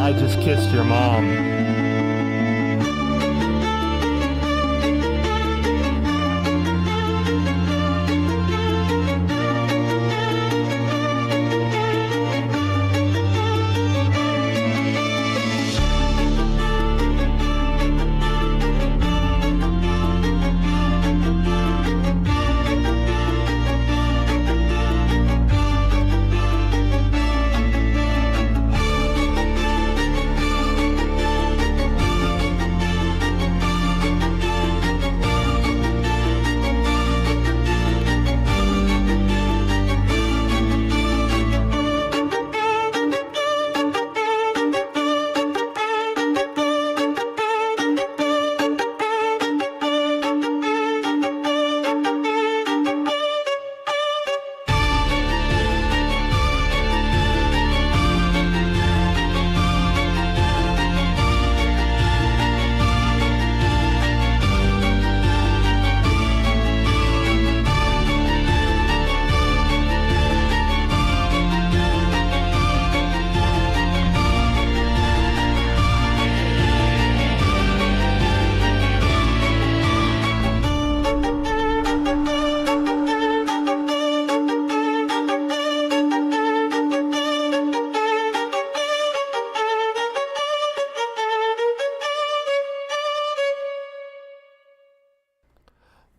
I just kissed your mom.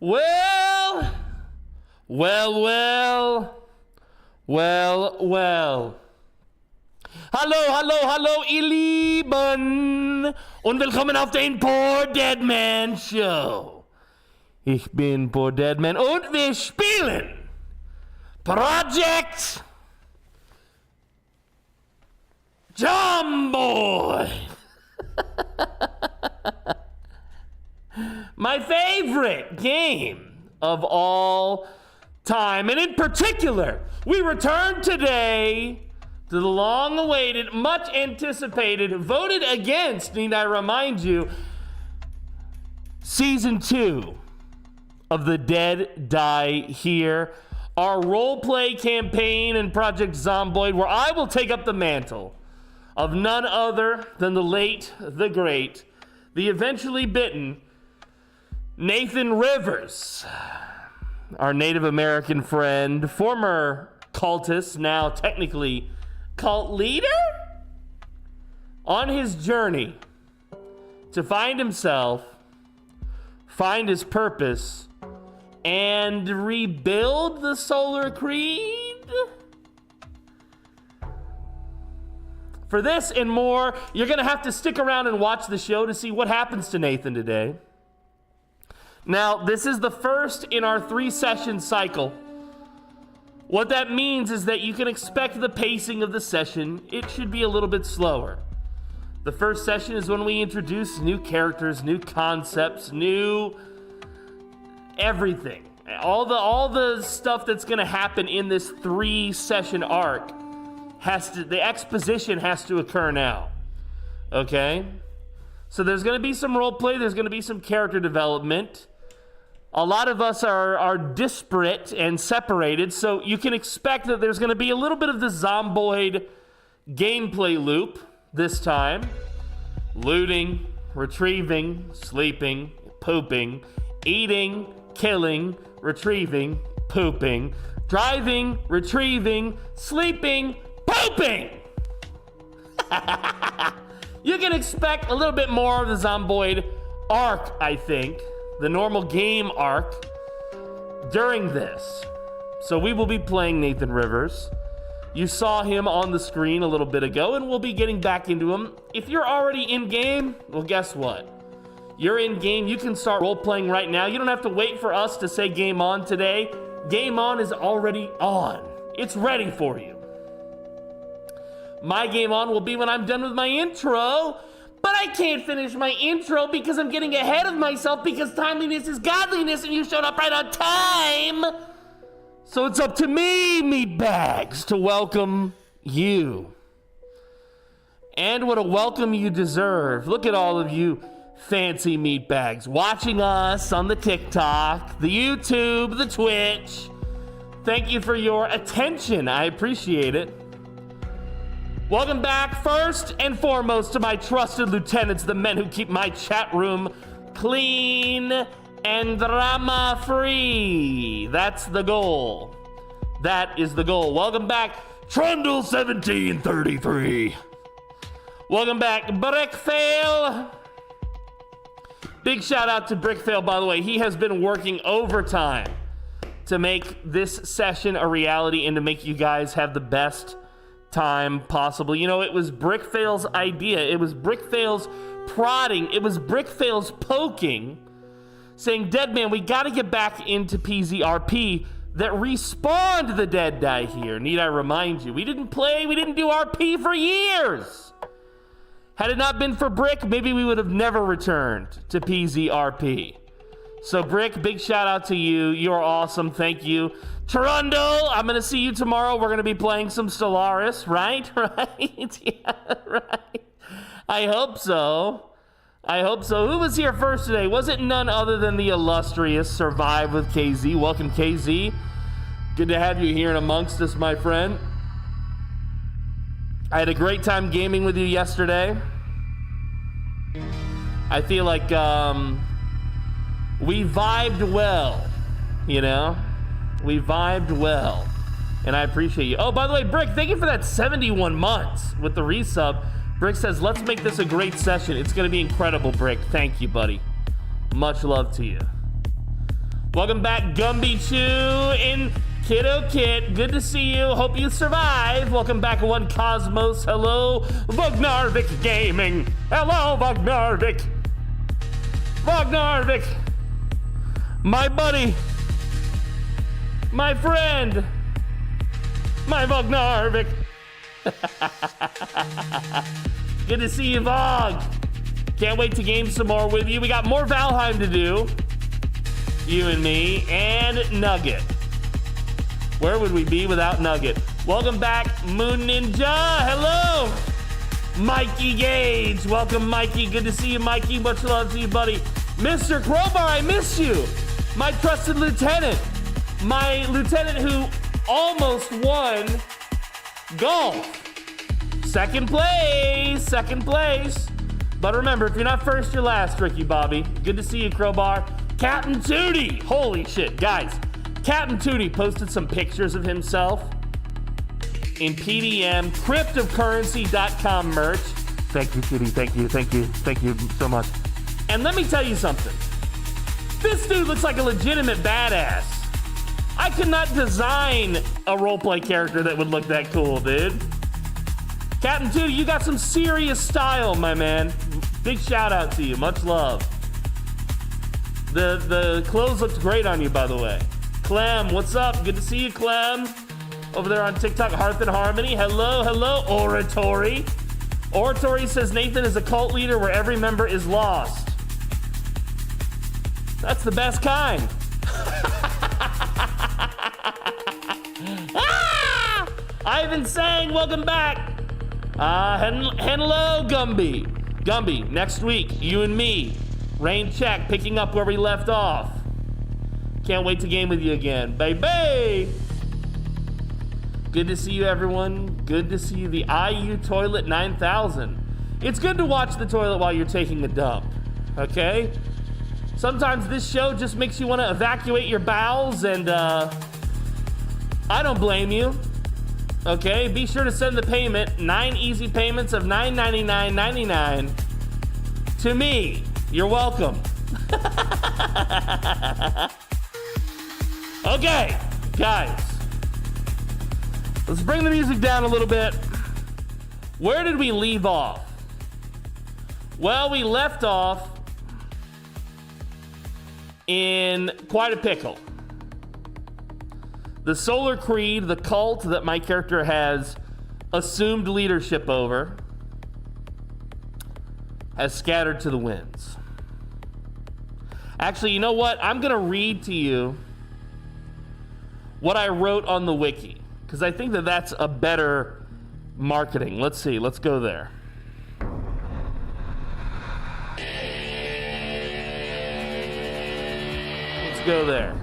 Well. Hallo, ihr Lieben. Und willkommen auf den PoorDeadMan Show. Ich bin PoorDeadMan und wir spielen Project Zomboid. My favorite game of all time. And in particular, we return today to the long-awaited, much-anticipated, voted against, need I remind you, Season 2 of The Dead Die Here, our roleplay campaign in Project Zomboid, where I will take up the mantle of none other than the late, the great, the eventually bitten Nathan Rivers, our Native American friend, former cultist, now technically cult leader, on his journey to find himself, find his purpose, and rebuild the Solar Creed. For this and more, you're going to have to stick around and watch the show to see what happens to Nathan today. Now, this is the first in our 3-session cycle. What that means is that you can expect the pacing of the session. It should be a little bit slower. The first session is when we introduce new characters, new concepts, new everything. All the stuff that's going to happen in this 3-session arc the exposition has to occur now. Okay? So there's going to be some role play, there's going to be some character development. A lot of us are disparate and separated, so you can expect that there's going to be a little bit of the Zomboid gameplay loop this time. Looting, retrieving, sleeping, pooping, eating, killing, retrieving, pooping, driving, retrieving, sleeping, pooping! You can expect a little bit more of the Zomboid arc, I think. The normal game arc during this. So we will be playing Nathan Rivers. You saw him on the screen a little bit ago, and we'll be getting back into him. If you're already in game, well, guess what? You're in game. You can start role-playing right now. You don't have to wait for us to say game on today. Game on is already on. It's ready for you. My game on will be when I'm done with my intro. But I can't finish my intro because I'm getting ahead of myself because timeliness is godliness and you showed up right on time. So it's up to me, meatbags, to welcome you. And what a welcome you deserve. Look at all of you fancy meatbags watching us on the TikTok, the YouTube, the Twitch. Thank you for your attention. I appreciate it. Welcome back, first and foremost, to my trusted lieutenants, the men who keep my chat room clean and drama-free. That's the goal. That is the goal. Welcome back, Trundle1733. Welcome back, Brickfail. Big shout out to Brickfail, by the way. He has been working overtime to make this session a reality and to make you guys have the best time possible. You know, it was Brickfail's idea. It was Brickfail's prodding. It was Brickfail's poking, saying, Deadman, we got to get back into PZRP that respawned the Dead Die Here. Need I remind you, we didn't do RP for years. Had it not been for Brick, maybe we would have never returned to PZRP. So Brick, big shout out to you. You're awesome. Thank you. Trundle, I'm going to see you tomorrow. We're going to be playing some Stellaris, right? Right? Yeah, right. I hope so. Who was here first today? Was it none other than the illustrious Survive with KZ? Welcome, KZ. Good to have you here and amongst us, my friend. I had a great time gaming with you yesterday. I feel like we vibed well, you know? We vibed well, and I appreciate you. Oh, by the way, Brick, thank you for that 71 months with the resub. Brick says, let's make this a great session. It's going to be incredible, Brick. Thank you, buddy. Much love to you. Welcome back, Gumbychu in Kiddo Kit. Good to see you. Hope you survive. Welcome back, One Cosmos. Hello, Vognarvik Gaming. Hello, Vognarvik. Vognarvik. My buddy. My friend. My Vognarvik. Good to see you, Vog. Can't wait to game some more with you. We got more Valheim to do. You and me and Nugget. Where would we be without Nugget? Welcome back, Moon Ninja. Hello, Mikey Gage. Welcome, Mikey. Good to see you, Mikey. Much love to you, buddy. Mr. Crowbar, I miss you. My trusted lieutenant. My lieutenant who almost won golf. Second place. But remember, if you're not first, you're last, Ricky Bobby. Good to see you, Crowbar. Captain Tootie. Holy shit, guys. Captain Tootie posted some pictures of himself in PDM cryptocurrency.com merch. Thank you, Tootie. Thank you so much. And let me tell you something. This dude looks like a legitimate badass. I could not design a roleplay character that would look that cool, dude. Captain Tootie, you got some serious style, my man. Big shout out to you. Much love. The clothes looked great on you, by the way. Clem, what's up? Good to see you, Clem. Over there on TikTok, Hearth and Harmony. Hello, Oratory. Oratory says Nathan is a cult leader where every member is lost. That's the best kind. Ivan Sang, welcome back. Hello, Gumby. Gumby, next week, you and me. Rain check, picking up where we left off. Can't wait to game with you again, baby. Good to see you, everyone. Good to see you, the IU Toilet 9000. It's good to watch the toilet while you're taking a dump, okay? Sometimes this show just makes you want to evacuate your bowels, and I don't blame you, okay? Be sure to send the payment, 9 easy payments of $9.99.99 to me. You're welcome. Okay, guys. Let's bring the music down a little bit. Where did we leave off? Well, we left off in quite a pickle. The Solar Creed, the cult that my character has assumed leadership over, has scattered to the winds. Actually, you know what? I'm going to read to you what I wrote on the wiki, because I think that that's a better marketing. Let's see. Let's go there. Let's go there.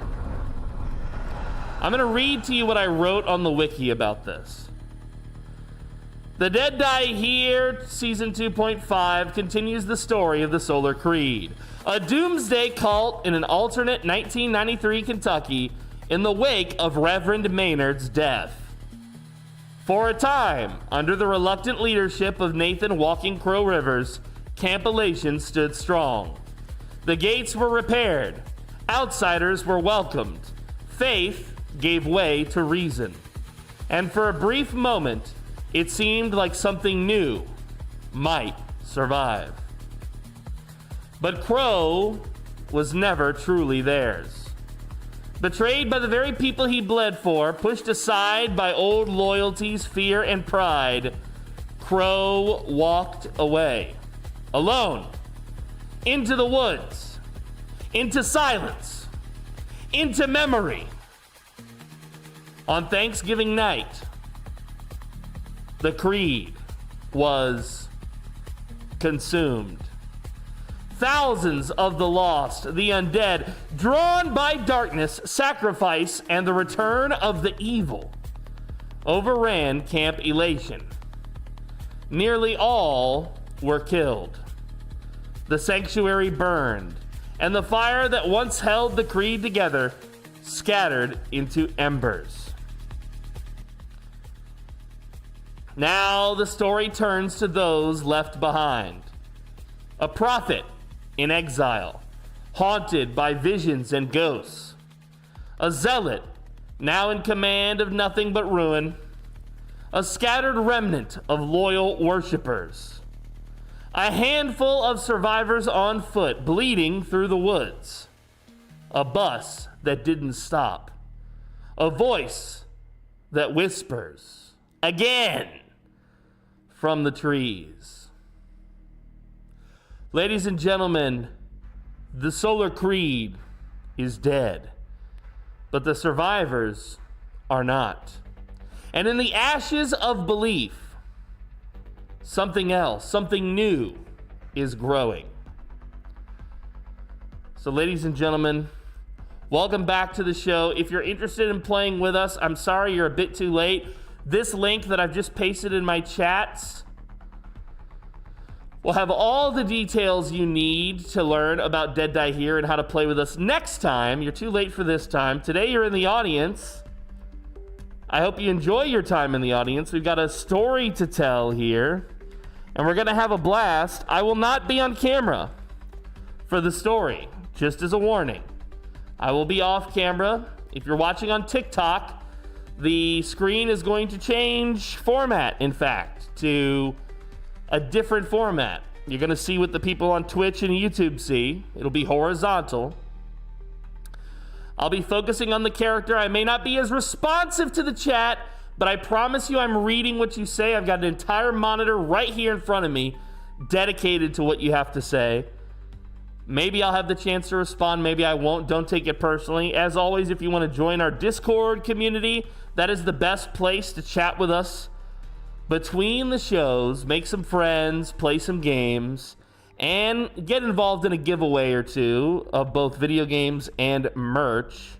I'm going to read to you what I wrote on the wiki about this. The Dead Die Here, Season 2.5, continues the story of the Solar Creed, a doomsday cult in an alternate 1993 Kentucky in the wake of Reverend Maynard's death. For a time, under the reluctant leadership of Nathan Walking Crow Rivers, Camp Elation stood strong. The gates were repaired, outsiders were welcomed, faith gave way to reason, and for a brief moment, it seemed like something new might survive. But Crow was never truly theirs. Betrayed by the very people he bled for, pushed aside by old loyalties, fear, and pride, Crow walked away, alone, into the woods, into silence, into memory. On Thanksgiving night, the Creed was consumed. Thousands of the lost, the undead, drawn by darkness, sacrifice, and the return of the evil, overran Camp Elation. Nearly all were killed. The sanctuary burned, and the fire that once held the Creed together scattered into embers. Now the story turns to those left behind. A prophet in exile, haunted by visions and ghosts. a zealot, now in command of nothing but ruin, a scattered remnant of loyal worshippers, a handful of survivors on foot bleeding through the woods, a bus that didn't stop, a voice that whispers again from the trees. Ladies and gentlemen, the Solar Creed is dead, but the survivors are not. And in the ashes of belief, something else, something new is growing. So ladies and gentlemen, welcome back to the show. If you're interested in playing with us, I'm sorry you're a bit too late. This link that I've just pasted in my chats will have all the details you need to learn about Dead Die Here and how to play with us next time. You're too late for this time. Today you're in the audience. I hope you enjoy your time in the audience. We've got a story to tell here, and we're gonna have a blast. I will not be on camera for the story, just as a warning. I will be off camera. If you're watching on TikTok, the screen is going to change format, in fact, to a different format. You're gonna see what the people on Twitch and YouTube see. It'll be horizontal. I'll be focusing on the character. I may not be as responsive to the chat, but I promise you I'm reading what you say. I've got an entire monitor right here in front of me dedicated to what you have to say. Maybe I'll have the chance to respond, maybe I won't. Don't take it personally. As always, if you want to join our Discord community, that is the best place to chat with us between the shows, make some friends, play some games, and get involved in a giveaway or two of both video games and merch.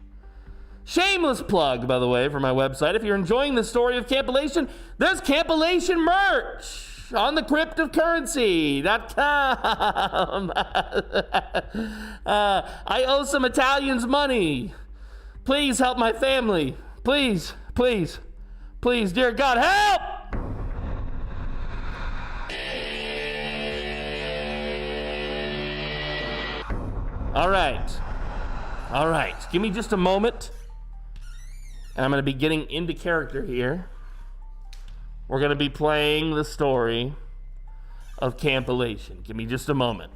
Shameless plug, by the way, for my website. If you're enjoying the story of Campylation, there's Campylation merch on the cryptocurrency.com. I owe some Italians money. Please help my family. Please, please, please, dear God, help! All right, give me just a moment, and I'm going to be getting into character here. We're going to be playing the story of Campylation. Give me just a moment.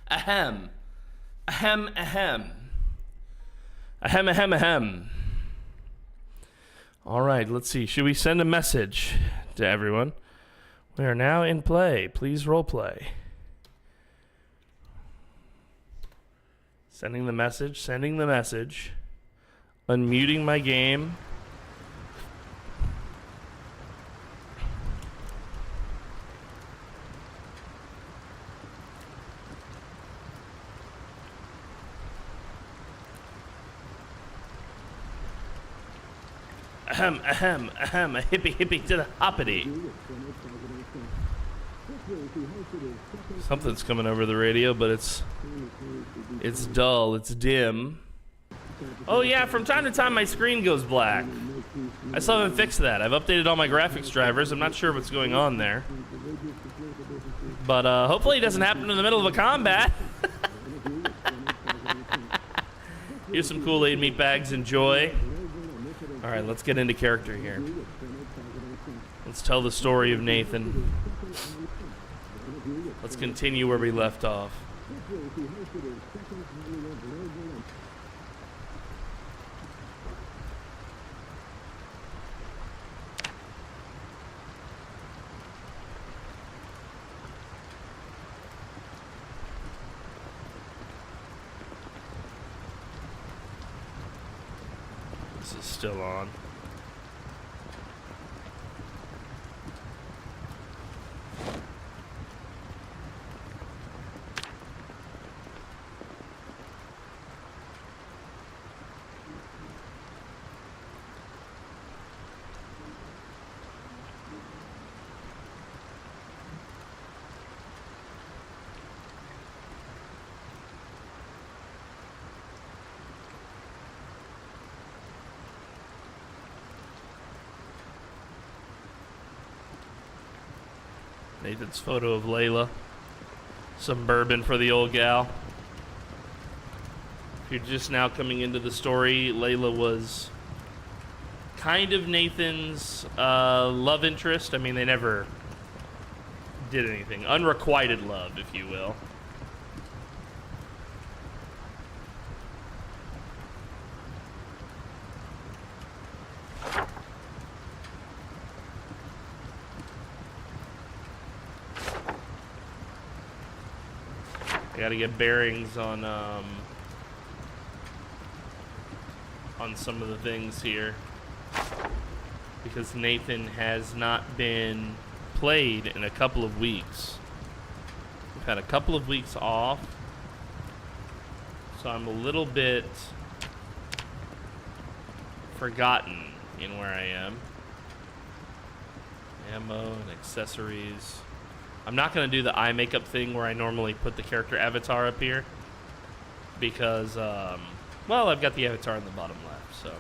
Ahem. Ahem, ahem. Ahem, ahem, ahem. All right, let's see. Should we send a message to everyone? We are now in play. Please roleplay. Sending the message, sending the message. Unmuting my game. Ahem, ahem, ahem, a hippie hippie to the hoppity. Something's coming over the radio, but it's dull, it's dim. Oh yeah, from time to time my screen goes black. I still haven't fixed that. I've updated all my graphics drivers. I'm not sure what's going on there. But hopefully it doesn't happen in the middle of a combat. Here's some Kool-Aid meat bags, enjoy. All right, let's get into character here. Let's tell the story of Nathan. Let's continue where we left off. This is still on. Nathan's photo of Layla. Some bourbon for the old gal. If you're just now coming into the story, Layla was kind of Nathan's love interest. I mean, they never did anything. Unrequited love, if you will. I gotta get bearings on some of the things here, because Nathan has not been played in a couple of weeks. We've had a couple of weeks off, so I'm a little bit forgotten in where I am. Ammo and accessories. I'm not going to do the eye makeup thing where I normally put the character avatar up here, because, well, I've got the avatar in the bottom left, so.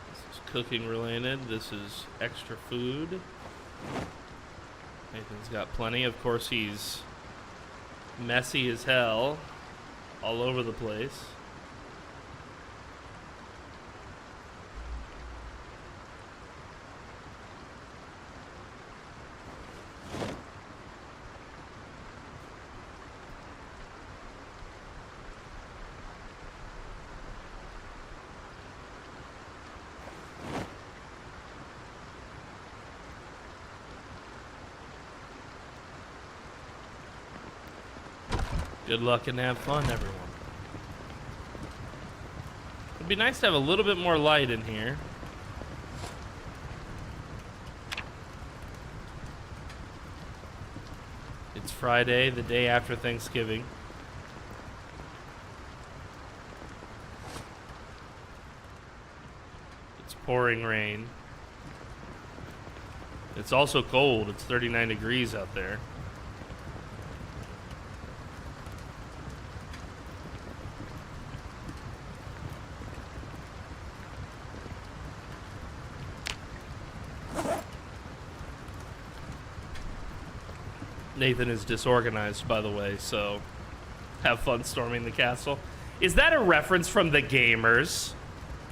This is cooking related. This is extra food. Nathan's got plenty. Of course, he's messy as hell all over the place. Good luck and have fun, everyone. It'd be nice to have a little bit more light in here. It's Friday, the day after Thanksgiving. It's pouring rain. It's also cold. It's 39 degrees out there. Nathan is disorganized, by the way, so have fun storming the castle. Is that a reference from the gamers?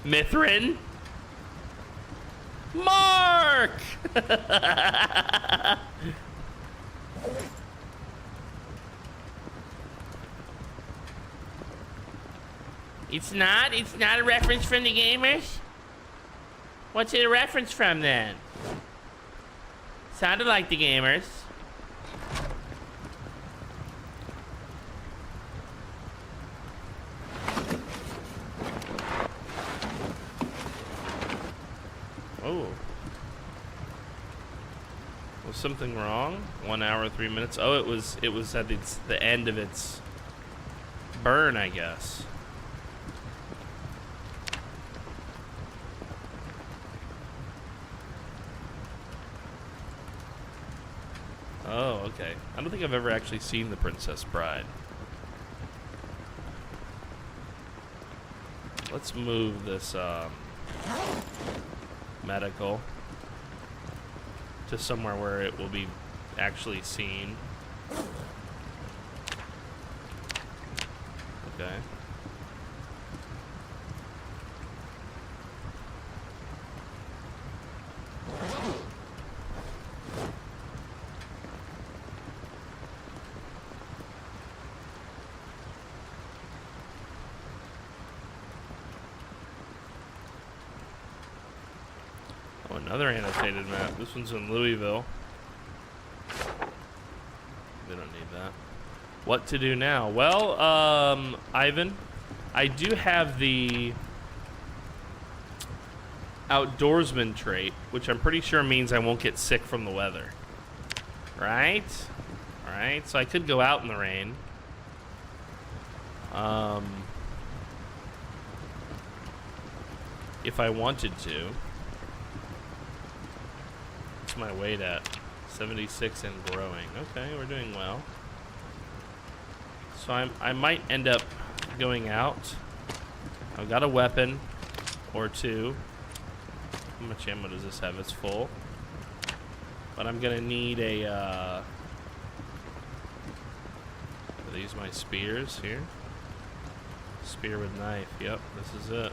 Mithrin? Mark! It's not a reference from the gamers? What's it a reference from then? Sounded like the gamers. Oh. Was something wrong? 1 hour, 3 minutes. Oh, it was at the end of its burn, I guess. Oh, okay. I don't think I've ever actually seen The Princess Bride. Let's move this medical to somewhere where it will be actually seen. Okay. Oh, another annotated map. This one's in Louisville. They don't need that. What to do now? Well, Ivan, I do have the outdoorsman trait, which I'm pretty sure means I won't get sick from the weather. Right? Alright, so I could go out in the rain. If I wanted to. What's my weight at? 76 and growing. Okay, we're doing well. So I might end up going out. I've got a weapon or two. How much ammo does this have? It's full. But I'm gonna need a, are these my spears here? Spear with knife. Yep, this is it.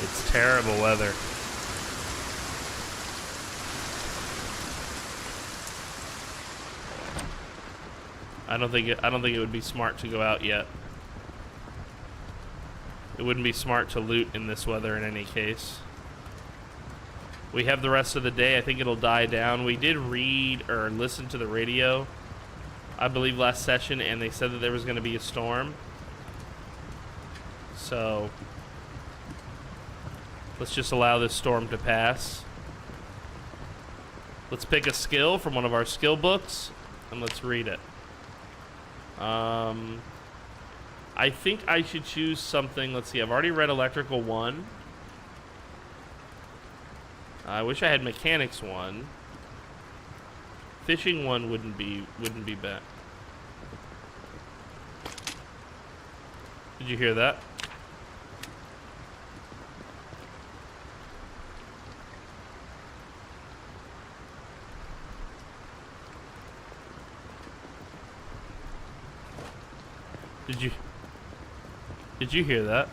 It's terrible weather. I don't think it would be smart to go out yet. It wouldn't be smart to loot in this weather in any case. We have the rest of the day. I think it'll die down. We did read or listen to the radio, I believe, last session, and they said that there was going to be a storm. So let's just allow this storm to pass. Let's pick a skill from one of our skill books and let's read it. I think I should choose something. Let's see. I've already read Electrical 1. I wish I had Mechanics 1. Fishing 1 wouldn't be bad. Did you hear that? Did you hear that?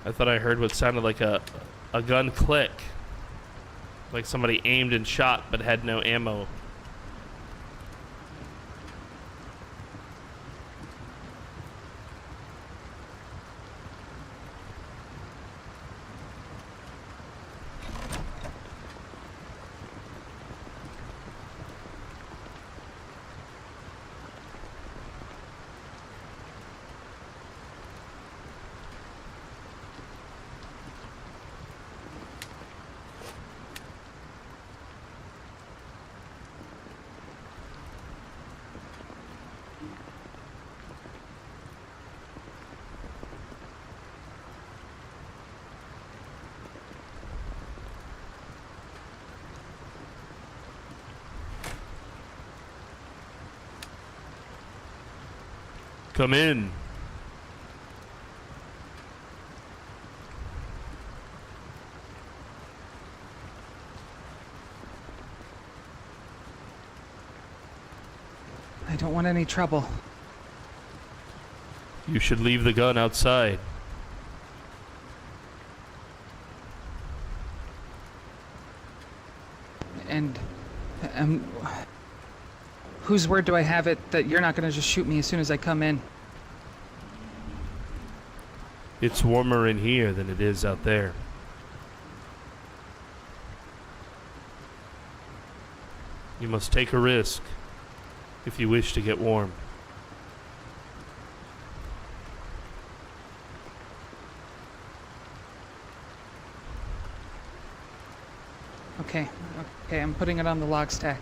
I thought I heard what sounded like a gun click. Like somebody aimed and shot but had no ammo. Come in. I don't want any trouble. You should leave the gun outside. And, whose word do I have it that you're not going to just shoot me as soon as I come in? It's warmer in here than it is out there. You must take a risk if you wish to get warm. Okay, I'm putting it on the log stack.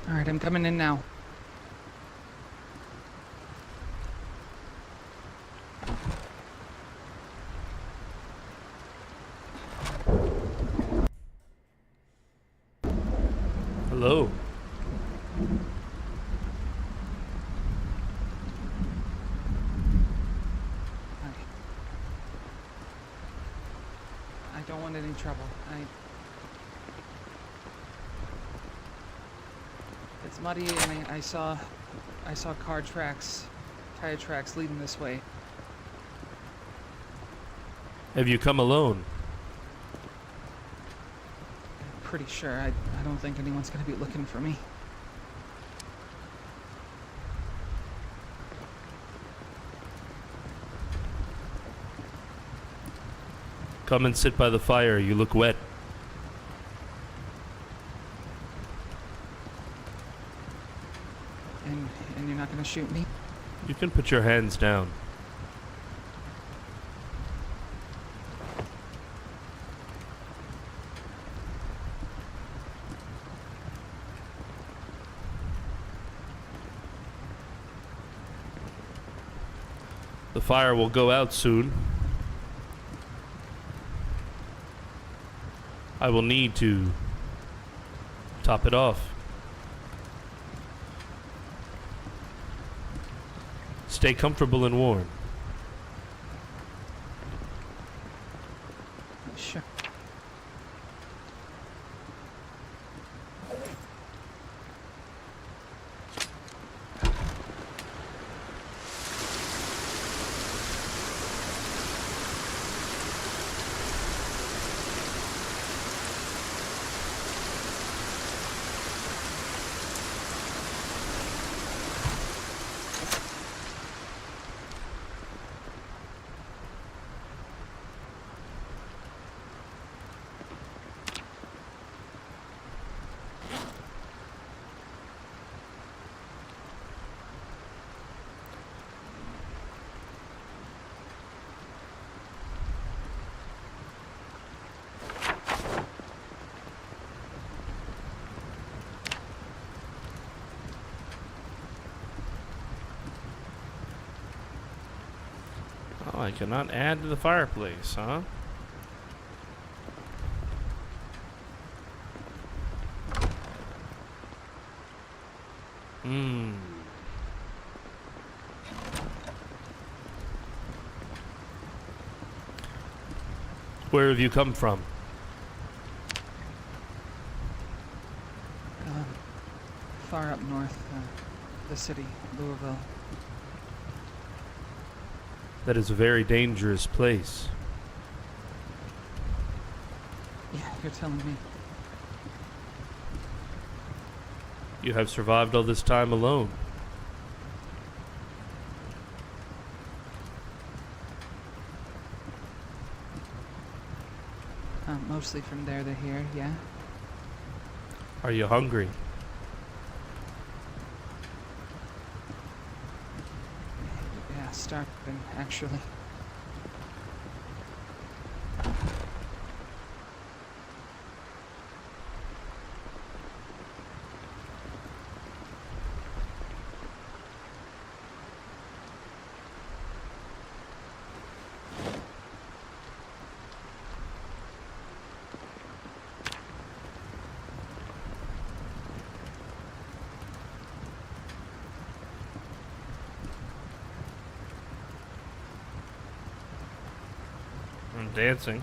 Alright, I'm coming in now. Hello. I don't want any trouble. It's muddy, and I saw car tracks, tire tracks leading this way. Have you come alone? pretty sure. I don't think anyone's gonna be looking for me. Come and sit by the fire. You look wet. And you're not gonna shoot me? You can put your hands down. The fire will go out soon. I will need to top it off. Stay comfortable and warm. Sure. Oh, I cannot add to the fireplace, huh? Where have you come from? Far up north, the city, Louisville. That is a very dangerous place. Yeah, you're telling me. You have survived all this time alone. Mostly from there to here, yeah. Are you hungry? Yeah, starving, actually. I'm dancing.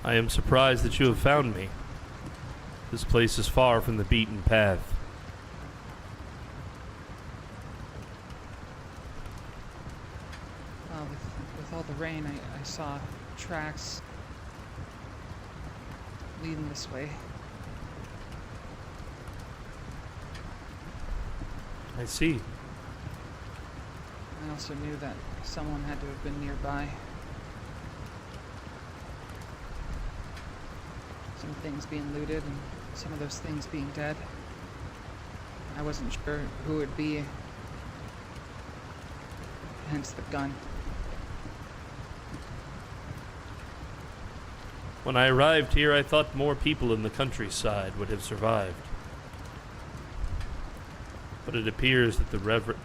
I am surprised that you have found me. This place is far from the beaten path. Well, with all the rain, I saw tracks leading this way. I see. I also knew that someone had to have been nearby. Some things being looted and some of those things being dead. I wasn't sure who it would be. Hence the gun. When I arrived here, I thought more people in the countryside would have survived. But it appears that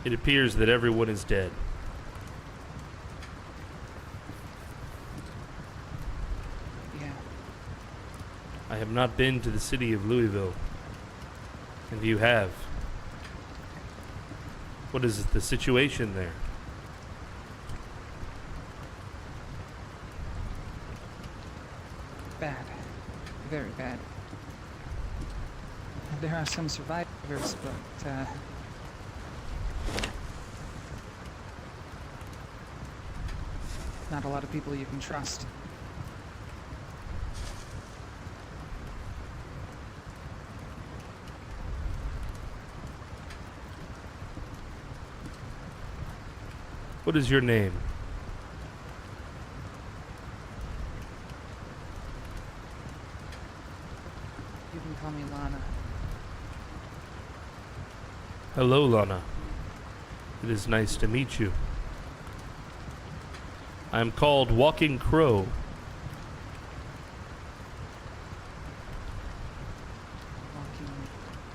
It appears that everyone is dead. Yeah. I have not been to the city of Louisville. And you have. What is the situation there? Bad. Very bad. There are some survivors, but, not a lot of people you can trust. What is your name? You can call me Lana. Hello, Lana. It is nice to meet you. I am called Walking Crow.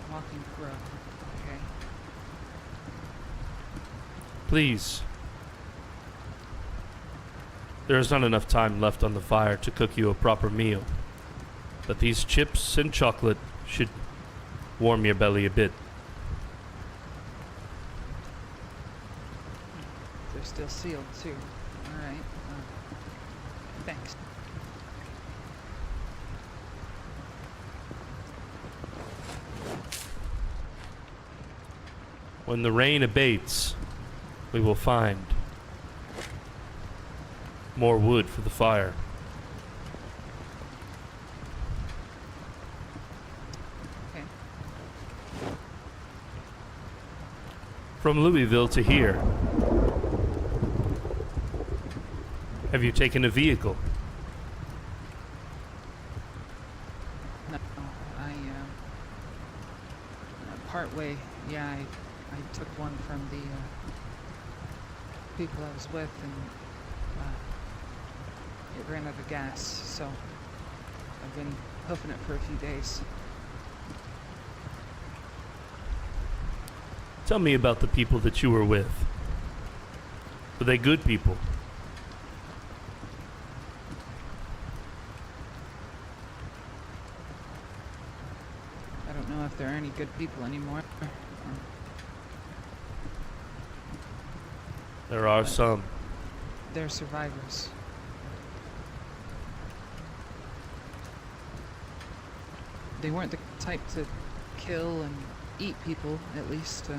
Walking Crow. Okay. Please. There is not enough time left on the fire to cook you a proper meal, but these chips and chocolate should warm your belly a bit. They're still sealed, too. Alright. Thanks. When the rain abates, we will find more wood for the fire. Okay. From Louisville to here. Have you taken a vehicle? No, partway, yeah, I took one from the people I was with, and it ran out of gas, so I've been hoofing it for a few days. Tell me about the people that you were with. Were they good people? I don't know if there are any good people anymore. There are some. They're survivors. They weren't the type to kill and eat people, at least.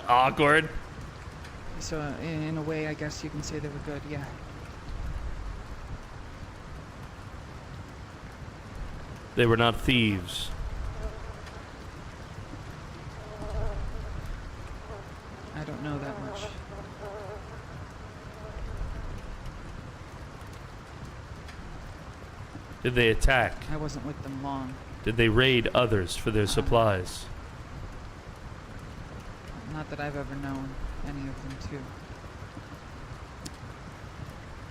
Awkward. So, in a way, I guess you can say they were good, yeah. They were not thieves. I don't know that much. Did they attack? I wasn't with them long. Did they raid others for their supplies? Not that I've ever known any of them to.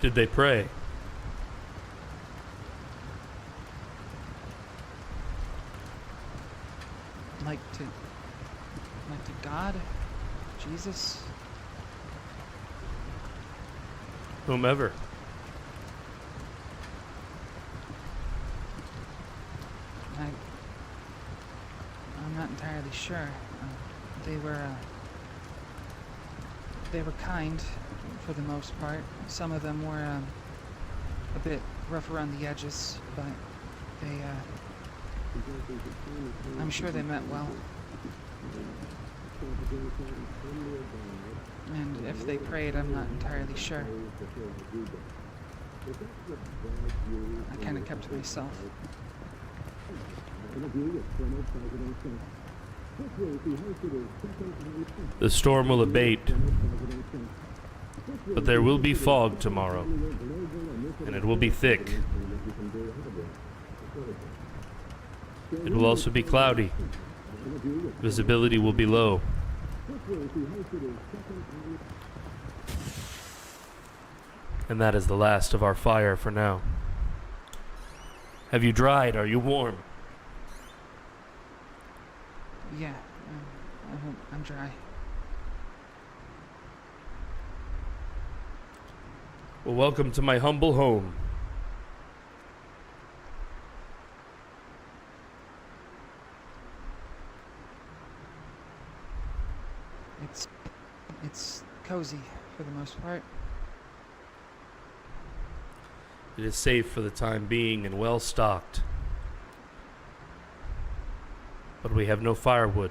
Did they pray? Like to God? Jesus? Whomever. I'm not entirely sure. They were kind for the most part. Some of them were a bit rough around the edges, but they I'm sure they meant well. And if they prayed, I'm not entirely sure. I kind of kept to myself. The storm will abate, but there will be fog tomorrow, and it will be thick. It will also be cloudy. Visibility will be low. And that is the last of our fire for now. Have you dried? Are you warm? Yeah, I'm dry. Well, welcome to my humble home. It's cozy for the most part. It is safe for the time being and well stocked. But we have no firewood.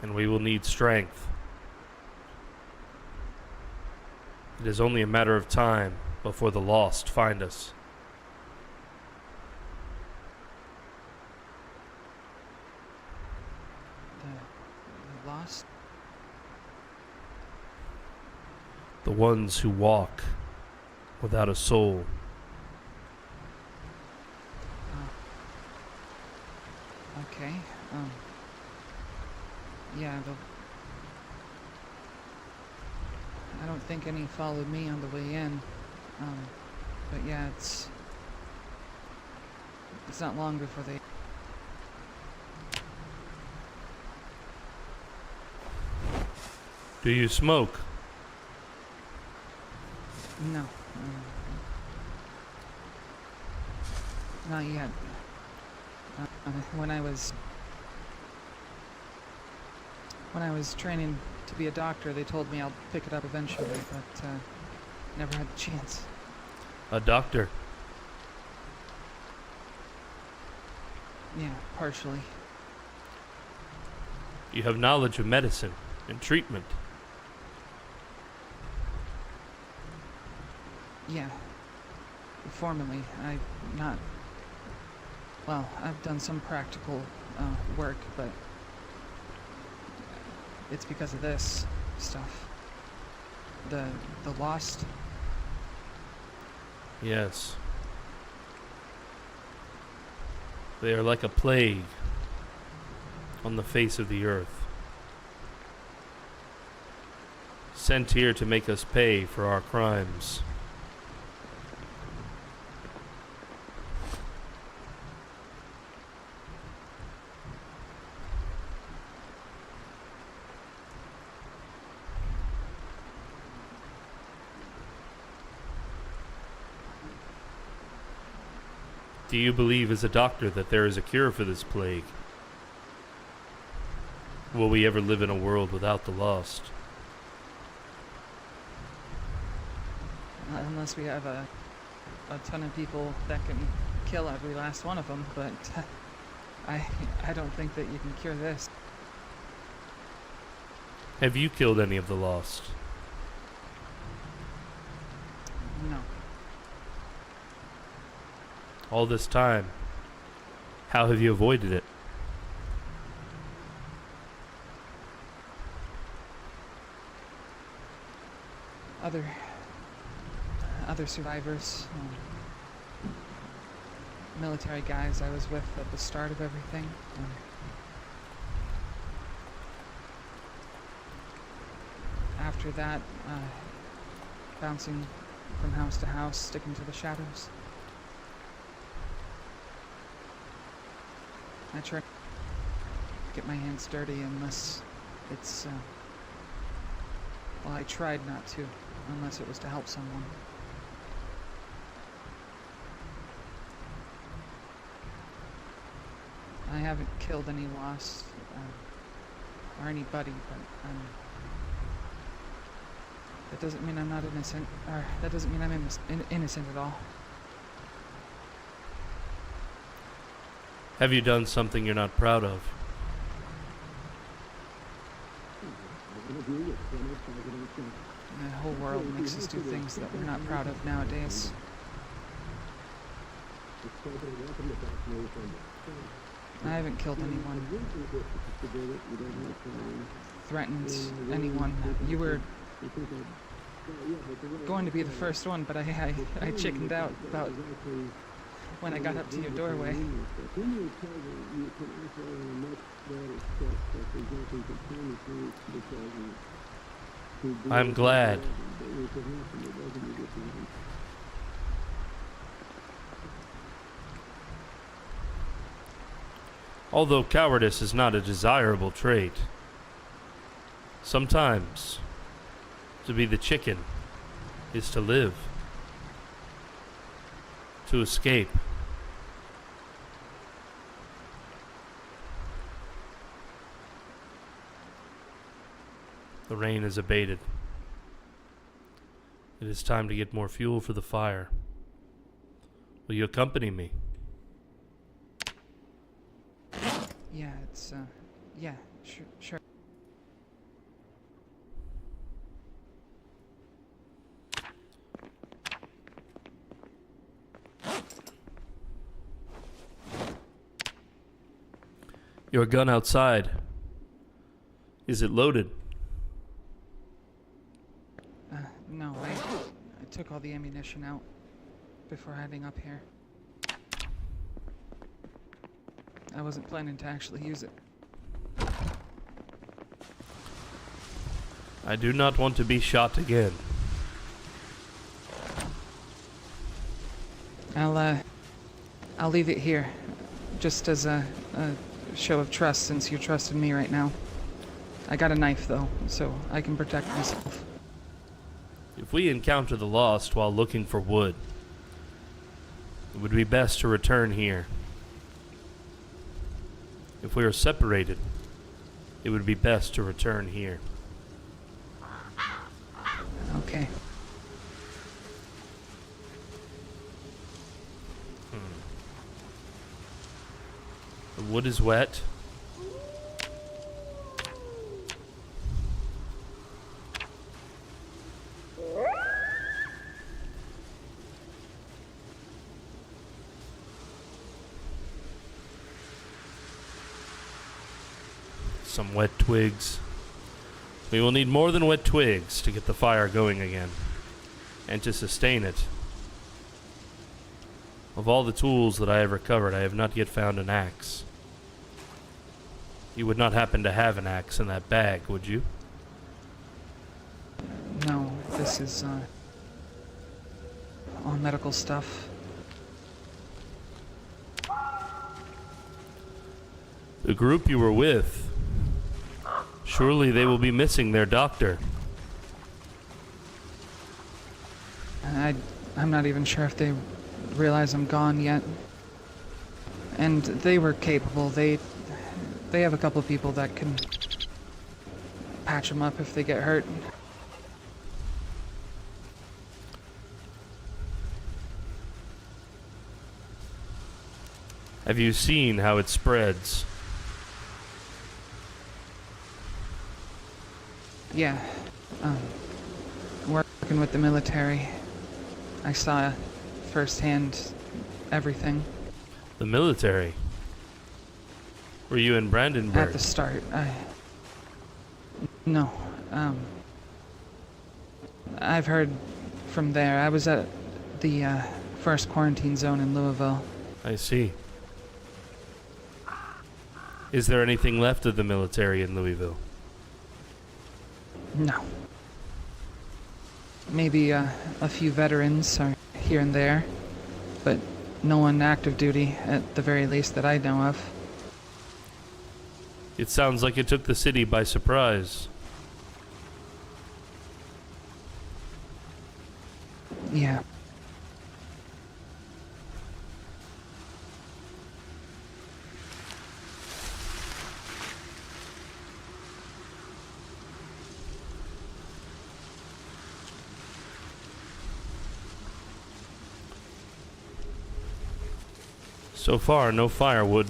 And we will need strength. It is only a matter of time before the lost find us. The lost? The ones who walk without a soul. Okay. Yeah, I don't think any followed me on the way in. But yeah, it's not long before they... Do you smoke? No. Not yet. When I was training to be a doctor, they told me I'll pick it up eventually, but never had the chance. A doctor? Yeah, partially. You have knowledge of medicine and treatment. Yeah. Formerly, I've done some practical work, but it's because of this stuff. The lost. Yes. They are like a plague on the face of the earth. Sent here to make us pay for our crimes. Do you believe as a doctor that there is a cure for this plague? Will we ever live in a world without the lost? Unless we have a ton of people that can kill every last one of them, but I don't think that you can cure this. Have you killed any of the lost? No. All this time, how have you avoided it? Other survivors, military guys I was with at the start of everything. After that, bouncing from house to house, sticking to the shadows. I try to get my hands dirty unless it's, well, I tried not to, unless it was to help someone. I haven't killed any lost, or anybody, but that doesn't mean I'm not innocent, or that doesn't mean I'm innocent at all. Have you done something you're not proud of? The whole world makes us do things that we're not proud of nowadays. I haven't killed anyone, threatened anyone. You were going to be the first one, but I chickened out about when I got up to your doorway. I'm glad. Although cowardice is not a desirable trait, sometimes to be the chicken is to live, to escape. The rain has abated. It is time to get more fuel for the fire. Will you accompany me? Yeah, it's, yeah, sure. Your gun outside. Is it loaded? No, I took all the ammunition out before heading up here. I wasn't planning to actually use it. I do not want to be shot again. I'll leave it here, just as a show of trust, since you're trusting me right now. I got a knife, though, so I can protect myself. If we encounter the Lost while looking for wood, it would be best to return here. If we are separated, it would be best to return here. Okay. The wood is wet. Some wet twigs. We will need more than wet twigs to get the fire going again, and to sustain it. Of all the tools that I have recovered, I have not yet found an axe. You would not happen to have an axe in that bag, would you? No, this is, all medical stuff. The group you were with, surely they will be missing their doctor. I'm not even sure if they realize I'm gone yet. And they were capable. They have a couple people that can patch them up if they get hurt. Have you seen how it spreads? Yeah. Working with the military, I saw firsthand everything. The military? Were you in Brandenburg? At the start, No. I've heard from there. I was at the, first quarantine zone in Louisville. I see. Is there anything left of the military in Louisville? No. Maybe, a few veterans are here and there, but no one active duty, at the very least, that I know of. It sounds like it took the city by surprise. Yeah. So far, no firewood.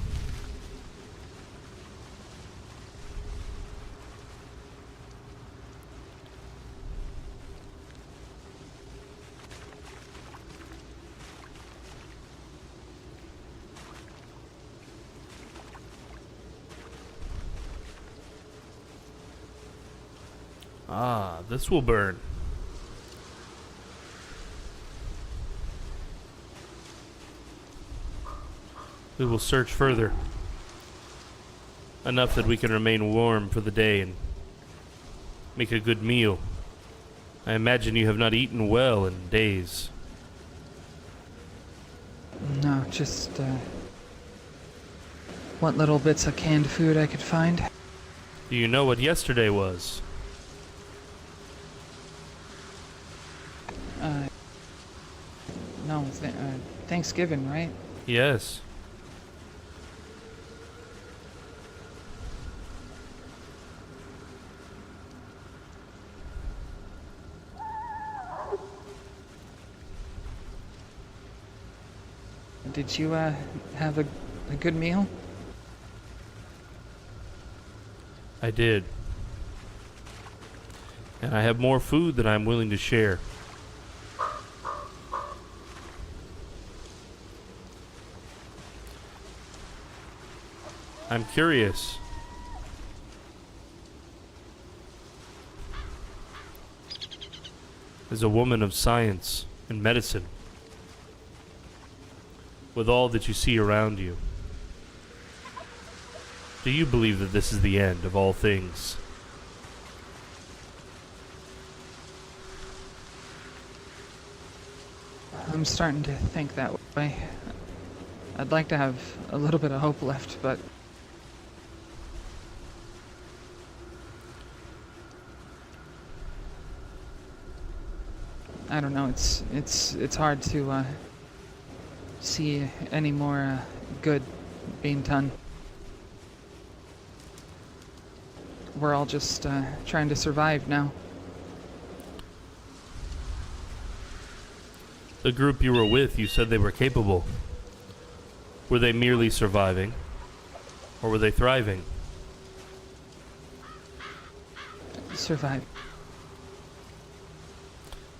Ah, this will burn. We will search further. Enough that we can remain warm for the day and make a good meal. I imagine you have not eaten well in days. No, just, what little bits of canned food I could find. Do you know what yesterday was? No, Thanksgiving, right? Yes. Did you have a good meal? I did. And I have more food than I'm willing to share. I'm curious. As a woman of science and medicine, with all that you see around you, do you believe that this is the end of all things? I'm starting to think that way. I'd like to have a little bit of hope left, but I don't know. It's hard to see any more good being done. We're all just trying to survive now. The group you were with, you said they were capable. Were they merely surviving? Or were they thriving? Survive.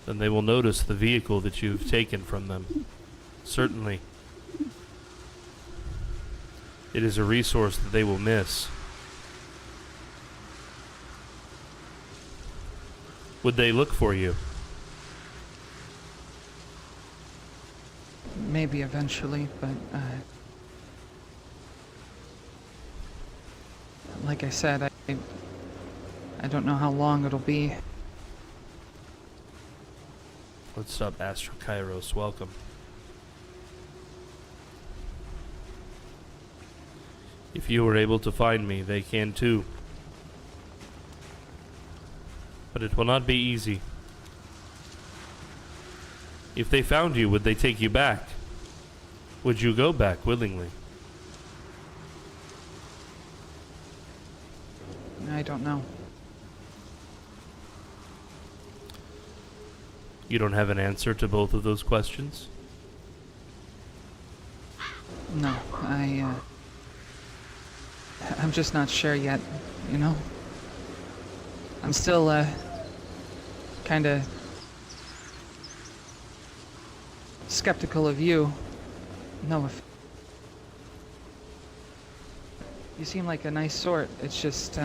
Then they will notice the vehicle that you've taken from them. Certainly. It is a resource that they will miss. Would they look for you? Maybe eventually, but like I said, I don't know how long it'll be. What's up, Astro Kairos? Welcome. If you were able to find me, they can too. But it will not be easy. If they found you, would they take you back? Would you go back willingly? I don't know. You don't have an answer to both of those questions? No, I'm just not sure yet, you know? I'm still, kind of skeptical of you. No, if you seem like a nice sort, it's just,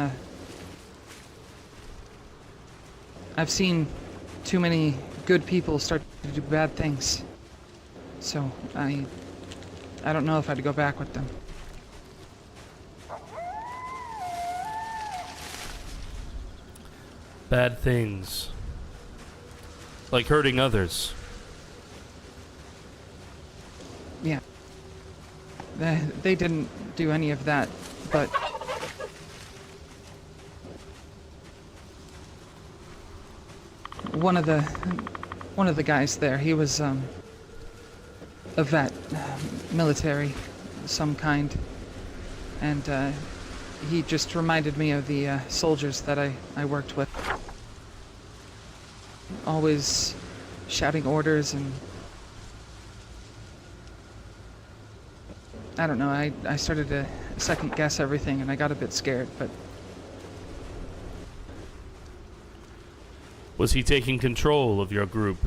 I've seen too many good people start to do bad things. So, I don't know if I'd go back with them. Bad things. Like hurting others. Yeah. They didn't do any of that, but one of the guys there, he was a vet, military, some kind, and he just reminded me of the soldiers that I worked with. Always shouting orders, and I don't know, I started to second guess everything, and I got a bit scared, but Was he taking control of your group?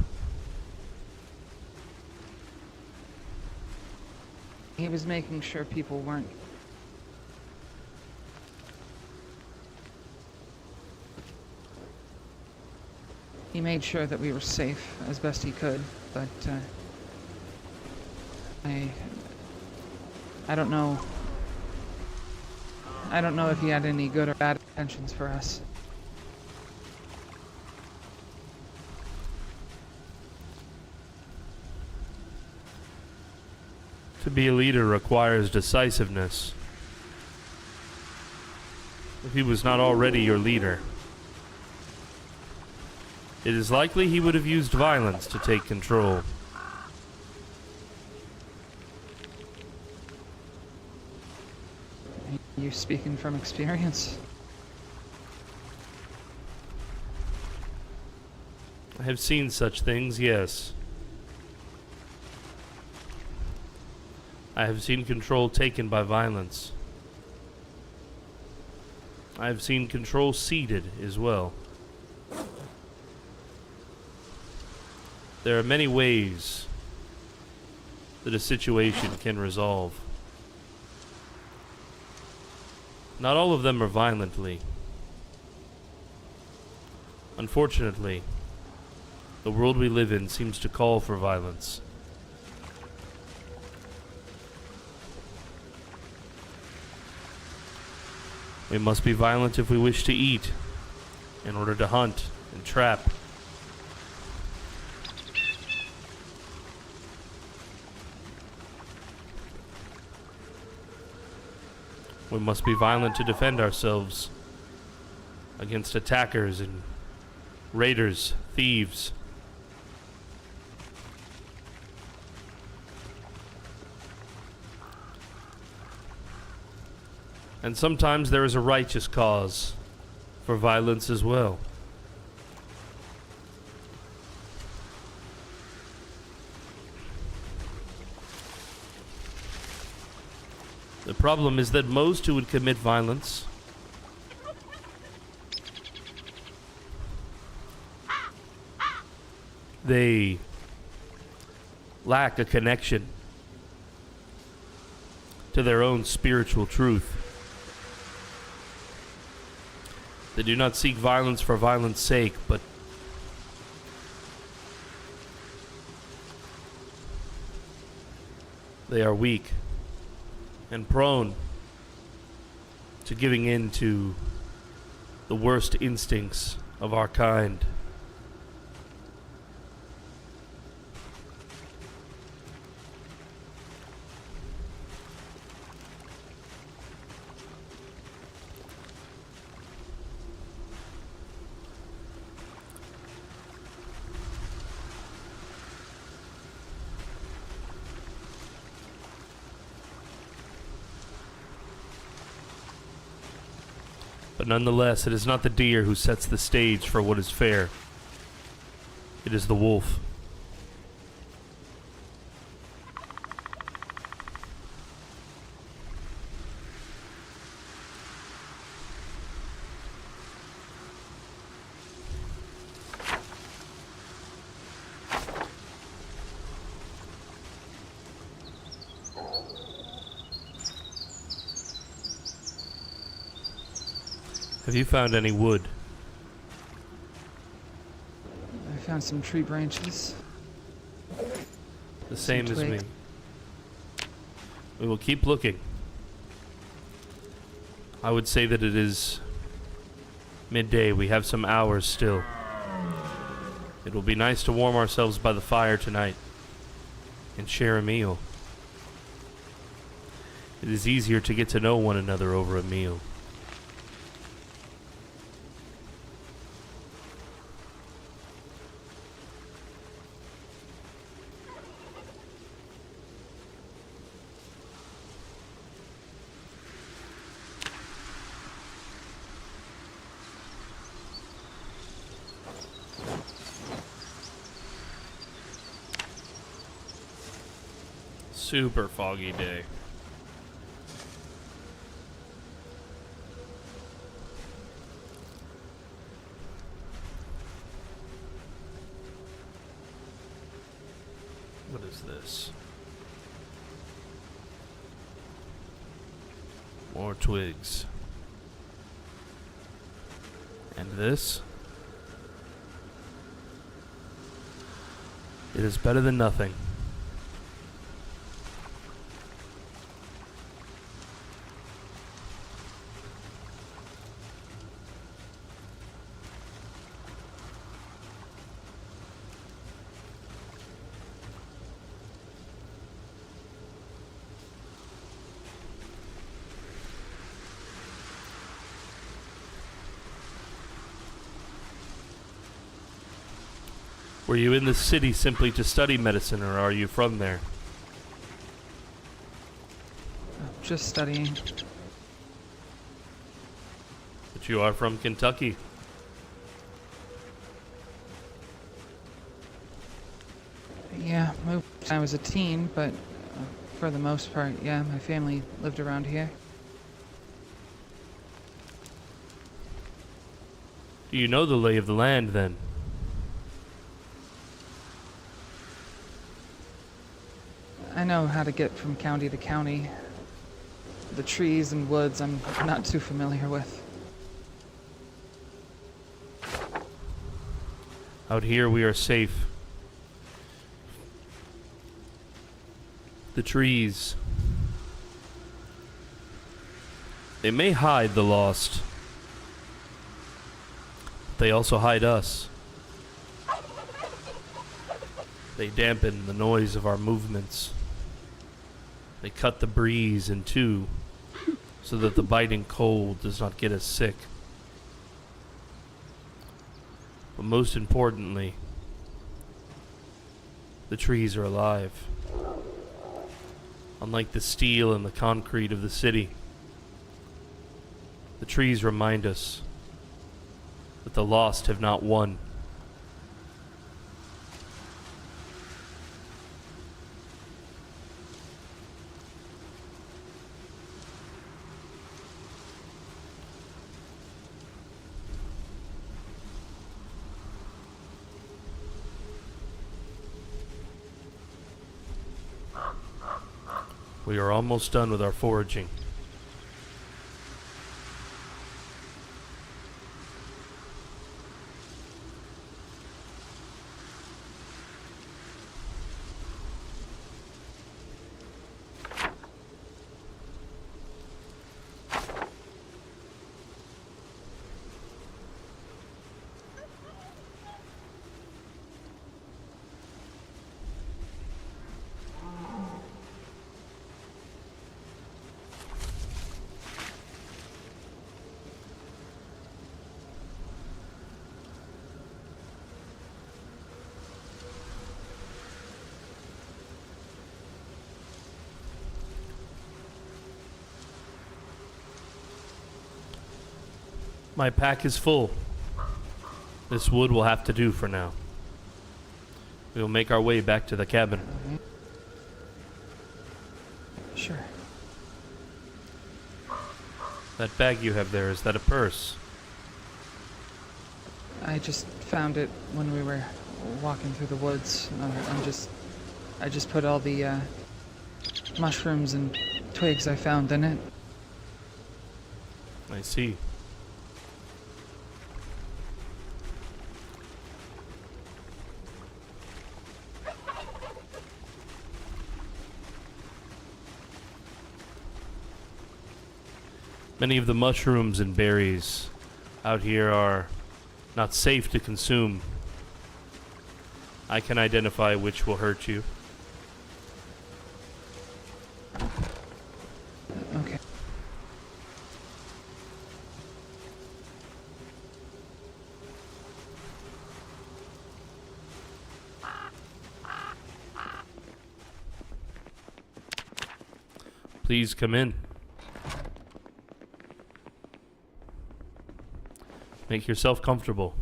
he was making sure people weren't. He made sure that we were safe as best he could, but I don't know. I don't know if he had any good or bad intentions for us. To be a leader requires decisiveness. If he was not already your leader, it is likely he would have used violence to take control. You speaking from experience? I have seen such things, yes. I have seen control taken by violence. I have seen control ceded as well. There are many ways that a situation can resolve. Not all of them are violently. Unfortunately, the world we live in seems to call for violence. We must be violent if we wish to eat, in order to hunt and trap. We must be violent to defend ourselves against attackers and raiders, thieves. And sometimes there is a righteous cause for violence as well. The problem is that most who would commit violence they lack a connection to their own spiritual truth. They do not seek violence for violence sake, but they are weak and prone to giving in to the worst instincts of our kind. But nonetheless, it is not the deer who sets the stage for what is fair. It is the wolf. Have you found any wood? I found some tree branches. The same as me. twig. We will keep looking. I would say that it is midday. We have some hours still. It will be nice to warm ourselves by the fire tonight and share a meal. It is easier to get to know one another over a meal. Super foggy day. What is this? More twigs. And this? It is better than nothing. Were you in the city simply to study medicine, or are you from there? Just studying. But you are from Kentucky. Yeah, moved when I was a teen, but For the most part, yeah. My family lived around here. Do you know the lay of the land, then? I know how to get from county to county. The trees and woods I'm not too familiar with. Out here we are safe. The trees. They may hide the lost. They also hide us. They dampen the noise of our movements. They cut the breeze in two so that the biting cold does not get us sick. But most importantly, the trees are alive. Unlike the steel and the concrete of the city, the trees remind us that the lost have not won. We are almost done with our foraging. My pack is full. This wood will have to do for now. We will make our way back to the cabin. Sure. That bag you have there, is that a purse? I just found it when we were walking through the woods. I just put all the mushrooms and twigs I found in it. I see. Many of the mushrooms and berries out here are not safe to consume. I can identify which will hurt you. Okay. Please come in. Make yourself comfortable.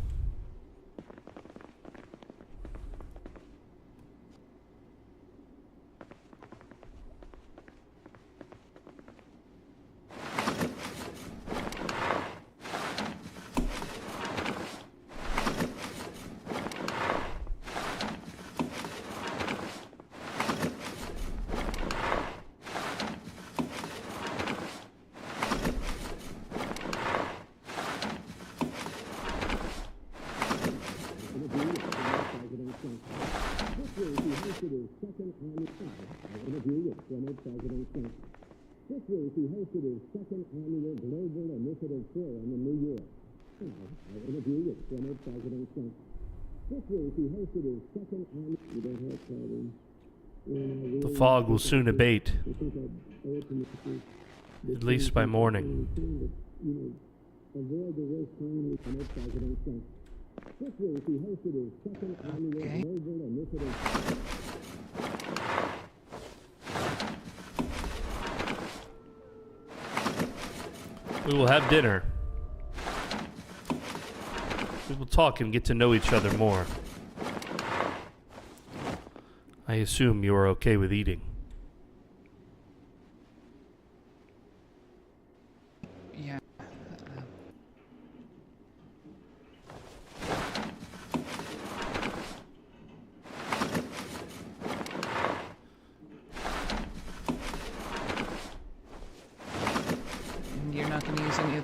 The fog will soon abate, at least by morning. Okay. We will have dinner. We will talk and get to know each other more. I assume you are okay with eating.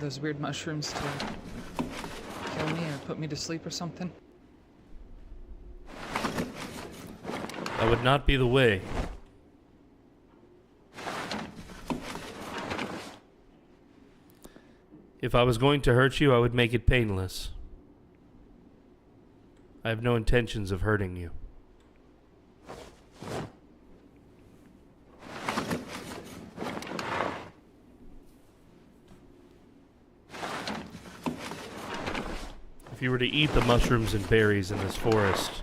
those weird mushrooms to kill me or put me to sleep or something? That would not be the way. If I was going to hurt you, I would make it painless. I have no intentions of hurting you. If you were to eat the mushrooms and berries in this forest,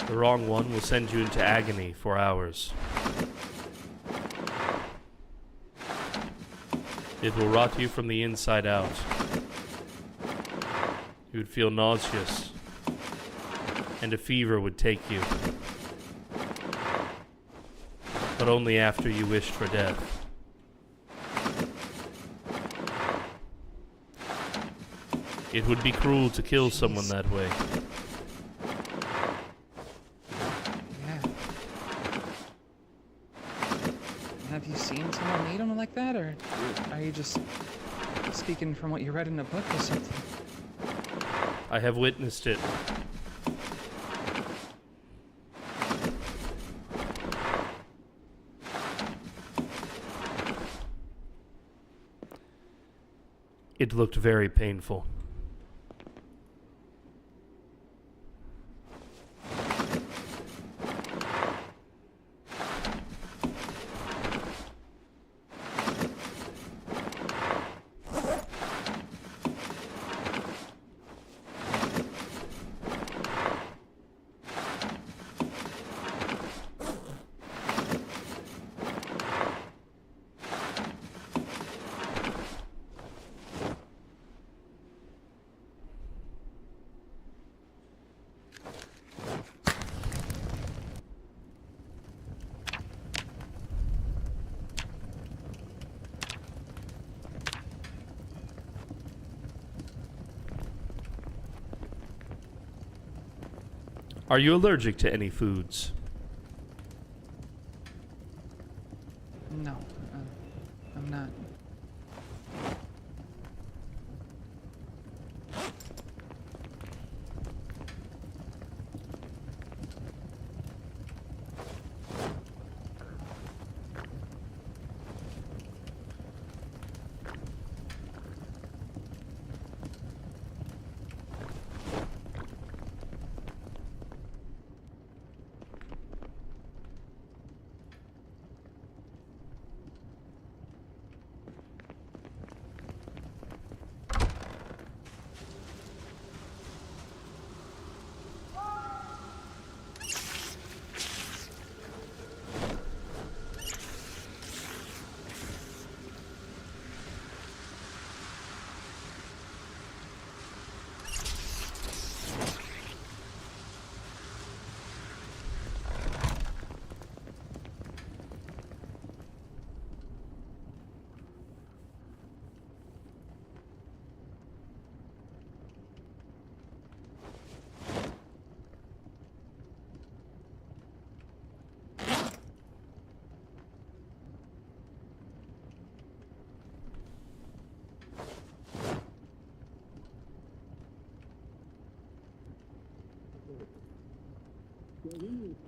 the wrong one will send you into agony for hours. It will rot you from the inside out. You would feel nauseous, and a fever would take you. But only after you wished for death. It would be cruel to kill someone that way. Yeah. Have you seen someone eat them like that, or are you just speaking from what you read in a book or something? I have witnessed it. It looked very painful. Are you allergic to any foods? No, I'm not.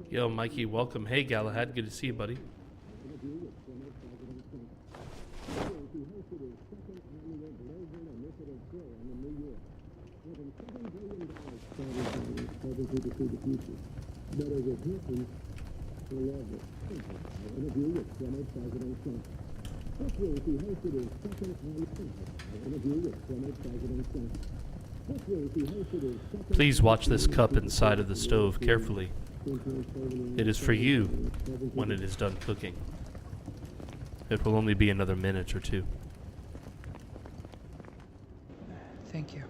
Yo, Mikey, welcome. Hey, Galahad, good to see you, buddy. Please watch this cup inside of the stove carefully. It is for you when it is done cooking. It will only be another minute or two. Thank you.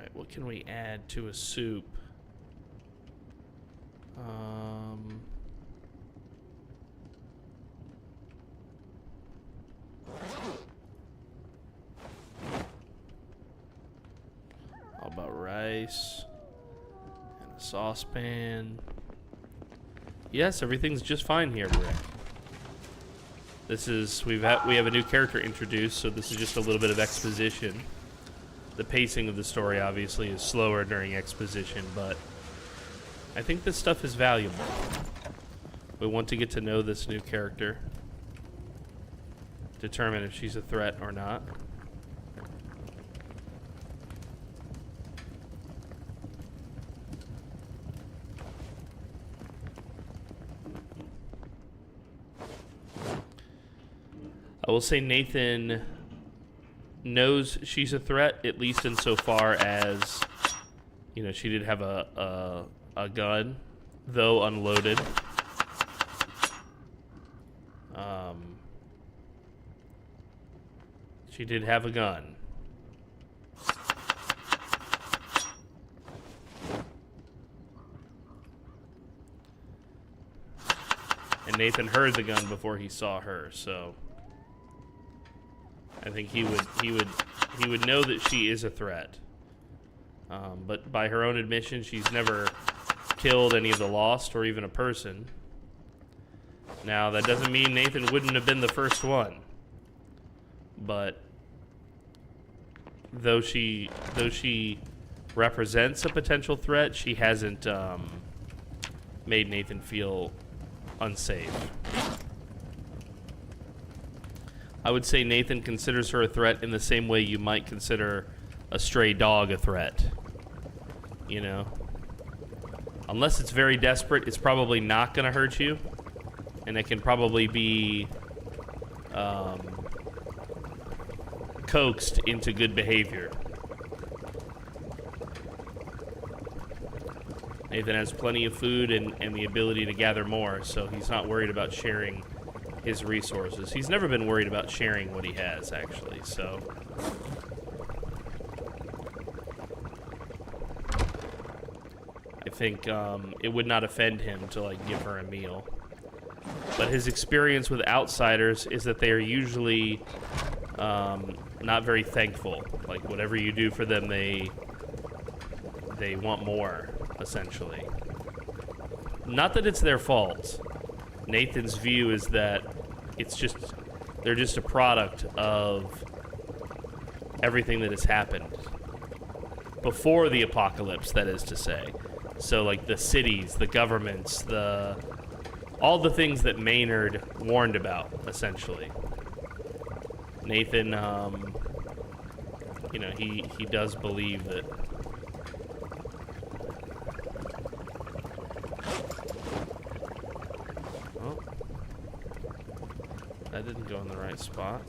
Alright, what can we add to a soup? How about rice and a saucepan? Yes, everything's just fine here, Rick. This is we have a new character introduced, so this is just a little bit of exposition. The pacing of the story obviously is slower during exposition, but I think this stuff is valuable. We want to get to know this new character, determine if she's a threat or not. I will say Nathan knows she's a threat, at least insofar as, you know, she did have a gun, though unloaded. She did have a gun. And Nathan heard the gun before he saw her, so I think he would know that she is a threat. But by her own admission, she's never killed any of the Lost or even a person. Now, that doesn't mean Nathan wouldn't have been the first one. But though she represents a potential threat, she hasn't made Nathan feel unsafe. I would say Nathan considers her a threat in the same way you might consider a stray dog a threat. You know? Unless it's very desperate, it's probably not going to hurt you. And it can probably be coaxed into good behavior. Nathan has plenty of food and the ability to gather more, so he's not worried about sharing his resources. He's never been worried about sharing what he has, actually, so I think it would not offend him to, like, give her a meal. But his experience with outsiders is that they are usually not very thankful. Like, whatever you do for them, they want more, essentially. Not that it's their fault. Nathan's view is that they're just a product of everything that has happened before the apocalypse, that is to say. So, like, the cities, the governments, all the things that Maynard warned about, essentially. Nathan, you know, he does believe that that didn't go in the right spot.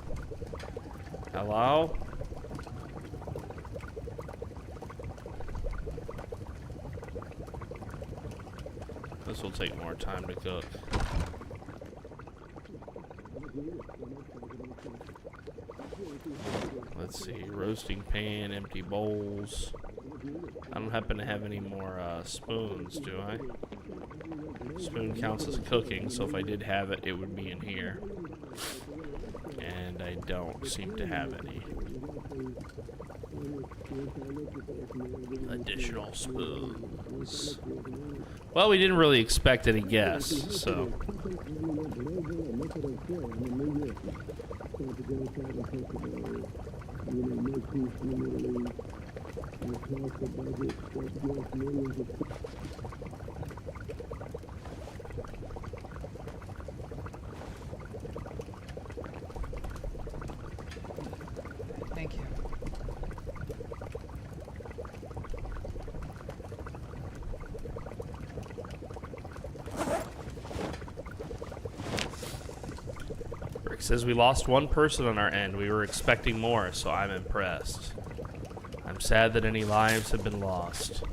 Hello? This will take more time to cook. Let's see, roasting pan, empty bowls. I don't happen to have any more spoons, do I? Spoon counts as cooking, so if I did have it, it would be in here. And I don't seem to have any additional spoons. Well, we didn't really expect any guests, so Thank you. Rick says we lost one person on our end. We were expecting more, so I'm impressed. I'm sad that any lives have been lost.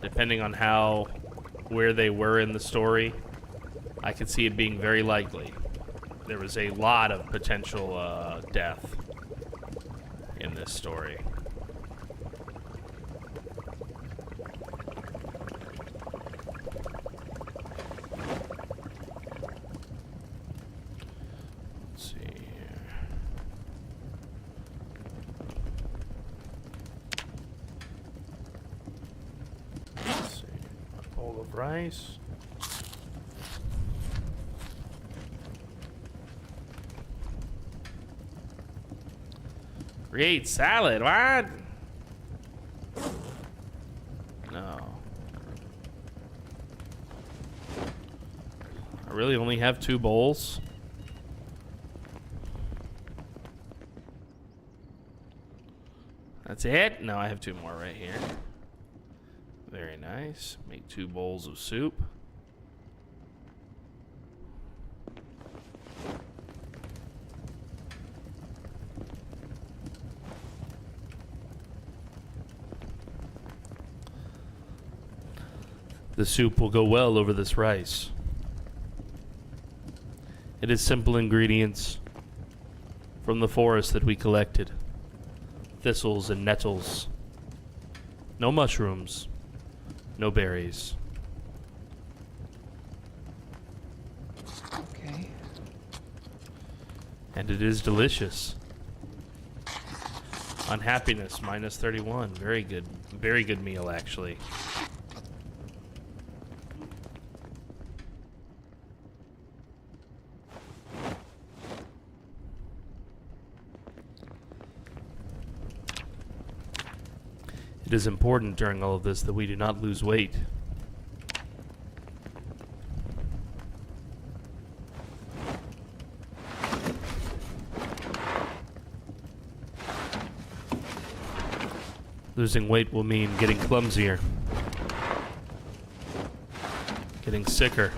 Depending on where they were in the story, I could see it being very likely. There was a lot of potential death in this story. rice. Create salad, what? No. I really only have 2 bowls. That's it? No, I have 2 more right here. Very nice. Make 2 bowls of soup. The soup will go well over this rice. It is simple ingredients from the forest that we collected. Thistles and nettles. No mushrooms. No berries. Okay. And it is delicious. Unhappiness, minus 31. Very good. Very good meal, actually. It is important during all of this that we do not lose weight. Losing weight will mean getting clumsier, getting sicker.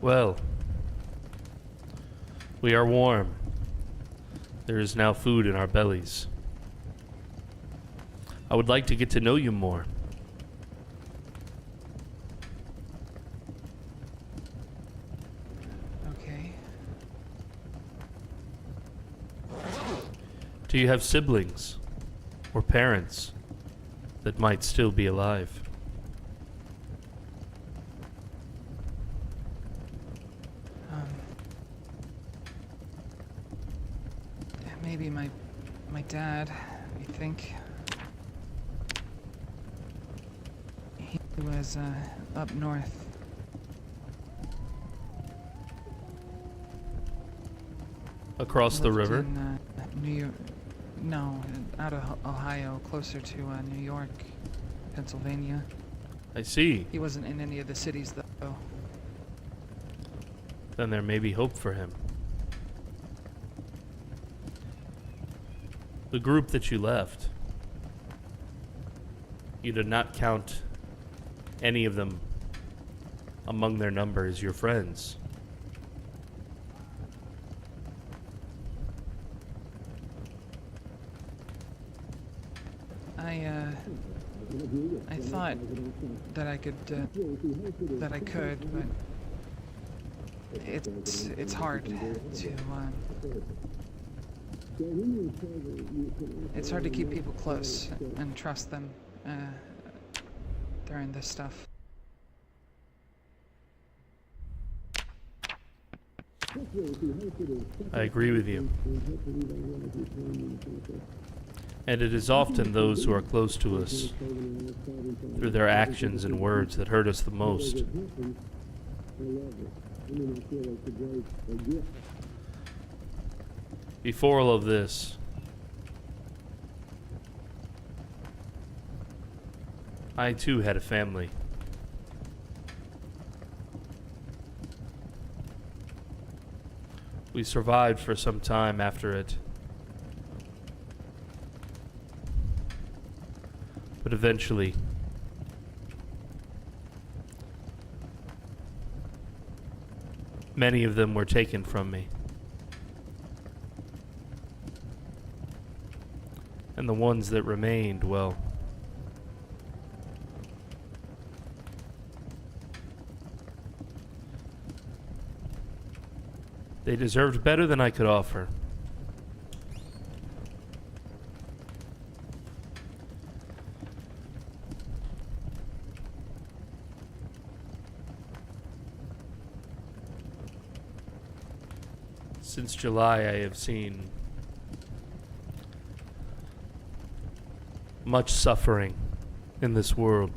Well, we are warm. There is now food in our bellies. I would like to get to know you more. Okay. Do you have siblings or parents that might still be alive? Maybe my dad, I think. He was up north. Across the Lived river? in, New York. No, out of Ohio, closer to New York, Pennsylvania. I see. He wasn't in any of the cities, though. Then there may be hope for him. The group that you left, you did not count any of them among their number as your friends. I thought that I could, but it's hard to, it's hard to keep people close and trust them during this stuff. I agree with you. And it is often those who are close to us, through their actions and words, that hurt us the most. Before all of this, I too had a family. We survived for some time after it. But eventually, many of them were taken from me. And the ones that remained, well, they deserved better than I could offer. Since July, I have seen much suffering in this world.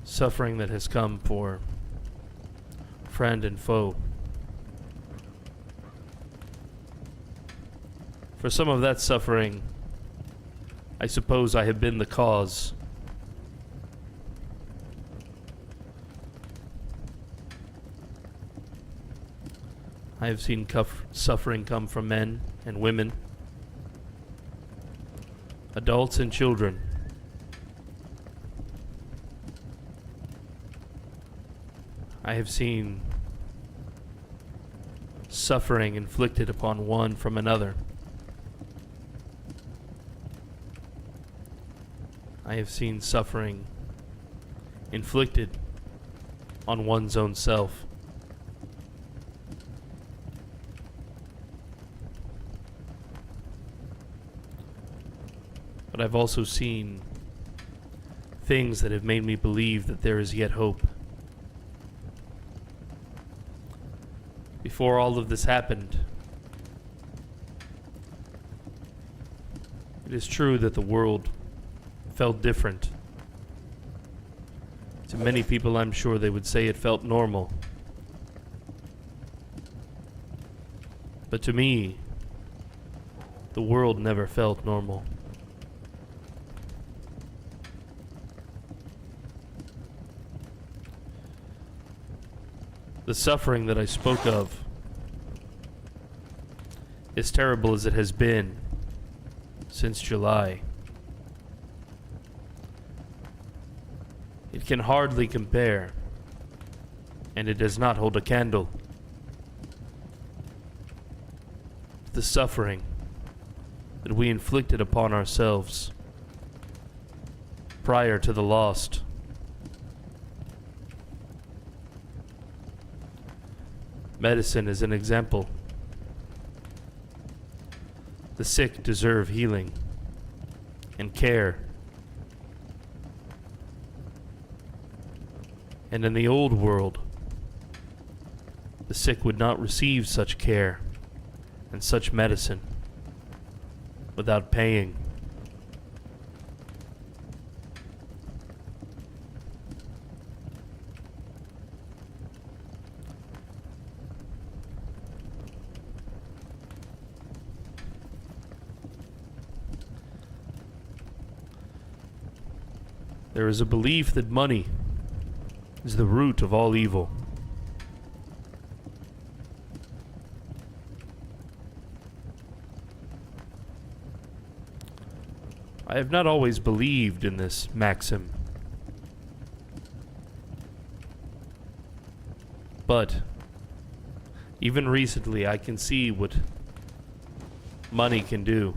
Suffering that has come for friend and foe. For some of that suffering, I suppose I have been the cause. I have seen suffering come from men and women, adults and children. I have seen suffering inflicted upon one from another. I have seen suffering inflicted on one's own self. But I've also seen things that have made me believe that there is yet hope. Before all of this happened, it is true that the world felt different. To many people, I'm sure they would say it felt normal. But to me, the world never felt normal. The suffering that I spoke of, as terrible as it has been since July, it can hardly compare, and it does not hold a candle to the suffering that we inflicted upon ourselves prior to the lost. Medicine is an example. The sick deserve healing and care. And in the old world, the sick would not receive such care and such medicine without paying. There is a belief that money is the root of all evil. I have not always believed in this maxim, but even recently I can see what money can do.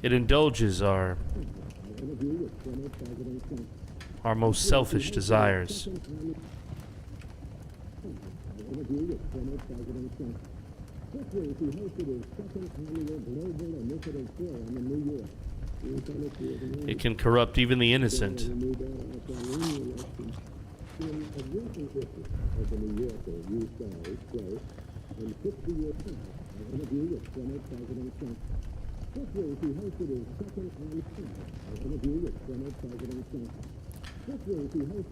It indulges our most selfish desires. It can corrupt even the innocent.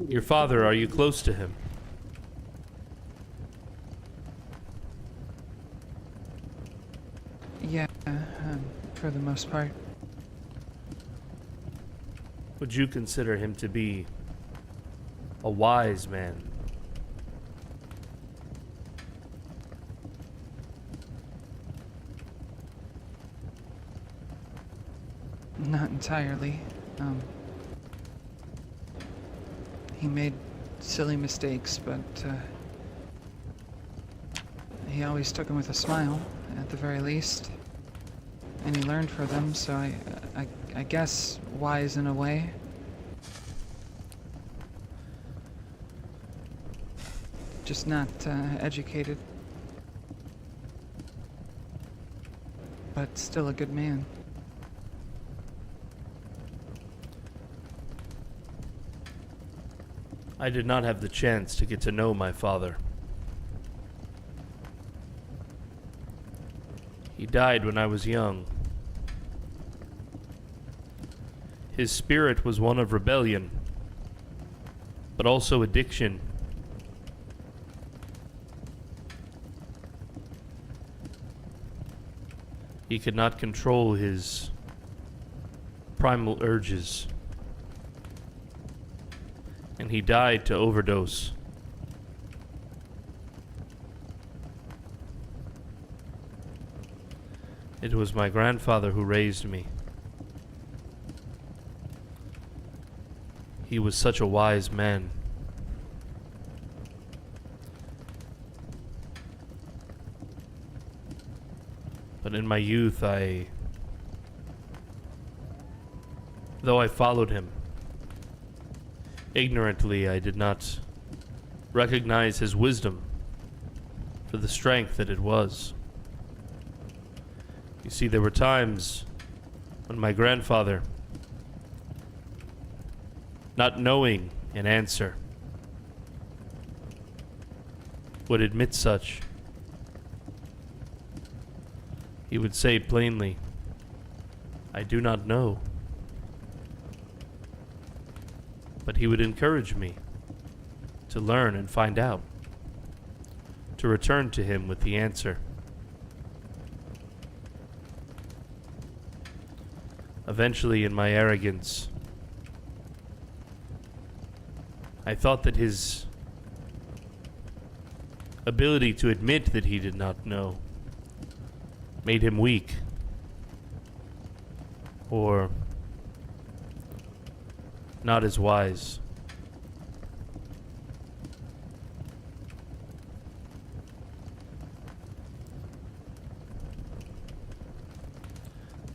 Your father, are you close to him? Yeah, for the most part. Would you consider him to be a wise man? Not entirely. He made silly mistakes, but he always took them with a smile, at the very least. And he learned from them, so I guess wise in a way. Just not educated. But still a good man. I did not have the chance to get to know my father. He died when I was young. His spirit was one of rebellion, but also addiction. He could not control his primal urges, and he died to overdose. It was my grandfather who raised me. He was such a wise man. But in my youth, though I followed him ignorantly, I did not recognize his wisdom for the strength that it was. You see, there were times when my grandfather, not knowing an answer, would admit such. He would say plainly, "I do not know." But he would encourage me to learn and find out, to return to him with the answer. Eventually, in my arrogance, I thought that his ability to admit that he did not know made him weak, or not as wise.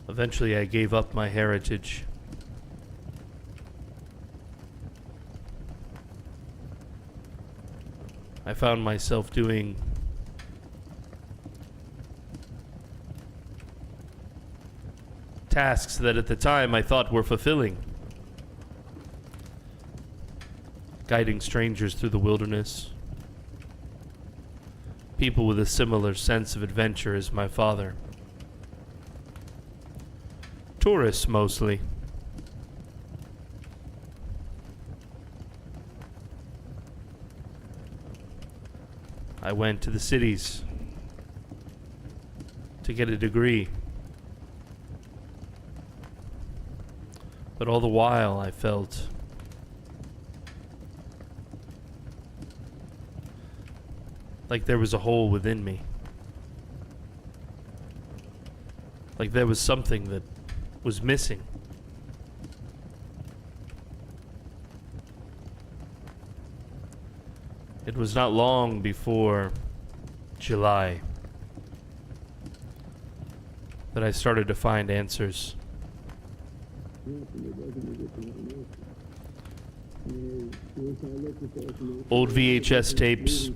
Eventually, I gave up my heritage. I found myself doing tasks that at the time I thought were fulfilling. Guiding strangers through the wilderness. People with a similar sense of adventure as my father. Tourists, mostly. I went to the cities to get a degree. But all the while I felt like there was a hole within me. Like there was something that was missing. It was not long before July that I started to find answers. Old VHS tapes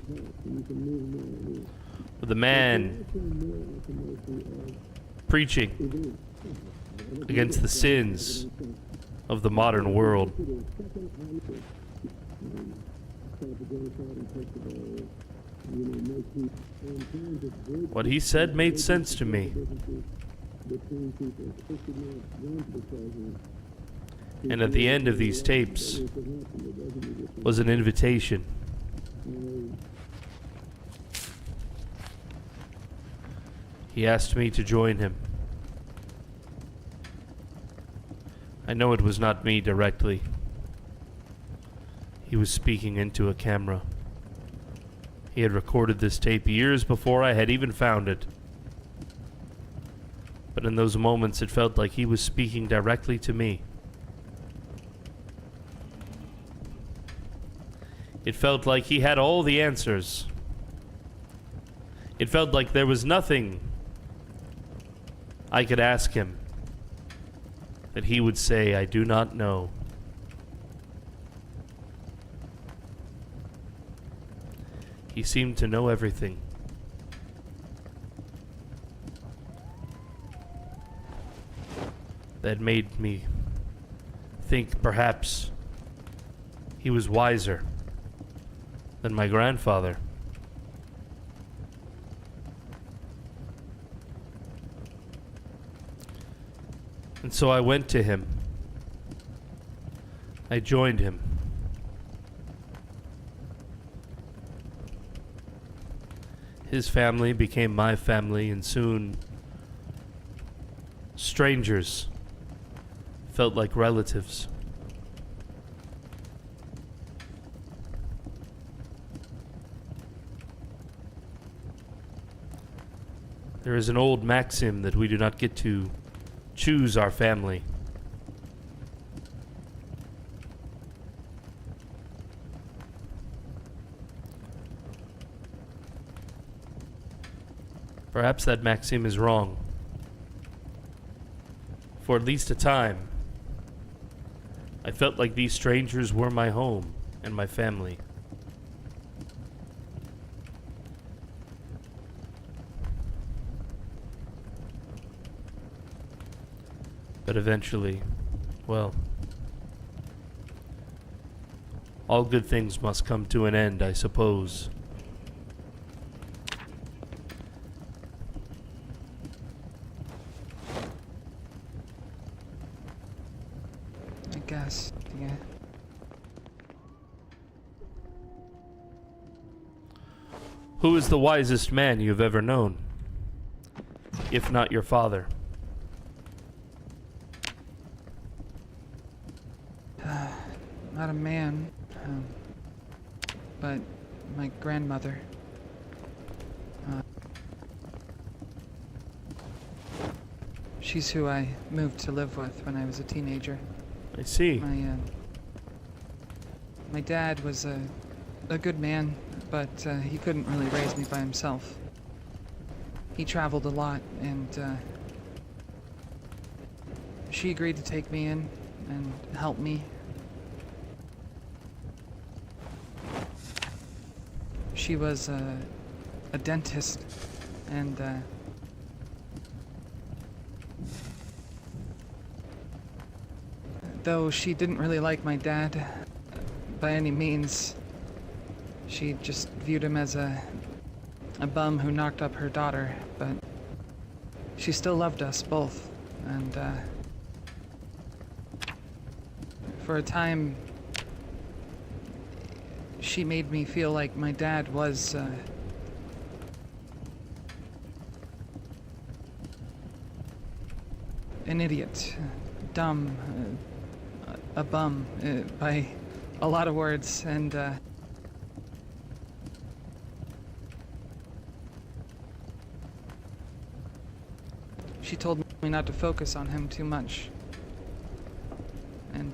with a man preaching against the sins of the modern world. What he said made sense to me. And at the end of these tapes was an invitation. He asked me to join him. I know it was not me directly. He was speaking into a camera. He had recorded this tape years before I had even found it. But in those moments it felt like he was speaking directly to me. It felt like he had all the answers. It felt like there was nothing I could ask him that he would say, "I do not know." He seemed to know everything. That made me think perhaps he was wiser than my grandfather. And so I went to him. I joined him. His family became my family, and soon strangers felt like relatives. There is an old maxim that we do not get to choose our family. Perhaps that maxim is wrong. For at least a time, I felt like these strangers were my home and my family. But eventually, well, all good things must come to an end, I suppose. I guess, yeah. Who is the wisest man you've ever known, if not your father? Not a man, but my grandmother. She's who I moved to live with when I was a teenager. I see. My dad was a good man, but he couldn't really raise me by himself. He traveled a lot, and she agreed to take me in and help me. She was a dentist, and though she didn't really like my dad by any means, she just viewed him as a bum who knocked up her daughter, but she still loved us both, and for a time she made me feel like my dad was an idiot, dumb, a bum, by a lot of words, and she told me not to focus on him too much, and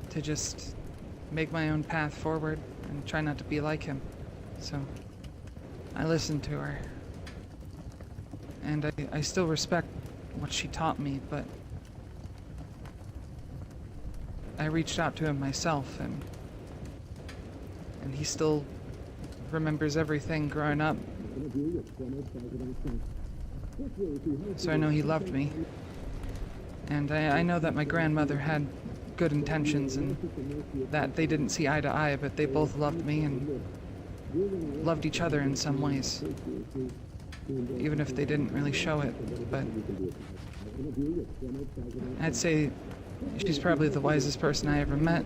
to just make my own path forward and try not to be like him. So I listened to her, and I still respect what she taught me, but I reached out to him myself, and he still remembers everything growing up. So I know he loved me, and I know that my grandmother had good intentions and that they didn't see eye to eye, but they both loved me and loved each other in some ways, even if they didn't really show it. But I'd say she's probably the wisest person I ever met.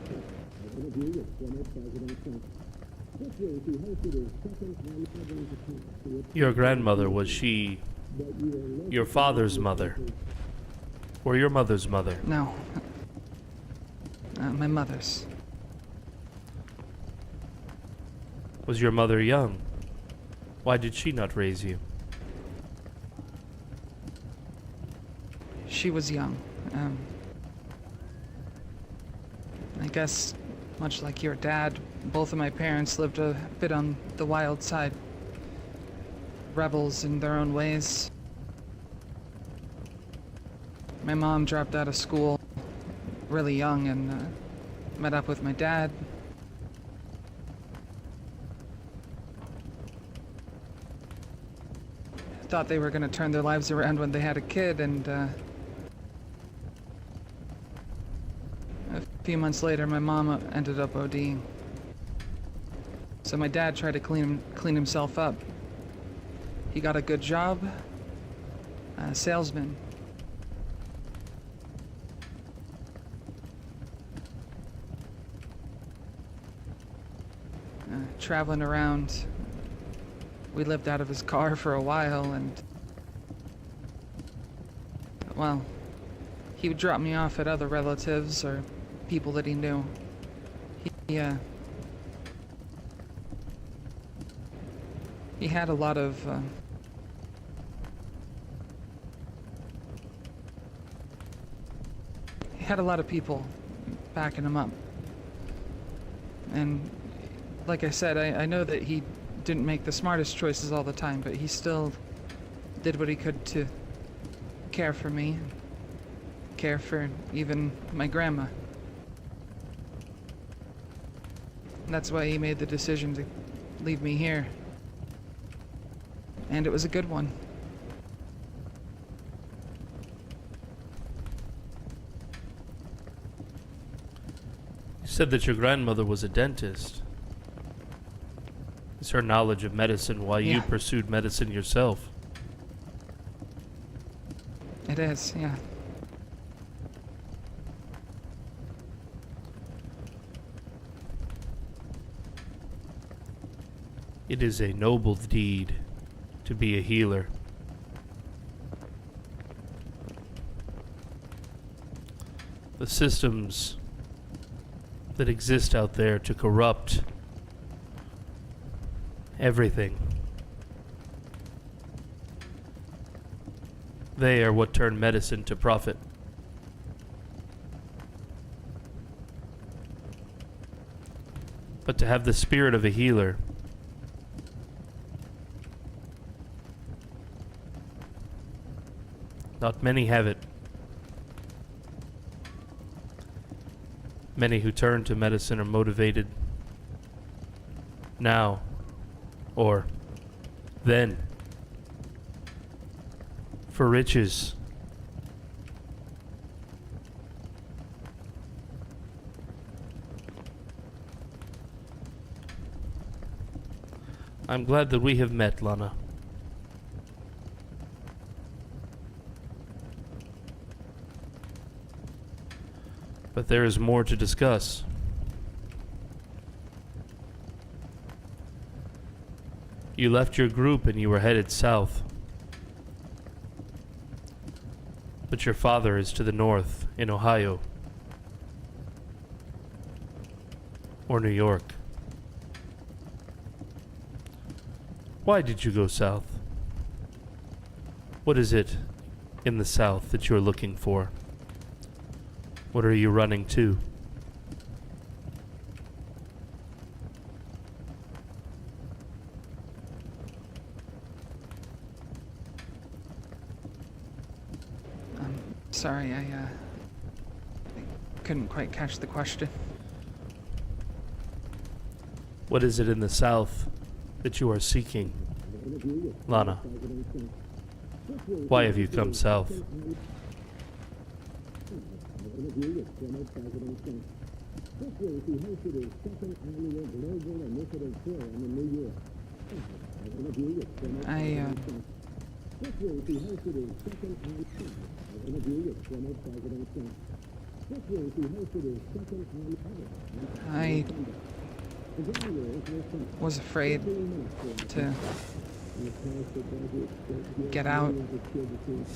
Your grandmother, was she your father's mother? Or your mother's mother? No. My mother's. Was your mother young? Why did she not raise you? She was young. I guess, much like your dad, both of my parents lived a bit on the wild side. Rebels in their own ways. My mom dropped out of school really young and met up with my dad. Thought they were going to turn their lives around when they had a kid, and a few months later my mom ended up ODing. So my dad tried to clean himself up. He got a good job, a salesman. traveling around. We lived out of his car for a while, and well, he would drop me off at other relatives or people that he knew. He had a lot of people backing him up. And like I said, I know that he didn't make the smartest choices all the time, but he still did what he could to care for me, care for even my grandma. And that's why he made the decision to leave me here. And it was a good one. You said that your grandmother was a dentist. Is her knowledge of medicine why you pursued medicine yourself? It is, yeah. It is a noble deed to be a healer. The systems that exist out there to corrupt everything, they are what turn medicine to profit. But to have the spirit of a healer, not many have it. Many who turn to medicine are motivated now or then for riches. I'm glad that we have met, Lana. But there is more to discuss. You left your group and you were headed south. But your father is to the north, in Ohio. Or New York. Why did you go south? What is it in the south that you are looking for? What are you running to? I'm sorry, I couldn't quite catch the question. What is it in the south that you are seeking, Lana? Why have you come south? I was afraid to get out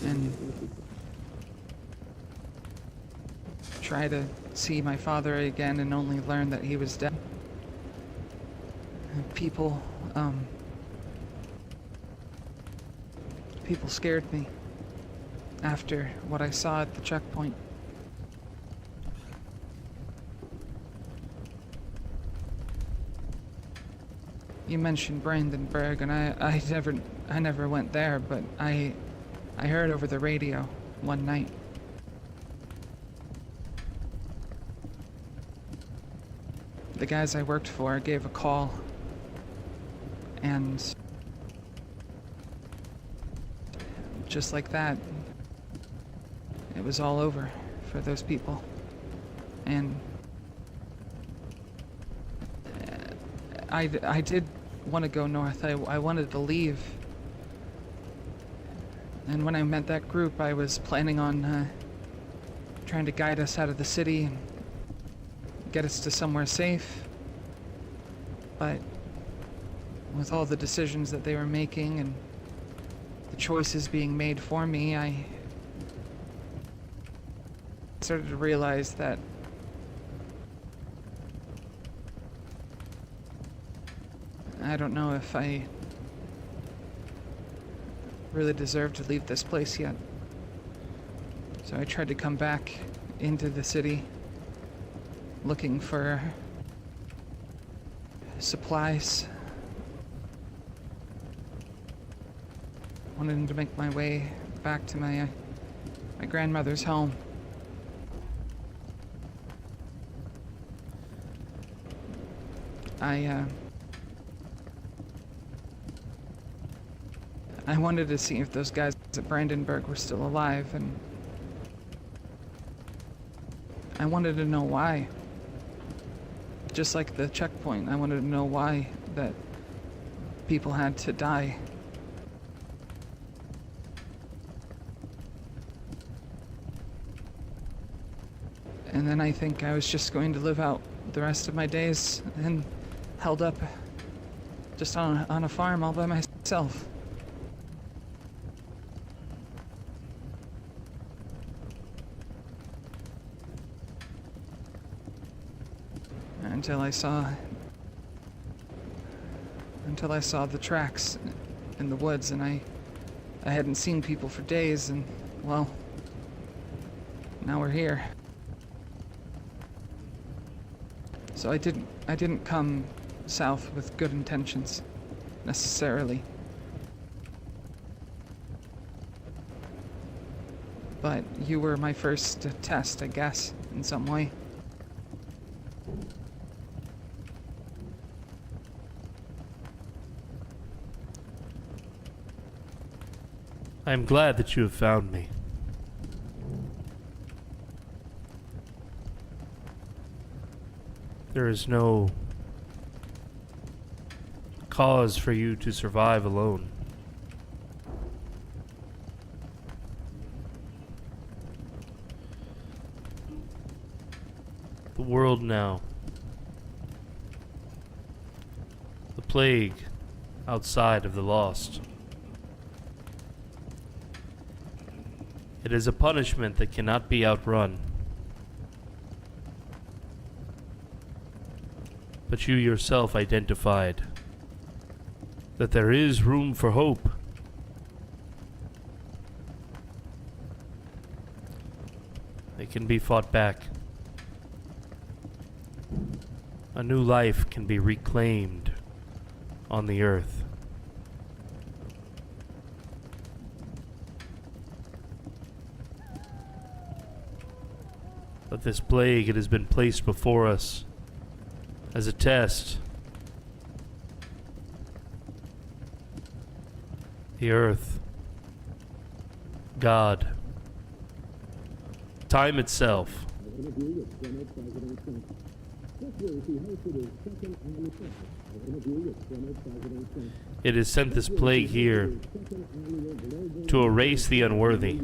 and try to see my father again and only learn that he was dead. People scared me after what I saw at the checkpoint. You mentioned Brandenburg, and I never went there, but I heard over the radio one night. The guys I worked for gave a call, and just like that, it was all over for those people. And I did want to go north. I wanted to leave. And when I met that group, I was planning on trying to guide us out of the city and get us to somewhere safe. But with all the decisions that they were making and the choices being made for me, I started to realize that I don't know if I really deserve to leave this place yet. So I tried to come back into the city looking for supplies. Wanted to make my way back to my grandmother's home. I wanted to see if those guys at Brandenburg were still alive, and I wanted to know why. Just like the checkpoint, I wanted to know why that people had to die. And then I think I was just going to live out the rest of my days and held up just on a farm all by myself. Until I saw the tracks in the woods, and I hadn't seen people for days, and well, now we're here. So I didn't come south with good intentions, necessarily. But you were my first test, I guess, in some way. I am glad that you have found me. There is no cause for you to survive alone. The world now. The plague outside of the lost. It is a punishment that cannot be outrun. But you yourself identified that there is room for hope. They can be fought back. A new life can be reclaimed on the earth. But this plague, it has been placed before us as a test. The earth, God, time itself. It has sent this plague here to erase the unworthy.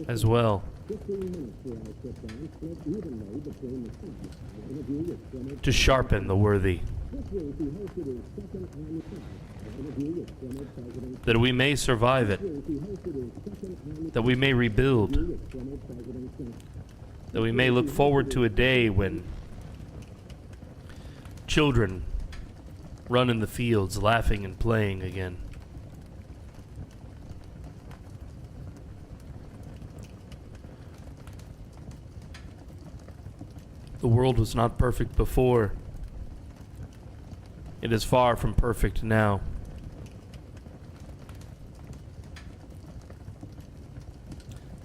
As well, to sharpen the worthy, that we may survive it, that we may rebuild, that we may look forward to a day when children run in the fields laughing and playing again. The world was not perfect before. It is far from perfect now.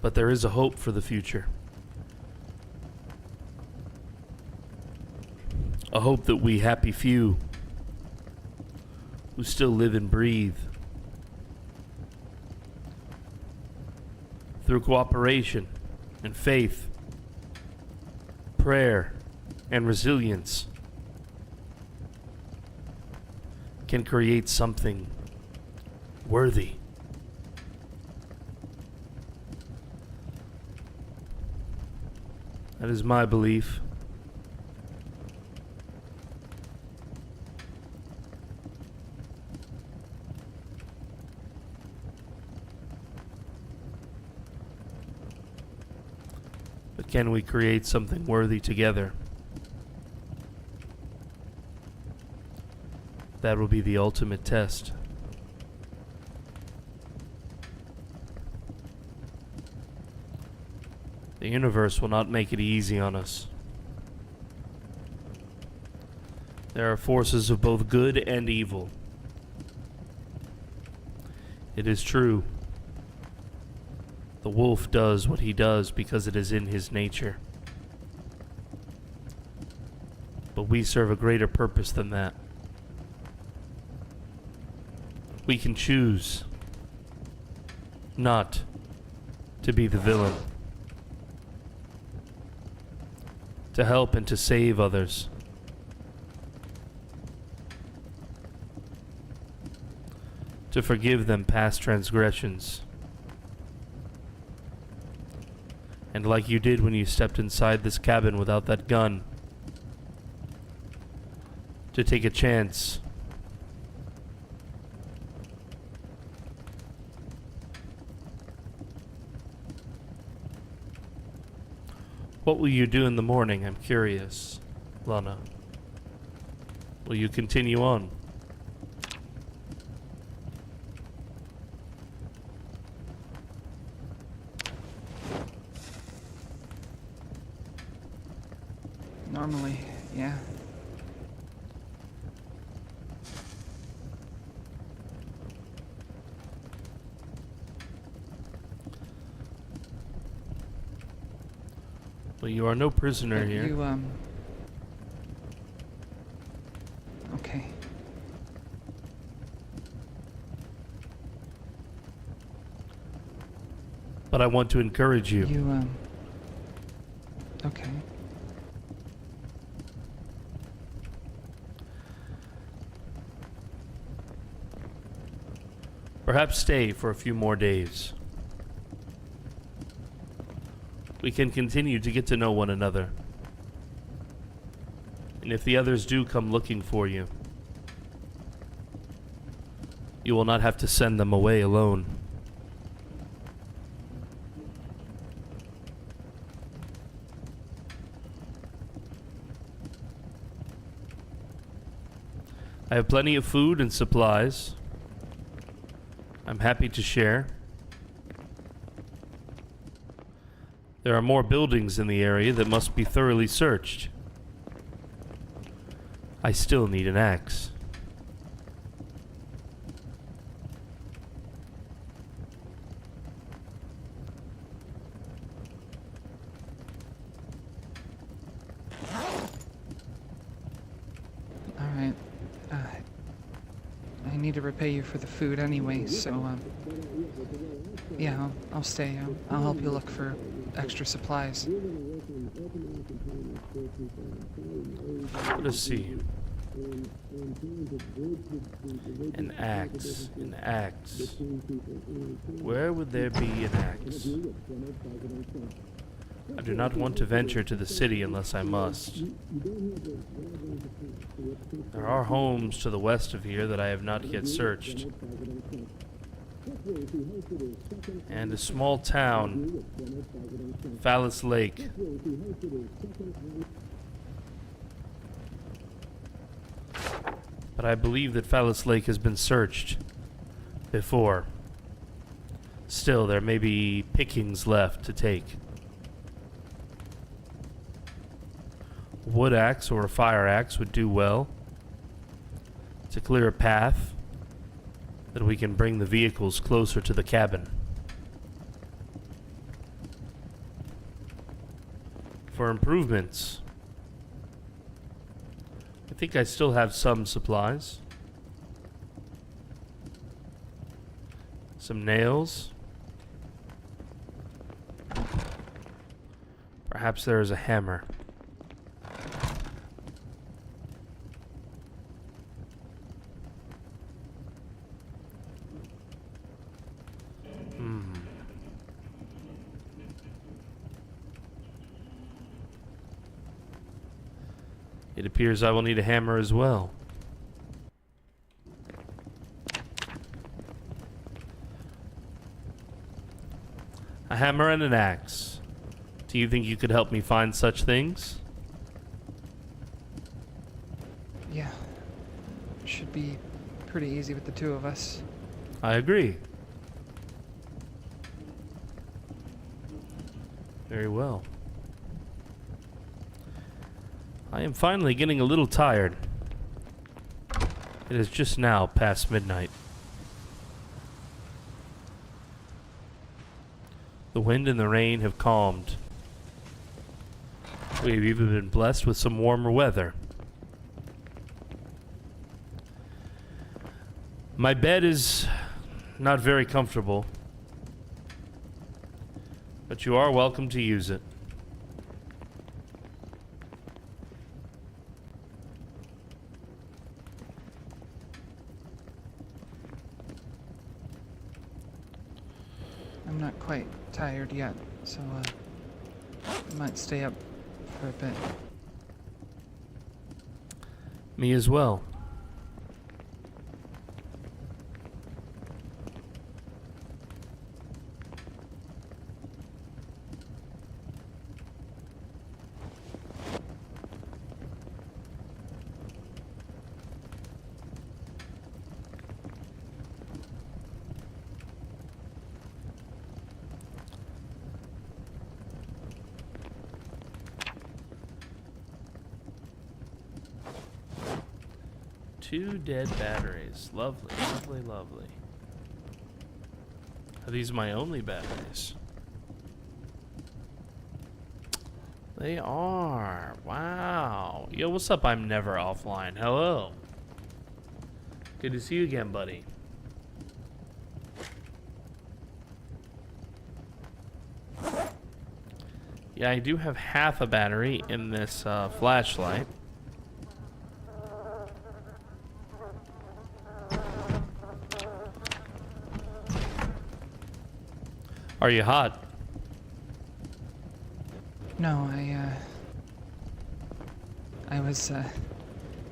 But there is a hope for the future. A hope that we happy few who still live and breathe, through cooperation and faith, prayer and resilience, can create something worthy. That is my belief. But can we create something worthy together? That will be the ultimate test. The universe will not make it easy on us. There are forces of both good and evil. It is true. The wolf does what he does because it is in his nature. But we serve a greater purpose than that. We can choose not to be the villain. To help and to save others. To forgive them past transgressions. And like you did when you stepped inside this cabin without that gun, to take a chance. What will you do in the morning? I'm curious, Lana. Will you continue on? Normally, yeah. Well, you are no prisoner here. Okay. But I want to encourage you. Okay. Perhaps stay for a few more days. We can continue to get to know one another. And if the others do come looking for you, you will not have to send them away alone. I have plenty of food and supplies. I'm happy to share. There are more buildings in the area that must be thoroughly searched. I still need an axe. Alright. I need to repay you for the food anyway, so, yeah, I'll stay. I'll help you look for extra supplies. Let us see. An axe. An axe. Where would there be an axe? I do not want to venture to the city unless I must. There are homes to the west of here that I have not yet searched. And a small town, Phallus Lake. But I believe that Phallus Lake has been searched before. Still, there may be pickings left to take. A wood axe or a fire axe would do well to clear a path that we can bring the vehicles closer to the cabin. For improvements, I think I still have some supplies. Some nails. Perhaps there is a hammer. It appears I will need a hammer as well. A hammer and an axe. Do you think you could help me find such things? Yeah. Should be pretty easy with the two of us. I agree. Very well. I am finally getting a little tired. It is just now past midnight. The wind and the rain have calmed. We have even been blessed with some warmer weather. My bed is not very comfortable, but you are welcome to use it. I'm not quite tired yet, so I might stay up for a bit. Me as well. Two dead batteries. Lovely, lovely, lovely. Are these my only batteries? They are. Wow. Yo, what's up? I'm never offline. Hello. Good to see you again, buddy. Yeah, I do have half a battery in this flashlight. Are you hot? No, I was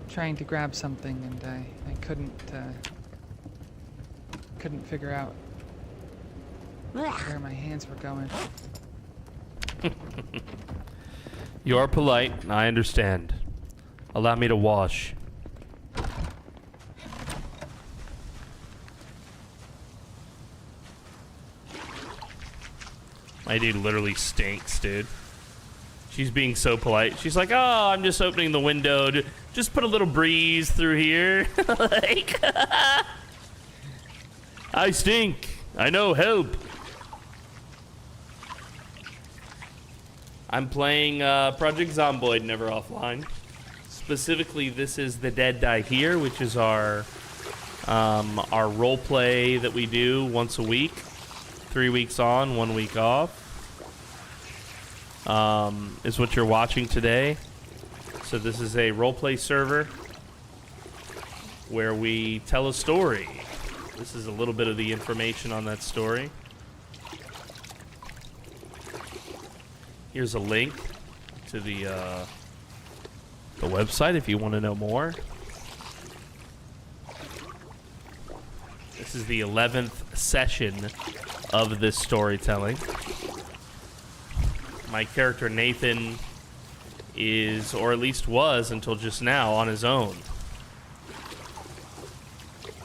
trying to grab something and I couldn't figure out where my hands were going. You are polite, I understand. Allow me to wash. My dude literally stinks, dude. She's being so polite. She's like, oh, I'm just opening the window to just put a little breeze through here. Like, I stink. I know, help. I'm playing Project Zomboid Never Offline. Specifically, this is The Dead Die Here, which is our role play that we do once a week. 3 weeks on, 1 week off. Is what you're watching today. So this is a roleplay server where we tell a story. This is a little bit of the information on that story. Here's a link to the website if you want to know more. This is the 11th session of this storytelling. My character Nathan is, or at least was until just now, on his own.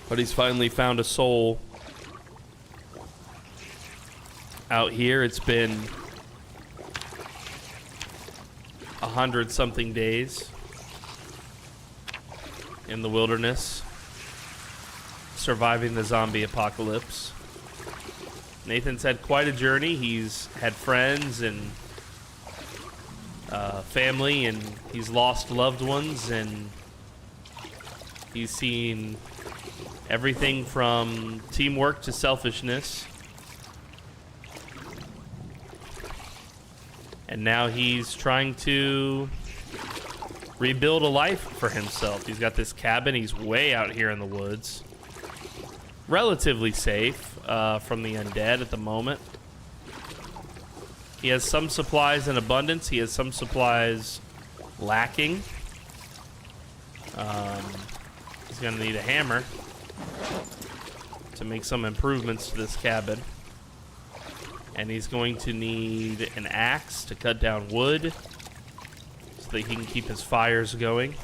But he's finally found a soul out here. It's been 100-something days in the wilderness, surviving the zombie apocalypse. Nathan's had quite a journey. He's had friends and family, and he's lost loved ones, and he's seen everything from teamwork to selfishness. And now he's trying to rebuild a life for himself. He's got this cabin. He's way out here in the woods. Relatively safe from the undead at the moment. He has some supplies in abundance. He has some supplies lacking. He's gonna need a hammer to make some improvements to this cabin. And he's going to need an axe to cut down wood so that he can keep his fires going.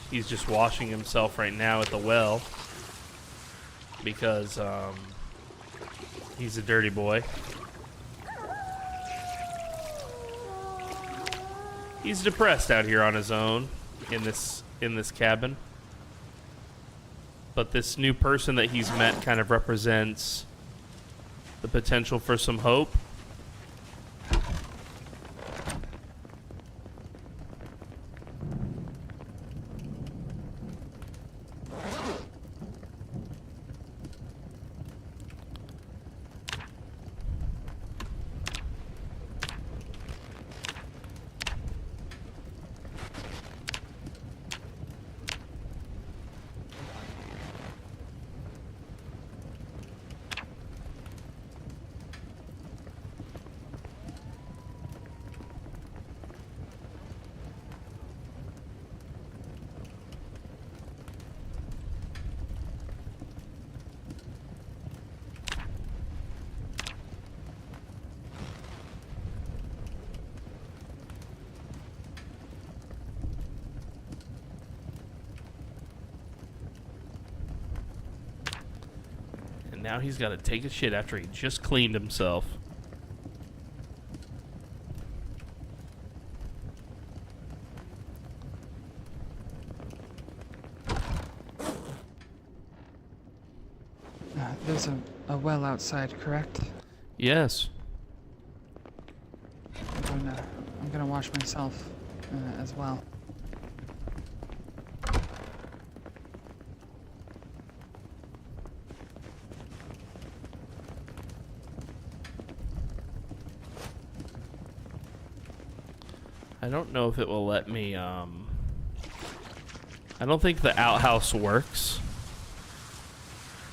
He's just washing himself right now at the well because he's a dirty boy. He's depressed out here on his own in this cabin. But this new person that he's met kind of represents the potential for some hope. Now he's got to take a shit after he just cleaned himself. There's a well outside, correct? Yes. I'm gonna wash myself as well. I don't know if it will let me, I don't think the outhouse works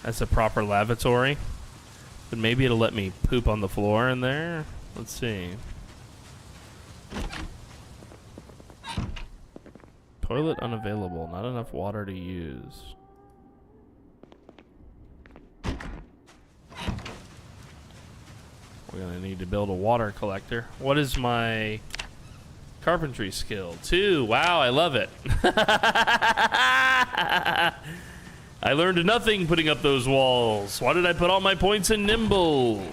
as a proper lavatory, but maybe it'll let me poop on the floor in there. Let's see. Toilet unavailable, not enough water to use. We're gonna need to build a water collector. What is my carpentry skill? 2. Wow, I love it. I learned nothing putting up those walls. Why did I put all my points in nimble?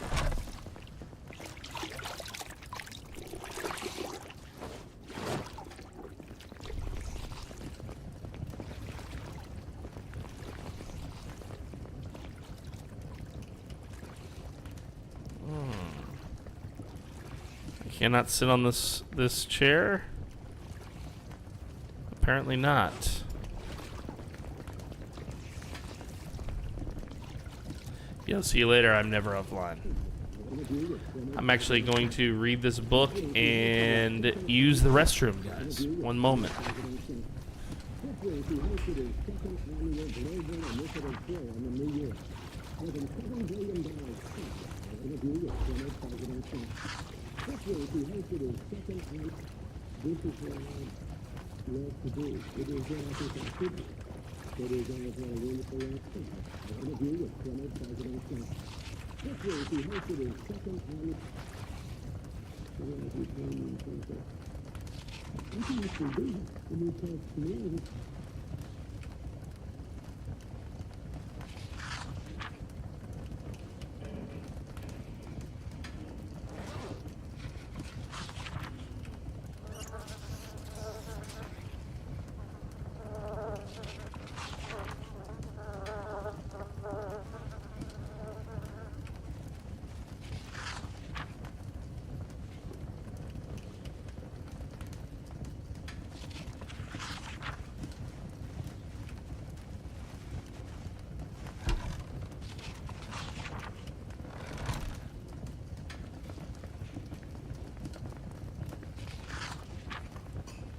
Cannot sit on this chair? Apparently not. Yeah, see you later. I'm never offline. I'm actually going to read this book and use the restroom, guys. One moment.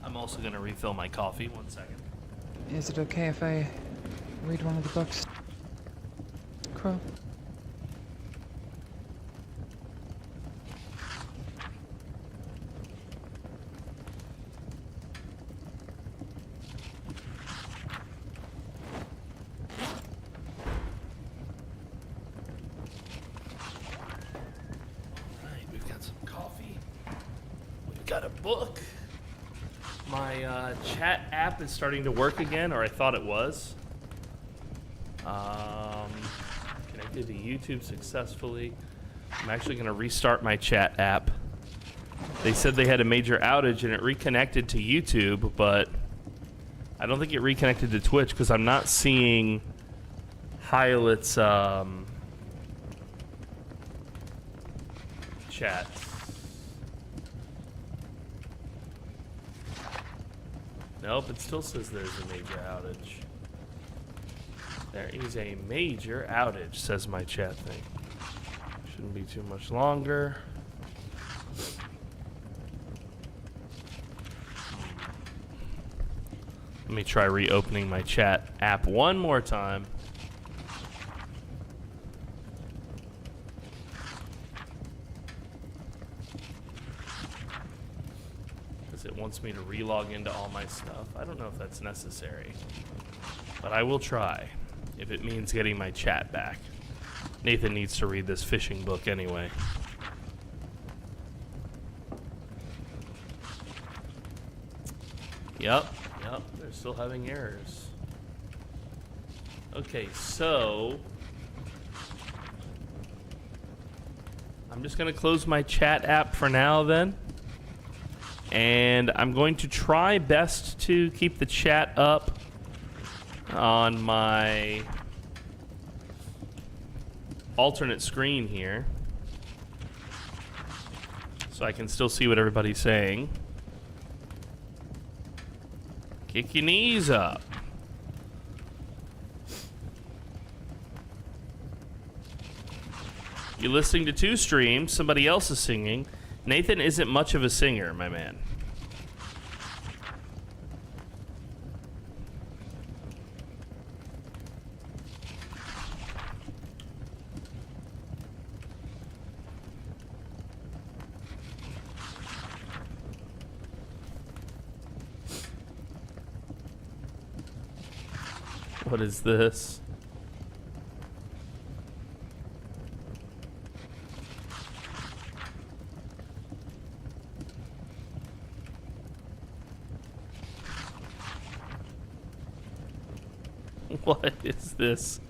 I'm also going to refill my coffee. 1 second. Is it okay if I read one of the books? Crow? got a book. My chat app is starting to work again, or I thought it was. Connected to YouTube successfully. I'm actually going to restart my chat app. They said they had a major outage and it reconnected to YouTube, but I don't think it reconnected to Twitch because I'm not seeing Hylet's chat. Nope, it still says there's a major outage. There is a major outage, says my chat thing. Shouldn't be too much longer. Let me try reopening my chat app one more time. Because it wants me to relog into all my stuff. I don't know if that's necessary, but I will try if it means getting my chat back. Nathan needs to read this fishing book anyway. Yep, they're still having errors. Okay, so I'm just gonna close my chat app for now then. And I'm going to try best to keep the chat up on my alternate screen here, so I can still see what everybody's saying. Kick your knees up. You're listening to two streams. Somebody else is singing. Nathan isn't much of a singer, my man. What is this? What is this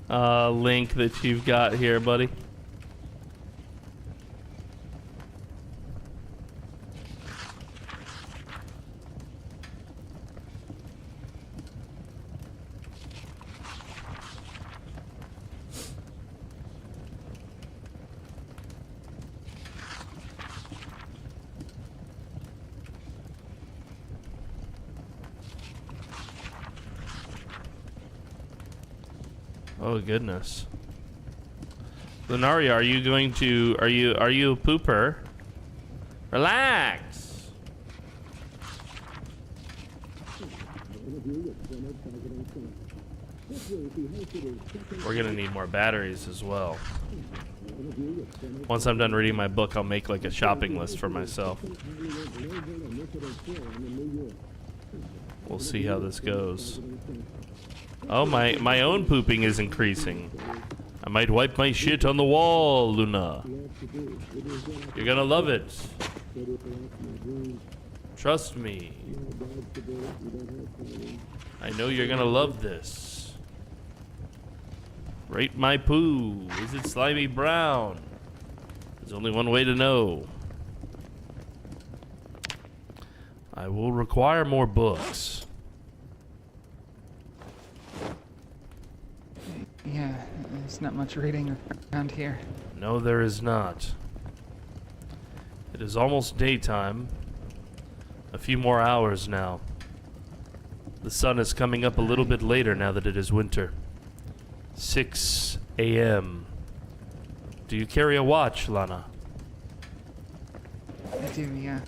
link that you've got here, buddy? Oh goodness. Lunaria, are you going to are you a pooper? Relax. We're gonna need more batteries as well. Once I'm done reading my book, I'll make like a shopping list for myself. We'll see how this goes. Oh, my own pooping is increasing. I might wipe my shit on the wall, Luna. You're gonna love it. Trust me. I know you're gonna love this. Rate my poo. Is it slimy brown? There's only one way to know. I will require more books. Yeah, there's not much reading around here. No, there is not. It is almost daytime. A few more hours now. The sun is coming up a little bit later now that it is winter. 6 a.m. Do you carry a watch, Lana? I do, yeah.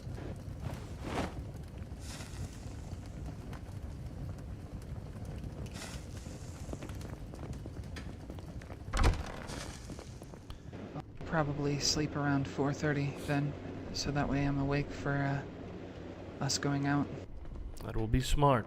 Probably sleep around 4:30 then, so that way I'm awake for us going out. That will be smart.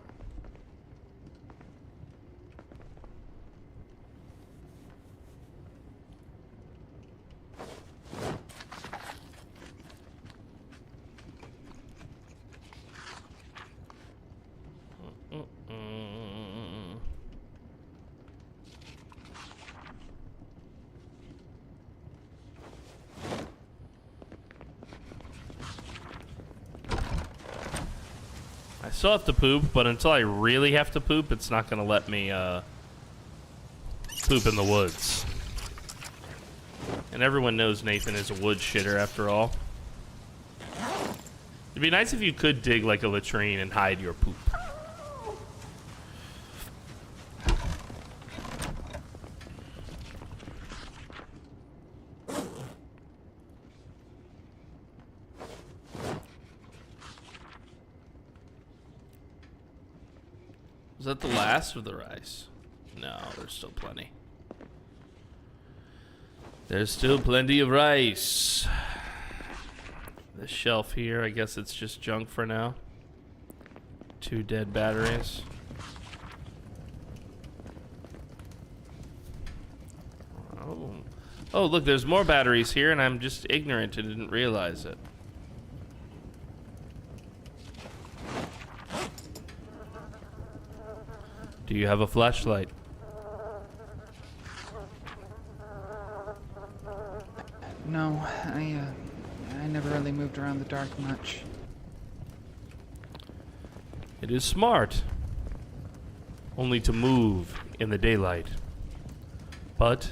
I still have to poop, but until I really have to poop, it's not gonna let me poop in the woods. And everyone knows Nathan is a wood shitter after all. It'd be nice if you could dig like a latrine and hide your poop. Is that the last of the rice? No, there's still plenty. There's still plenty of rice. This shelf here, I guess it's just junk for now. 2 dead batteries. Oh. Oh, look, there's more batteries here, and I'm just ignorant and didn't realize it. Do you have a flashlight? No, I never really moved around the dark much. It is smart. Only to move in the daylight. But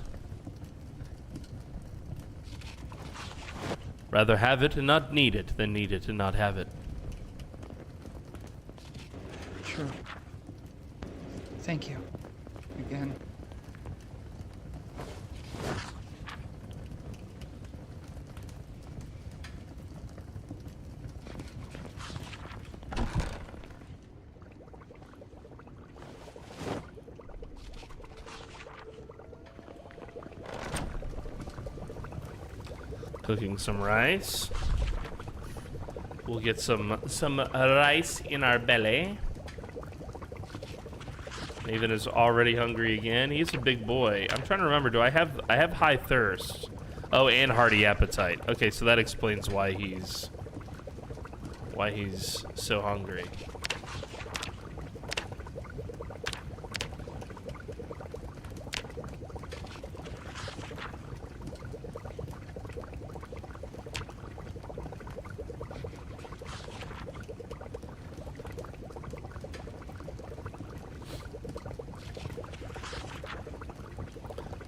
rather have it and not need it than need it and not have it. True. Thank you. Again. Cooking some rice. We'll get some rice in our belly. Nathan is already hungry again. He's a big boy. I'm trying to remember. Do I have high thirst? Oh, and hearty appetite. Okay, so that explains why he's so hungry.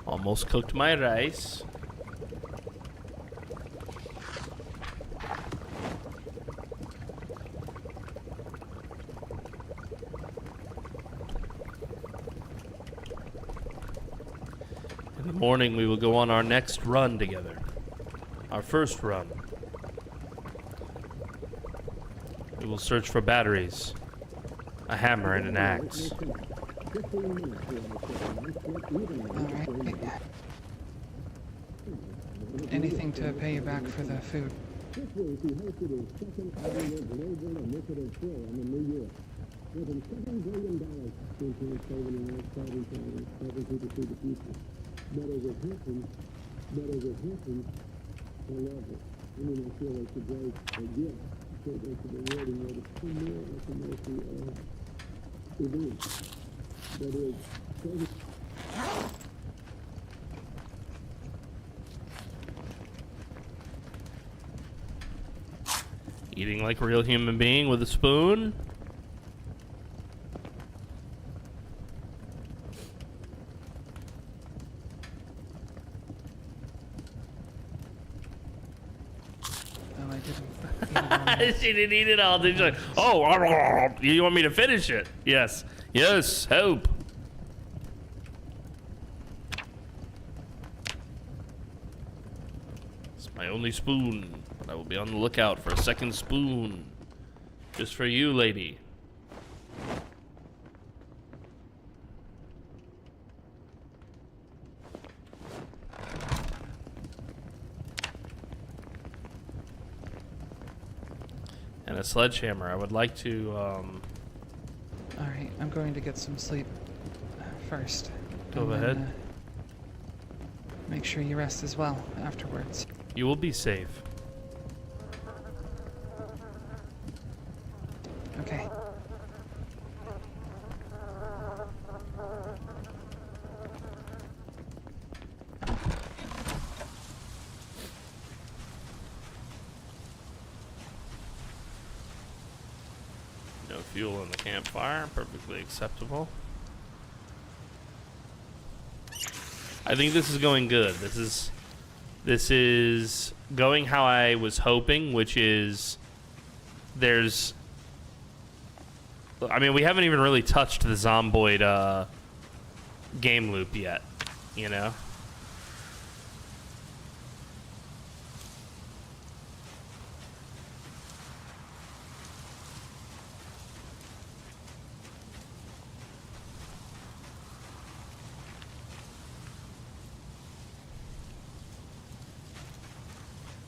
Almost cooked my rice. In the morning, we will go on our next run together. Our first run. We will search for batteries, a hammer, and an axe. Alright. Anything to pay you back for the food. Eating like a real human being with a spoon. Oh, I didn't. She didn't eat it all. She's like, oh, you want me to finish it? Yes. Yes, help. It's my only spoon. I will be on the lookout for a second spoon. Just for you, lady. And a sledgehammer. I would like to, Alright, I'm going to get some sleep first. Go and ahead. then, make sure you rest as well afterwards. You will be safe. Okay. fuel in the campfire. Perfectly acceptable. I think this is going good. This is going how I was hoping, which is there's... I mean, we haven't even really touched the Zomboid game loop yet, you know?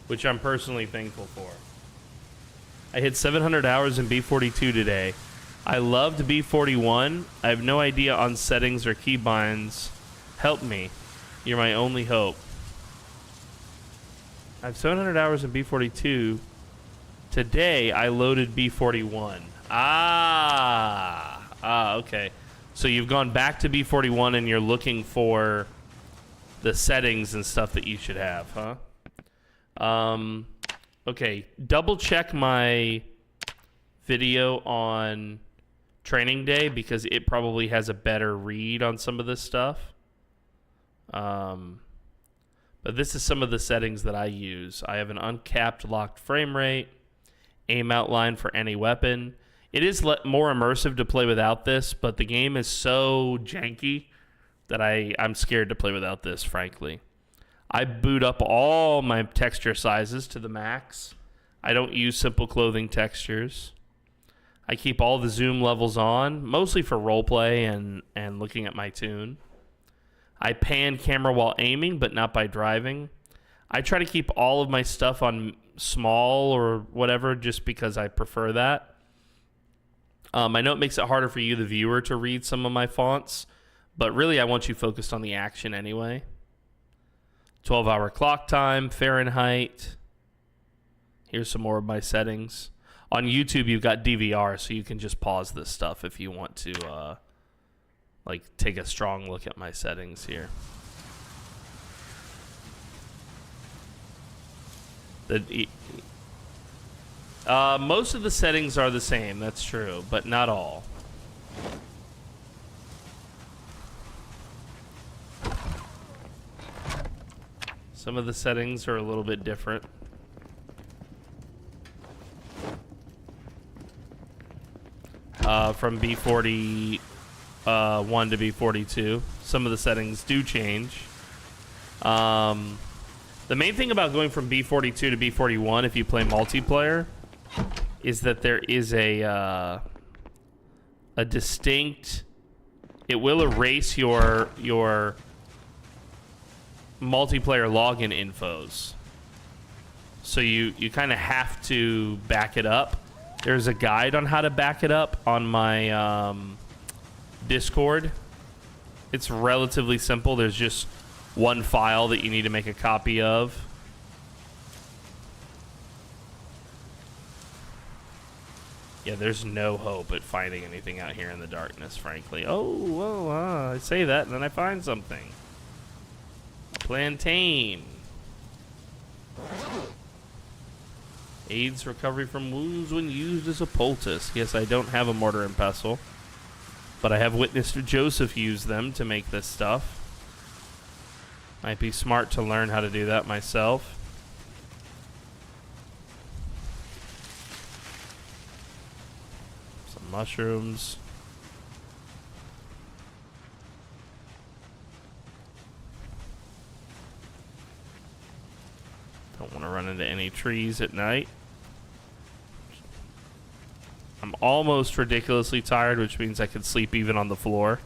Which I'm personally thankful for. I hit 700 hours in B42 today. I loved B41. I have no idea on settings or keybinds. Help me. You're my only hope. I have 700 hours in B42. Today, I loaded B41. Okay. So you've gone back to B41 and you're looking for the settings and stuff that you should have, huh? Okay, double check my video on training day because it probably has a better read on some of this stuff. But this is some of the settings that I use. I have an uncapped locked frame rate, aim outline for any weapon. It is more immersive to play without this, but the game is so janky that I'm scared to play without this, frankly. I boot up all my texture sizes to the max. I don't use simple clothing textures. I keep all the zoom levels on, mostly for roleplay and looking at my tune. I pan camera while aiming, but not by driving. I try to keep all of my stuff on small or whatever just because I prefer that. I know it makes it harder for you, the viewer, to read some of my fonts, but really I want you focused on the action anyway. 12-hour clock time, Fahrenheit. Here's some more of my settings. On YouTube, you've got DVR, so you can just pause this stuff if you want to, like, take a strong look at my settings here. Most of the settings are the same, that's true, but not all. Some of the settings are a little bit different. From B41 to B42, some of the settings do change. The main thing about going from B42 to B41, if you play multiplayer, is that there is a distinct... It will erase your multiplayer login infos. So you kind of have to back it up. There's a guide on how to back it up on my Discord. It's relatively simple. There's just one file that you need to make a copy of. Yeah, there's no hope at finding anything out here in the darkness, frankly. Oh, well, I say that and then I find something. Plantain. Aids recovery from wounds when used as a poultice. Yes, I don't have a mortar and pestle, but I have witnessed Joseph use them to make this stuff. Might be smart to learn how to do that myself. Some mushrooms. Don't want to run into any trees at night. I'm almost ridiculously tired, which means I could sleep even on the floor.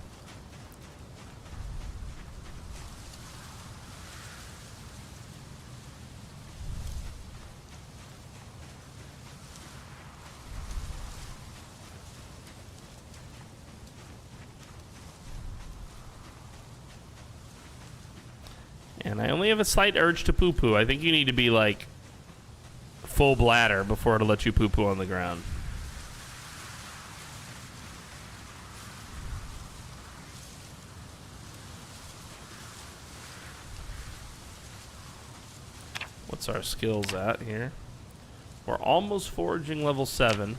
And I only have a slight urge to poo-poo. I think you need to be, like, full bladder before it'll let you poo-poo on the ground. What's our skills at here? We're almost foraging level 7.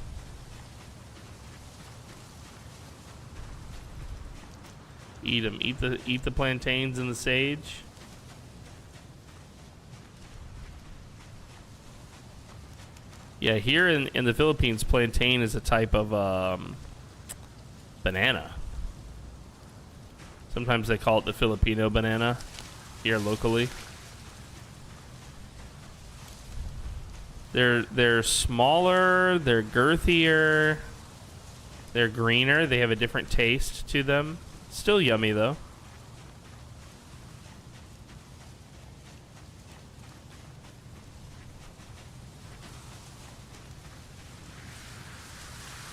Eat them. Eat the plantains and the sage. Yeah, here in the Philippines, plantain is a type of banana. Sometimes they call it the Filipino banana here locally. They're smaller, they're girthier, they're greener, they have a different taste to them. Still yummy though.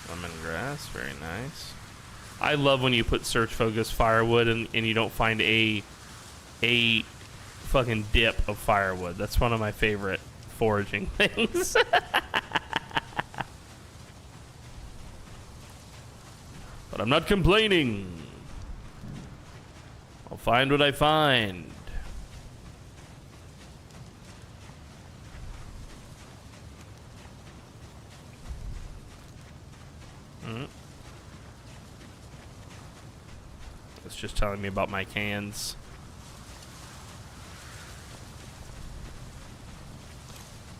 Lemongrass, very nice. I love when you put search focus firewood and you don't find a fucking dip of firewood. That's one of my favorite foraging things. But I'm not complaining. I'll find what I find. It's just telling me about my cans.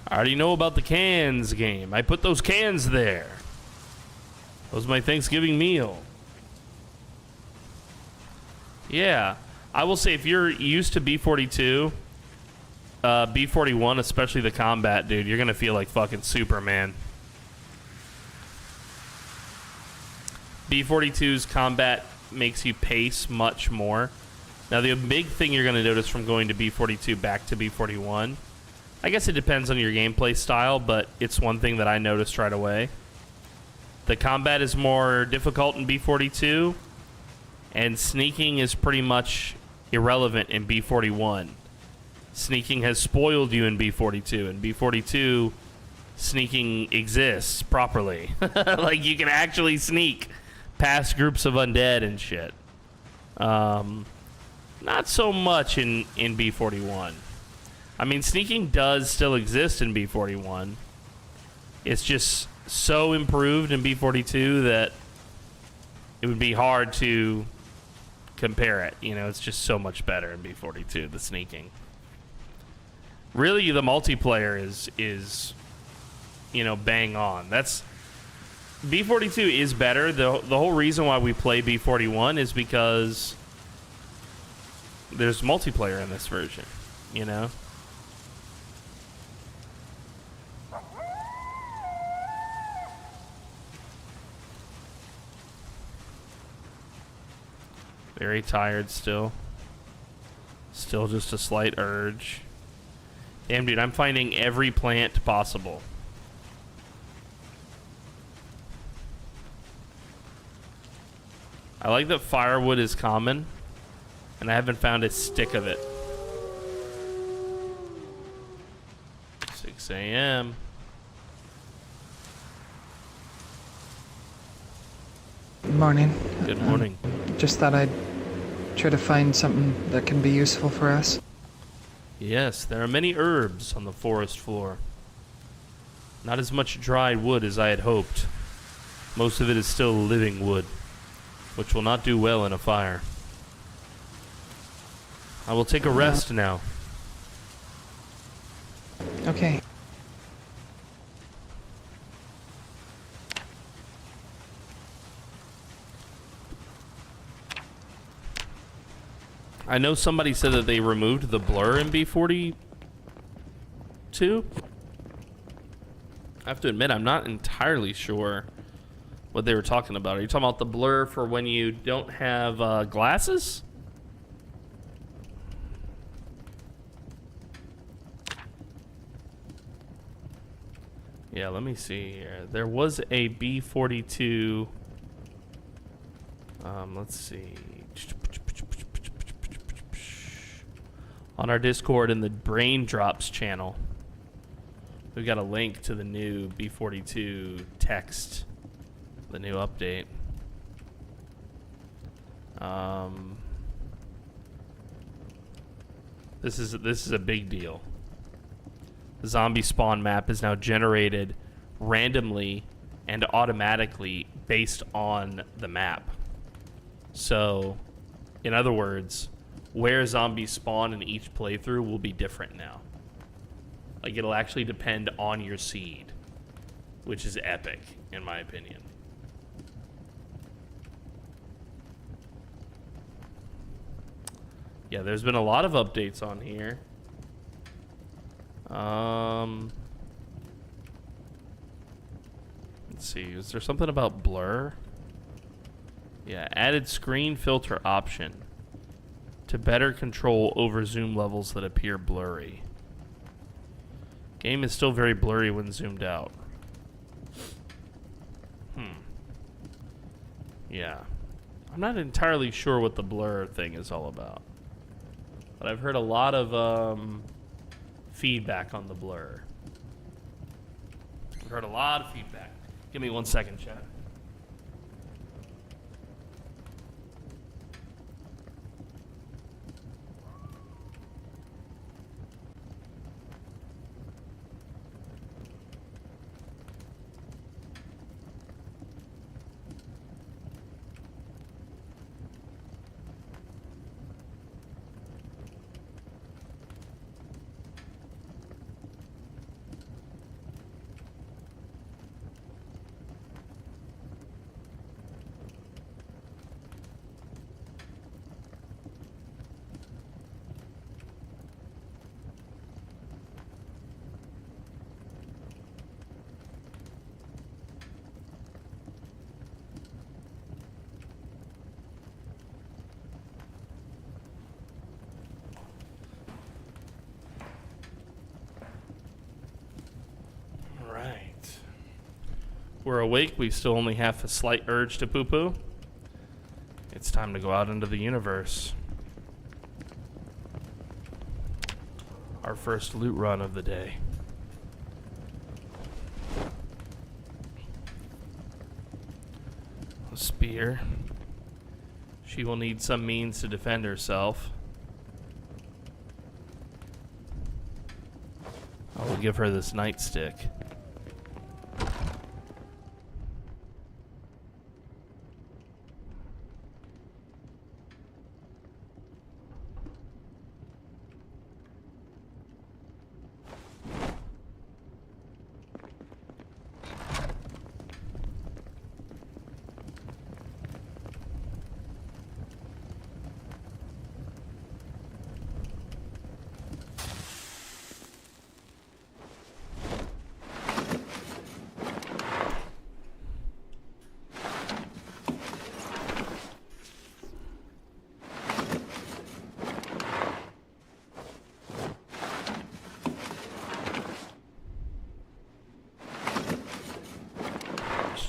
I already know about the cans game. I put those cans there. That was my Thanksgiving meal. Yeah. I will say if you're used to B42, B41, especially the combat, dude, you're going to feel like fucking Superman. B42's combat makes you pace much more. Now, the big thing you're going to notice from going to B42 back to B41, I guess it depends on your gameplay style, but it's one thing that I noticed right away. The combat is more difficult in B42, and sneaking is pretty much irrelevant in B41. Sneaking has spoiled you in B42. In B42, sneaking exists properly. Like, you can actually sneak past groups of undead and shit. Not so much in B41. I mean, sneaking does still exist in B41. It's just so improved in B42 that it would be hard to compare it. You know, it's just so much better in B42, the sneaking. Really, the multiplayer is you know, bang on. That's... B42 is better. The whole reason why we play B41 is because there's multiplayer in this version, you know? Very tired still. Still just a slight urge. Damn, dude, I'm finding every plant possible. I like that firewood is common, and I haven't found a stick of it. 6 a.m. Morning. Good morning. Just thought I'd try to find something that can be useful for us. Yes, there are many herbs on the forest floor. Not as much dried wood as I had hoped. Most of it is still living wood, which will not do well in a fire. I will take a rest now. Okay. I know somebody said that they removed the blur in B42. I have to admit, I'm not entirely sure what they were talking about. Are you talking about the blur for when you don't have glasses? Yeah, let me see here. There was a B42. Let's see. On our Discord in the Brain Drops channel, we've got a link to the new B42 text, the new update. This is a big deal. The zombie spawn map is now generated randomly and automatically based on the map. So In other words, where zombies spawn in each playthrough will be different now. Like, it'll actually depend on your seed, which is epic, in my opinion. Yeah, there's been a lot of updates on here. Let's see, is there something about blur? Yeah, added screen filter option to better control over zoom levels that appear blurry. Game is still very blurry when zoomed out. Yeah. I'm not entirely sure what the blur thing is all about. But I've heard a lot of feedback on the blur. I've heard a lot of feedback. Give me 1 second, chat. We're awake, we still only have a slight urge to poo-poo. It's time to go out into the universe. Our first loot run of the day. A spear. She will need some means to defend herself. I will give her this nightstick.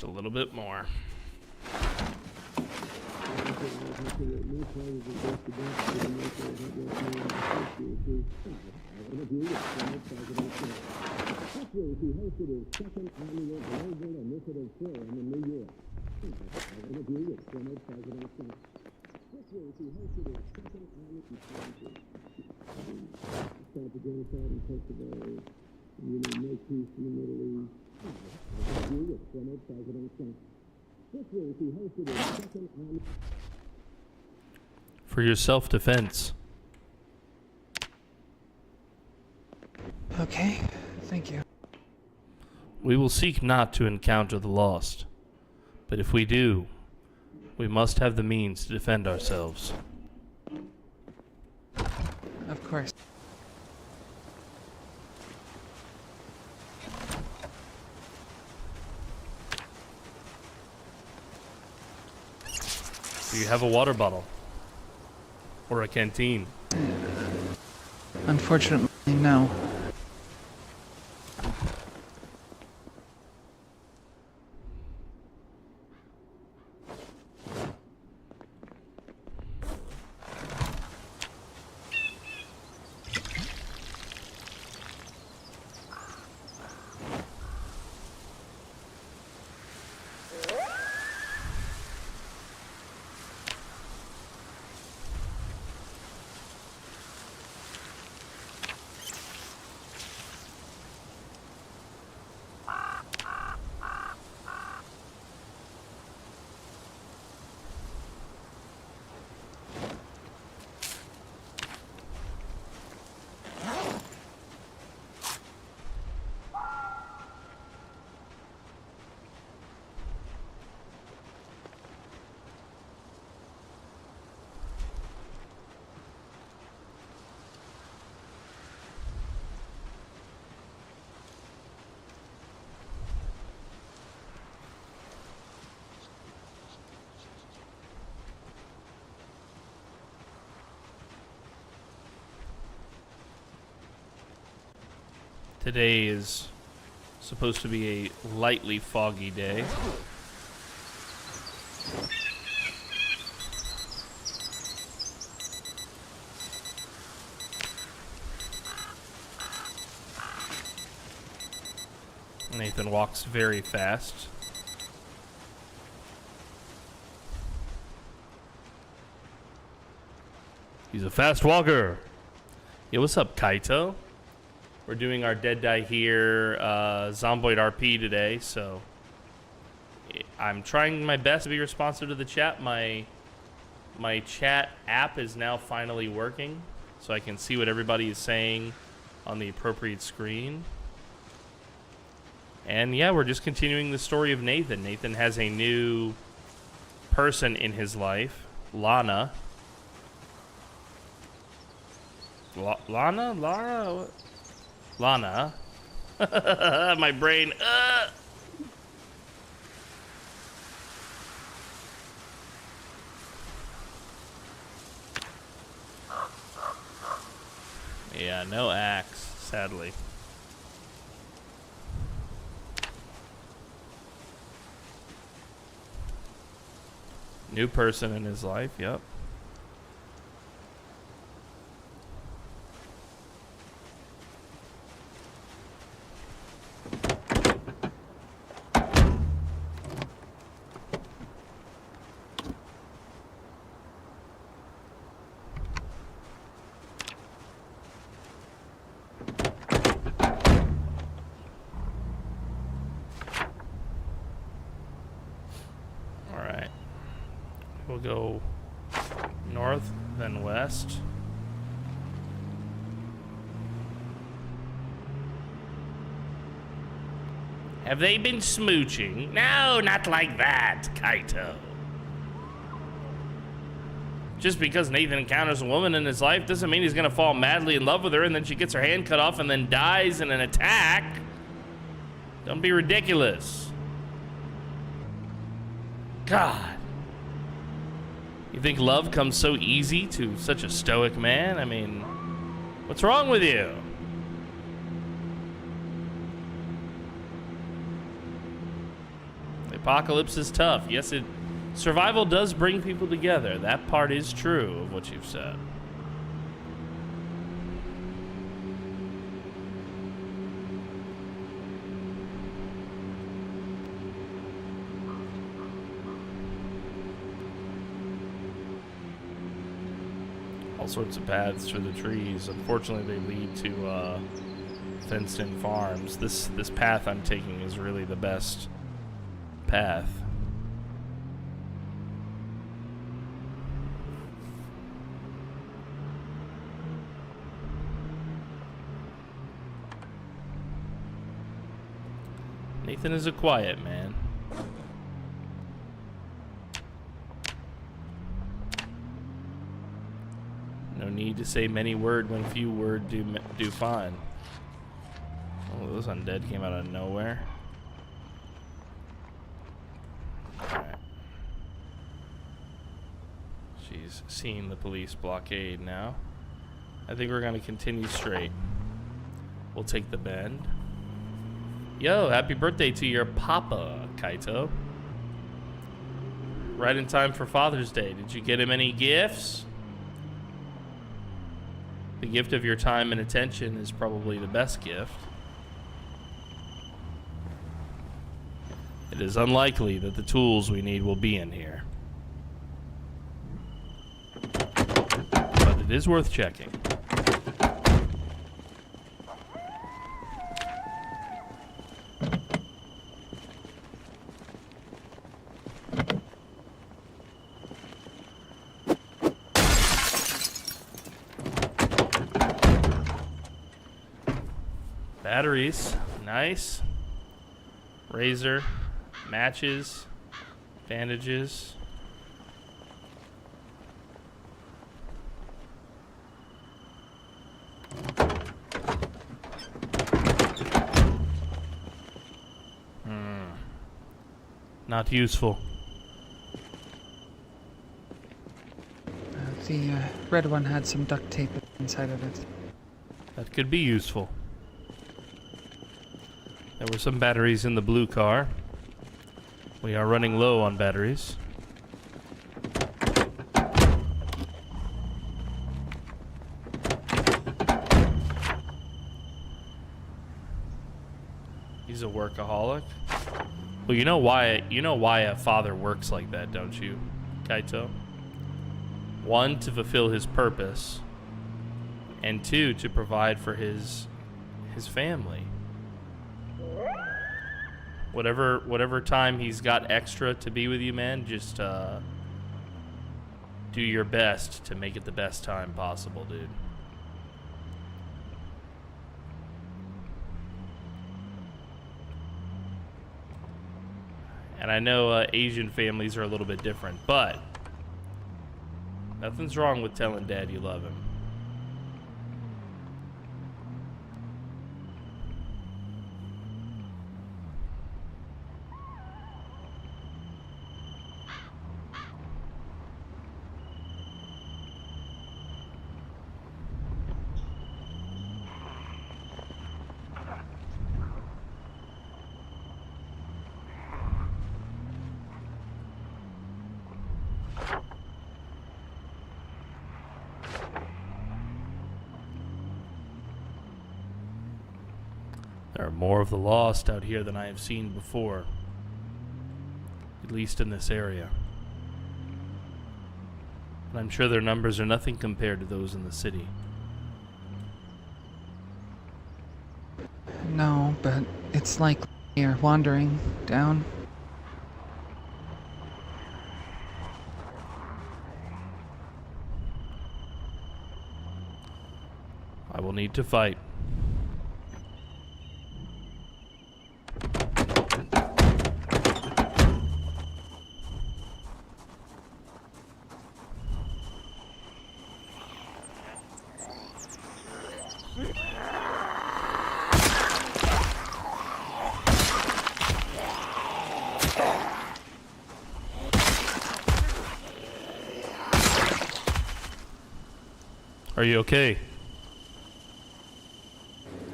A little bit more. For your self-defense. Okay, thank you. We will seek not to encounter the lost, but if we do, we must have the means to defend ourselves. Of course. Do you have a water bottle? Or a canteen? Unfortunately, no. Today is supposed to be a lightly foggy day. Nathan walks very fast. He's a fast walker. Yo, what's up, Kaito? We're doing our Dead Die Here Zomboid RP today, so I'm trying my best to be responsive to the chat. My chat app is now finally working, so I can see what everybody is saying on the appropriate screen. And yeah, we're just continuing the story of Nathan. Nathan has a new person in his life, Lana. Lana? Lara? Lana? My brain. Yeah, no axe, sadly. New person in his life, yep. We'll go north, then west. Have they been smooching? No, not like that, Kaito. Just because Nathan encounters a woman in his life doesn't mean he's gonna fall madly in love with her and then she gets her hand cut off and then dies in an attack. Don't be ridiculous. God. You think love comes so easy to such a stoic man? I mean, what's wrong with you? The apocalypse is tough. Yes, survival does bring people together. That part is true of what you've said. All sorts of paths through the trees. Unfortunately, they lead to fenced-in farms. This path I'm taking is really the best path. Nathan is a quiet man. No need to say many word when few word do fine. Oh, those undead came out of nowhere. Alright. She's seeing the police blockade now. I think we're gonna continue straight. We'll take the bend. Yo, happy birthday to your papa, Kaito. Right in time for Father's Day. Did you get him any gifts? The gift of your time and attention is probably the best gift. It is unlikely that the tools we need will be in here. But it is worth checking. Batteries, nice. Razor, matches, bandages. Not useful. The red one had some duct tape inside of it. That could be useful. There were some batteries in the blue car. We are running low on batteries. He's a workaholic. Well, you know why a father works like that, don't you, Kaito? One, to fulfill his purpose, and two, to provide for his family. Whatever time he's got extra to be with you, man, just do your best to make it the best time possible, dude. And I know Asian families are a little bit different, but nothing's wrong with telling Dad you love him. There are more of the lost out here than I have seen before, at least in this area. And I'm sure their numbers are nothing compared to those in the city. No, but it's like you're wandering down. I will need to fight. Are you okay?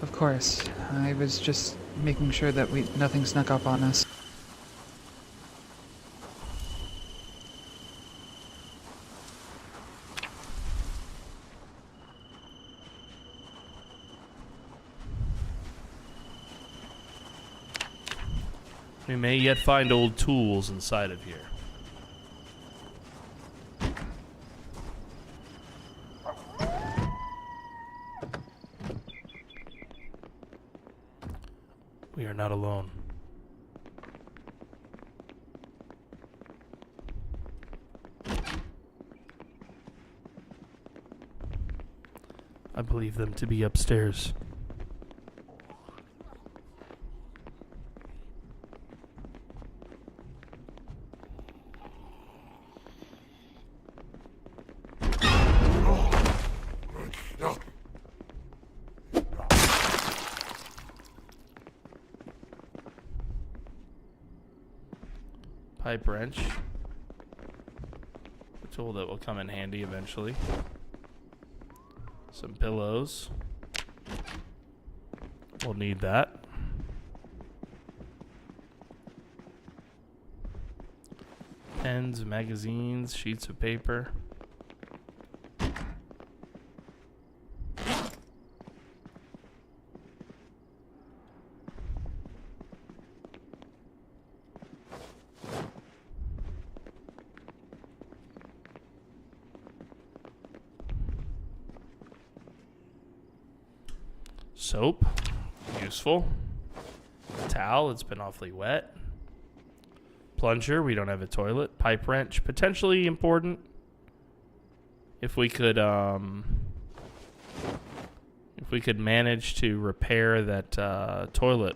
Of course. I was just making sure that nothing snuck up on us. We may yet find old tools inside of here. We are not alone. I believe them to be upstairs. Pipe wrench. A tool that will come in handy eventually. Some pillows. We'll need that. Pens, magazines, sheets of paper. Soap, useful. Towel, it's been awfully wet. Plunger, we don't have a toilet. Pipe wrench, potentially important. If we could manage to repair that toilet.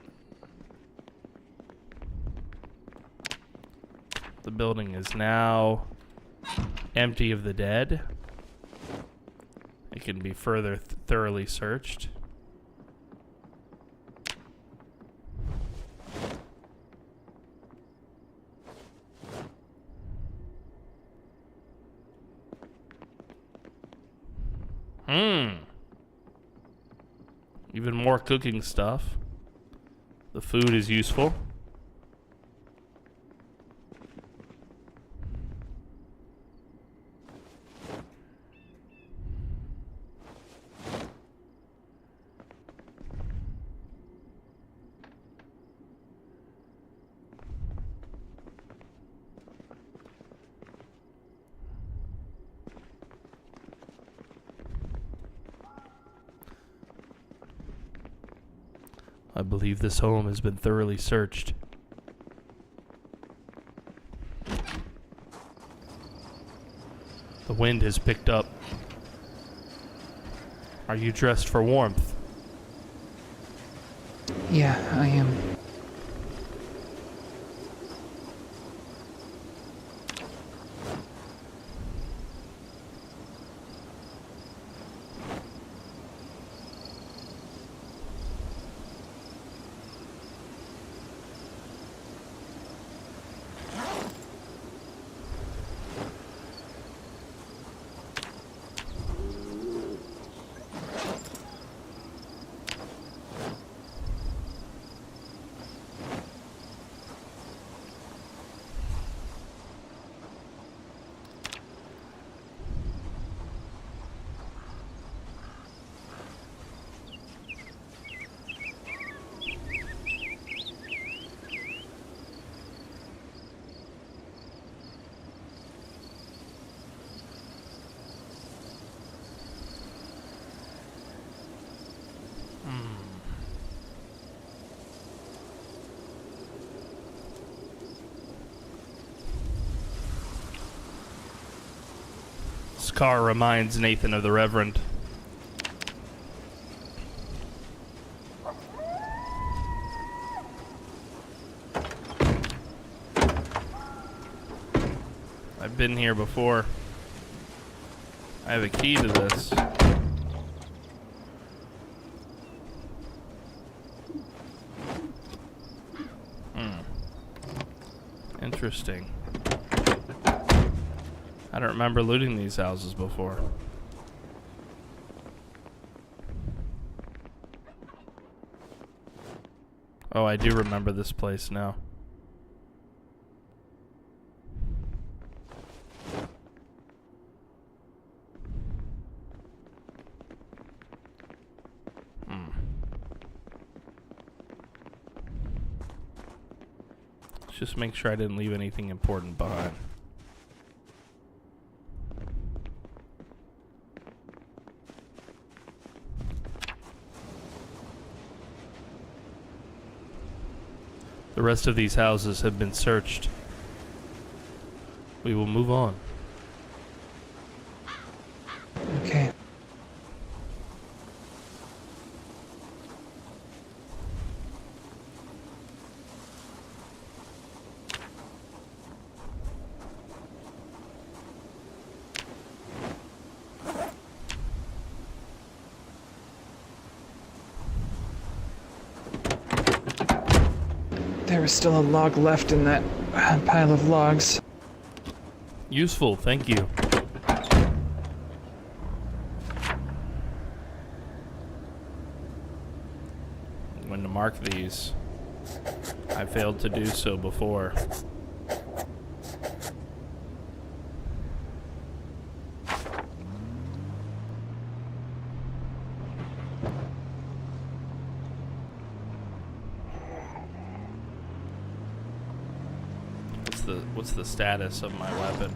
The building is now empty of the dead. It can be further thoroughly searched. Even more cooking stuff. The food is useful. I believe this home has been thoroughly searched. The wind has picked up. Are you dressed for warmth? Yeah, I am. This car reminds Nathan of the Reverend. I've been here before. I have a key to this. Interesting. I don't remember looting these houses before. Oh, I do remember this place now. Let's just make sure I didn't leave anything important behind. The rest of these houses have been searched. We will move on. Okay. There was still a log left in that pile of logs. Useful, thank you. When to mark these. I failed to do so before. What's the status of my weapon?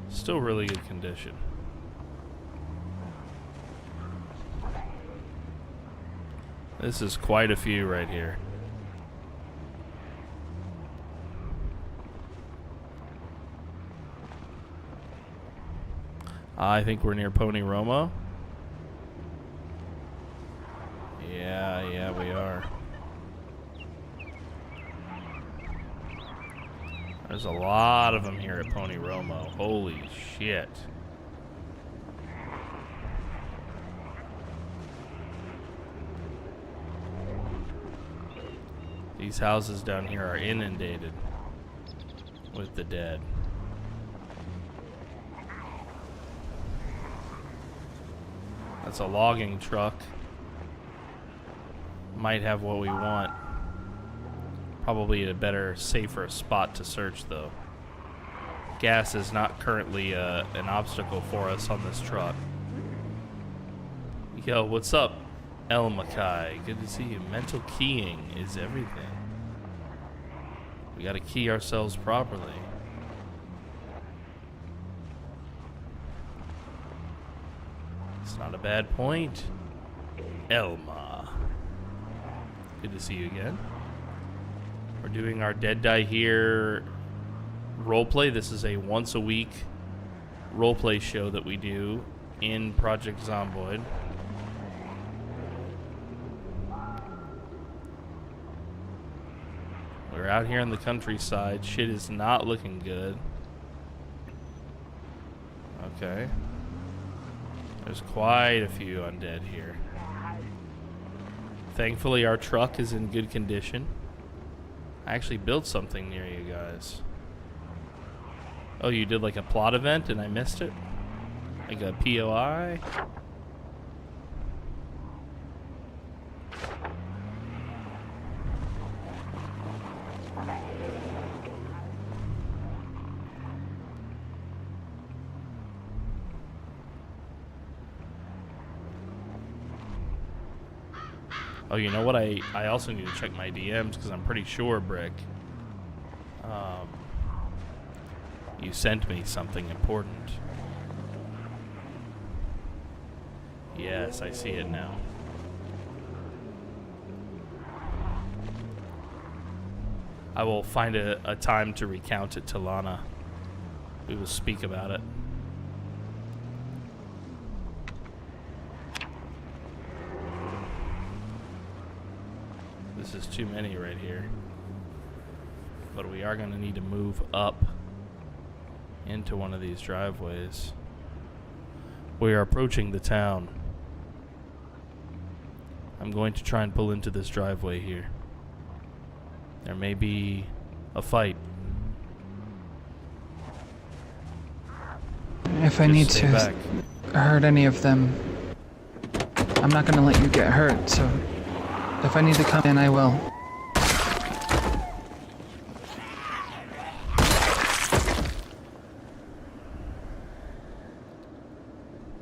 Still really good condition. This is quite a few right here. I think we're near Pony Romo. Yeah, we are. There's a lot of them here at Pony Romo. Holy shit. These houses down here are inundated with the dead. That's a logging truck. Might have what we want. Probably a better, safer spot to search, though. Gas is not currently an obstacle for us on this truck. Yo, what's up, El Makai? Good to see you. Mental keying is everything. We gotta key ourselves properly. It's not a bad point. Elma. Good to see you again. We're doing our Dead Die Here roleplay. This is a once a week roleplay show that we do in Project Zomboid. We're out here in the countryside. Shit is not looking good. Okay. There's quite a few undead here. Thankfully, our truck is in good condition. I actually built something near you guys. Oh, you did like a plot event and I missed it? Like a POI? Oh, you know what? I also need to check my DMs because I'm pretty sure, Brick, you sent me something important. Yes, I see it now. I will find a time to recount it to Lana. We will speak about it. This is too many right here. But we are going to need to move up into one of these driveways. We are approaching the town. I'm going to try and pull into this driveway here. There may be a fight. If I need to hurt any of them, I'm not going to let you get hurt, so if I need to come in, I will.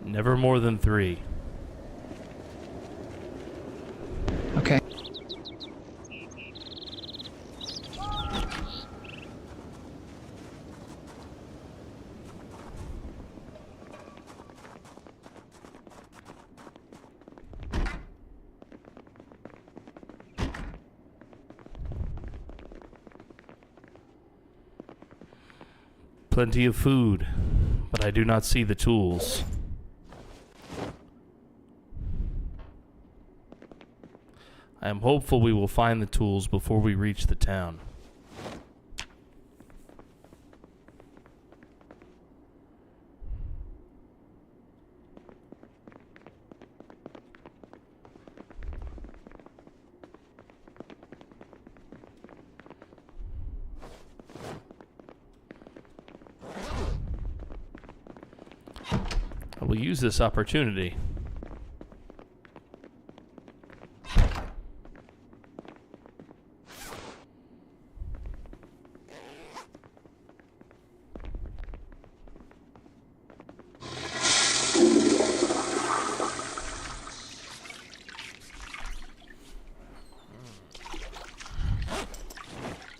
Never more than 3. Okay. Plenty of food, but I do not see the tools. I am hopeful we will find the tools before we reach the town. I will use this opportunity.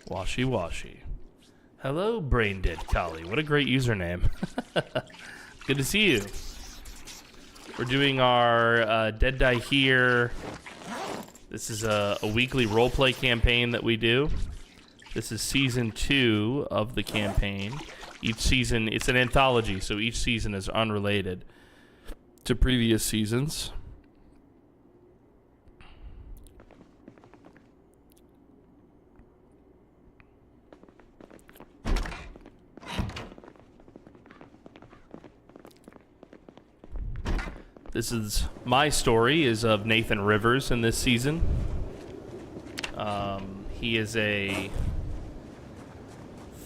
Washy washy. Hello, Brain Dead Collie. What a great username. Good to see you. We're doing our Dead Die Here. This is a weekly roleplay campaign that we do. This is season 2 of the campaign. Each season, it's an anthology, so each season is unrelated to previous seasons. This is my story is of Nathan Rivers in this season. He is a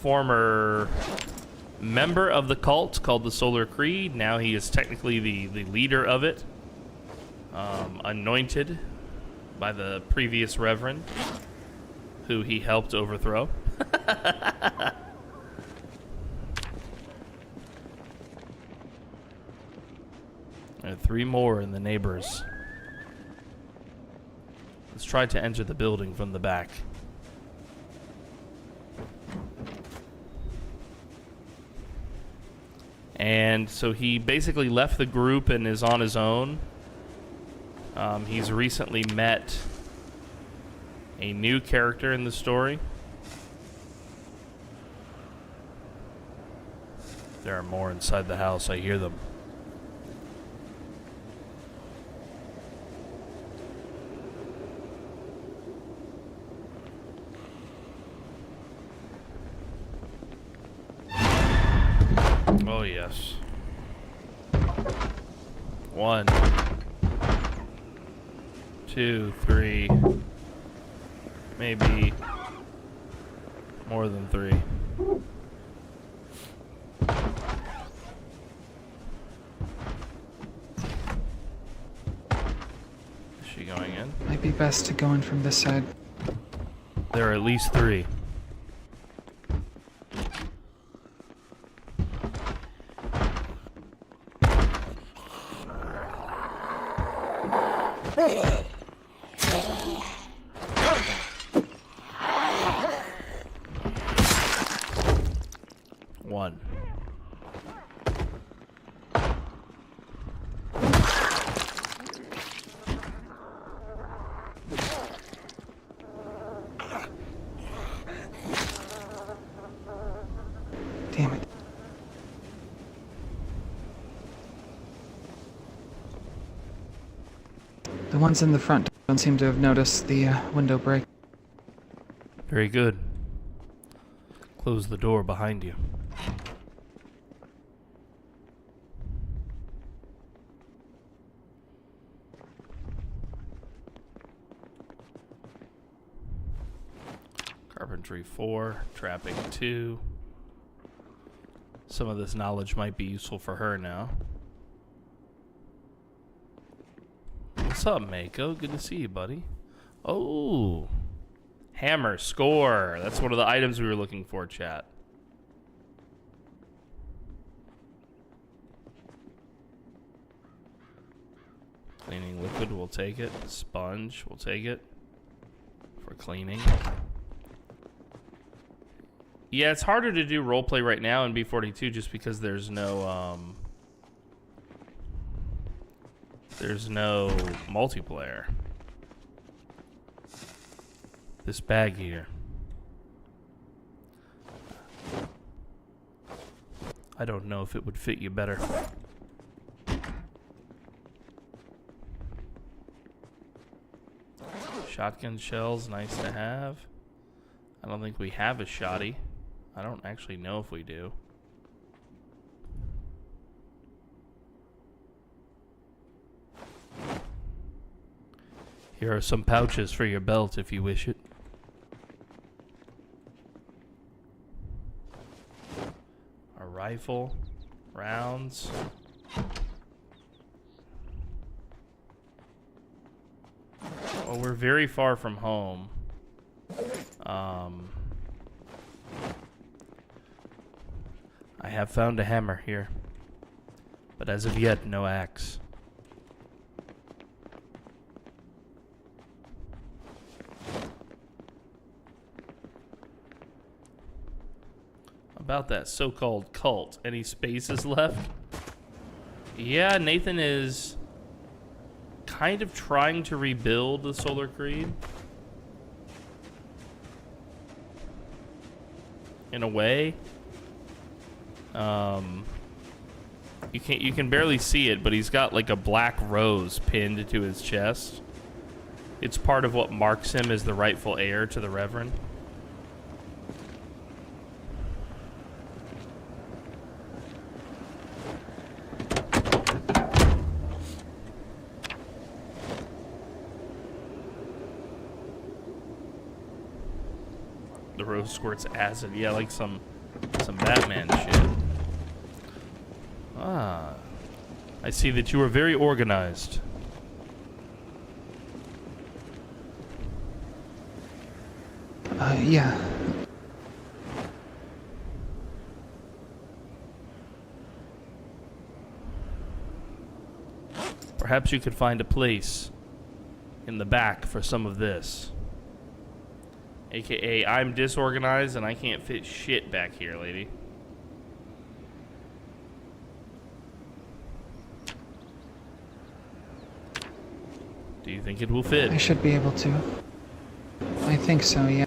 former member of the cult called the Solar Creed. Now he is technically the leader of it. anointed by the previous reverend who he helped overthrow. There are 3 more in the neighbors. Let's try to enter the building from the back. And so he basically left the group and is on his own. He's recently met a new character in the story. There are more inside the house. I hear them. Oh, yes. 1, 2, 3. Maybe more than 3. Is she going in? Might be best to go in from this side. There are at least 3. One. Damn it. The ones in the front don't seem to have noticed the window break. Very good. Close the door behind you. Carpentry 4, trapping 2. Some of this knowledge might be useful for her now. What's up, Mako? Good to see you, buddy. Oh, hammer, score. That's one of the items we were looking for, chat. Cleaning liquid, we'll take it. Sponge, we'll take it. For cleaning. Yeah, it's harder to do roleplay right now in B42 just because there's no multiplayer. This bag here. I don't know if it would fit you better. Shotgun shells, nice to have. I don't think we have a shotty. I don't actually know if we do. Here are some pouches for your belt if you wish it. A rifle, rounds. Well, we're very far from home. I have found a hammer here, but as of yet, no axe. About that so-called cult, any spaces left? Yeah, Nathan is kind of trying to rebuild the Solar Creed. In a way. You can barely see it, but he's got like a black rose pinned to his chest. It's part of what marks him as the rightful heir to the Reverend. The rose squirts acid. Yeah, like some Batman shit. Ah, I see that you are very organized. Yeah. Perhaps you could find a place in the back for some of this. AKA, I'm disorganized and I can't fit shit back here, lady. Do you think it will fit? I should be able to. I think so, yeah.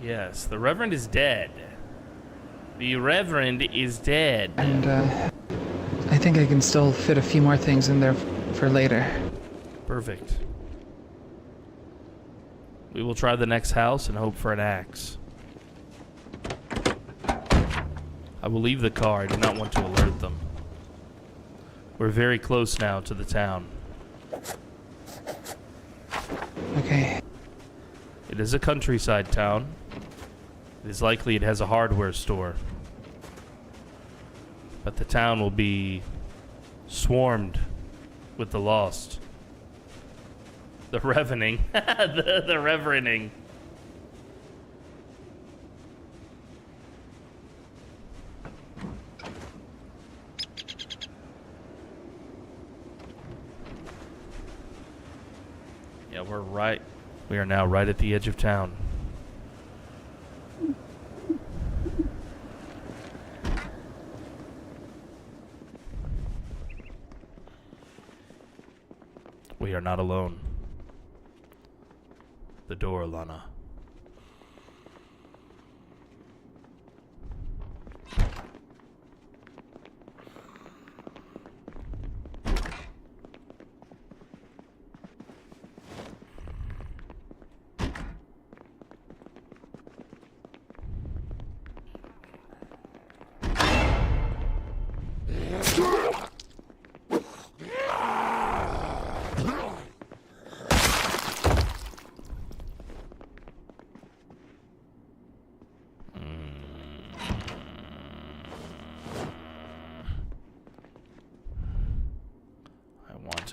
Yes, the Reverend is dead. The Reverend is dead. And, I think I can still fit a few more things in there for later. Perfect. We will try the next house and hope for an axe. I will leave the car. I do not want to alert them. We're very close now to the town. Okay. It is a countryside town. It is likely it has a hardware store. But the town will be swarmed with the lost. The revening. the reverening. Yeah, we're right. We are now right at the edge of town. We are not alone. The door, Lana.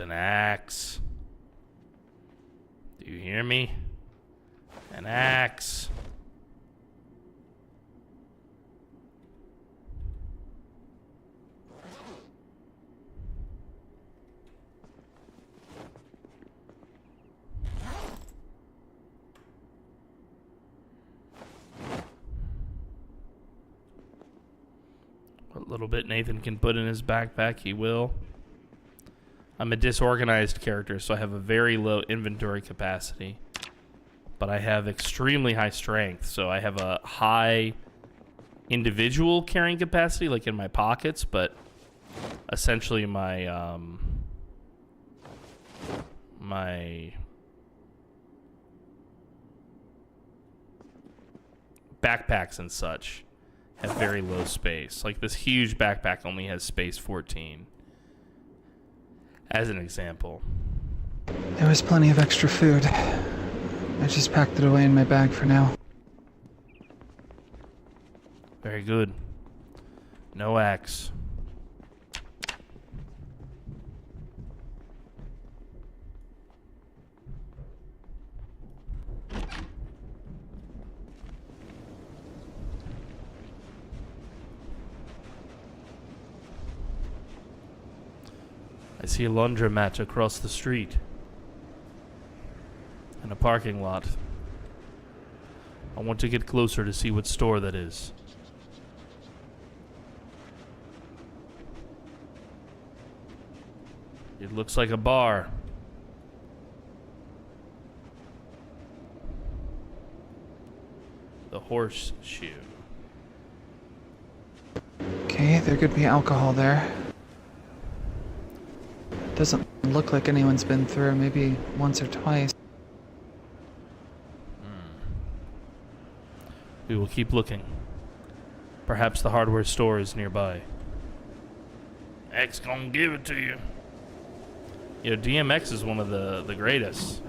An axe. Do you hear me? An axe. What little bit Nathan can put in his backpack, he will. I'm a disorganized character, so I have a very low inventory capacity. But I have extremely high strength, so I have a high individual carrying capacity, like in my pockets, but essentially my, my backpacks and such have very low space. Like this huge backpack only has space 14. As an example. There was plenty of extra food. I just packed it away in my bag for now. Very good. No axe. I see a laundromat across the street. And a parking lot. I want to get closer to see what store that is. It looks like a bar. The Horseshoe. Okay, there could be alcohol there. Doesn't look like anyone's been through, maybe once or twice. We will keep looking. Perhaps the hardware store is nearby. X gonna give it to you. You know, DMX is one of the greatest.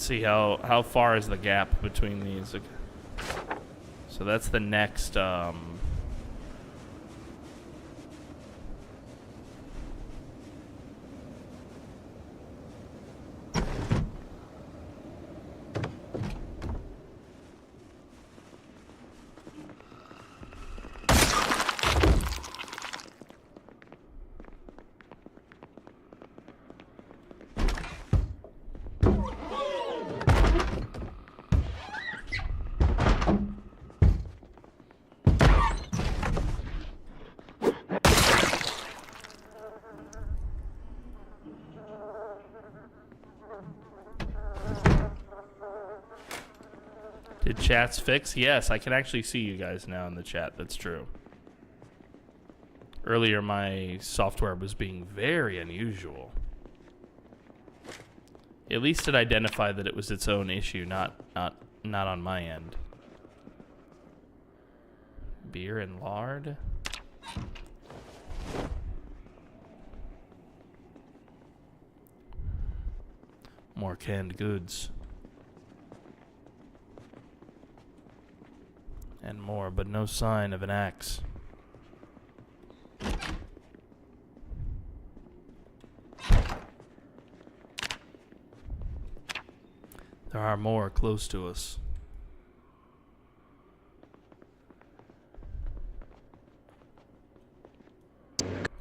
see how far is the gap between these. Okay. So that's the next Did chats fix? Yes, I can actually see you guys now in the chat. That's true. Earlier, my software was being very unusual. At least it identified that it was its own issue, not on my end. Beer and lard. More canned goods. And more, but no sign of an axe. There are more close to us.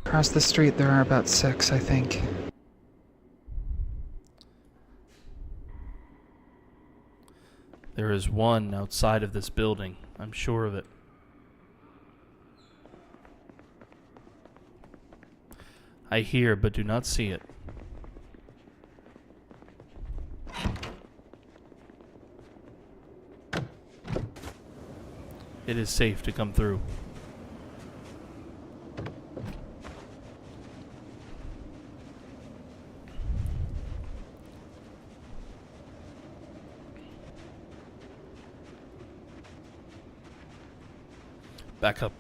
Across the street there are about 6, I think. There is one outside of this building. I'm sure of it. I hear but do not see it. It is safe to come through. Back up.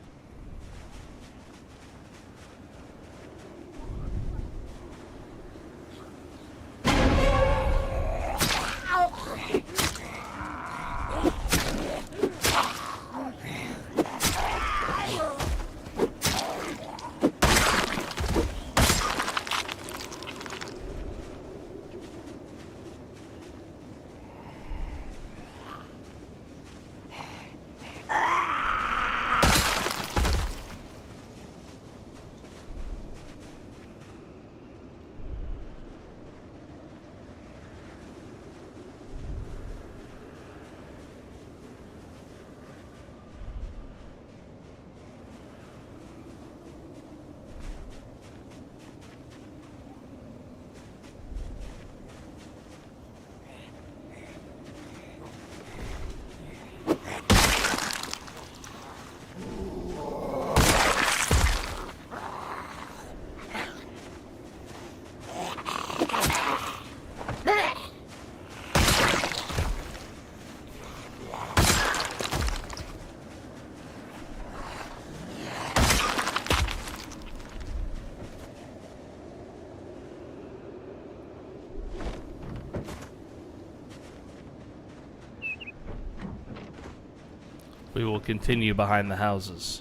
We will continue behind the houses.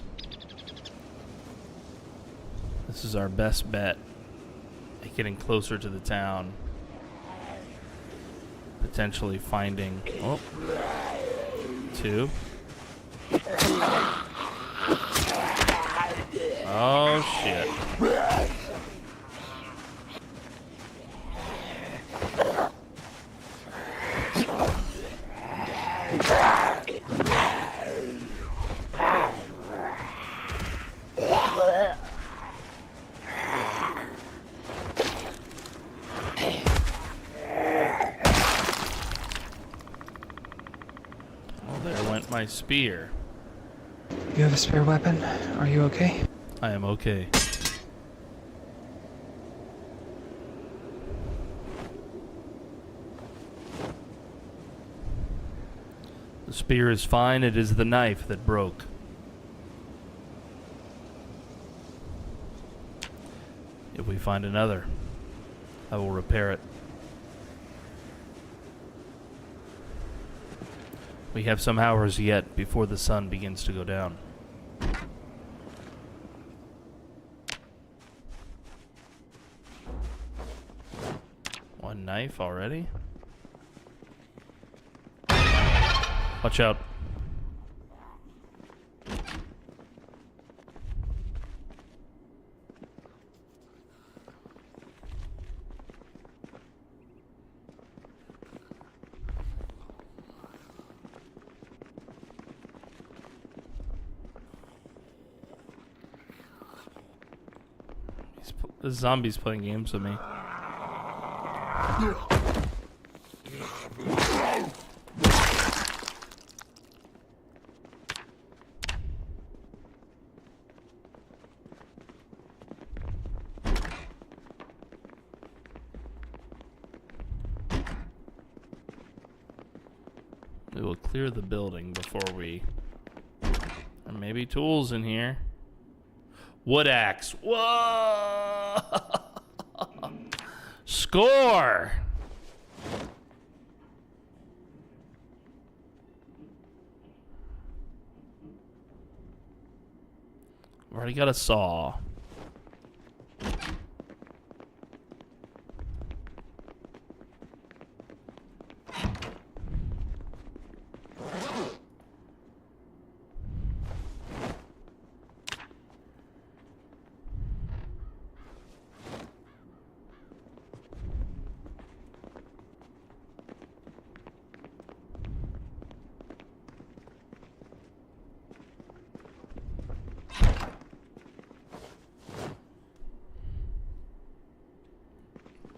This is our best bet at getting closer to the town. Potentially finding... Oh. 2. Oh, shit. My spear. You have a spare weapon? Are you okay? I am okay. The spear is fine. It is the knife that broke. If we find another, I will repair it. We have some hours yet before the sun begins to go down. One knife already? Watch out. The zombie's playing games with me. We will clear the building before we... There may be tools in here. Wood axe. Whoa! Score! I've already got a saw.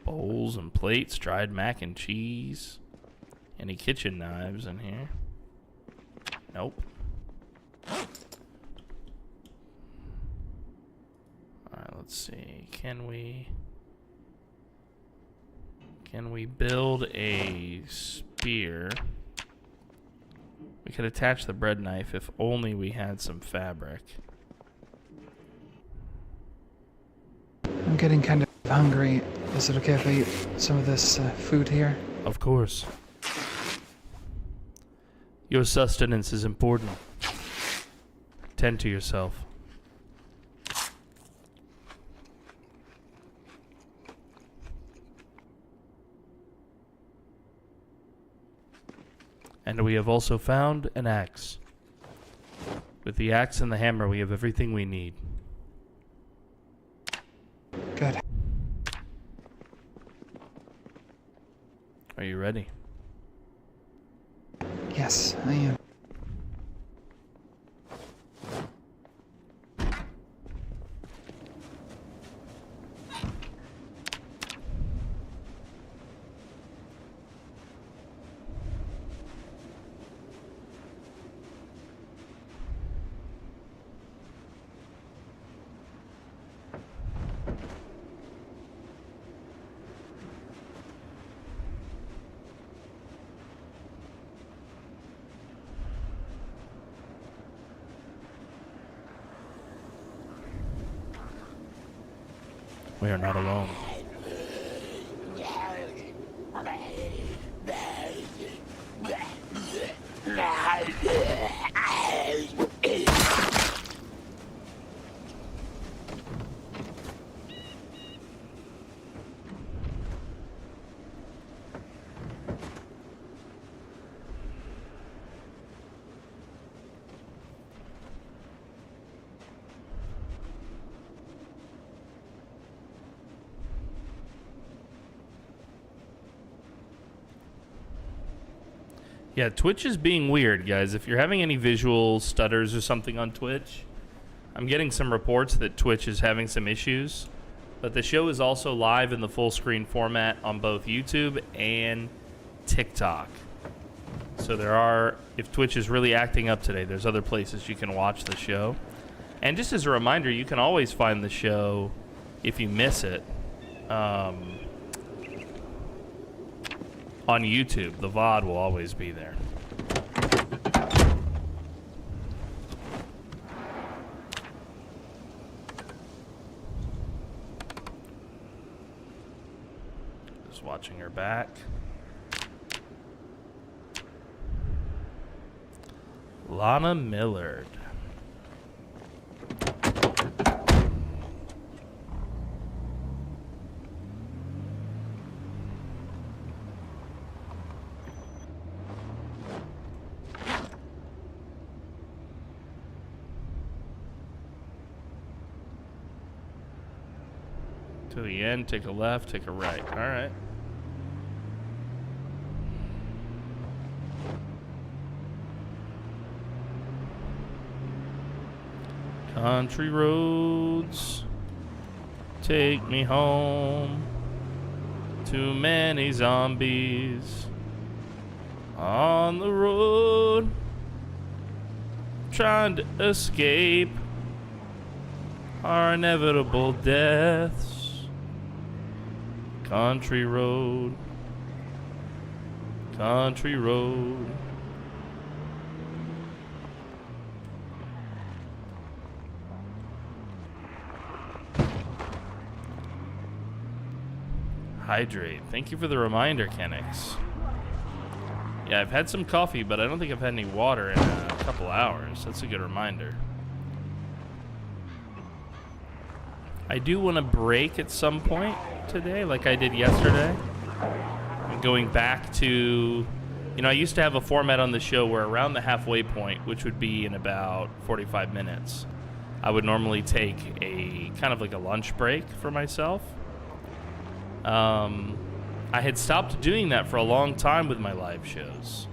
Bowls and plates, dried mac and cheese. Any kitchen knives in here? Nope. Alright, let's see. Can we build a spear? We could attach the bread knife if only we had some fabric. I'm getting kind of hungry. Is it okay if I eat some of this food here? Of course. Your sustenance is important. Tend to yourself. And we have also found an axe. With the axe and the hammer, we have everything we need. Good. Are you ready? Yes, I am. We are not alone. Yeah, Twitch is being weird, guys. If you're having any visual stutters or something on Twitch, I'm getting some reports that Twitch is having some issues. But the show is also live in the full screen format on both YouTube and TikTok. So there are, if Twitch is really acting up today, there's other places you can watch the show. And just as a reminder, you can always find the show if you miss it. On YouTube, the VOD will always be there. Just watching her back. Lana Millard. To the end, take a left, take a right. All right. Country roads, take me home. Too many zombies on the road, trying to escape our inevitable deaths. Country road, country road. Hydrate. Thank you for the reminder, Kenix. Yeah, I've had some coffee, but I don't think I've had any water in a couple hours. That's a good reminder. I do want to break at some point today, like I did yesterday. I'm going back to, you know, I used to have a format on the show where around the halfway point, which would be in about 45 minutes, I would normally take a kind of like a lunch break for myself. I had stopped doing that for a long time with my live shows.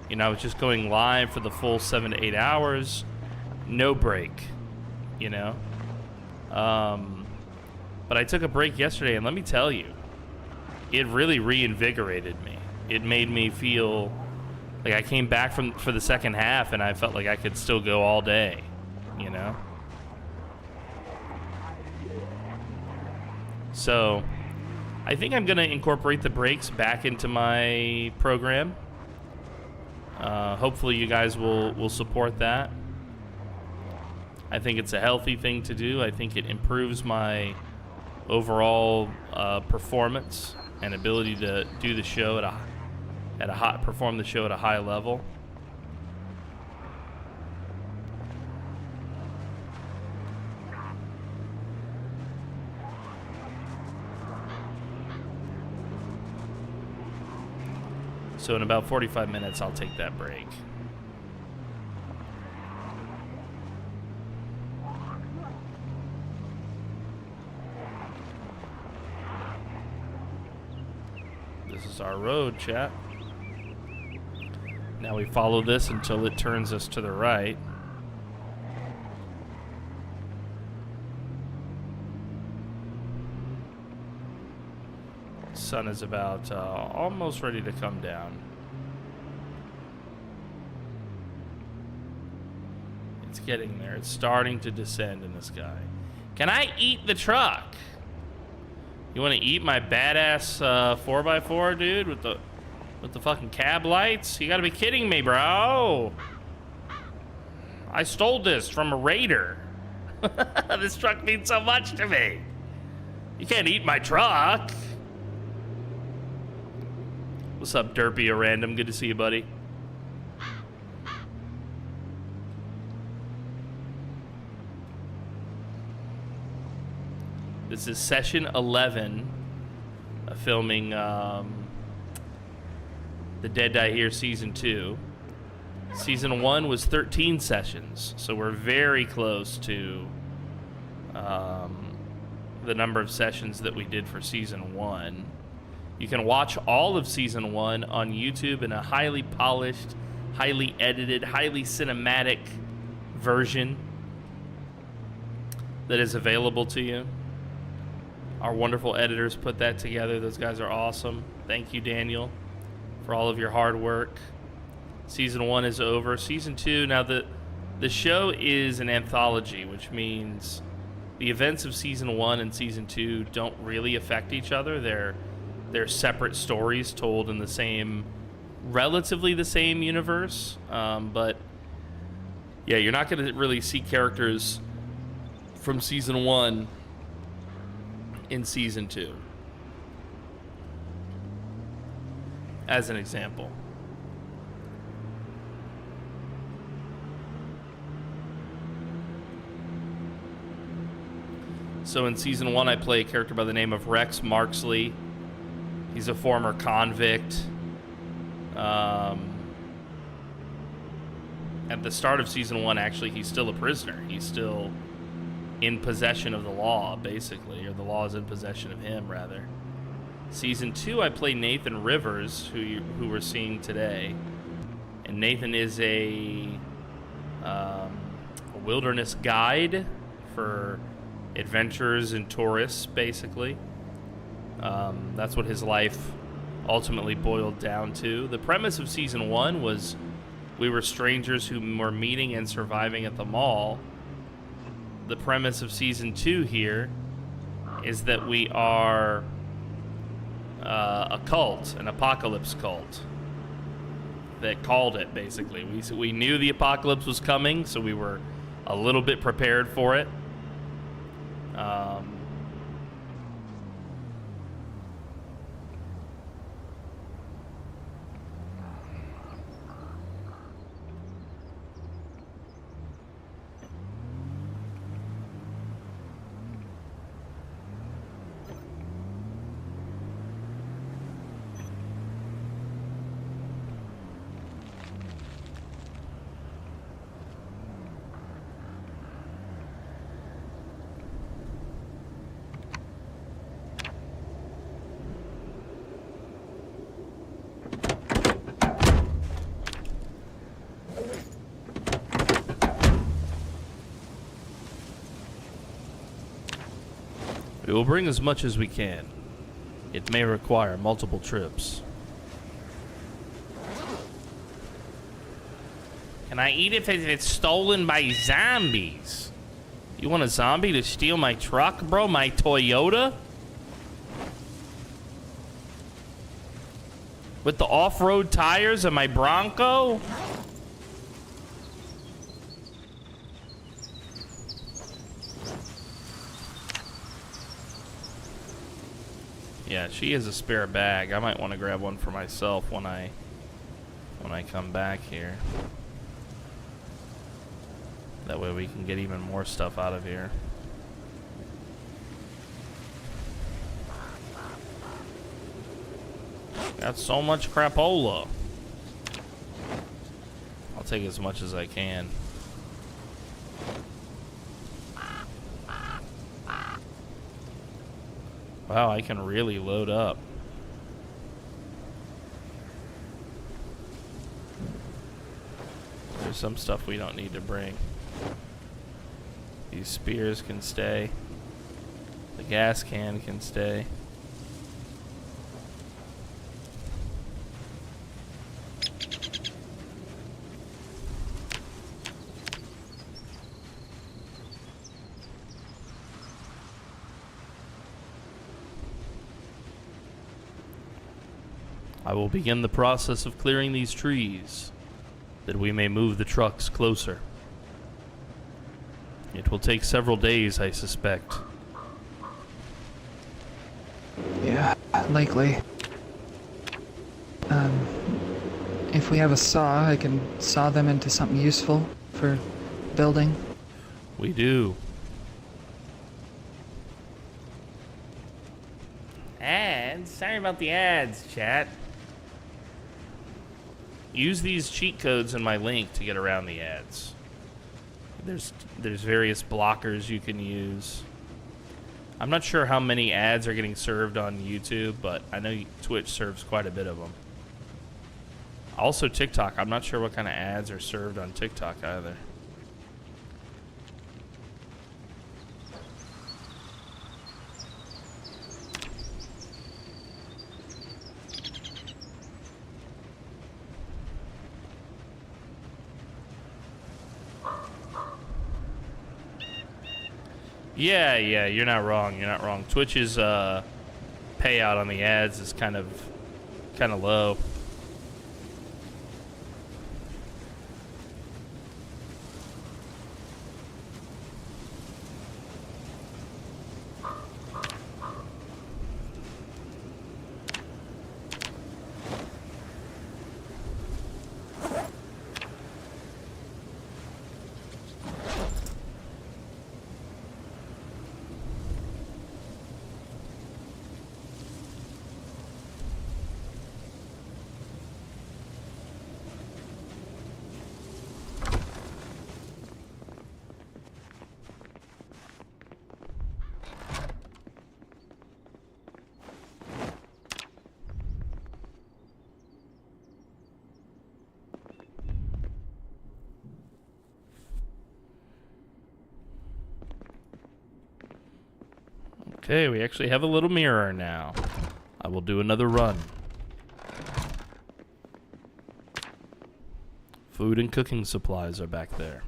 You know, I was just going live for the full 7 to 8 hours, no break, you know. But I took a break yesterday, and let me tell you, it really reinvigorated me. It made me feel like I came back for the second half, and I felt like I could still go all day, you know? So I think I'm going to incorporate the breaks back into my program. Hopefully you guys will support that. I think it's a healthy thing to do. I think it improves my overall performance and ability to do the show perform the show at a high level. So in about 45 minutes, I'll take that break. This is our road, chat. Now we follow this until it turns us to the right. Sun is about almost ready to come down. It's getting there. It's starting to descend in the sky. Can I eat the truck? You want to eat my badass 4x4, dude, with the fucking cab lights? You gotta be kidding me, bro. I stole this from a raider. This truck means so much to me. You can't eat my truck. What's up, Derpy or Random? Good to see you, buddy. This is session 11 of filming The Dead Die Here Season 2. Season 1 was 13 sessions, so we're very close to the number of sessions that we did for Season 1. You can watch all of Season 1 on YouTube in a highly polished, highly edited, highly cinematic version that is available to you. Our wonderful editors put that together. Those guys are awesome. Thank you, Daniel, for all of your hard work. Season 1 is over. Season 2, now the show is an anthology, which means the events of Season 1 and Season 2 don't really affect each other. They're separate stories told in the same, relatively the same universe. But yeah, you're not going to really see characters from Season 1 in Season 2, as an example. So in season 1, I play a character by the name of Rex Marksley. He's a former convict. At the start of season 1, actually, he's still a prisoner. He's still in possession of the law, basically, or the law is in possession of him, rather. Season 2, I play Nathan Rivers, who we're seeing today. And Nathan is a wilderness guide for adventurers and tourists, basically. That's what his life ultimately boiled down to. The premise of season 1 was we were strangers who were meeting and surviving at the mall. The premise of season 2 here is that we are a cult, an apocalypse cult that called it, basically. We knew the apocalypse was coming, so we were a little bit prepared for it. We will bring as much as we can. It may require multiple trips. Can I eat it if it's stolen by zombies? You want a zombie to steal my truck, bro? My Toyota? With the off-road tires of my Bronco? Yeah, she has a spare bag. I might want to grab one for myself when I come back here. That way we can get even more stuff out of here. Got so much crapola. I'll take as much as I can. Wow, I can really load up. There's some stuff we don't need to bring. These spears can stay. The gas can stay. I will begin the process of clearing these trees, that we may move the trucks closer. It will take several days, I suspect. Yeah, likely. If we have a saw, I can saw them into something useful for building. We do. Ads? Sorry about the ads, chat. Use these cheat codes in my link to get around the ads. There's various blockers you can use. I'm not sure how many ads are getting served on YouTube, but I know Twitch serves quite a bit of them. Also TikTok. I'm not sure what kind of ads are served on TikTok either. Yeah, you're not wrong. You're not wrong. Twitch's payout on the ads is kind of low. Okay, we actually have a little mirror now. I will do another run. Food and cooking supplies are back there.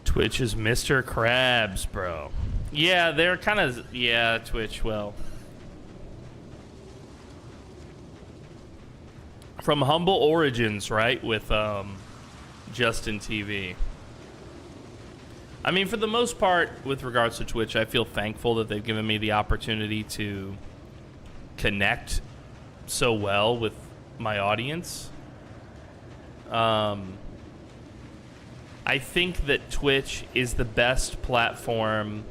Twitch is Mr. Krabs, bro. Yeah, they're kind of... Yeah, Twitch, well... From humble origins, right? With Justin TV. I mean, for the most part, with regards to Twitch, I feel thankful that they've given me the opportunity to connect so well with my audience. I think that Twitch is the best platform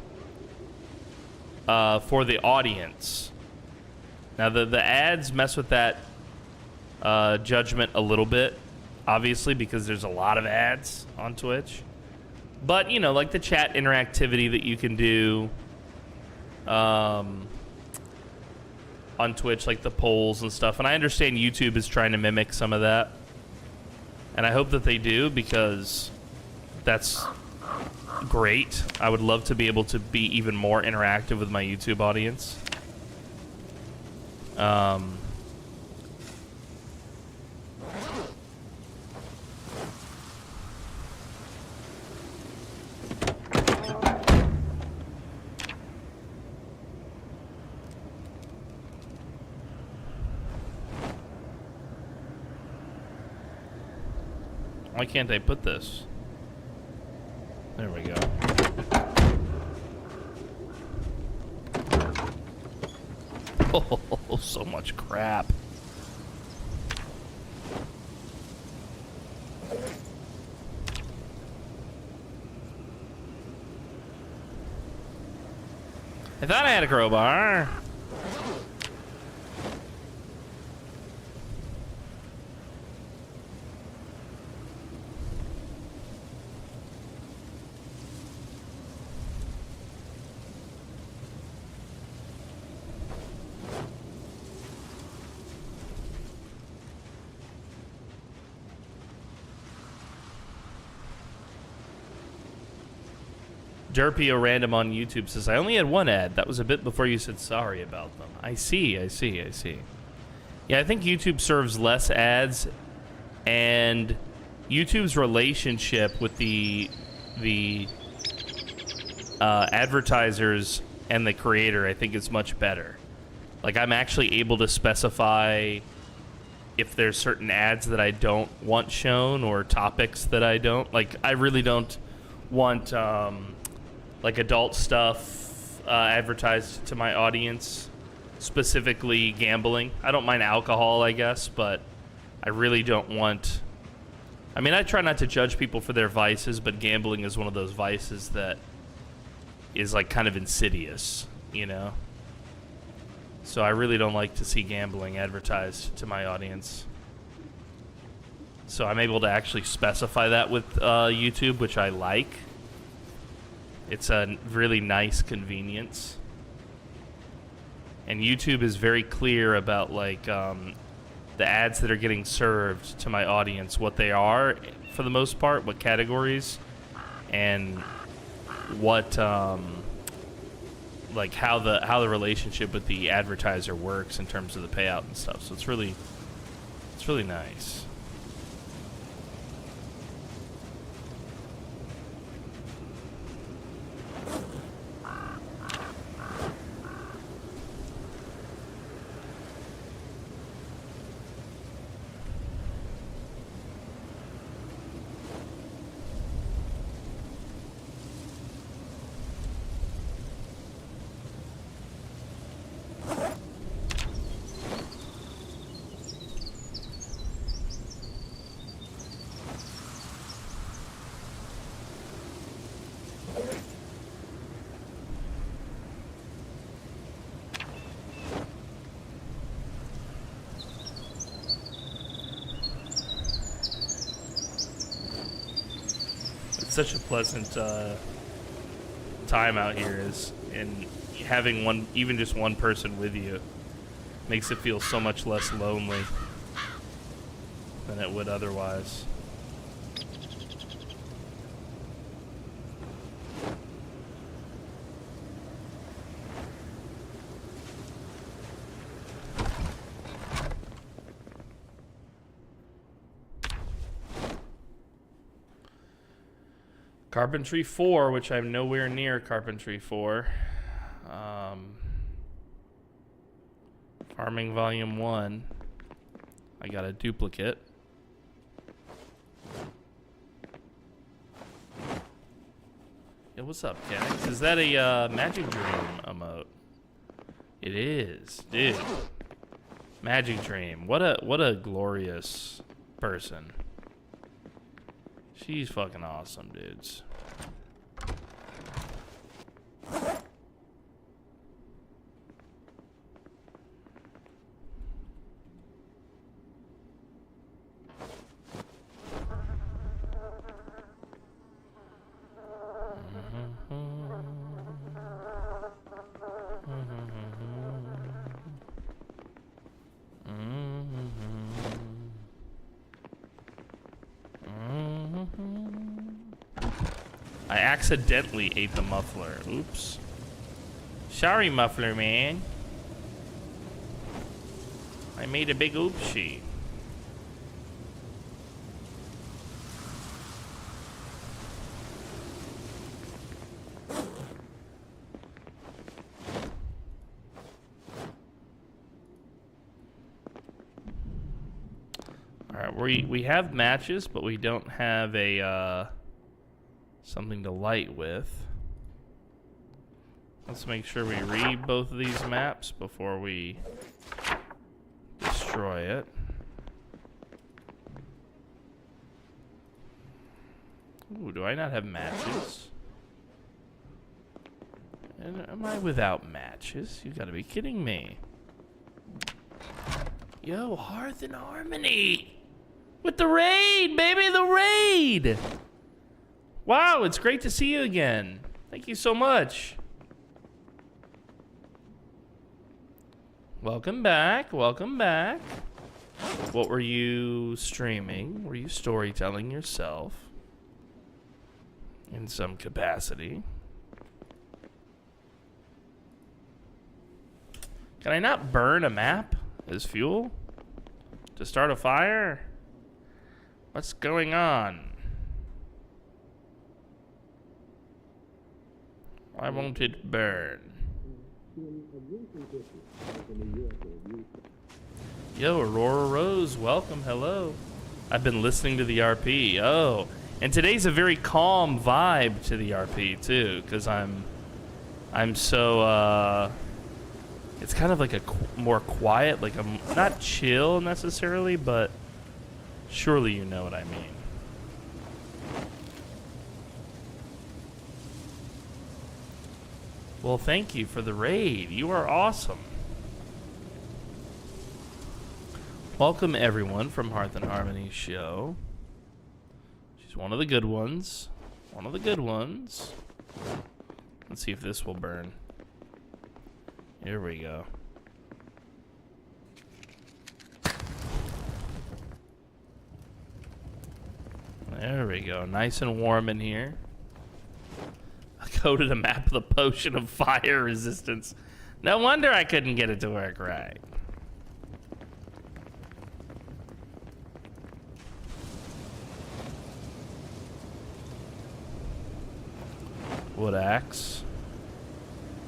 for the audience. Now, the ads mess with that judgment a little bit, obviously, because there's a lot of ads on Twitch. But, you know, like the chat interactivity that you can do on Twitch, like the polls and stuff. And I understand YouTube is trying to mimic some of that. And I hope that they do, because that's great. I would love to be able to be even more interactive with my YouTube audience. Why can't I put this? There we go. Oh, so much crap. I thought I had a crowbar. Derpio Random on YouTube says, I only had one ad. That was a bit before you said sorry about them. I see. Yeah, I think YouTube serves less ads, and YouTube's relationship with the advertisers and the creator, I think, is much better. Like, I'm actually able to specify if there's certain ads that I don't want shown or topics that I don't. Like, I really don't want... like adult stuff advertised to my audience, specifically gambling. I don't mind alcohol, I guess, but I really don't want... I mean, I try not to judge people for their vices, but gambling is one of those vices that is like kind of insidious, you know? So I really don't like to see gambling advertised to my audience. So I'm able to actually specify that with YouTube, which I like. It's a really nice convenience. And YouTube is very clear about, like, the ads that are getting served to my audience, what they are, for the most part, what categories, and what, like, how the relationship with the advertiser works in terms of the payout and stuff. So it's really nice. such a pleasant time out here, and having even just one person with you makes it feel so much less lonely than it would otherwise. Carpentry 4, which I'm nowhere near Carpentry 4. Farming Volume 1. I got a duplicate. Yo, what's up, Kenix? Is that a Magic Dream emote? It is, dude. Magic Dream. What a glorious person. She's fucking awesome, dudes. I accidentally ate the muffler. Oops. Sorry, muffler man. I made a big oopsie. Alright, we have matches, but we don't have a something to light with. Let's make sure we read both of these maps before we destroy it. Ooh, do I not have matches? And am I without matches? You gotta be kidding me. Yo, Hearth and Harmony! With the raid, baby, the raid! Wow, it's great to see you again. Thank you so much. Welcome back, welcome back. What were you streaming? Were you storytelling yourself? In some capacity. Can I not burn a map as fuel? To start a fire? What's going on? Why won't it burn? Yo, Aurora Rose, welcome, hello. I've been listening to the RP. Oh, and today's a very calm vibe to the RP too, because I'm so it's kind of like a more quiet, like I'm not chill necessarily, but surely you know what I mean. Well, thank you for the raid. You are awesome. Welcome everyone from Hearth and Harmony's show. She's one of the good ones. One of the good ones. Let's see if this will burn. Here we go. There we go. Nice and warm in here. I coded a map of the potion of fire resistance. No wonder I couldn't get it to work right. Wood axe.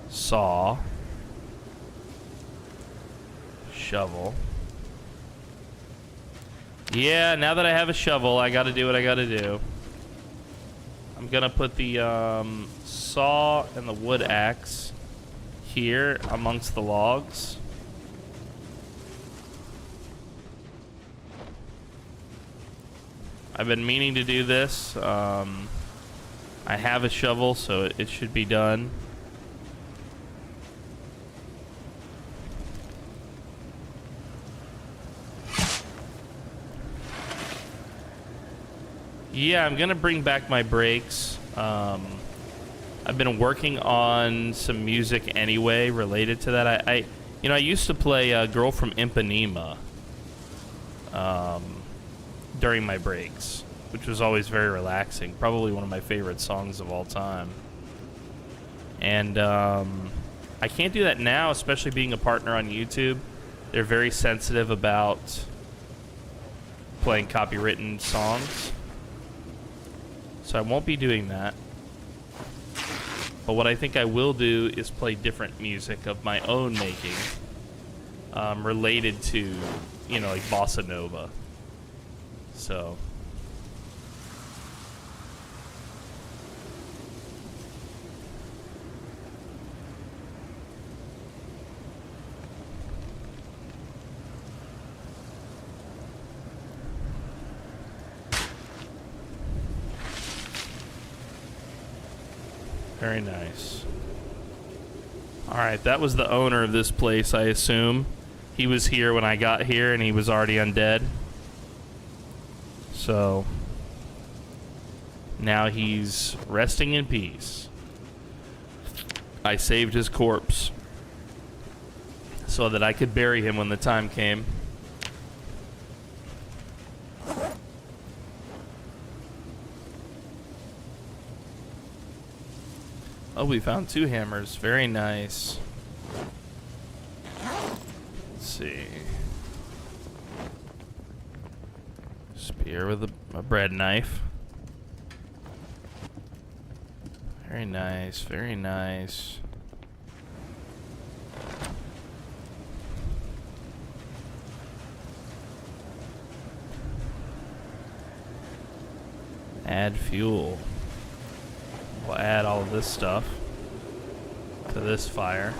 Saw. Shovel. Yeah, now that I have a shovel, I gotta do what I gotta do. I'm gonna put the saw and the wood axe here amongst the logs. I've been meaning to do this. I have a shovel, so it should be done. Yeah, I'm gonna bring back my breaks. I've been working on some music anyway related to that. I used to play Girl from Ipanema during my breaks, which was always very relaxing. Probably one of my favorite songs of all time. And I can't do that now, especially being a partner on YouTube. They're very sensitive about playing copywritten songs. So I won't be doing that. But what I think I will do is play different music of my own making, related to, like bossa nova. So. Very nice. Alright, that was the owner of this place, I assume. He was here when I got here, and he was already undead. So, now he's resting in peace. I saved his corpse so that I could bury him when the time came. Oh, we found 2 hammers. Very nice. Let's see. Spear with a bread knife. Very nice. Very nice. Add fuel. We'll add all of this stuff to this fire.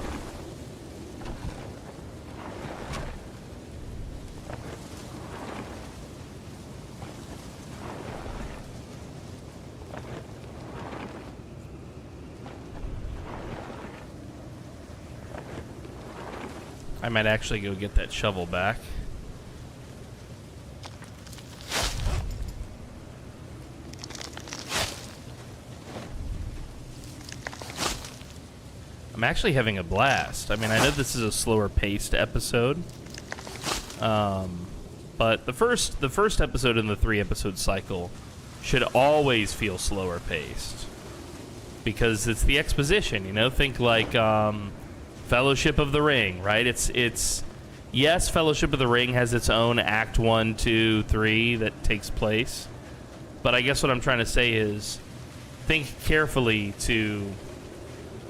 I might actually go get that shovel back. I'm actually having a blast. I mean, I know this is a slower paced episode, but the first episode in the 3-episode cycle should always feel slower paced because it's the exposition. Think like Fellowship of the Ring, right? It's yes, Fellowship of the Ring has its own Act 1, 2, 3 that takes place, but I guess what I'm trying to say is think carefully to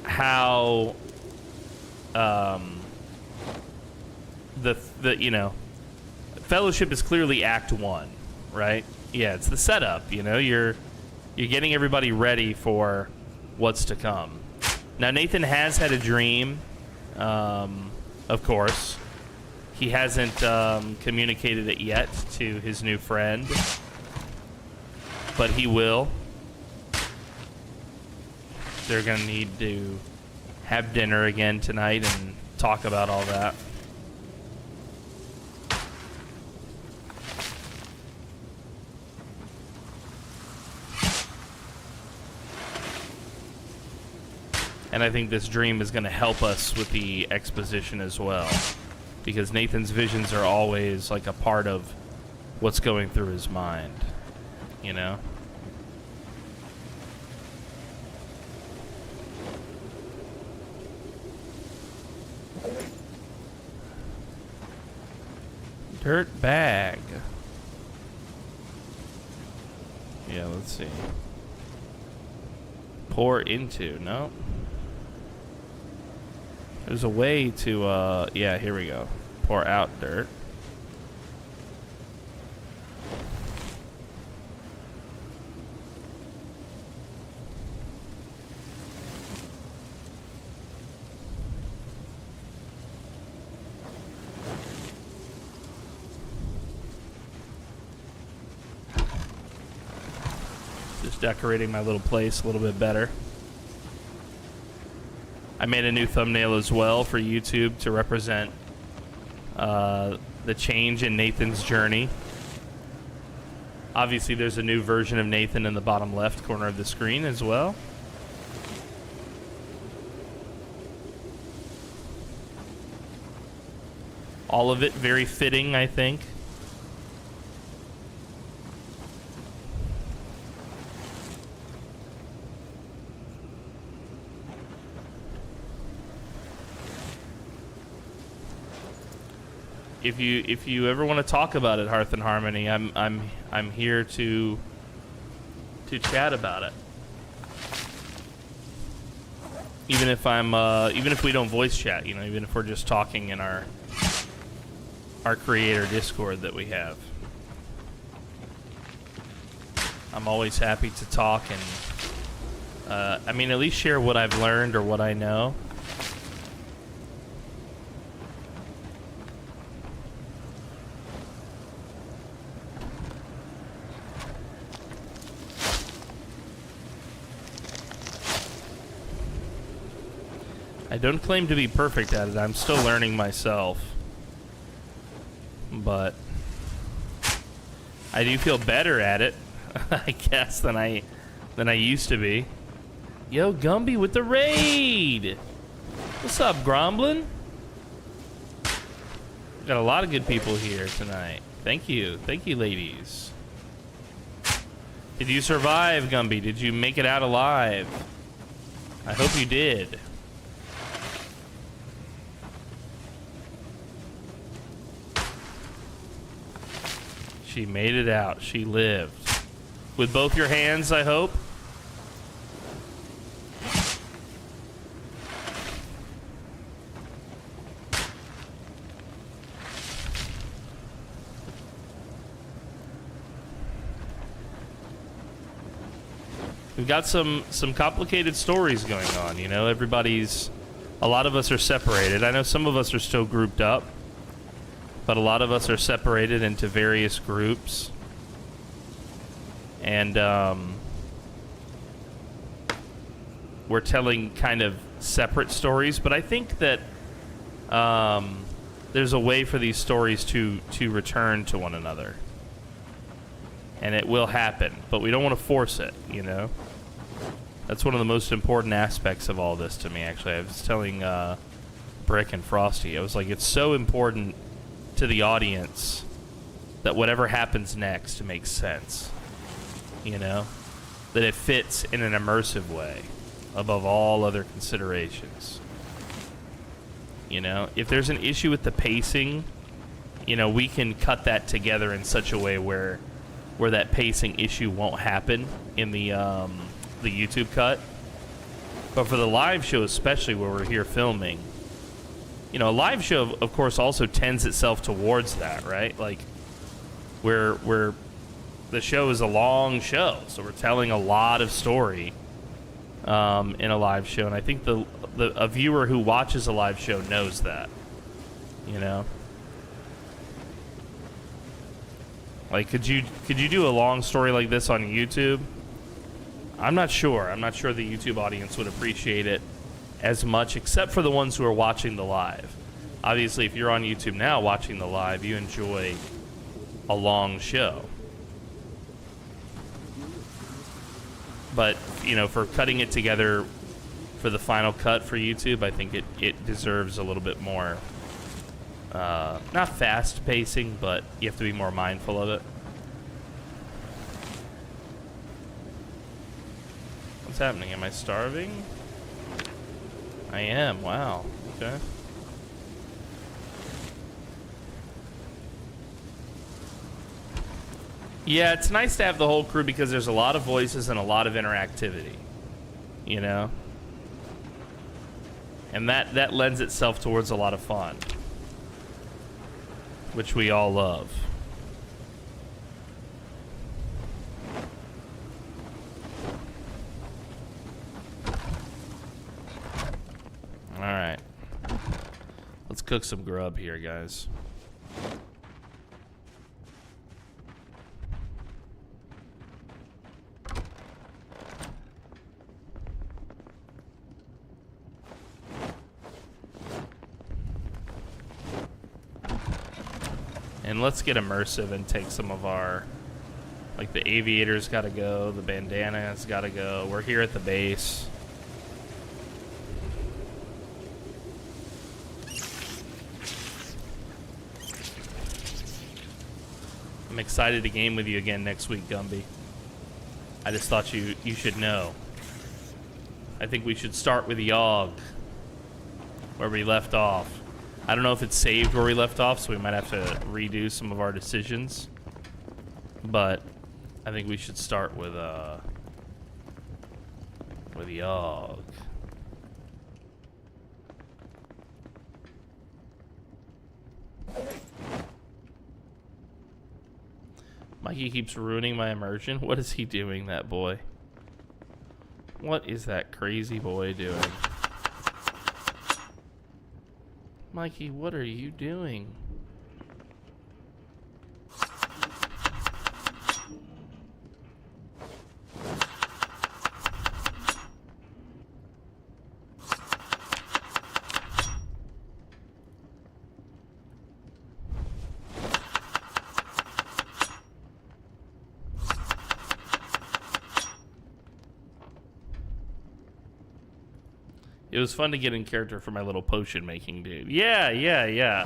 how Fellowship is clearly Act 1, right? Yeah, it's the setup. You're getting everybody ready for what's to come. Now Nathan has had a dream, of course. He hasn't communicated it yet to his new friend, but he will. They're gonna need to have dinner again tonight and talk about all that. And I think this dream is gonna help us with the exposition as well, because Nathan's visions are always like a part of what's going through his mind, Dirt bag. Yeah, let's see. Pour into. No. There's a way to, yeah, here we go. Pour out dirt. Decorating my little place a little bit better. I made a new thumbnail as well for YouTube to represent the change in Nathan's journey. Obviously, there's a new version of Nathan in the bottom left corner of the screen as well. All of it very fitting, I think. If you ever want to talk about it, Hearth and Harmony, I'm here to chat about it. Even if we don't voice chat, you know, even if we're just talking in our creator Discord that we have. I'm always happy to talk and I mean, at least share what I've learned or what I know. I don't claim to be perfect at it. I'm still learning myself. But I do feel better at it, I guess, than I used to be. Yo, Gumby with the raid! What's up, Gromblin? Got a lot of good people here tonight. Thank you, ladies. Did you survive, Gumby? Did you make it out alive? I hope you did. She made it out. She lived. With both your hands, I hope. We've got some complicated stories going on, you know. A lot of us are separated. I know some of us are still grouped up. But a lot of us are separated into various groups. And we're telling kind of separate stories. But I think that there's a way for these stories to return to one another. And it will happen. But we don't want to force it, you know? That's one of the most important aspects of all this to me, actually. I was telling Brick and Frosty. I was like, it's so important to the audience that whatever happens next makes sense, you know, that it fits in an immersive way above all other considerations. You know, if there's an issue with the pacing, you know, we can cut that together in such a way where that pacing issue won't happen in the YouTube cut. But for the live show, especially where we're here filming, you know, a live show, of course, also tends itself towards that, right? Like, where the show is a long show, so we're telling a lot of story in a live show, and I think a viewer who watches a live show knows that, you know. Like, could you do a long story like this on YouTube? I'm not sure. I'm not sure the YouTube audience would appreciate it as much, except for the ones who are watching the live. Obviously, if you're on YouTube now watching the live, you enjoy a long show. But, you know, for cutting it together for the final cut for YouTube, I think it deserves a little bit more, not fast pacing, but you have to be more mindful of it. What's happening? Am I starving? I am. Wow. Okay. Yeah, it's nice to have the whole crew because there's a lot of voices and a lot of interactivity, you know? And that lends itself towards a lot of fun, which we all love. All right. Let's cook some grub here, guys. And let's get immersive and take some of our Like the aviator's gotta go, the bandana's gotta go. We're here at the base. I'm excited to game with you again next week, Gumby. I just thought you should know. I think we should start with Yogg, where we left off. I don't know if it's saved where we left off, so we might have to redo some of our decisions. But I think we should start with Yogg. Mikey keeps ruining my immersion. What is he doing, that boy? What is that crazy boy doing? Mikey, what are you doing? It was fun to get in character for my little potion making dude. Yeah.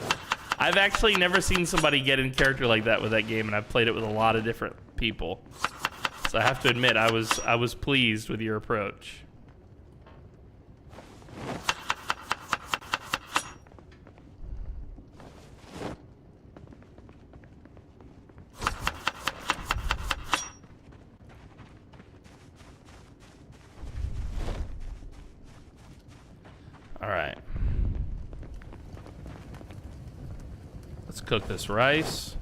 I've actually never seen somebody get in character like that with that game, and I've played it with a lot of different people. So I have to admit, I was pleased with your approach. Alright. Let's cook this rice.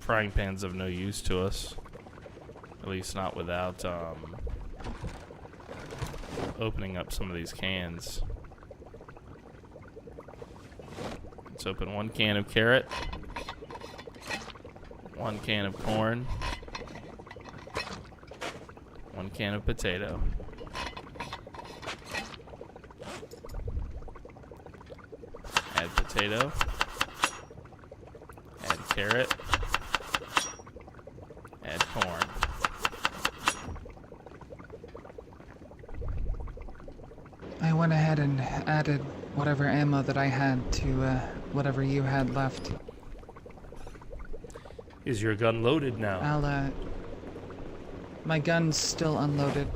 Frying pan's of no use to us. At least not without opening up some of these cans. Let's open one can of carrot. One can of corn. One can of potato. Add potato. Add carrot. Add corn. I went ahead and added whatever ammo that I had to whatever you had left. Is your gun loaded now? My gun's still unloaded,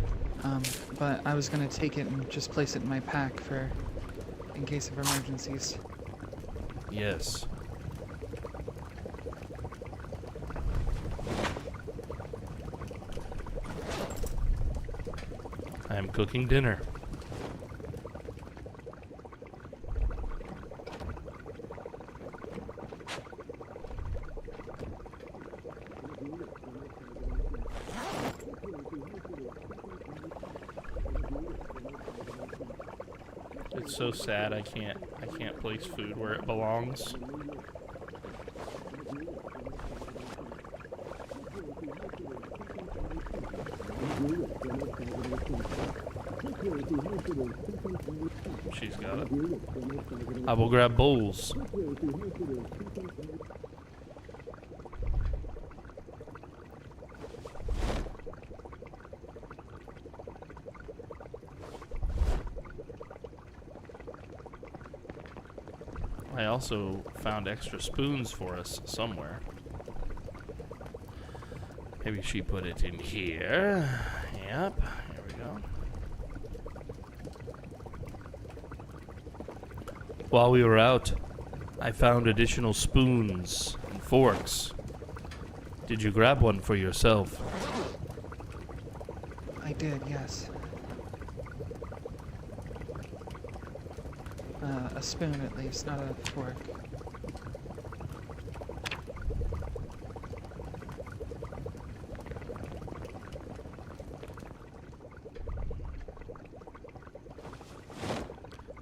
but I was gonna take it and just place it in my pack in case of emergencies. Yes. I am cooking dinner. It's so sad I can't place food where it belongs. She's got it. I will grab bowls. I also found extra spoons for us somewhere. Maybe she put it in here. Yep, here we go. While we were out, I found additional spoons and forks. Did you grab one for yourself? I did, yes. A spoon at least, not a fork.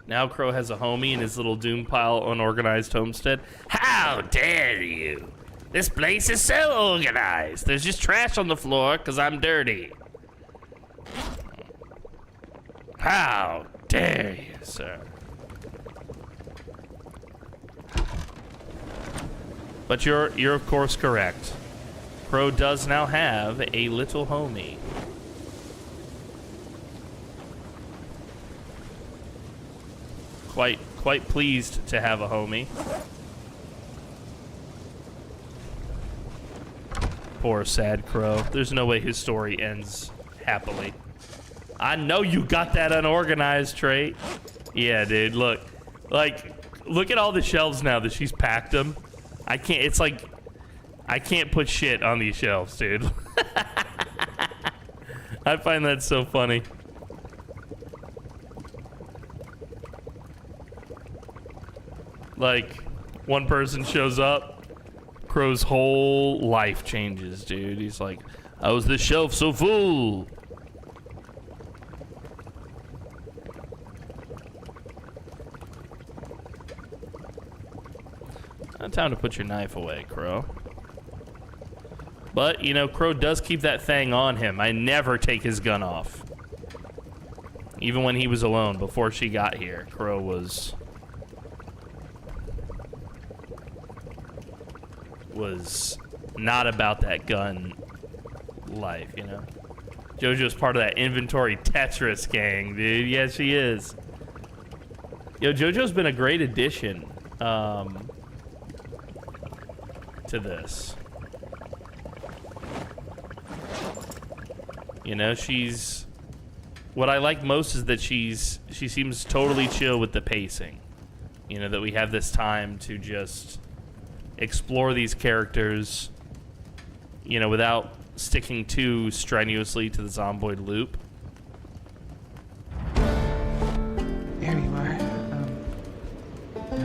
Now Crow has a homie in his little doom pile unorganized homestead. How dare you! This place is so organized. There's just trash on the floor because I'm dirty. How dare you, sir? But you're of course correct. Crow does now have a little homie. Quite pleased to have a homie. Poor sad Crow. There's no way his story ends happily. I know you got that unorganized trait. Yeah, dude, look. Like, look at all the shelves now that she's packed them. I can't, it's like, I can't put shit on these shelves, dude. I find that so funny. Like, one person shows up, Crow's whole life changes, dude. He's like, how is this shelf so full? Time to put your knife away, Crow. But, you know, Crow does keep that thing on him. I never take his gun off. Even when he was alone, before she got here, Crow was not about that gun life, you know? JoJo's part of that inventory Tetris gang, dude. Yes, she is. Yo, JoJo's been a great addition to this. You know, she's... What I like most is that she seems totally chill with the pacing. You know, that we have this time to just explore these characters, you know, without sticking too strenuously to the Zomboid loop. Here you are.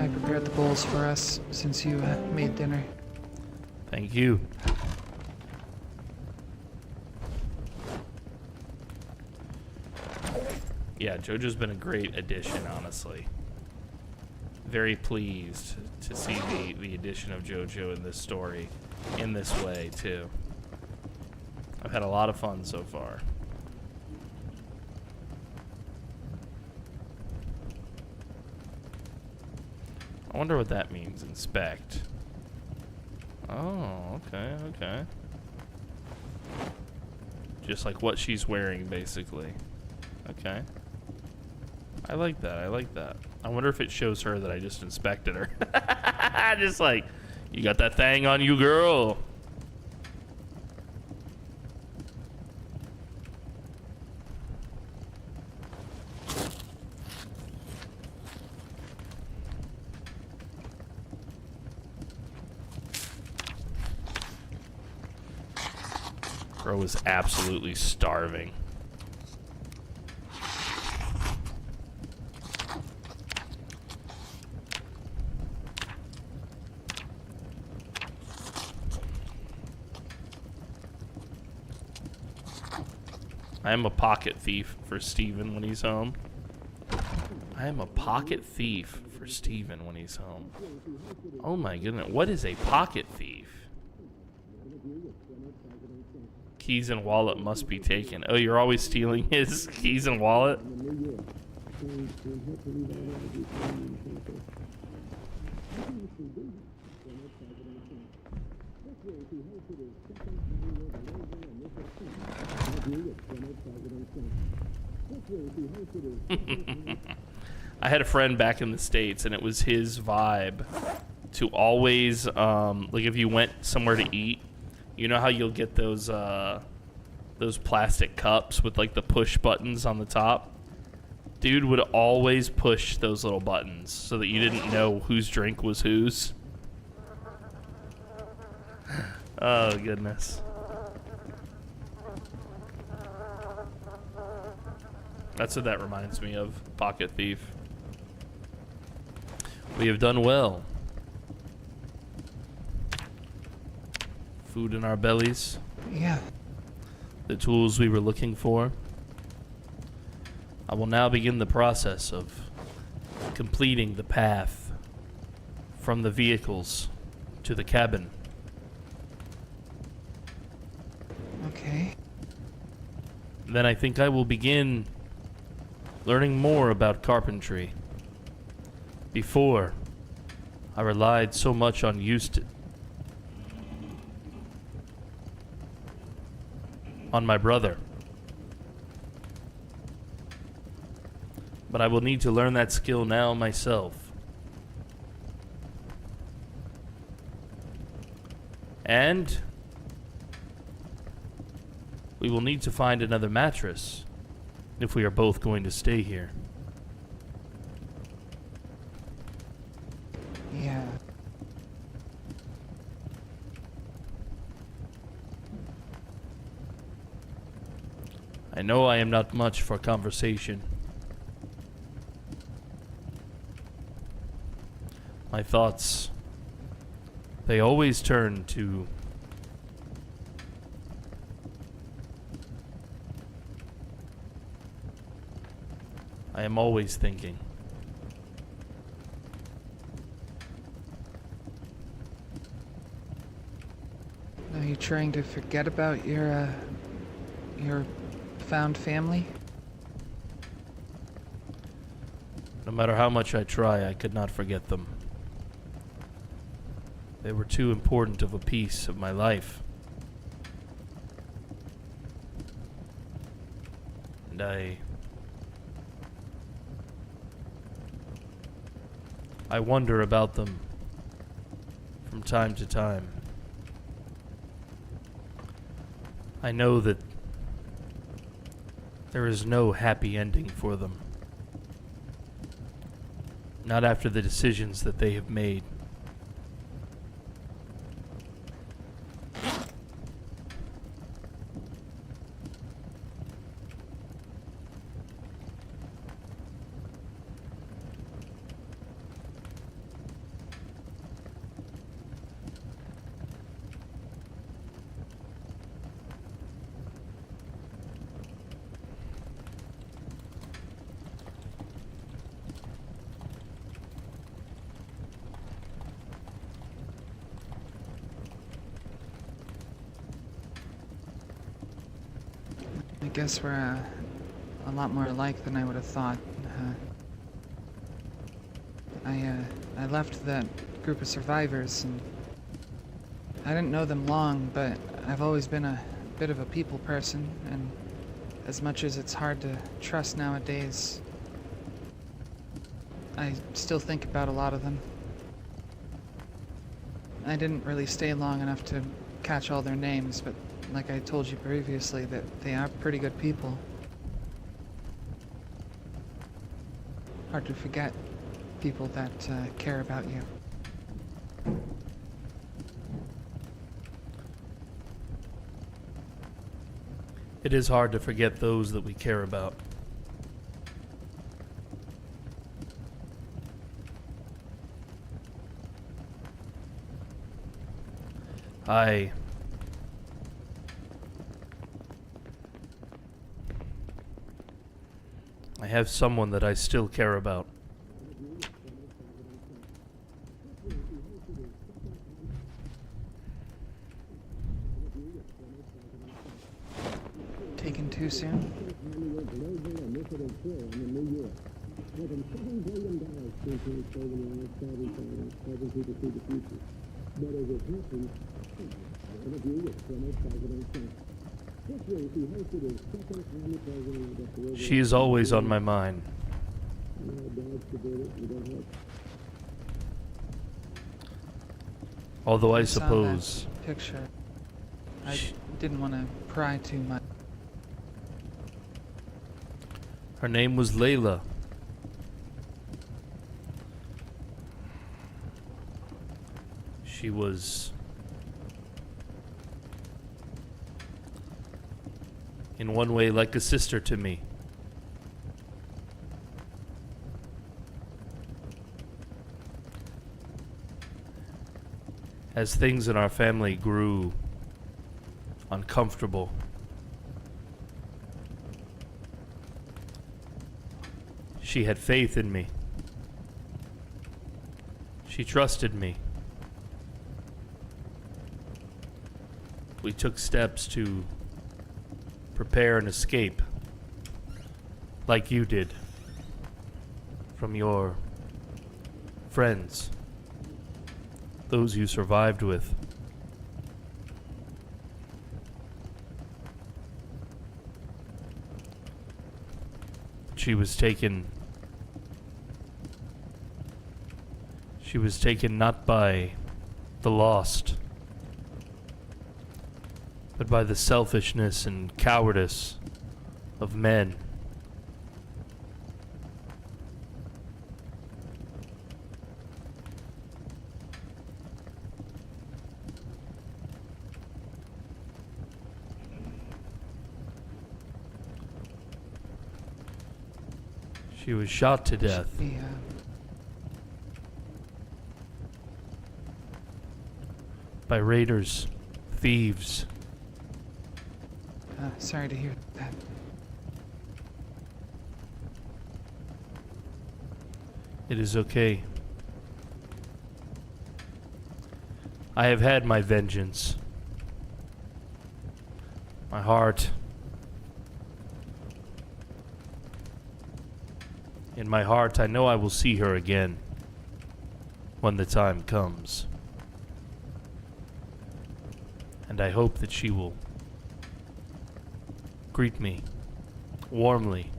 I prepared the bowls for us since you made dinner. Thank you. Yeah, JoJo's been a great addition, honestly. Very pleased to see the addition of JoJo in this story in this way, too. I've had a lot of fun so far. I wonder what that means, inspect. Oh, okay, okay. Just like what she's wearing, basically. Okay. I like that, I like that. I wonder if it shows her that I just inspected her. Just like, you got that thing on you, girl. Bro was absolutely starving. I am a pocket thief for Steven when he's home. I am a pocket thief for Steven when he's home. Oh my goodness, what is a pocket thief? Keys and wallet must be taken. Oh, you're always stealing his keys and wallet? I had a friend back in the States, and it was his vibe to always, like if you went somewhere to eat, you know how you'll get those plastic cups with like the push buttons on the top? Dude would always push those little buttons so that you didn't know whose drink was whose. Oh, goodness. That's what that reminds me of, Pocket Thief. We have done well. Food in our bellies. Yeah. The tools we were looking for. I will now begin the process of completing the path from the vehicles to the cabin. Okay. Then I think I will begin learning more about carpentry. Before, I relied so much on on my brother. But I will need to learn that skill now myself. And we will need to find another mattress if we are both going to stay here. Yeah. I know I am not much for conversation. My thoughts, they always turn to I am always thinking. Are you trying to forget about your found family? No matter how much I try, I could not forget them. They were too important of a piece of my life. And I wonder about them from time to time. I know that there is no happy ending for them. Not after the decisions that they have made. I guess we're a lot more alike than I would have thought. I left that group of survivors, and I didn't know them long, but I've always been a bit of a people person, and as much as it's hard to trust nowadays, I still think about a lot of them. I didn't really stay long enough to catch all their names, but like I told you previously, that they are pretty good people. Hard to forget people that care about you. It is hard to forget those that we care about. I have someone that I still care about. Taken too soon? She is always on my mind. Although I saw suppose that picture. I didn't want to pry too much. her name was Layla. She was in one way like a sister to me. As things in our family grew uncomfortable, she had faith in me. She trusted me. We took steps to prepare an escape, like you did, from your friends, those you survived with. she was taken... She was taken not by the lost, but by the selfishness and cowardice of men. She was shot to death. By raiders, thieves. Sorry to hear that. It is okay. I have had my vengeance. My heart. In my heart, I know I will see her again when the time comes. And I hope that she will greet me warmly.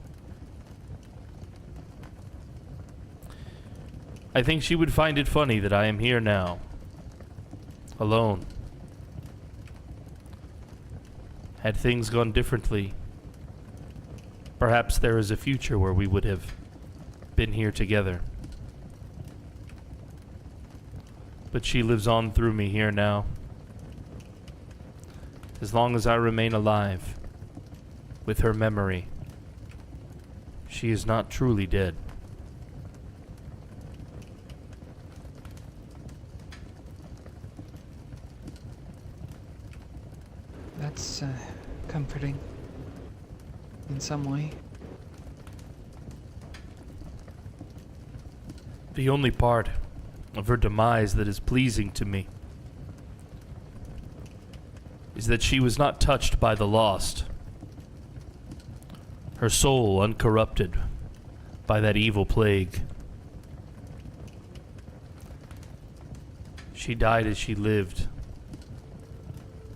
I think she would find it funny that I am here now, alone. Had things gone differently, perhaps there is a future where we would have been here together. But she lives on through me here now. As long as I remain alive, with her memory, she is not truly dead. That's comforting in some way. The only part of her demise that is pleasing to me is that she was not touched by the lost. Her soul uncorrupted by that evil plague. She died as she lived,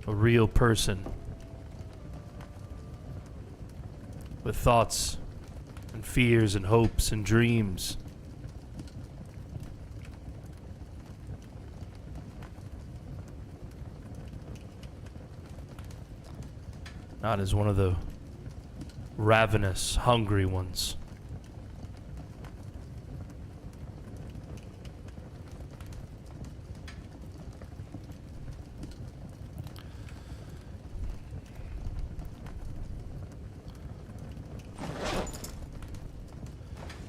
a real person, with thoughts and fears and hopes and dreams. Not as one of the ravenous, hungry ones.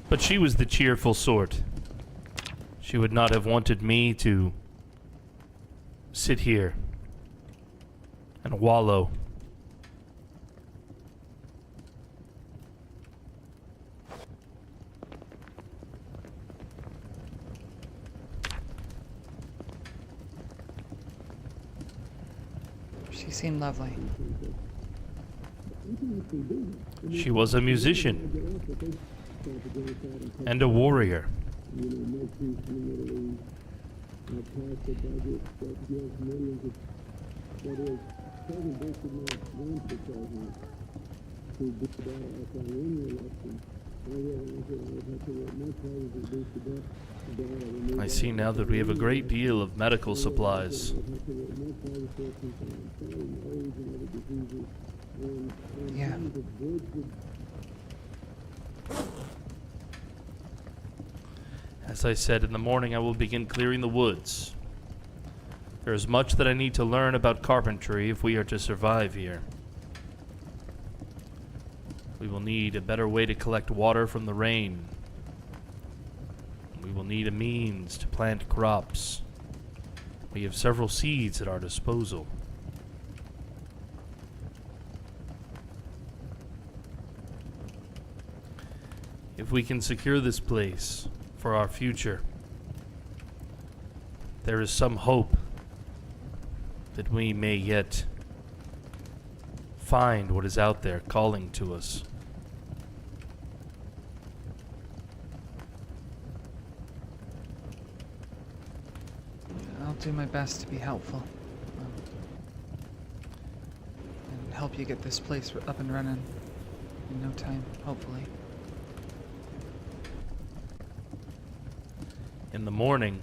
But she was the cheerful sort. She would not have wanted me to sit here and wallow. She seemed lovely. She was a musician and a warrior. I see now that we have a great deal of medical supplies. Yeah. As I said, in the morning I will begin clearing the woods. There is much that I need to learn about carpentry if we are to survive here. We will need a better way to collect water from the rain. We will need a means to plant crops. We have several seeds at our disposal. If we can secure this place for our future, there is some hope that we may yet find what is out there calling to us. I'll do my best to be helpful. And help you get this place up and running in no time, hopefully. in the morning,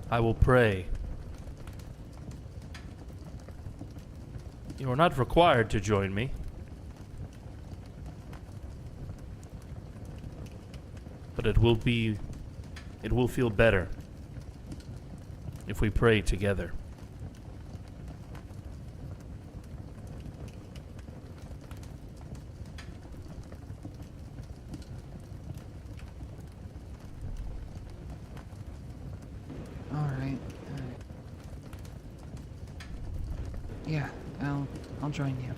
I will pray. You are not required to join me. But it will feel better if we pray together. All right. Yeah, I'll join you.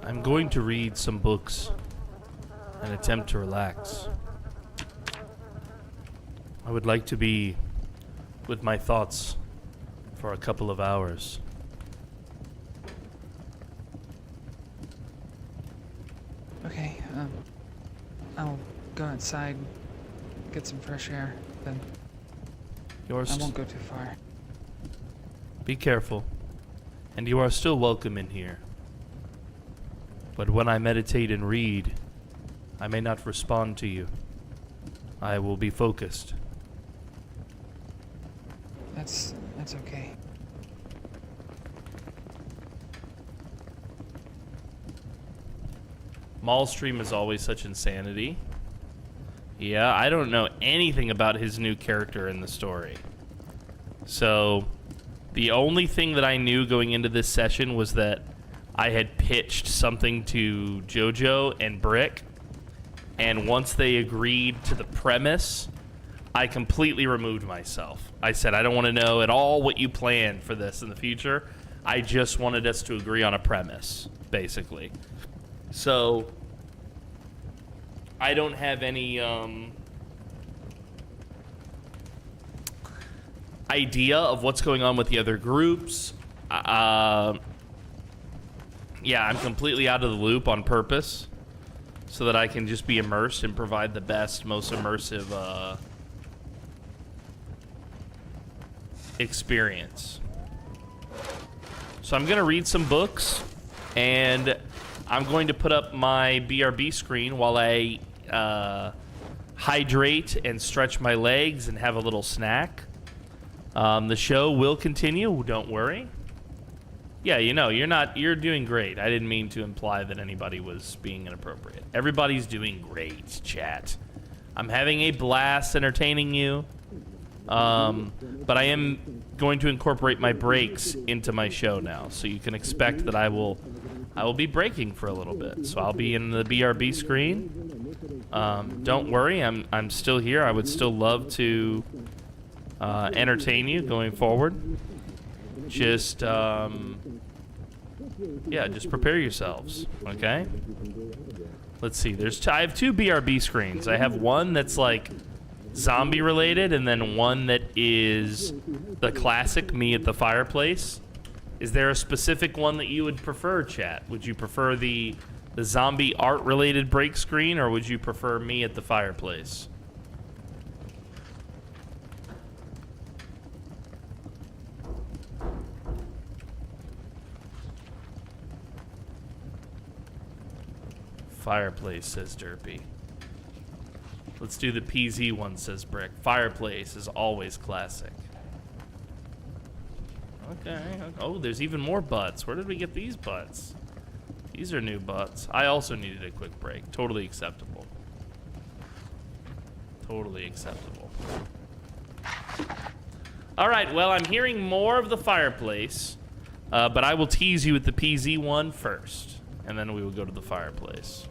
I'm going to read some books and attempt to relax. I would like to be with my thoughts for a couple of hours. Okay, I'll go outside, get some fresh air, then I won't go too far. Be careful, and you are still welcome in here. But when I meditate and read, I may not respond to you. I will be focused. That's okay. MaulStream is always such insanity. Yeah, I don't know anything about his new character in the story. So, the only thing that I knew going into this session was that I had pitched something to JoJo and Brick, and once they agreed to the premise, I completely removed myself. I said, I don't want to know at all what you plan for this in the future. I just wanted us to agree on a premise, basically. So, I don't have any idea of what's going on with the other groups. Yeah, I'm completely out of the loop on purpose so that I can just be immersed and provide the best, most immersive experience. So I'm going to read some books, and I'm going to put up my BRB screen while I hydrate and stretch my legs and have a little snack. The show will continue, don't worry. Yeah, you know, you're doing great. I didn't mean to imply that anybody was being inappropriate. Everybody's doing great, chat. I'm having a blast entertaining you. But I am going to incorporate my breaks into my show now, so you can expect that I will be breaking for a little bit. So I'll be in the BRB screen. Don't worry, I'm still here. I would still love to entertain you going forward. Just yeah, just prepare yourselves, okay? Let's see. I have two BRB screens. I have one that's like zombie related, and then one that is the classic me at the fireplace. Is there a specific one that you would prefer, chat? Would you prefer the zombie art related break screen, or would you prefer me at the fireplace? Fireplace, says Derpy. Let's do the PZ one, says Brick. Fireplace is always classic. Okay. Oh, there's even more butts. Where did we get these butts? These are new butts. I also needed a quick break. Totally acceptable. Totally acceptable. All right, well, I'm hearing more of the fireplace, but I will tease you with the PZ one first, and then we will go to the fireplace.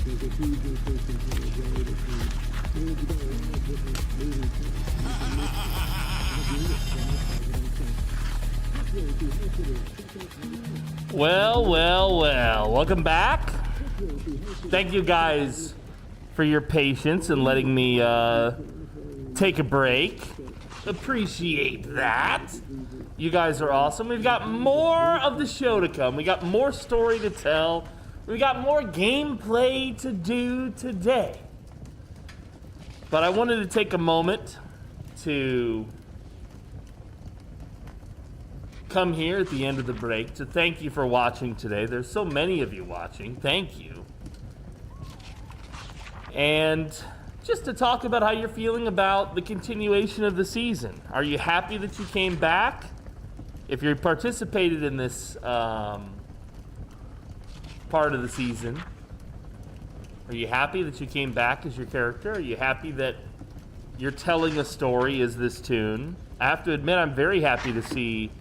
There's a huge increase in the majority of the Well, well, well. Welcome back. Thank you guys for your patience and letting me take a break. Appreciate that. You guys are awesome. We've got more of the show to come. We got more story to tell. We got more gameplay to do today. But I wanted to take a moment to come here at the end of the break to thank you for watching today. There's so many of you watching. Thank you. And just to talk about how you're feeling about the continuation of the season. Are you happy that you came back? If you participated in this part of the season, are you happy that you came back as your character? Are you happy that you're telling a story as this tune? I have to admit, I'm very happy to see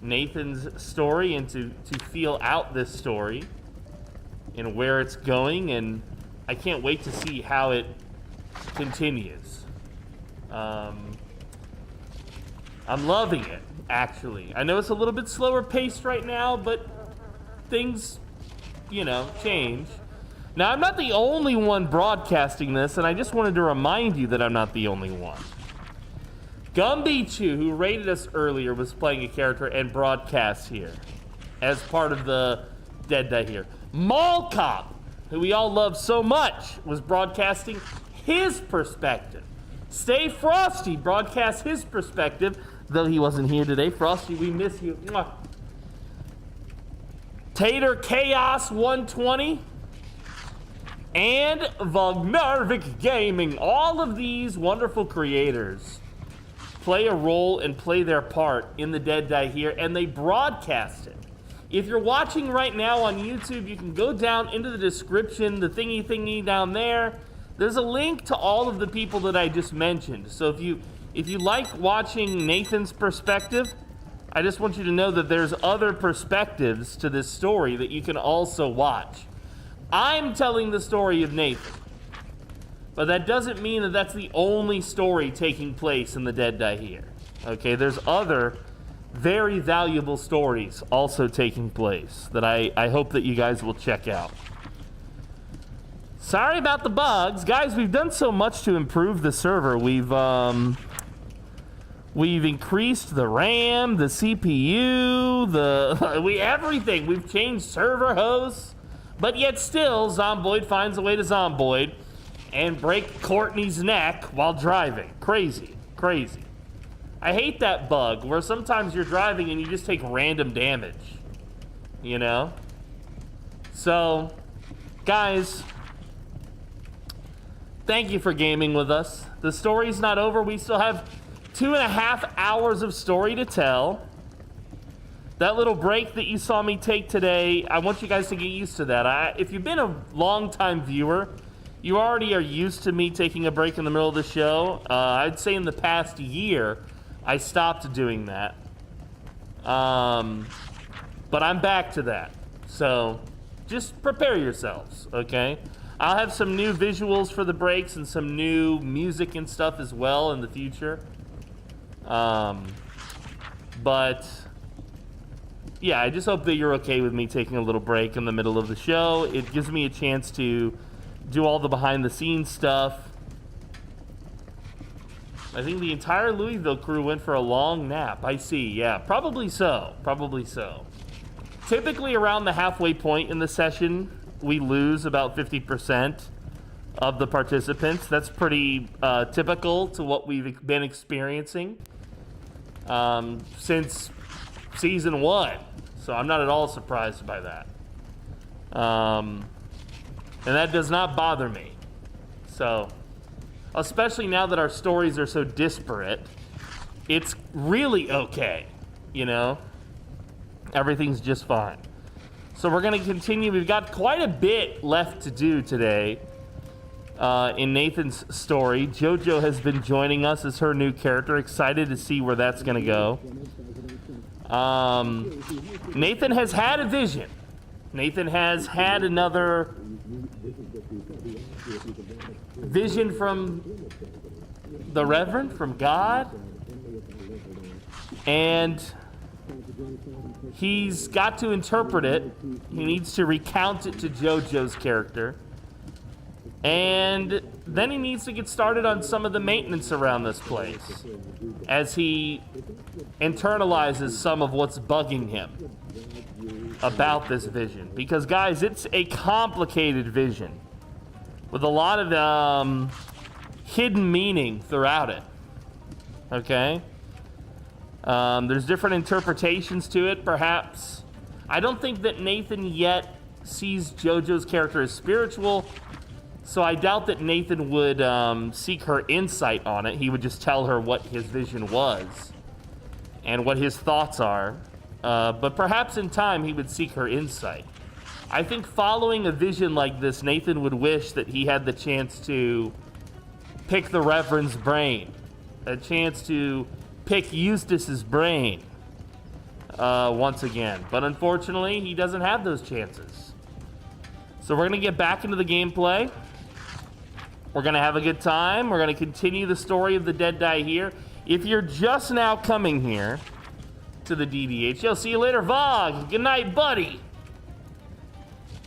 Nathan's story and to feel out this story and where it's going, and I can't wait to see how it continues. I'm loving it, actually. I know it's a little bit slower paced right now, but things, you know, change. Now, I'm not the only one broadcasting this, and I just wanted to remind you that I'm not the only one. Gumbychu, who rated us earlier, was playing a character and broadcasts here as part of the Dead Die Here. MaulCop, who we all love so much, was broadcasting his perspective. Stay Frosty broadcasts his perspective, though he wasn't here today. Frosty, we miss you. Mwah. Tater Chaos 120 and Vognarvik Gaming. All of these wonderful creators play a role and play their part in the Dead Die Here, and they broadcast it. If you're watching right now on YouTube, you can go down into the description, the thingy down there. There's a link to all of the people that I just mentioned. So if you like watching Nathan's perspective, I just want you to know that there's other perspectives to this story that you can also watch. I'm telling the story of Nathan, but that doesn't mean that that's the only story taking place in the Dead Die Here. Okay, there's other very valuable stories also taking place that I hope that you guys will check out. Sorry about the bugs. Guys, we've done so much to improve the server. We've increased the RAM, the CPU, everything. We've changed server hosts, but yet still, Zomboid finds a way to Zomboid and break Courtney's neck while driving. Crazy, crazy. I hate that bug where sometimes you're driving and you just take random damage, you know? So, guys, thank you for gaming with us. The story's not over. We still have 2.5 hours of story to tell. That little break that you saw me take today, I want you guys to get used to that. If you've been a long-time viewer, you already are used to me taking a break in the middle of the show. I'd say in the past year, I stopped doing that. But I'm back to that. So just prepare yourselves, okay? I'll have some new visuals for the breaks and some new music and stuff as well in the future. But yeah, I just hope that you're okay with me taking a little break in the middle of the show. It gives me a chance to do all the behind the scenes stuff. I think the entire Louisville crew went for a long nap. I see, yeah, probably so, probably so. Typically around the halfway point in the session, we lose about 50% of the participants. That's pretty typical to what we've been experiencing since season 1. So I'm not at all surprised by that. And that does not bother me. So, especially now that our stories are so disparate, it's really okay, you know? Everything's just fine. So we're gonna continue. We've got quite a bit left to do today in Nathan's story. JoJo has been joining us as her new character. Excited to see where that's gonna go. Nathan has had a vision. Nathan has had another vision from the Reverend, from God, and he's got to interpret it. He needs to recount it to JoJo's character. And then he needs to get started on some of the maintenance around this place as he internalizes some of what's bugging him about this vision. Because, guys, it's a complicated vision with a lot of hidden meaning throughout it. Okay? There's different interpretations to it, perhaps. I don't think that Nathan yet sees JoJo's character as spiritual, so I doubt that Nathan would seek her insight on it. He would just tell her what his vision was and what his thoughts are. But perhaps in time he would seek her insight. I think following a vision like this, Nathan would wish that he had the chance to pick the Reverend's brain, a chance to pick Eustace's brain once again. But unfortunately, he doesn't have those chances. So we're going to get back into the gameplay. We're going to have a good time. We're going to continue the story of the Dead Die here. If you're just now coming here to the DDH, yo, see you later, Vog. Good night, buddy.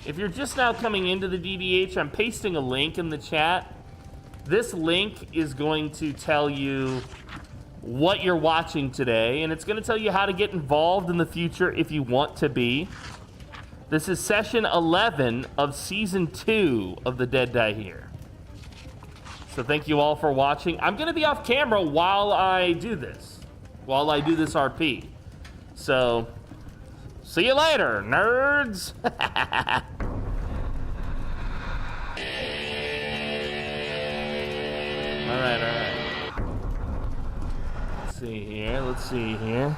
If you're just now coming into the DDH, I'm pasting a link in the chat. This link is going to tell you what you're watching today, and it's going to tell you how to get involved in the future if you want to be. This is session 11 of season 2 of the Dead Die here. So thank you all for watching. I'm going to be off camera while I do this, RP. So, see you later, nerds. All right. Let's see here.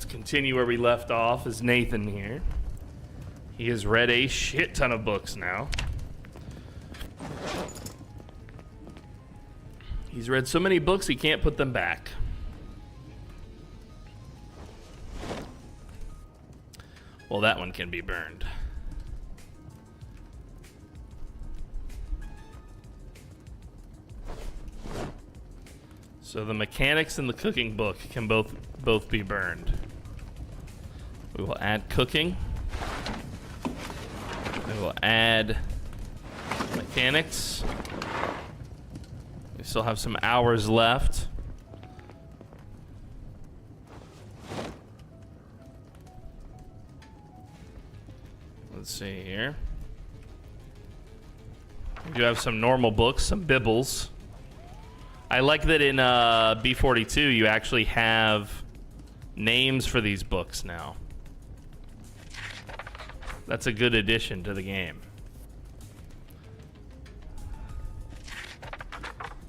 Continue where we left off is Nathan here. He has read a shit ton of books now. He's read so many books he can't put them back. Well, that one can be burned. So the mechanics in the cooking book can both be burned. We will add cooking. We will add mechanics. We still have some hours left. Let's see here. We do have some normal books, some bibbles. I like that in B42 you actually have names for these books now. That's a good addition to the game.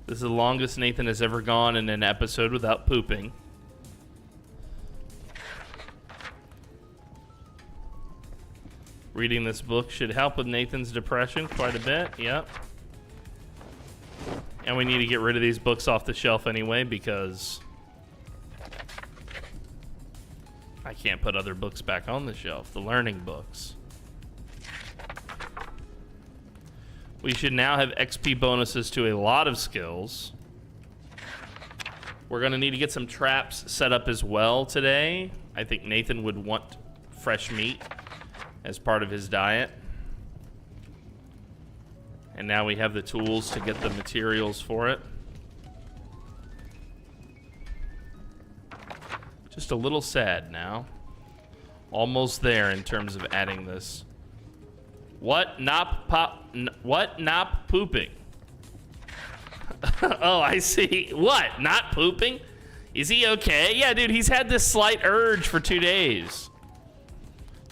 This is the longest Nathan has ever gone in an episode without pooping. Reading this book should help with Nathan's depression quite a bit, yep. And we need to get rid of these books off the shelf anyway because I can't put other books back on the shelf, the learning books. We should now have XP bonuses to a lot of skills. We're going to need to get some traps set up as well today. I think Nathan would want fresh meat as part of his diet. And now we have the tools to get the materials for it. Just a little sad now. Almost there in terms of adding this. What? Not pooping? Oh, I see. What? Not pooping? Is he okay? Yeah, dude, he's had this slight urge for 2 days.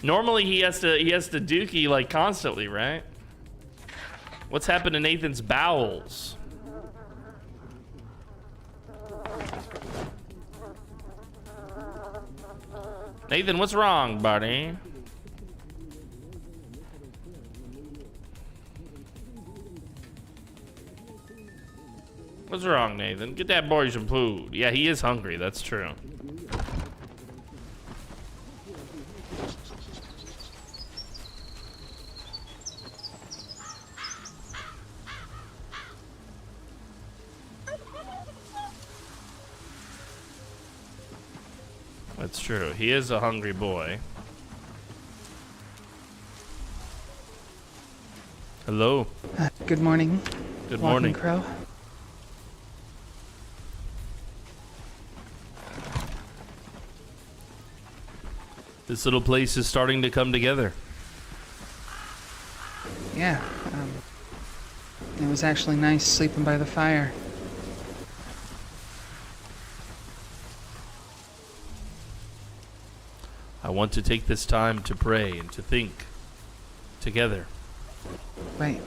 Normally he has to dookie like constantly, right? What's happened to Nathan's bowels? Nathan, what's wrong, buddy? What's wrong, Nathan? Get that boy some food. Yeah, he is hungry. That's true. That's true. He is a hungry boy. Hello. Good morning. Good Walking morning. Crow. This little place is starting to come together. Yeah. It was actually nice sleeping by the fire. I want to take this time to pray and to think together. Right.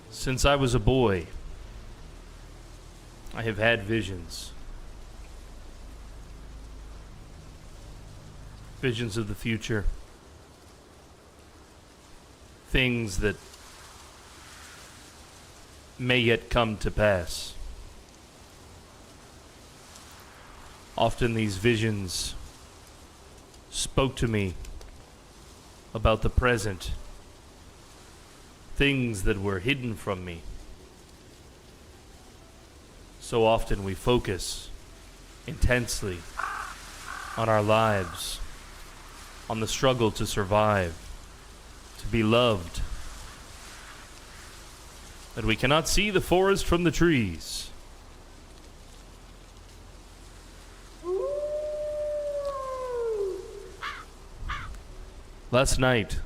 Since I was a boy, I have had visions. Visions of the future. Things that may yet come to pass. Often these visions spoke to me about the present, things that were hidden from me. So often we focus intensely on our lives, on the struggle to survive, to be loved, that we cannot see the forest from the trees. Last night,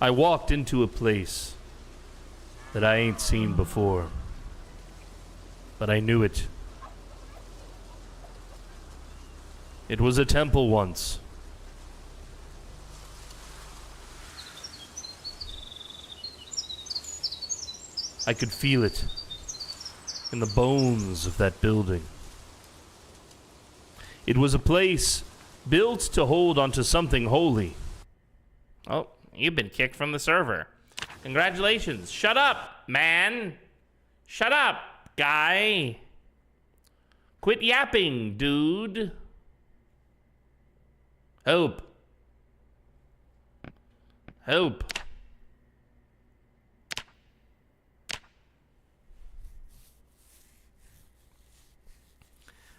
I walked into a place that I ain't seen before, but I knew it. It was a temple once. I could feel it in the bones of that building. It was a place built to hold onto something holy. Oh, you've been kicked from the server. Congratulations. Shut up, man. Shut up, guy. Quit yapping, dude. Help. Help.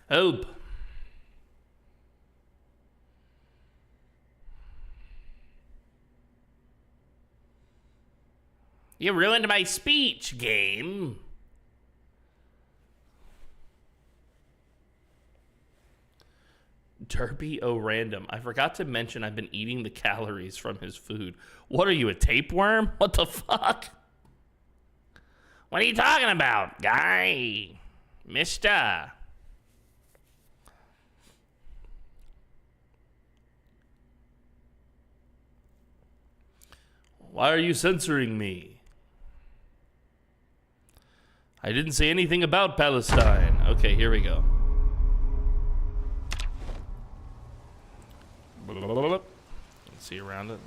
Help. You ruined my speech, game. Derpy O'Random. I forgot to mention I've been eating the calories from his food. What are you, a tapeworm? What the fuck? What are you talking about, guy? Mister. Why are you censoring me? I didn't say anything about Palestine. Okay, here we go. Let's see around it.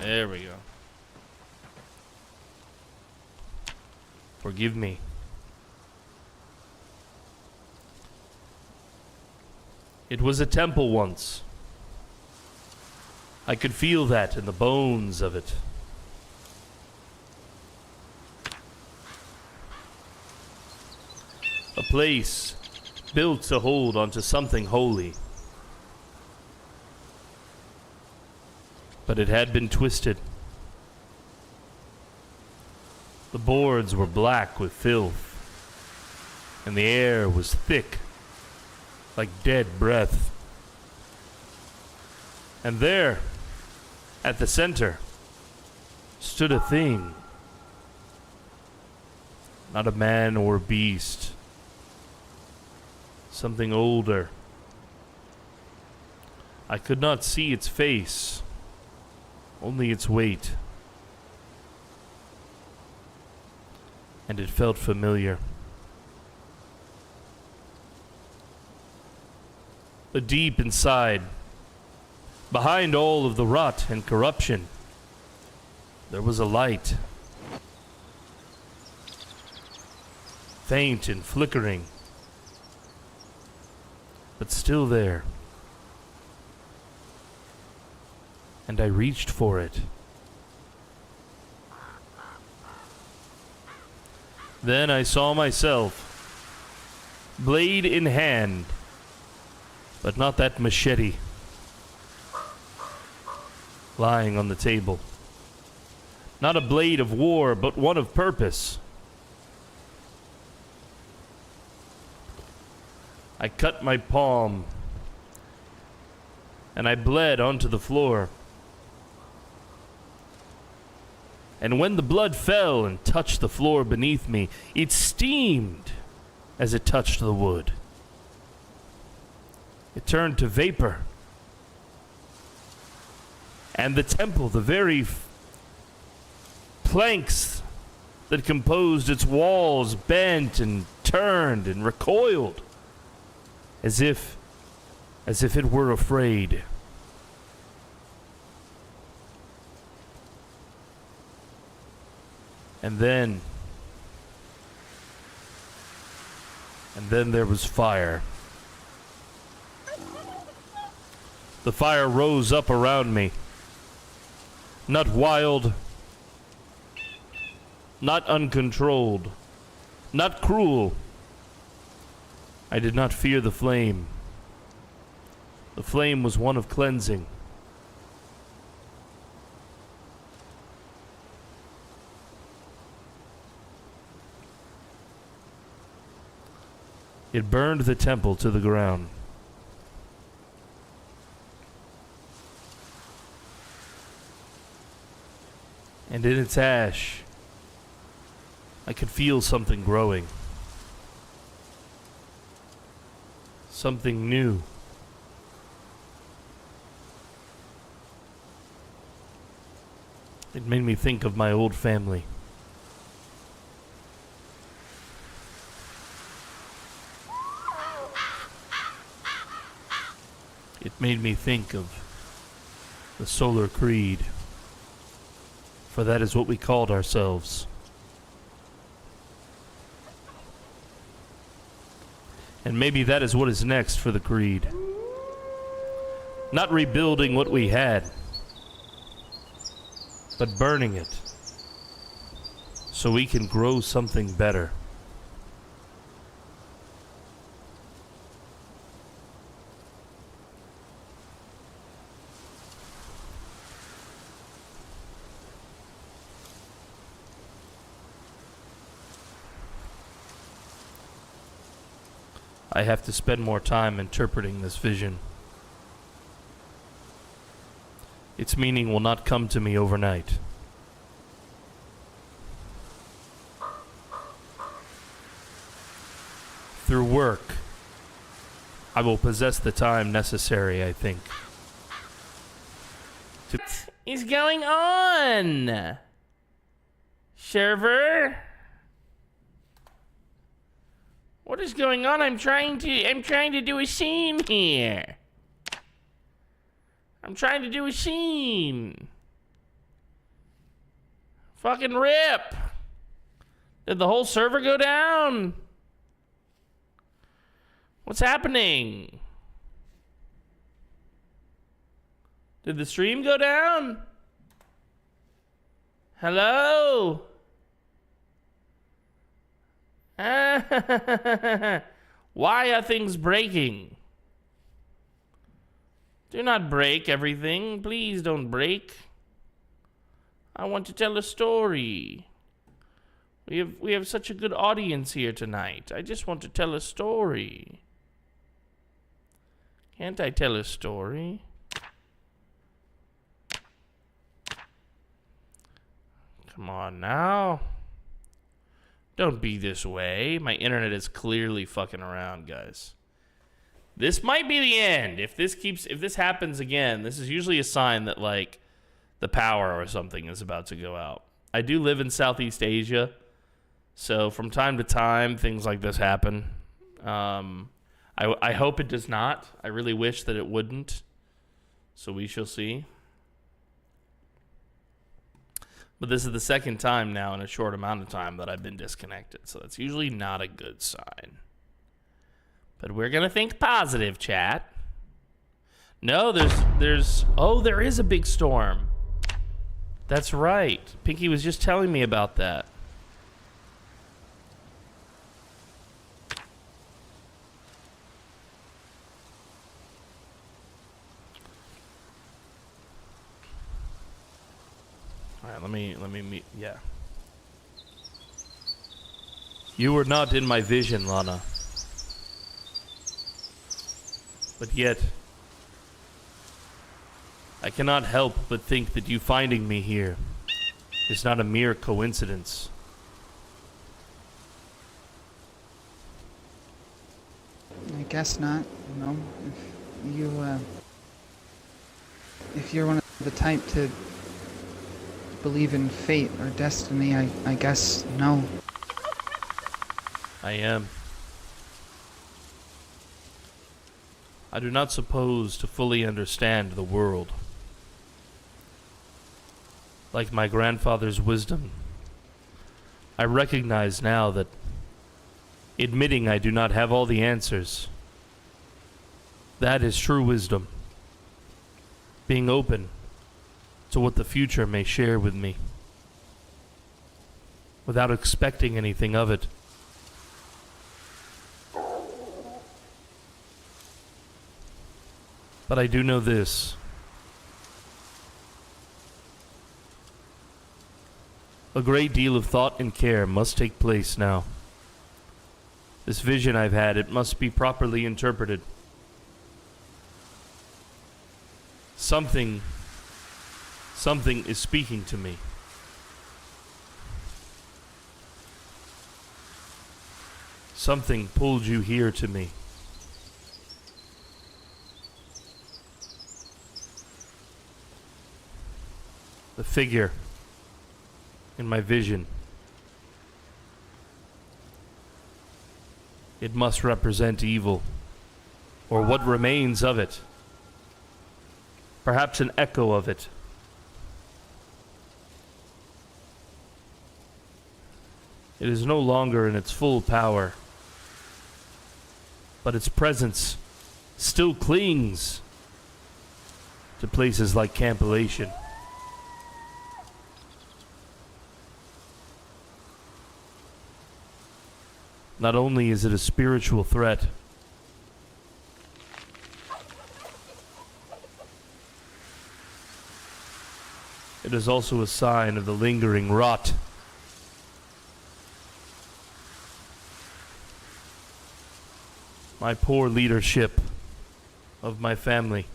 There we go. Forgive me. It was a temple once. I could feel that in the bones of it. A place built to hold onto something holy. But it had been twisted. The boards were black with filth, and the air was thick, like dead breath. And there, at the center, stood a thing. Not a man or beast, Something older. I could not see its face, only its weight. And it felt familiar. But deep inside, behind all of the rot and corruption, there was a light. Faint and flickering, but still there. And I reached for it. Then I saw myself, blade in hand, but not that machete, lying on the table. Not a blade of war, but one of purpose. I cut my palm, and I bled onto the floor. And when the blood fell and touched the floor beneath me, it steamed as it touched the wood. It turned to vapor. And the temple, the very planks that composed its walls, bent and turned and recoiled, as if it were afraid. And then there was fire. The fire rose up around me. Not wild, not uncontrolled, not cruel. I did not fear the flame. The flame was one of cleansing. It burned the temple to the ground. And in its ash, I could feel something growing. Something new. It made me think of my old family. It made me think of the Solar Creed, for that is what we called ourselves. And maybe that is what is next for the Creed. Not rebuilding what we had, but burning it, so we can grow something better. I have to spend more time interpreting this vision. Its meaning will not come to me overnight. Through work, I will possess the time necessary, I think. What is going on? Server? What is going on? I'm trying to do a scene here. I'm trying to do a scene. Fucking rip. Did the whole server go down? What's happening? Did the stream go down? Hello? Why are things breaking? Do not break everything. Please don't break. I want to tell a story. We have such a good audience here tonight. I just want to tell a story. Can't I tell a story? Come on now. Don't be this way. My internet is clearly fucking around, guys. This might be the end. If this happens again, this is usually a sign that, like, the power or something is about to go out. I do live in Southeast Asia, so from time to time, things like this happen. I hope it does not. I really wish that it wouldn't. So we shall see. But this is the second time now in a short amount of time that I've been disconnected, so that's usually not a good sign. But we're gonna think positive, chat. No, there is a big storm. That's right. Pinky was just telling me about that. All right, let me meet. Yeah. You were not in my vision, Lana. But yet, I cannot help but think that you finding me here is not a mere coincidence. I guess not. No. If you're one of the type to believe in fate or destiny, I guess no. I am. I do not suppose to fully understand the world. Like my grandfather's wisdom, I recognize now that, admitting I do not have all the answers, that is true wisdom. Being open to what the future may share with me, without expecting anything of it. But I do know this. A great deal of thought and care must take place now. This vision I've had, it must be properly interpreted. Something is speaking to me. Something pulled you here to me. The figure in my vision. It must represent evil, or what remains of it. Perhaps an echo of it. It is no longer in its full power, but its presence still clings to places like Campilation. Not only is it a spiritual threat, it is also a sign of the lingering rot. My poor leadership of my family.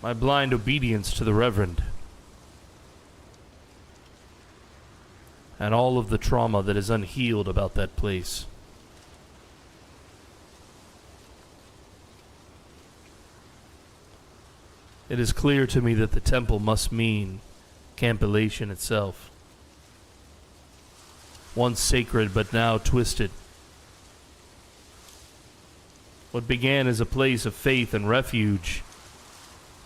My blind obedience to the Reverend. And all of the trauma that is unhealed about that place. It is clear to me that the temple must mean Campilation itself. Once sacred, but now twisted. What began as a place of faith and refuge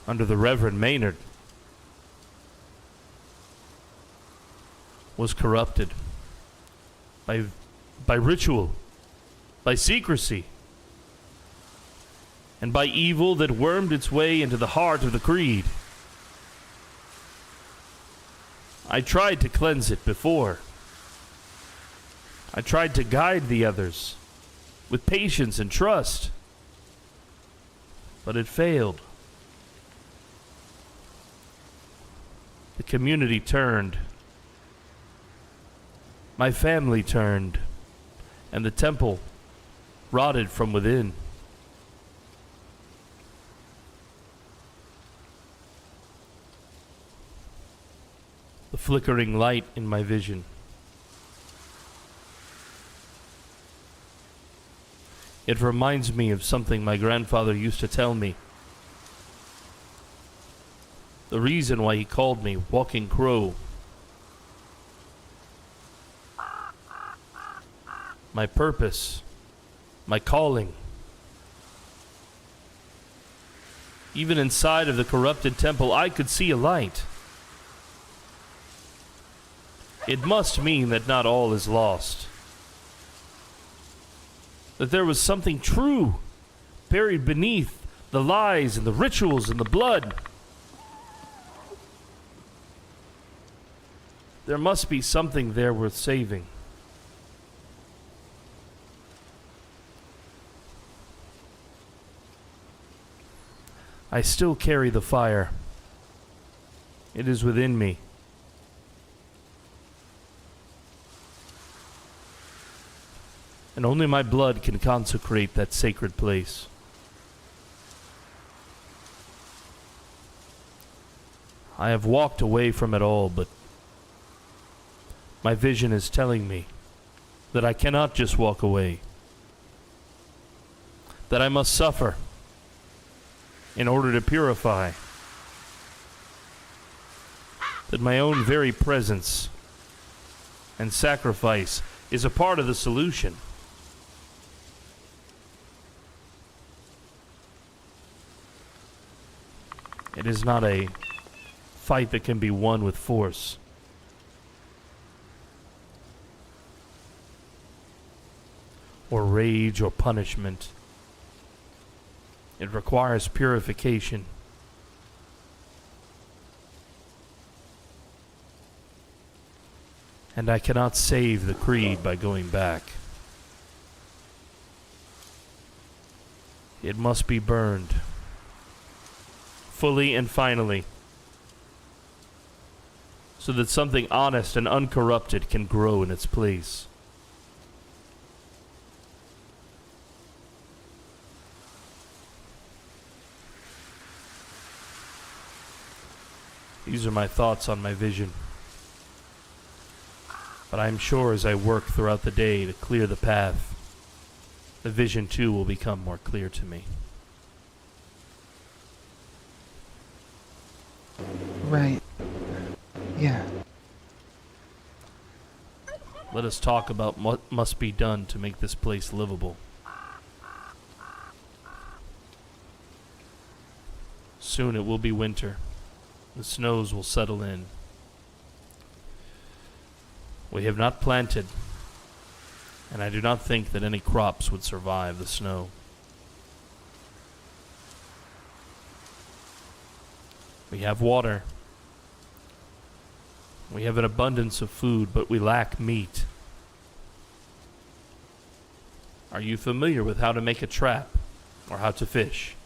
under the Reverend Maynard was corrupted by ritual, by secrecy, and by evil that wormed its way into the heart of the creed. I tried to cleanse it before. I tried to guide the others with patience and trust, but it failed. The community turned. My family turned, and the temple rotted from within. The flickering light in my vision. It reminds me of something my grandfather used to tell me. The reason why he called me Walking Crow. My purpose. My calling. Even inside of the corrupted temple, I could see a light. It must mean that not all is lost. That there was something true buried beneath the lies and the rituals and the blood. There must be something there worth saving. I still carry the fire. It is within me. And only my blood can consecrate that sacred place. I have walked away from it all, but my vision is telling me that I cannot just walk away. That I must suffer in order to purify. That my own very presence and sacrifice is a part of the solution. It is not a fight that can be won with force. Or rage or punishment. It requires purification. And I cannot save the creed by going back. It must be burned. Fully and finally. So that something honest and uncorrupted can grow in its place. These are my thoughts on my vision. But I am sure as I work throughout the day to clear the path, the vision too will become more clear to me. Right. Yeah. Let us talk about what must be done to make this place livable. Soon it will be winter. The snows will settle in. We have not planted, and I do not think that any crops would survive the snow. We have water. We have an abundance of food, but we lack meat. Are you familiar with how to make a trap or how to fish?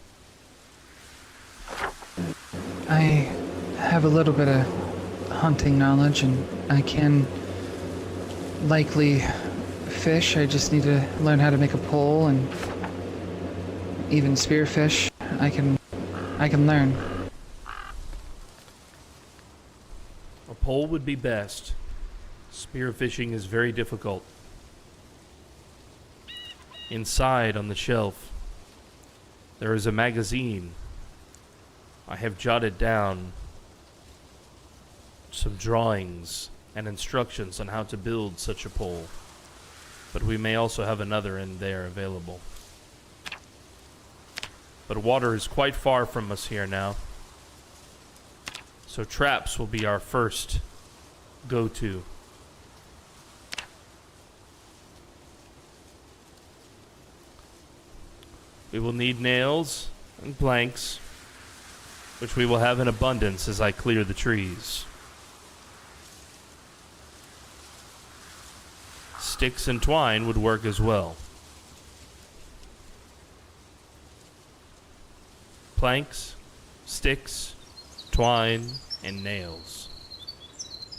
I have a little bit of hunting knowledge, and I can likely fish. I just need to learn how to make a pole and even spearfish. I can learn. A pole would be best. Spearfishing is very difficult. Inside on the shelf, there is a magazine. I have jotted down some drawings and instructions on how to build such a pole, but we may also have another in there available. But water is quite far from us here now, so traps will be our first go-to. We will need nails and planks, which we will have in abundance as I clear the trees. Sticks and twine would work as well. Planks, sticks, twine, and nails.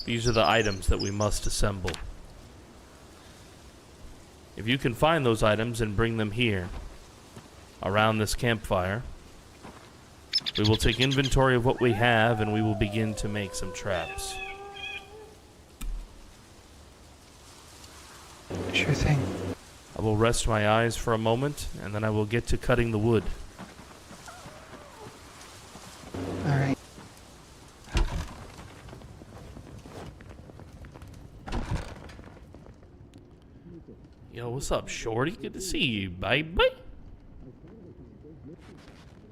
These are the items that we must assemble. If you can find those items and bring them here, around this campfire, we will take inventory of what we have and we will begin to make some traps. Sure thing. I will rest my eyes for a moment, and then I will get to cutting the wood. All right. Yo, what's up, Shorty? Good to see you, baby.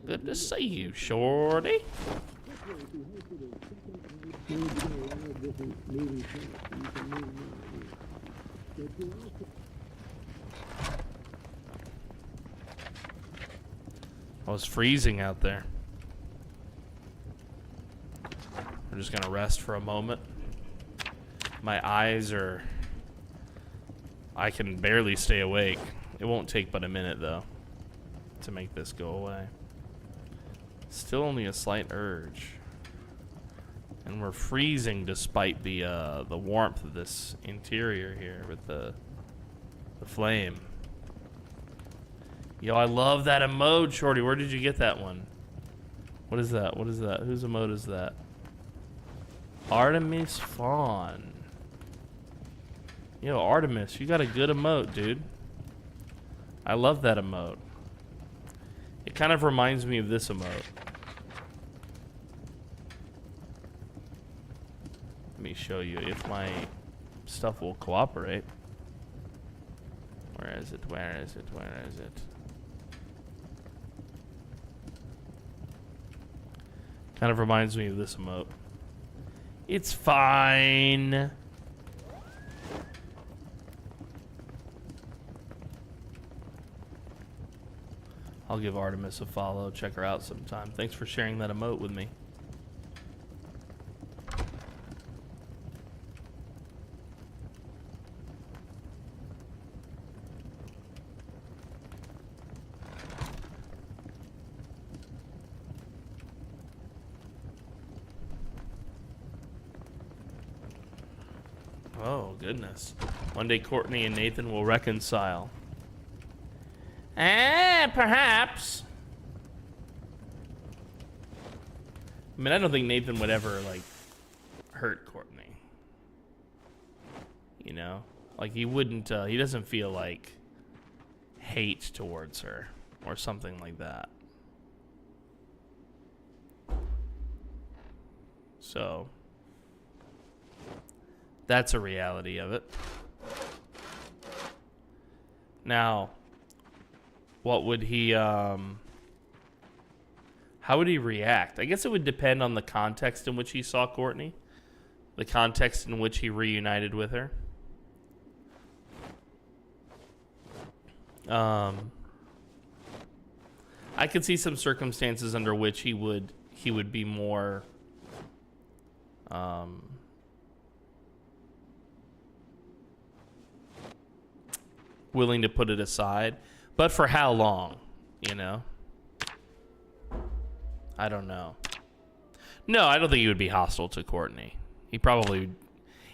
Good to see you, Shorty. I was freezing out there. I'm just gonna rest for a moment. My eyes are... I can barely stay awake. It won't take but a minute, though, to make this go away. Still only a slight urge. And we're freezing despite the warmth of this interior here with the flame. Yo, I love that emote, Shorty. Where did you get that one? What is that? What is that? Whose emote is that? Artemis Fawn. Yo, Artemis, you got a good emote, dude. I love that emote. It kind of reminds me of this emote. Let me show you if my stuff will cooperate. Where is it? Where is it? Where is it? Kind of reminds me of this emote. It's fine. I'll give Artemis a follow. Check her out sometime. Thanks for sharing that emote with me. Oh, goodness. One day Courtney and Nathan will reconcile. Perhaps. I mean, I don't think Nathan would ever, like, hurt Courtney. You know? Like, he wouldn't, he doesn't feel, like, hate towards her or something like that. So, that's a reality of it. Now, what would he, how would he react? I guess it would depend on the context in which he saw Courtney. The context in which he reunited with her. I could see some circumstances under which he would be more, willing to put it aside. But for how long, you know? I don't know. No, I don't think he would be hostile to Courtney. He probably...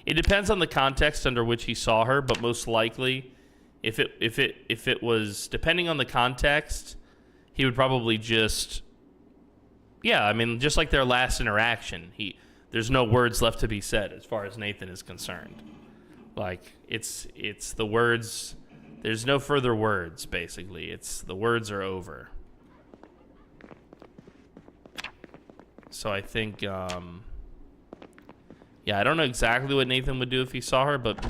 It depends on the context under which he saw her, but most likely, if it was depending on the context, he would probably just... Yeah, I mean, just like their last interaction, there's no words left to be said as far as Nathan is concerned. Like, it's the words... There's no further words, basically. The words are over. So I think, yeah, I don't know exactly what Nathan would do if he saw her, but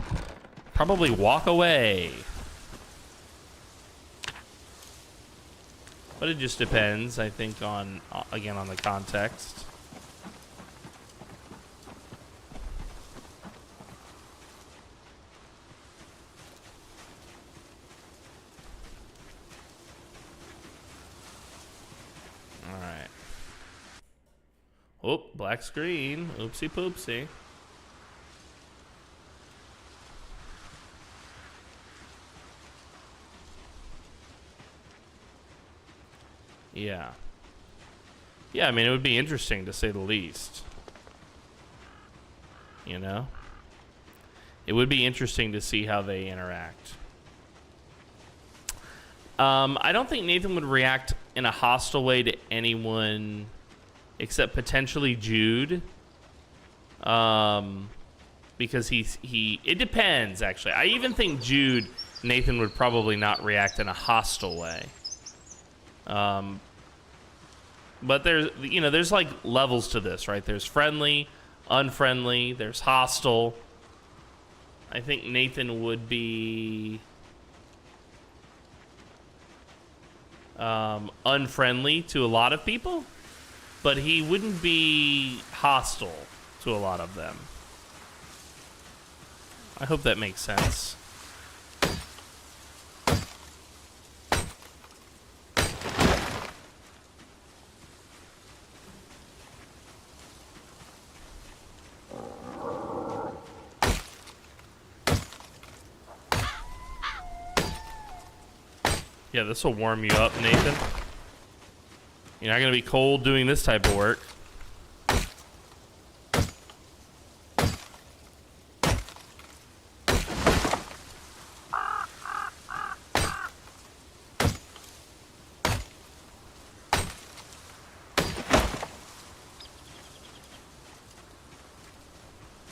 probably walk away. But it just depends, I think, on, again, on the context. Oh, black screen. Oopsie poopsie. Yeah. Yeah, I mean, it would be interesting to say the least. You know? It would be interesting to see how they interact. I don't think Nathan would react in a hostile way to anyone... except potentially Jude, because it depends, actually. I even think Jude Nathan would probably not react in a hostile way. But there's, you know, there's like levels to this, right? There's friendly, unfriendly, there's hostile. I think Nathan would be unfriendly to a lot of people, but he wouldn't be hostile to a lot of them. I hope that makes sense. Yeah, this will warm you up, Nathan. You're not gonna be cold doing this type of work.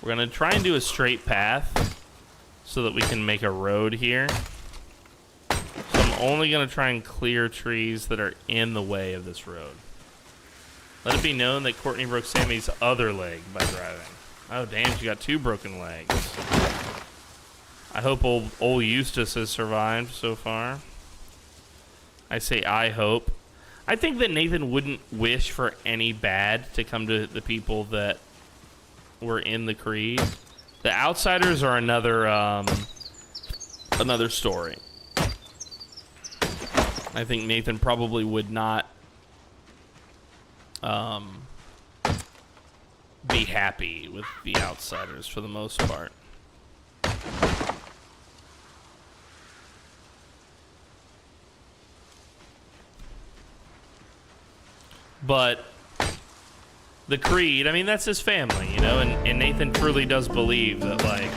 We're gonna try and do a straight path so that we can make a road here. Only gonna try and clear trees that are in the way of this road. Let it be known that Courtney broke Sammy's other leg by driving. Oh damn, she got 2 broken legs. I hope old Eustace has survived so far. I say I hope. I think that Nathan wouldn't wish for any bad to come to the people that were in the Creed. The outsiders are another story. I think Nathan probably would not be happy with the outsiders for the most part. But the Creed, I mean, that's his family, you know, and Nathan truly does believe that, like,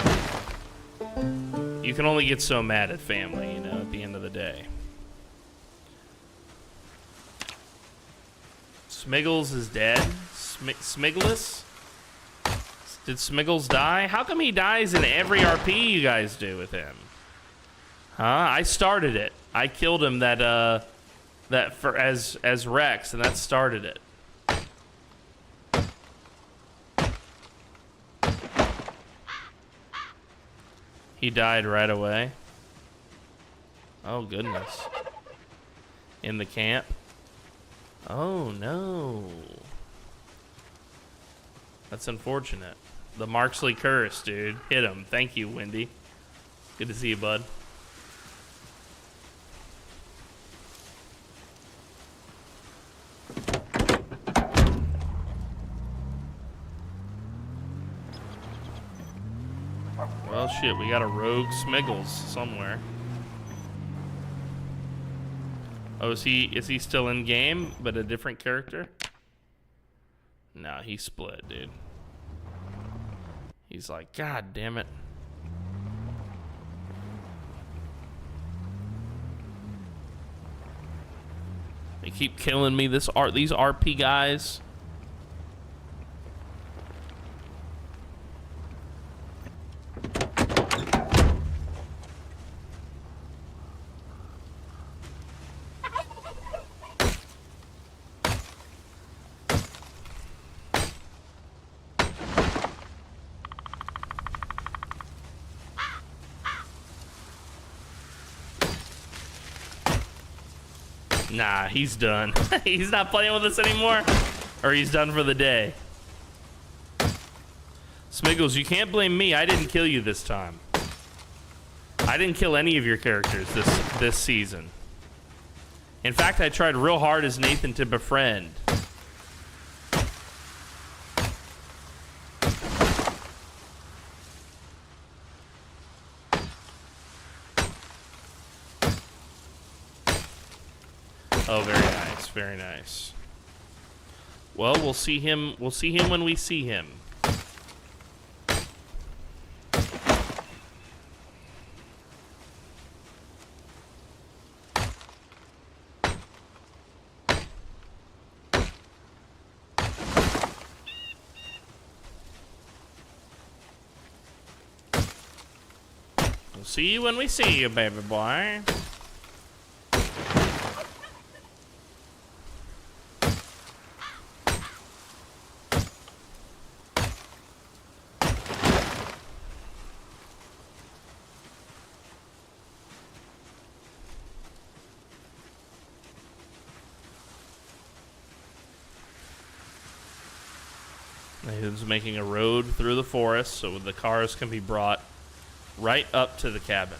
you can only get so mad at family, you know, at the end of the day. Smiggles is dead. Smiggles? Did Smiggles die? How come he dies in every RP you guys do with him? Huh? I started it. I killed him as Rex, and that started it. He died right away. Oh goodness. In the camp. Oh no. That's unfortunate. The Marksley curse, dude. Hit him. Thank you, Wendy. Good to see you, bud. Well, shit, we got a rogue Smiggles somewhere. Oh, is he still in game, but a different character? Nah, he split, dude. He's like, God damn it. They keep killing me, these RP guys. Nah, he's done. He's not playing with us anymore? Or he's done for the day. Smiggles, you can't blame me. I didn't kill you this time. I didn't kill any of your characters this season. In fact, I tried real hard as Nathan to befriend. Oh, very nice, very nice. Well, we'll see him when we see him. We'll see you when we see you, baby boy. Nathan's making a road through the forest so the cars can be brought right up to the cabin.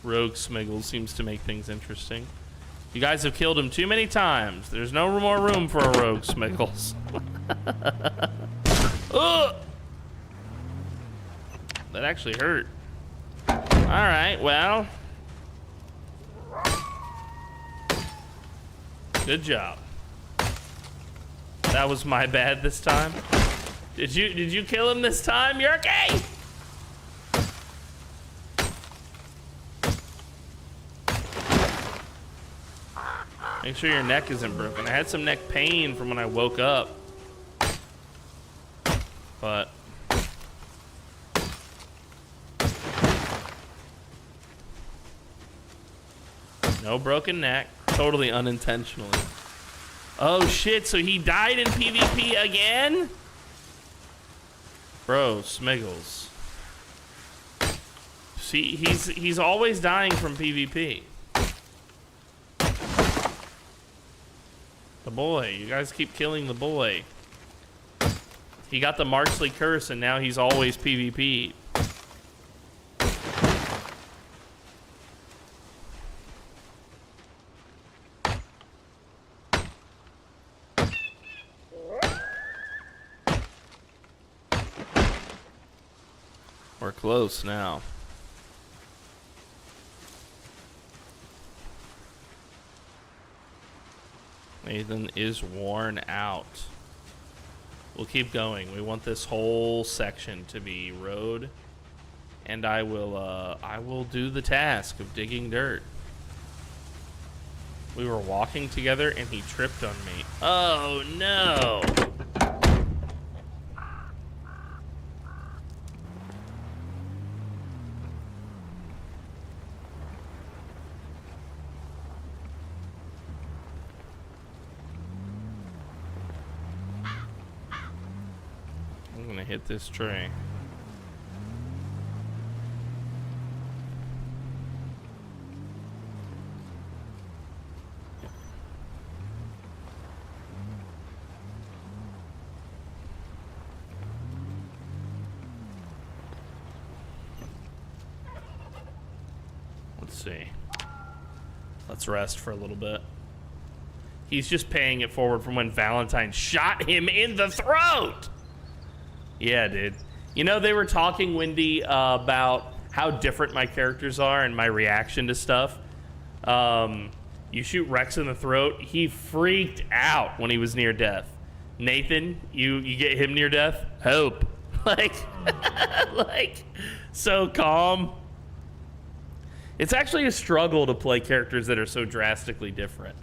Rogue Smiggles seems to make things interesting. You guys have killed him too many times. There's no more room for a Rogue Smiggles. Ugh! That actually hurt. Alright, well. Good job. That was my bad this time. Did you kill him this time, Yerky? Make sure your neck isn't broken. I had some neck pain from when I woke up. But no broken neck. Totally unintentionally. Oh shit, so he died in PvP again? Bro, Smiggles. See, he's always dying from PvP. The boy, you guys keep killing the boy. He got the Marksley curse and now he's always PvP. We're close now. Nathan is worn out. We'll keep going. We want this whole section to be road, and I will do the task of digging dirt. We were walking together and he tripped on me. Oh no! Hit this tree. Let's see. Let's rest for a little bit. He's just paying it forward from when Valentine shot him in the throat. Yeah, dude. You know, they were talking, Wendy, about how different my characters are and my reaction to stuff. You shoot Rex in the throat, he freaked out when he was near death. Nathan, you get him near death, hope. Like, like, so calm. It's actually a struggle to play characters that are so drastically different.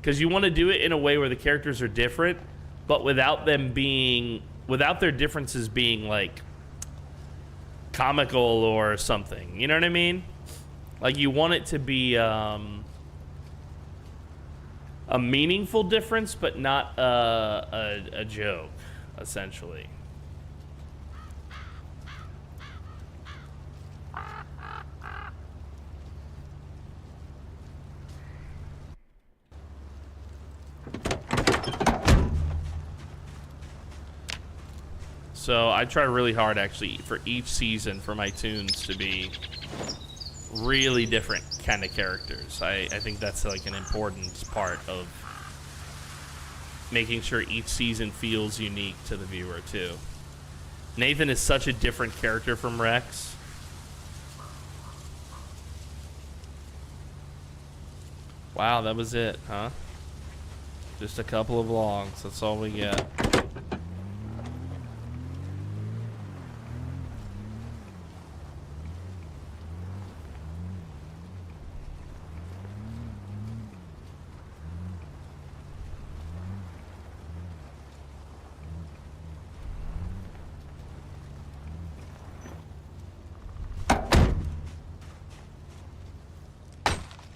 Because you want to do it in a way where the characters are different, but without them being... without their differences being like comical or something, you know what I mean? Like you want it to be a meaningful difference, but not a joke, essentially. So I try really hard, actually, for each season for my tunes to be really different kind of characters. I think that's like an important part of making sure each season feels unique to the viewer, too. Nathan is such a different character from Rex. Wow, that was it, huh? Just a couple of logs, that's all we get.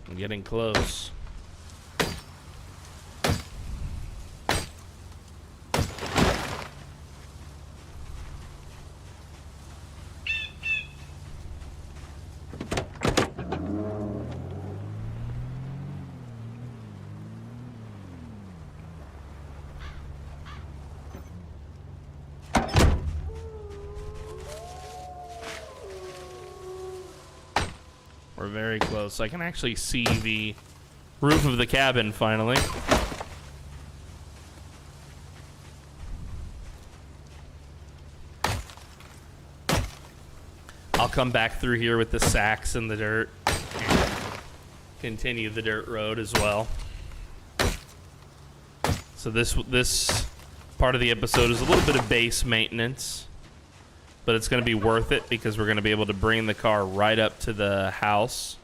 I'm getting close. We're very close. I can actually see the roof of the cabin finally. I'll come back through here with the sacks and the dirt. Continue the dirt road as well. So this part of the episode is a little bit of base maintenance. But it's going to be worth it because we're going to be able to bring the car right up to the house.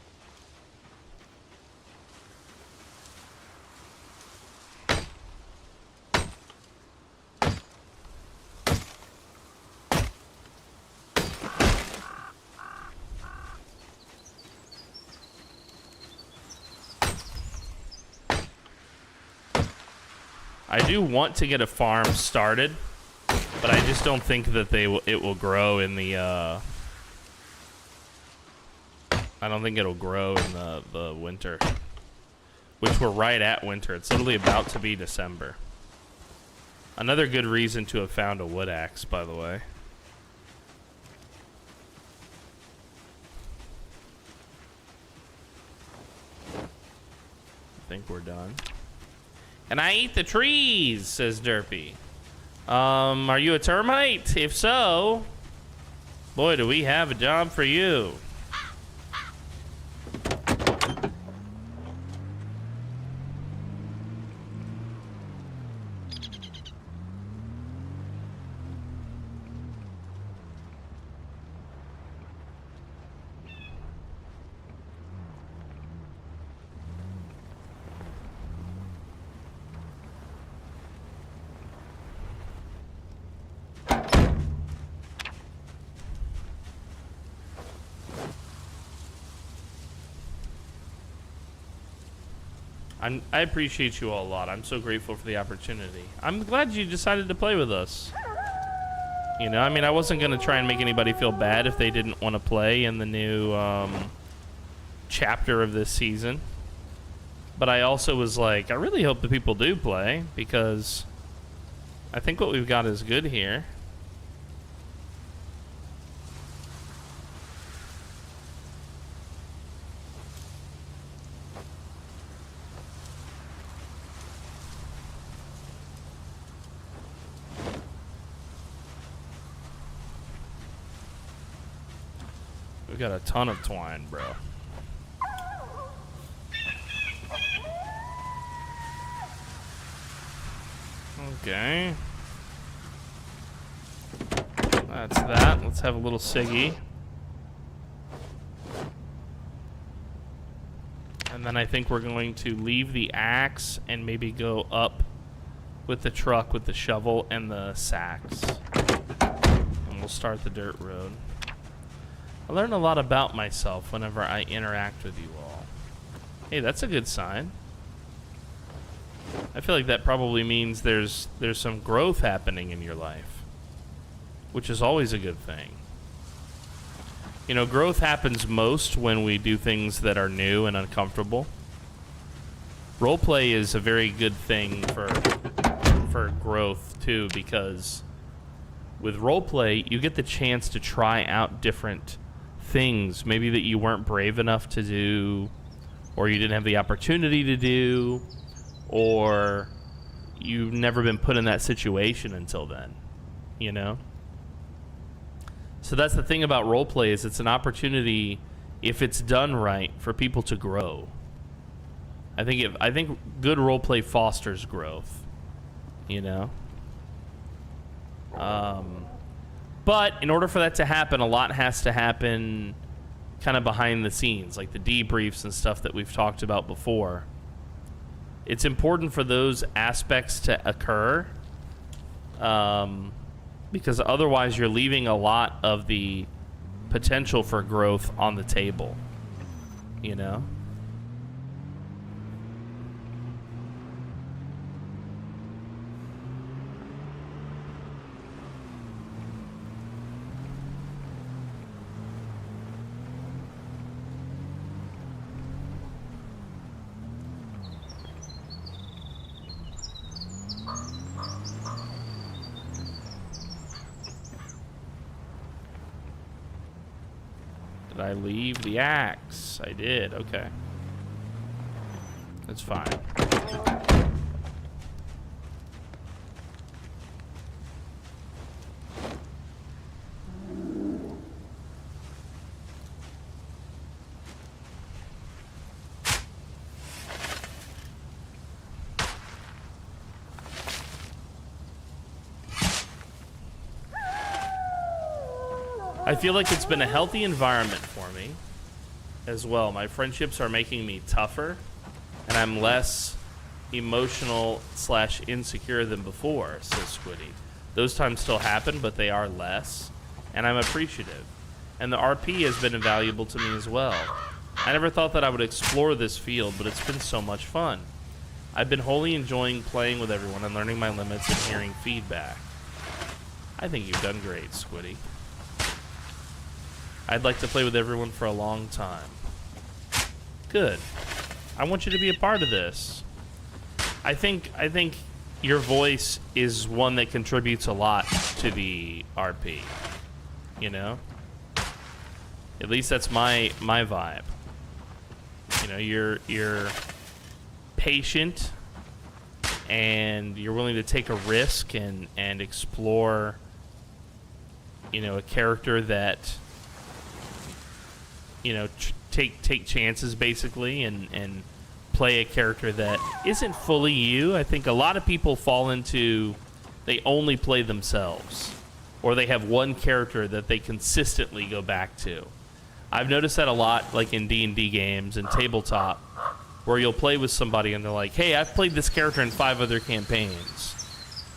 I do want to get a farm started. But I just don't think that it will grow in the, I don't think it'll grow in the winter. Which we're right at winter. It's literally about to be December. Another good reason to have found a wood axe, by the way. I think we're done. And I eat the trees, says Derpy. Are you a termite? If so, boy, do we have a job for you. I appreciate you all a lot. I'm so grateful for the opportunity. I'm glad you decided to play with us. You know, I mean, I wasn't going to try and make anybody feel bad if they didn't want to play in the new chapter of this season. But I also was like, I really hope the people do play because I think what we've got is good here. We got a ton of twine, bro. Okay. That's that. Let's have a little ciggy. And then I think we're going to leave the axe and maybe go up with the truck with the shovel and the sacks. And we'll start the dirt road. I learn a lot about myself whenever I interact with you all. Hey, that's a good sign. I feel like that probably means there's some growth happening in your life, which is always a good thing. You know, growth happens most when we do things that are new and uncomfortable. Roleplay is a very good thing for growth too, because with roleplay you get the chance to try out different things maybe that you weren't brave enough to do, or you didn't have the opportunity to do, or you've never been put in that situation until then, you know? So that's the thing about roleplay, is it's an opportunity, if it's done right, for people to grow. I think good roleplay fosters growth, you know? But in order for that to happen, a lot has to happen kind of behind the scenes, like the debriefs and stuff that we've talked about before. It's important for those aspects to occur, because otherwise you're leaving a lot of the potential for growth on the table, you know? Did I leave the axe? I did. Okay. That's fine. I feel like it's been a healthy environment for me as well. My friendships are making me tougher, and I'm less emotional / insecure than before, says Squiddy. Those times still happen, but they are less, and I'm appreciative. And the RP has been invaluable to me as well. I never thought that I would explore this field, but it's been so much fun. I've been wholly enjoying playing with everyone and learning my limits and hearing feedback. I think you've done great, Squiddy. I'd like to play with everyone for a long time. Good. I want you to be a part of this. I think your voice is one that contributes a lot to the RP. You know? At least that's my vibe. You know, you're patient and you're willing to take a risk and explore, you know, a character that, you know, take chances basically and play a character that isn't fully you. I think a lot of people fall into, they only play themselves, or they have one character that they consistently go back to. I've noticed that a lot, like in D&D games and tabletop, where you'll play with somebody and they're like, hey, I've played this character in 5 other campaigns.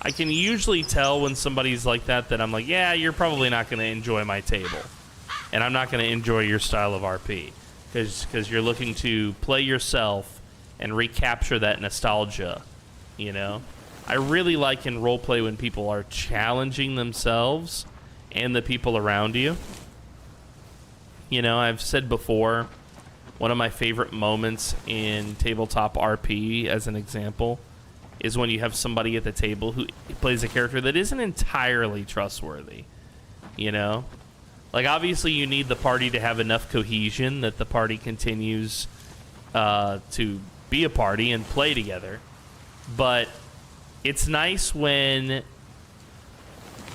I can usually tell when somebody's like that I'm like, yeah, you're probably not going to enjoy my table. And I'm not going to enjoy your style of RP. Because you're looking to play yourself and recapture that nostalgia, you know? I really like in roleplay when people are challenging themselves and the people around you. You know, I've said before, one of my favorite moments in tabletop RP, as an example, is when you have somebody at the table who plays a character that isn't entirely trustworthy, you know? Like, obviously, you need the party to have enough cohesion that the party continues to be a party and play together. But it's nice when,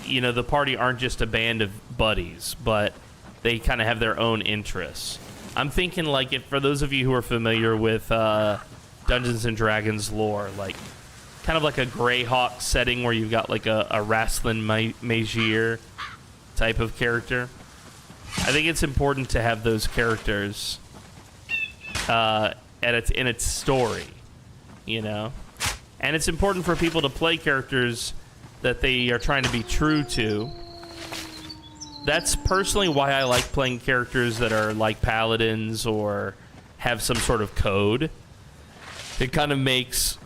you know, the party aren't just a band of buddies, but they kind of have their own interests. I'm thinking, like, if for those of you who are familiar with Dungeons & Dragons lore, like, kind of like a Greyhawk setting where you've got, like, a wrestling Magier type of character. I think it's important to have those characters in its story, you know? And it's important for people to play characters that they are trying to be true to. That's personally why I like playing characters that are like paladins or have some sort of code. It kind of makes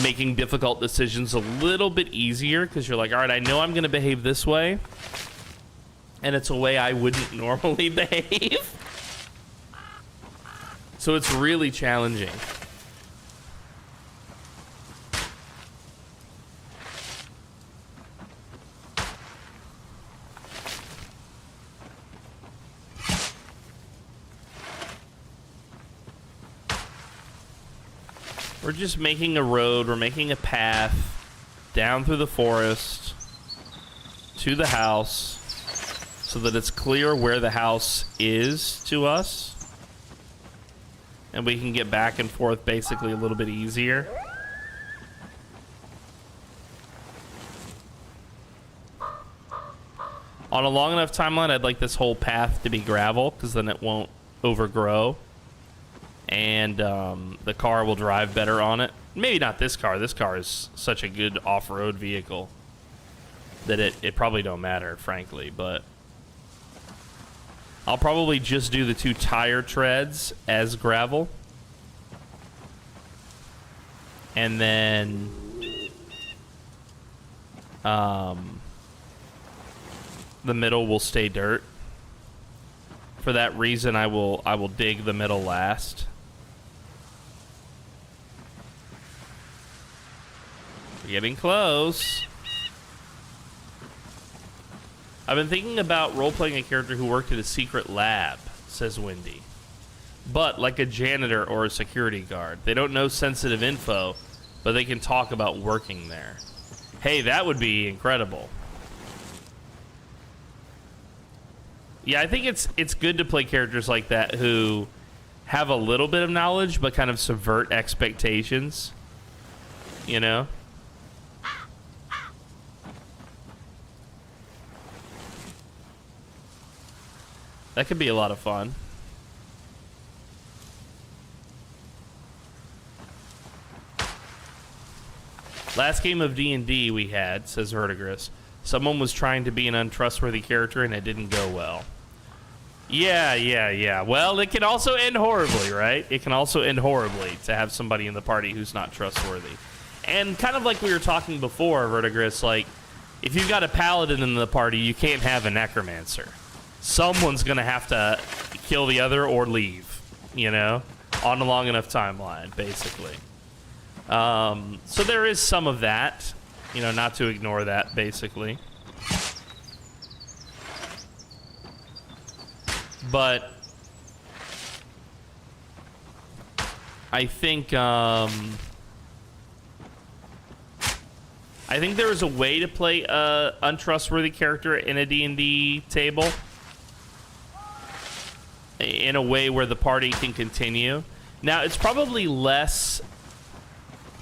making difficult decisions a little bit easier, because you're like, all right, I know I'm going to behave this way, and it's a way I wouldn't normally behave. So it's really challenging. We're just making a road, we're making a path down through the forest to the house so that it's clear where the house is to us. And we can get back and forth basically a little bit easier. On a long enough timeline, I'd like this whole path to be gravel, because then it won't overgrow. And the car will drive better on it. Maybe not this car. This car is such a good off-road vehicle that it probably don't matter, frankly. But I'll probably just do the 2 tire treads as gravel. And then the middle will stay dirt. For that reason, I will dig the middle last. We're getting close. I've been thinking about role-playing a character who worked at a secret lab, says Wendy. But like a janitor or a security guard. They don't know sensitive info, but they can talk about working there. Hey, that would be incredible. Yeah, I think it's good to play characters like that who have a little bit of knowledge, but kind of subvert expectations. You know? That could be a lot of fun. Last game of D&D we had, says Vertigris, someone was trying to be an untrustworthy character and it didn't go well. Yeah. Well, it can also end horribly, right? It can also end horribly to have somebody in the party who's not trustworthy. And kind of like we were talking before, Vertigris, like, if you've got a paladin in the party, you can't have a necromancer. Someone's going to have to kill the other or leave, you know, on a long enough timeline, basically. So there is some of that, you know, not to ignore that, basically. But I think there is a way to play a untrustworthy character in a D&D table in a way where the party can continue. Now, it's probably less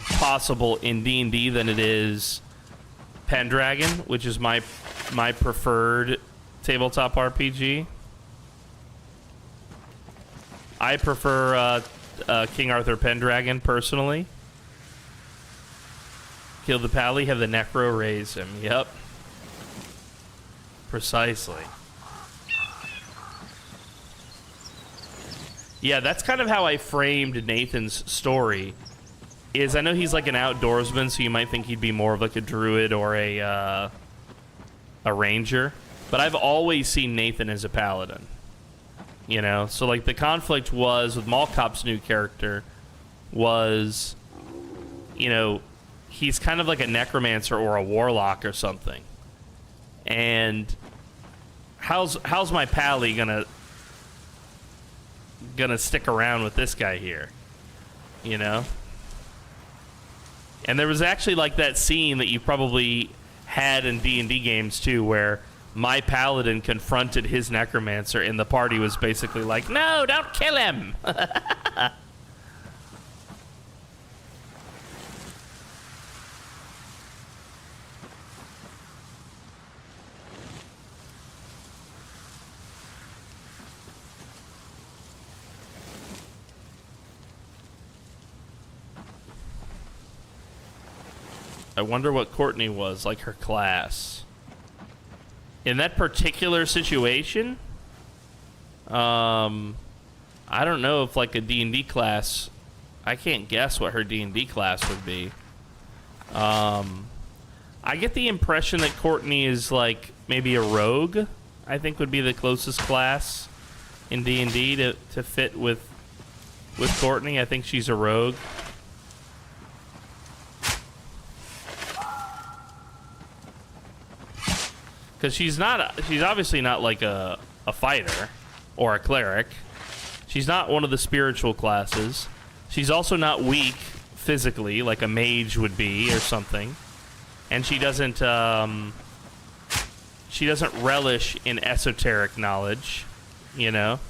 possible in D&D than it is Pendragon, which is my preferred tabletop RPG. I prefer King Arthur Pendragon, personally. Kill the pally, have the necro raise him. Yep. Precisely. Yeah, that's kind of how I framed Nathan's story. Is I know he's like an outdoorsman, so you might think he'd be more of like a druid or a ranger. But I've always seen Nathan as a paladin. You know, so like the conflict was with MaulCop's new character was, you know, he's kind of like a necromancer or a warlock or something. And how's my pally gonna stick around with this guy here? You know? And there was actually like that scene that you probably had in D&D games too, where my paladin confronted his necromancer and the party was basically like, no, don't kill him. I wonder what Courtney was, like her class. In that particular situation, I don't know if like a D&D class, I can't guess what her D&D class would be. I get the impression that Courtney is like maybe a rogue, I think would be the closest class in D&D to fit with Courtney. I think she's a rogue. Because she's obviously not like a fighter or a cleric. She's not one of the spiritual classes. She's also not weak physically, like a mage would be or something. And she doesn't relish in esoteric knowledge, you know.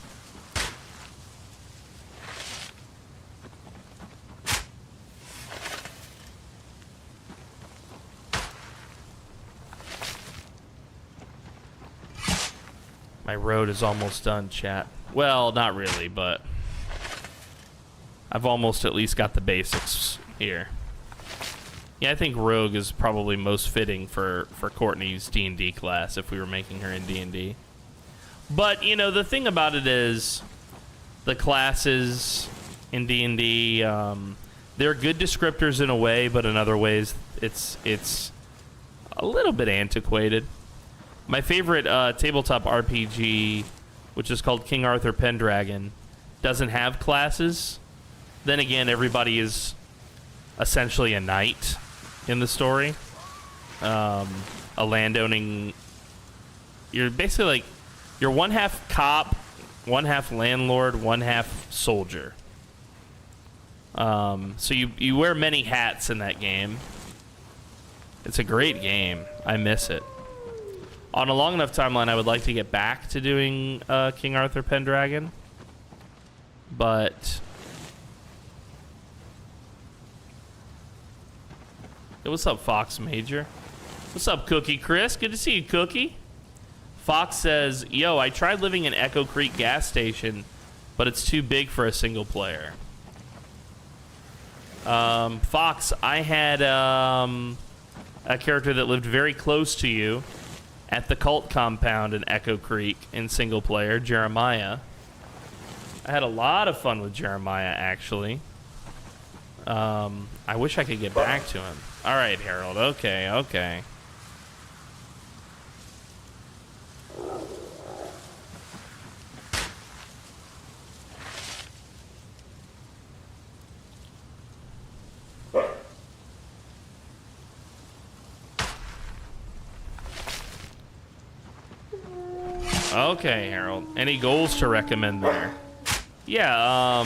My road is almost done, chat. Well, not really, but I've almost at least got the basics here. Yeah, I think rogue is probably most fitting for Courtney's D&D class if we were making her in D&D. But, you know, the thing about it is the classes in D&D, they're good descriptors in a way, but in other ways it's a little bit antiquated. My favorite tabletop RPG, which is called King Arthur Pendragon, doesn't have classes. Then again, everybody is essentially a knight in the story. A landowning you're basically like, you're one half cop, one half landlord, one half soldier. So you wear many hats in that game. It's a great game. I miss it. On a long enough timeline, I would like to get back to doing King Arthur Pendragon. But... Hey, what's up, Fox Major? What's up, Cookie Chris? Good to see you, Cookie. Fox says, yo, I tried living in Echo Creek gas station, but it's too big for a single player. Fox, I had a character that lived very close to you at the cult compound in Echo Creek in single player, Jeremiah. I had a lot of fun with Jeremiah, actually. I wish I could get back to him. All right, Harold. Okay, okay. Okay, Harold. Any goals to recommend there? Yeah,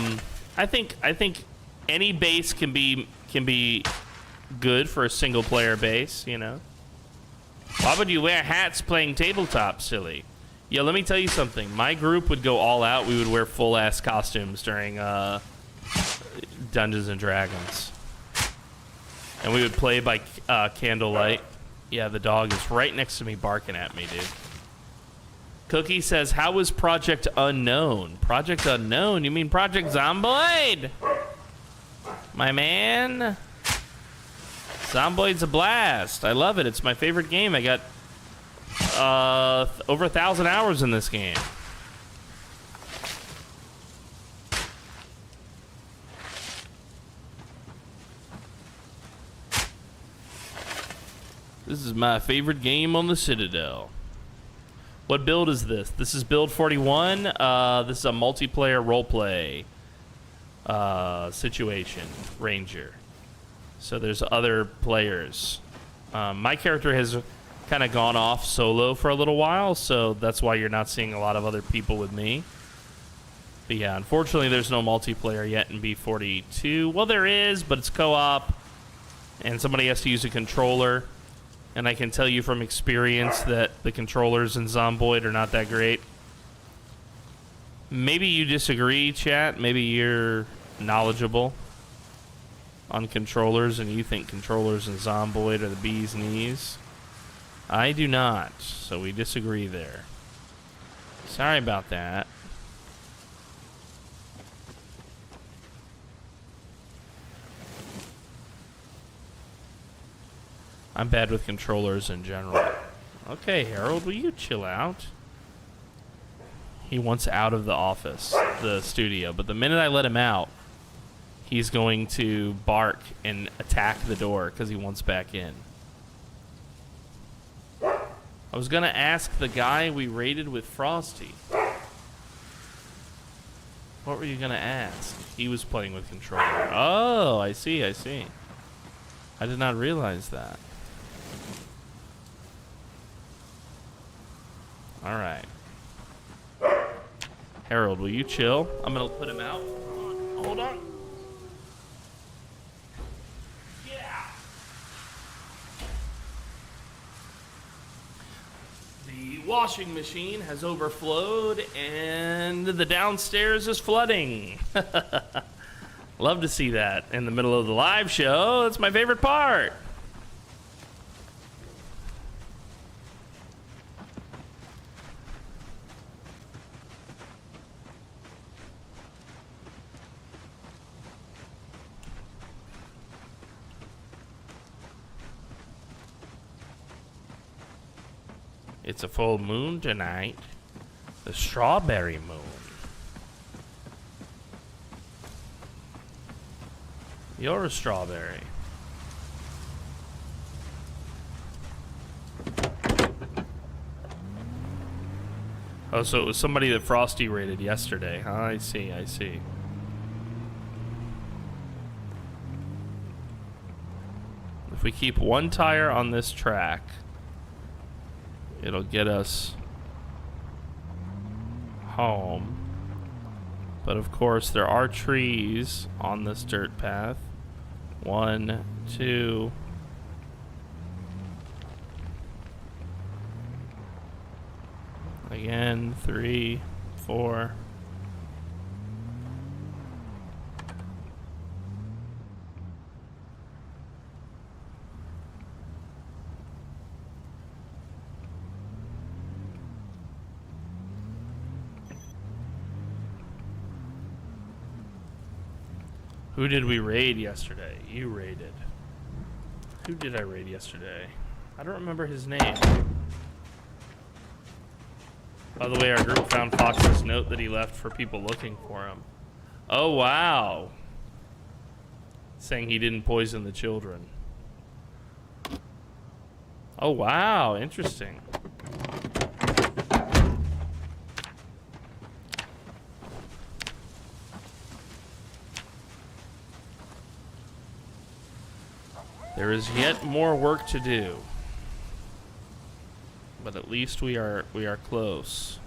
I think any base can be good for a single player base, you know. Why would you wear hats playing tabletop, silly? Yeah, let me tell you something. My group would go all out. We would wear full ass costumes during Dungeons and Dragons, and we would play by candlelight. Yeah, the dog is right next to me barking at me, dude. Cookie says, how was Project Unknown? Project Unknown? You mean Project Zomboid? My man. Zomboid's a blast. I love it. It's my favorite game. I got over 1,000 hours in this game. This is my favorite game on the Citadel. What build is this? This is build 41. This is a multiplayer roleplay situation, Ranger. So there's other players. My character has kind of gone off solo for a little while, so that's why you're not seeing a lot of other people with me. But yeah, unfortunately there's no multiplayer yet in B42. Well, there is, but it's co-op, and somebody has to use a controller. And I can tell you from experience that the controllers in Zomboid are not that great. Maybe you disagree, chat. Maybe you're knowledgeable on controllers and you think controllers in Zomboid are the bee's knees. I do not, so we disagree there. Sorry about that. I'm bad with controllers in general. Okay, Harold, will you chill out? He wants out of the office, the studio, but the minute I let him out, he's going to bark and attack the door because he wants back in. I was gonna ask the guy we raided with Frosty. What were you gonna ask? He was playing with controller. Oh, I see, I see. I did not realize that. All right. Harold, will you chill? I'm gonna put him out. Hold on. Yeah. The washing machine has overflowed and the downstairs is flooding. Love to see that in the middle of the live show. That's my favorite part. It's a full moon tonight. The strawberry moon. You're a strawberry. Oh, so it was somebody that Frosty raided yesterday. Huh? I see, I see. If we keep one tire on this track, it'll get us home. But of course, there are trees on this dirt path. 1, 2. Again, 3, 4. Who did we raid yesterday? You raided. Who did I raid yesterday? I don't remember his name. By the way, our group found Fox's note that he left for people looking for him. Oh, wow. Saying he didn't poison the children. Oh, wow. Interesting. There is yet more work to do, but at least we are close.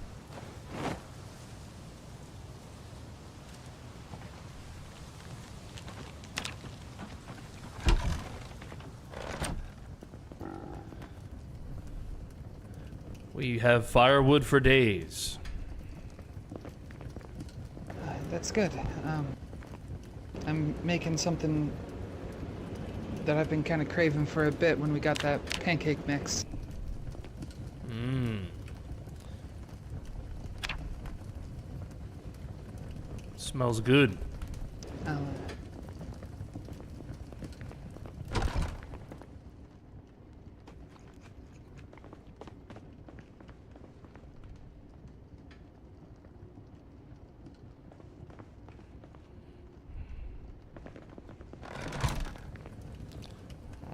We have firewood for days. That's good. I'm making something that I've been kind of craving for a bit when we got that pancake mix. Smells good.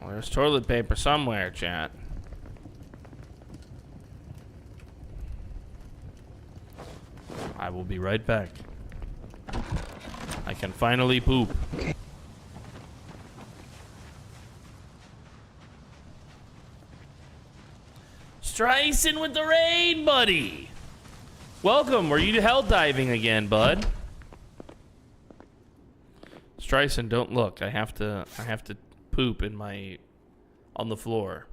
There's toilet paper somewhere, chat. I will be right back. I can finally poop. Okay. Streisand with the raid, buddy. Welcome. Were you hell diving again, bud? Streisand, don't look. I have to poop in my on the floor.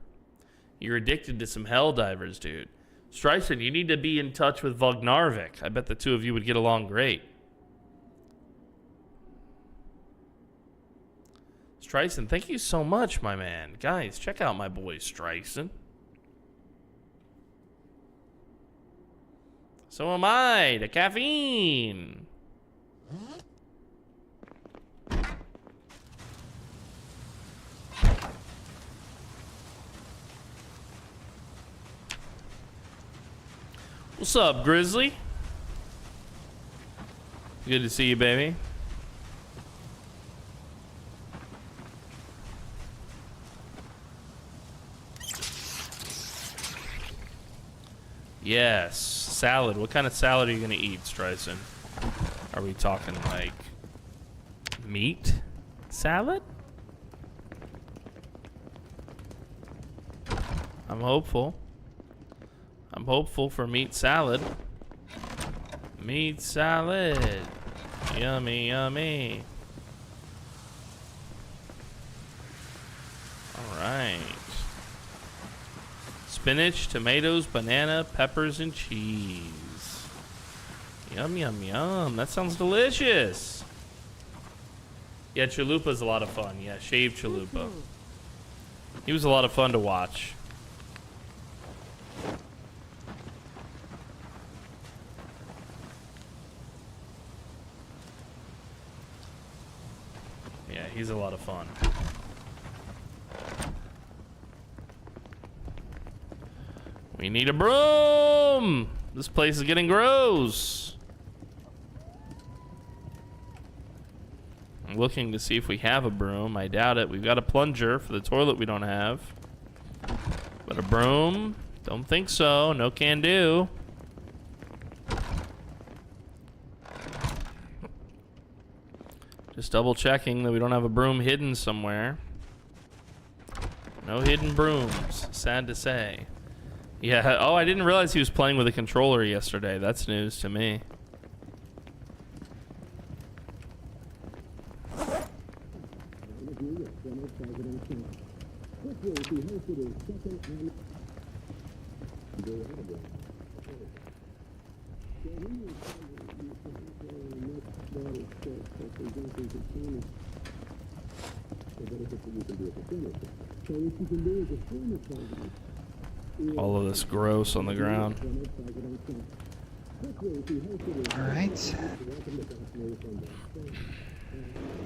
You're addicted to some hell divers, dude. Streisand, you need to be in touch with Vognarvik. I bet the two of you would get along great. Streisand, thank you so much, my man. Guys, check out my boy Streisand. So am I. The caffeine. What's up, Grizzly? Good to see you, baby. Yes, salad. What kind of salad are you gonna eat, Streisand? Are we talking like meat salad? I'm hopeful. I'm hopeful for meat salad. Meat salad. Yummy, yummy. All right. Spinach, tomatoes, banana, peppers, and cheese. Yum, yum, yum. That sounds delicious. Yeah, chalupa's a lot of fun. Yeah, shaved chalupa. He was a lot of fun to watch. Yeah, he's a lot of fun. We need a broom! This place is getting gross. I'm looking to see if we have a broom. I doubt it. We've got a plunger for the toilet we don't have. But a broom? Don't think so. No can do. Just double checking that we don't have a broom hidden somewhere. No hidden brooms, sad to say. Yeah, oh, I didn't realize he was playing with a controller yesterday. That's news to me. All of this gross on the ground. All right.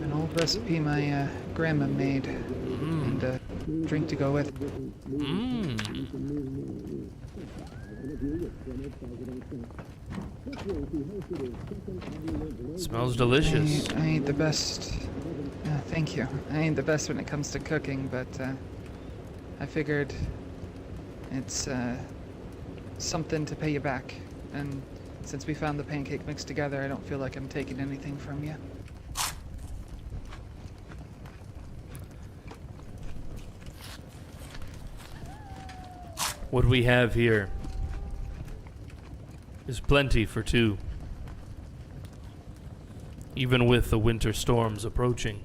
An old recipe my grandma made, and a drink to go with. Smells delicious. I ain't the best. Thank you. I ain't the best when it comes to cooking, but I figured it's something to pay you back. And since we found the pancake mix together, I don't feel like I'm taking anything from you. What we have here is plenty for two, even with the winter storms approaching.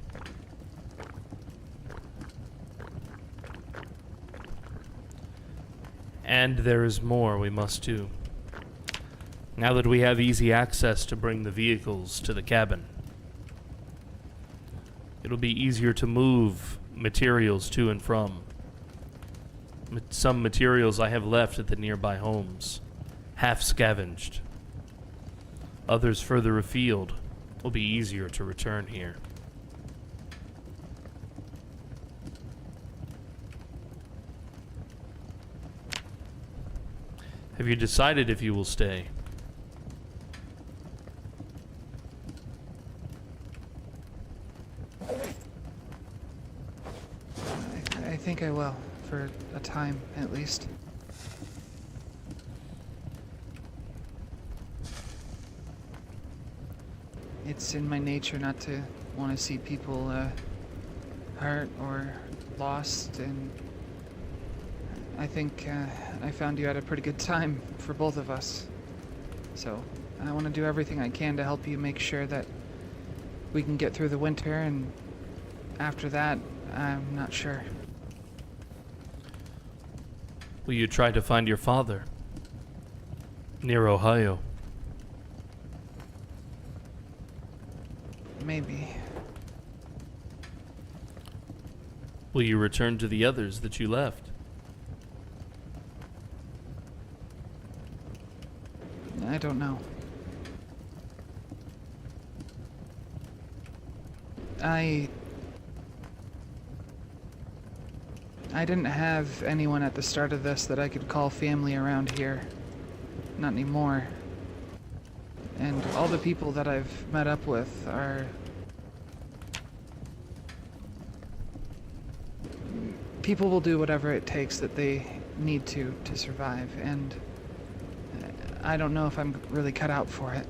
And there is more we must do. Now that we have easy access to bring the vehicles to the cabin, it'll be easier to move materials to and from. Some materials I have left at the nearby homes, half scavenged. Others further afield will be easier to return here. Have you decided if you will stay? I think I will, for a time at least. It's in my nature not to want to see people hurt or lost, and I think I found you at a pretty good time for both of us. So I want to do everything I can to help you make sure that we can get through the winter, and after that, I'm not sure. Will you try to find your father near Ohio? Maybe. Will you return to the others that you left? I don't know. I didn't have anyone at the start of this that I could call family around here. Not anymore. And all the people that I've met up with are people will do whatever it takes that they need to survive, and I don't know if I'm really cut out for it.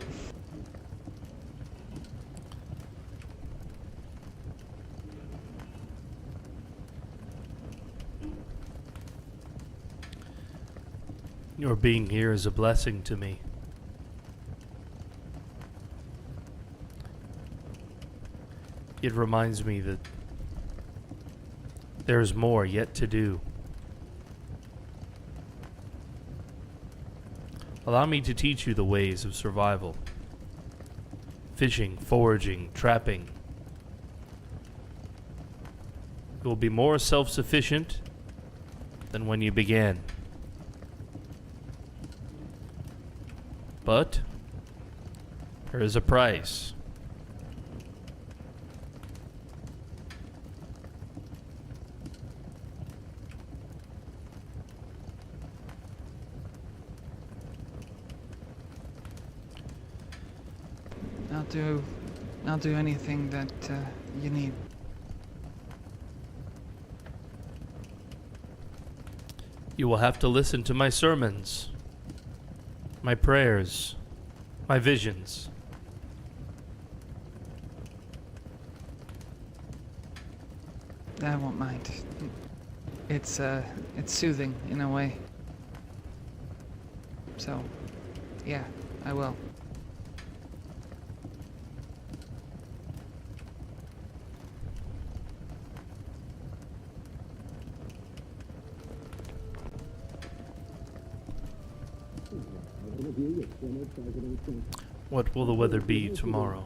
Your being here is a blessing to me. It reminds me that there is more yet to do. Allow me to teach you the ways of survival. Fishing, foraging, trapping. You will be more self-sufficient than when you began. But there is a price. I'll do anything that you need. You will have to listen to my sermons, my prayers, my visions. I won't mind. It's soothing in a way. So, yeah, I will. What will the weather be tomorrow?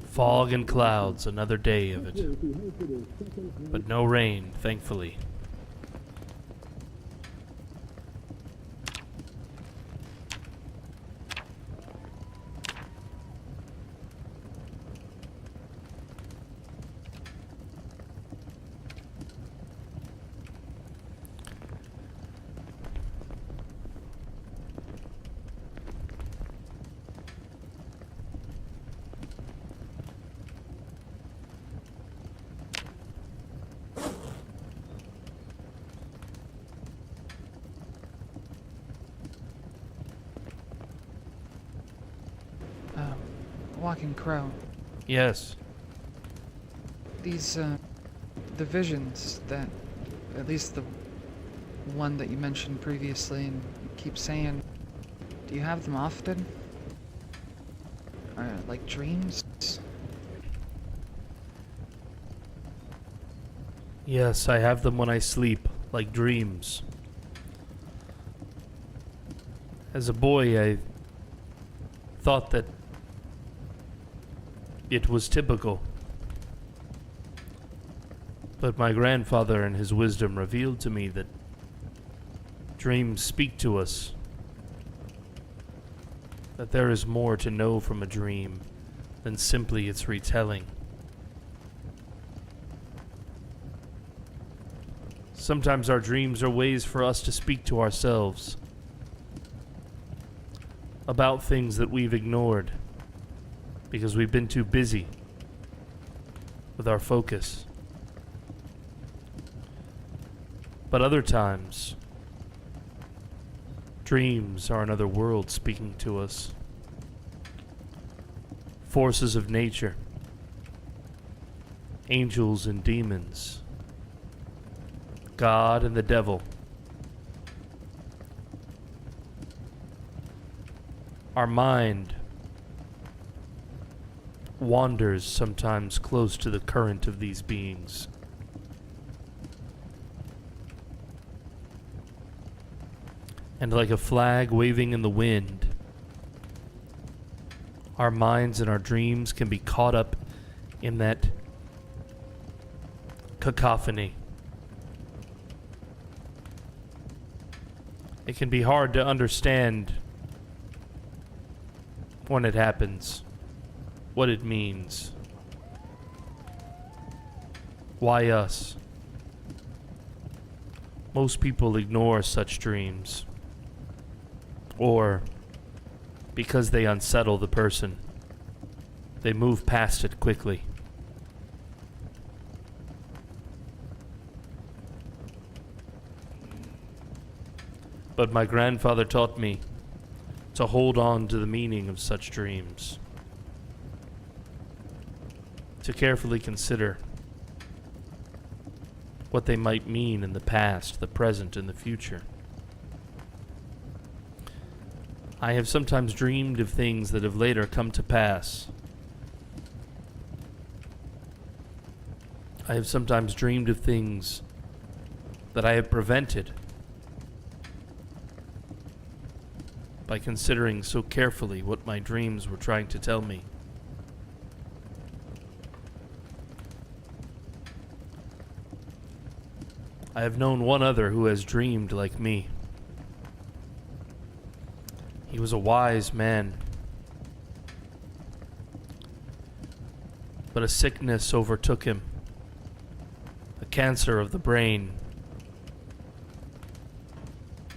Fog and clouds, another day of it. But no rain, thankfully. Walking Crow. Yes. These, the visions that, at least the one that you mentioned previously and you keep saying, do you have them often? Like dreams? Yes, I have them when I sleep, like dreams. As a boy, I thought that it was typical. But my grandfather in his wisdom revealed to me that dreams speak to us. That there is more to know from a dream than simply its retelling. Sometimes our dreams are ways for us to speak to ourselves about things that we've ignored because we've been too busy with our focus. But other times, dreams are another world speaking to us. Forces of nature, angels and demons, God and the devil. Our mind wanders sometimes close to the current of these beings. And like a flag waving in the wind, our minds and our dreams can be caught up in that cacophony. It can be hard to understand when it happens, what it means. Why us? Most people ignore such dreams, or because they unsettle the person, they move past it quickly. But my grandfather taught me to hold on to the meaning of such dreams, to carefully consider what they might mean in the past, the present, and the future. I have sometimes dreamed of things that have later come to pass. I have sometimes dreamed of things that I have prevented by considering so carefully what my dreams were trying to tell me. I have known one other who has dreamed like me. He was a wise man, but a sickness overtook him, a cancer of the brain,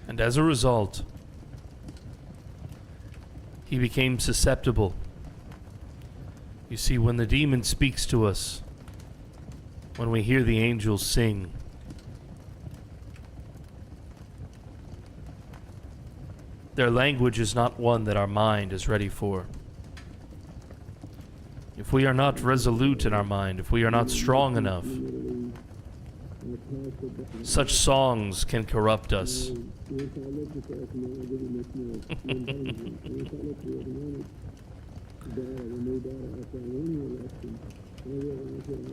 and as a result, he became susceptible You see, when the demon speaks to us, when we hear the angels sing, their language is not one that our mind is ready for. If we are not resolute in our mind, if we are not strong enough, such songs can corrupt us.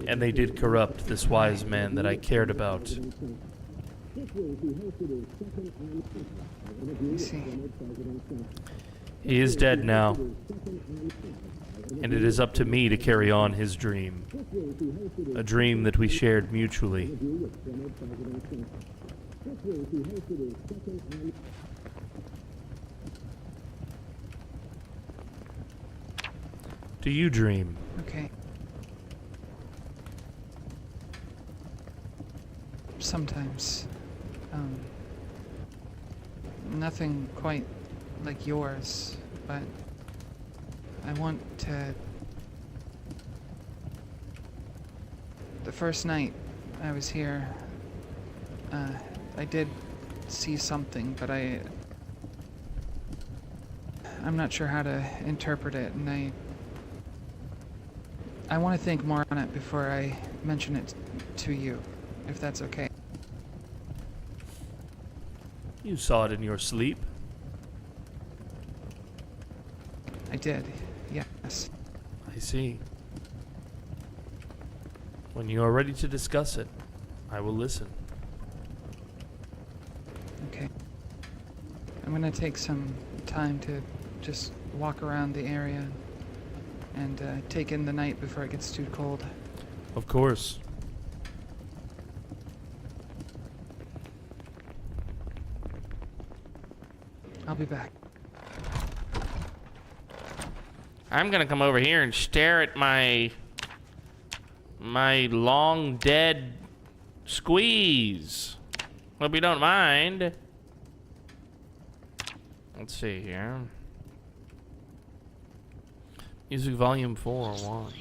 And they did corrupt this wise man that I cared about. I see. He is dead now, and it is up to me to carry on his dream. A dream that we shared mutually. Do you dream? Okay. Sometimes. Nothing quite like yours, but I want to... The first night I was here, I did see something, but I'm not sure how to interpret it, and I want to think more on it before I mention it to you, if that's okay. You saw it in your sleep. I did, yes. I see. When you are ready to discuss it, I will listen. Okay. I'm gonna take some time to just walk around the area and take in the night before it gets too cold. Of course. I'll be back. I'm gonna come over here and stare at my long dead squeeze. Hope you don't mind. Let's see here. Music volume 4 1.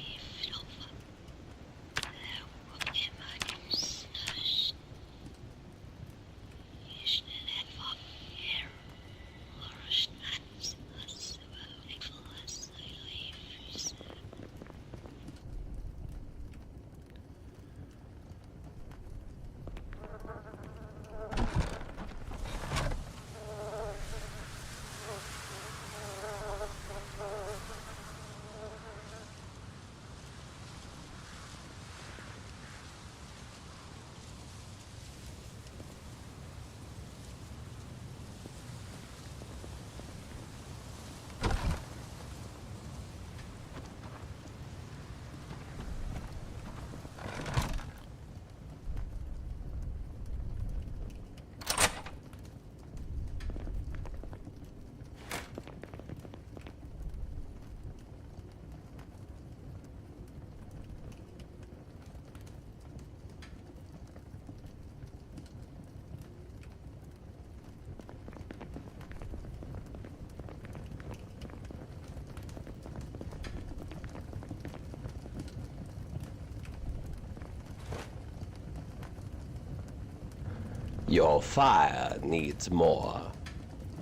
Your fire needs more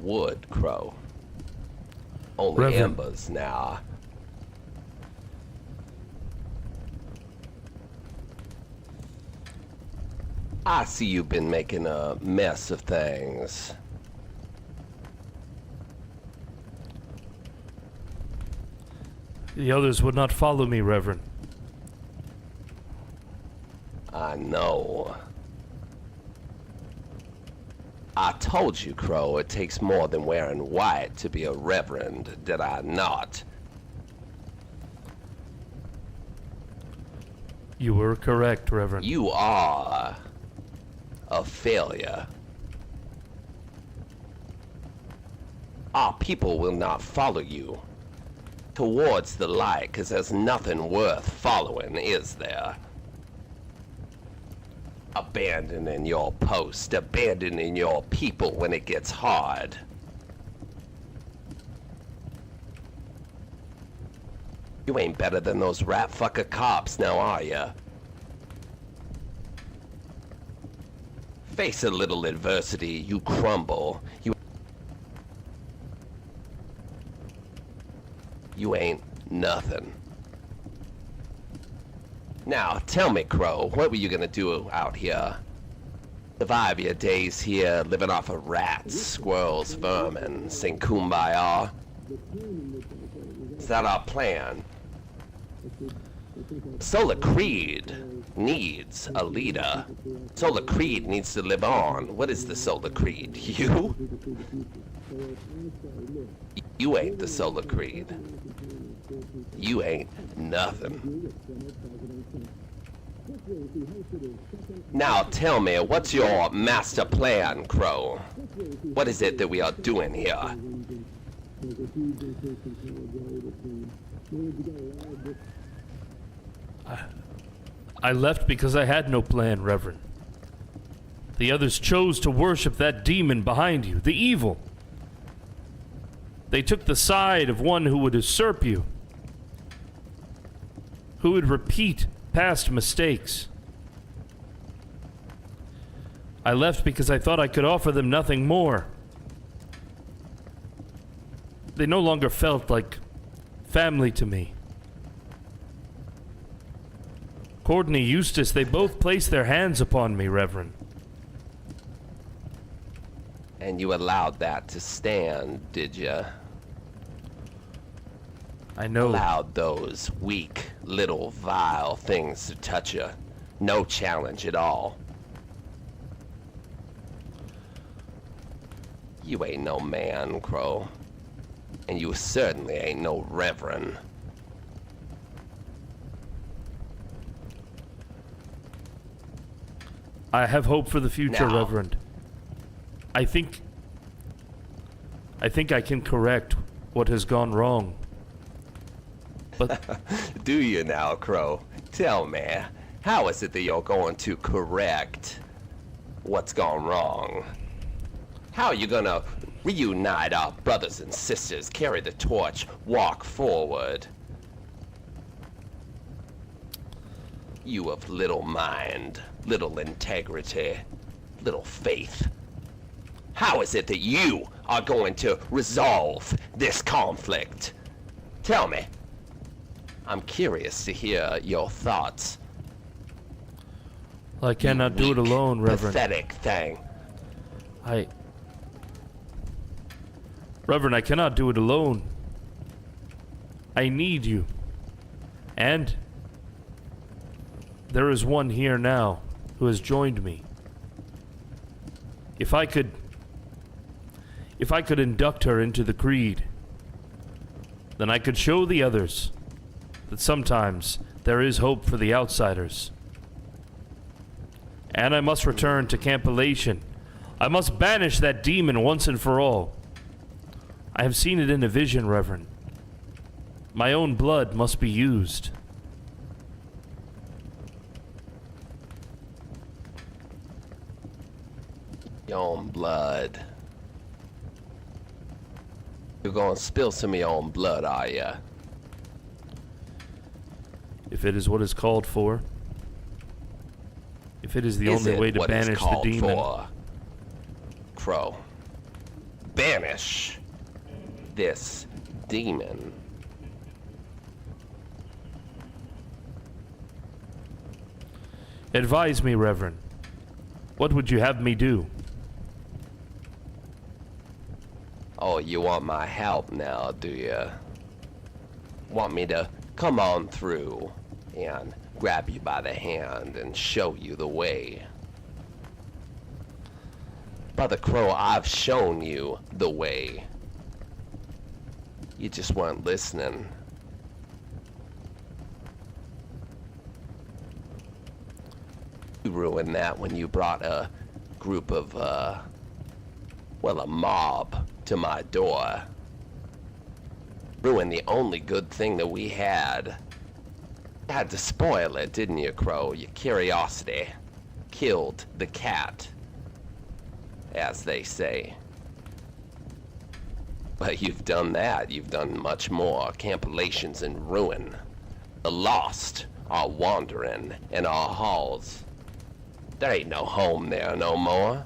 wood, Crow. Only Reverend. embers now. I see you've been making a mess of things. The others would not follow me, Reverend. I know. I told you, Crow, it takes more than wearing white to be a reverend, did I not? You were correct, Reverend. You are a failure. Our people will not follow you towards the light, 'cause there's nothing worth following, is there? Abandoning your post, abandoning your people when it gets hard. You ain't better than those rat fucker cops now, are ya? Face a little adversity, you crumble. You ain't nothing. Now, tell me, Crow, what were you gonna do out here? Survive your days here, living off of rats, squirrels, vermin, sing kumbaya? Is that our plan? Solar Creed needs a leader. Solar Creed needs to live on. What is the Solar Creed? You? You ain't the Solar Creed. You ain't nothing. Now tell me, what's your master plan, Crow? What is it that we are doing here? I left because I had no plan, Reverend. The others chose to worship that demon behind you, the evil. They took the side of one who would usurp you, who would repeat past mistakes. I left because I thought I could offer them nothing more. They no longer felt like family to me. Courtney, Eustace, they both placed their hands upon me, Reverend. And you allowed that to stand, did you? I know. Allowed those weak, little, vile things to touch you. No challenge at all. You ain't no man, Crow. And you certainly ain't no reverend. I have hope for the future, Now. Reverend. I think I can correct what has gone wrong. But Do you now, Crow? Tell me, how is it that you're going to correct what's gone wrong? How are you gonna reunite our brothers and sisters, carry the torch, walk forward? You of little mind, little integrity, little faith. How is it that you are going to resolve this conflict? Tell me. I'm curious to hear your thoughts. I cannot do it Weak, alone, Reverend. Pathetic thing. Reverend, I cannot do it alone. I need you. And there is one here now who has joined me. If I could induct her into the creed, then I could show the others that sometimes there is hope for the outsiders. And I must return to Camp Elation. I must banish that demon once and for all. I have seen it in a vision, Reverend. My own blood must be used. Your own blood. You're gonna spill some of your own blood, are ya? If it is what is called for. If it is the only way to what is banish the called demon. for? Crow. Banish this demon. Advise me, Reverend. What would you have me do? Oh, you want my help now, do you? Want me to come on through and grab you by the hand and show you the way? Brother Crow, I've shown you the way. You just weren't listening. You ruined that when you brought a group of, well, a mob to my door. Ruined the only good thing that we had. Had to spoil it, didn't you, Crow? Your curiosity killed the cat, as they say. But you've done that. You've done much more. Compilations in ruin. The lost are wandering in our halls. There ain't no home there no more.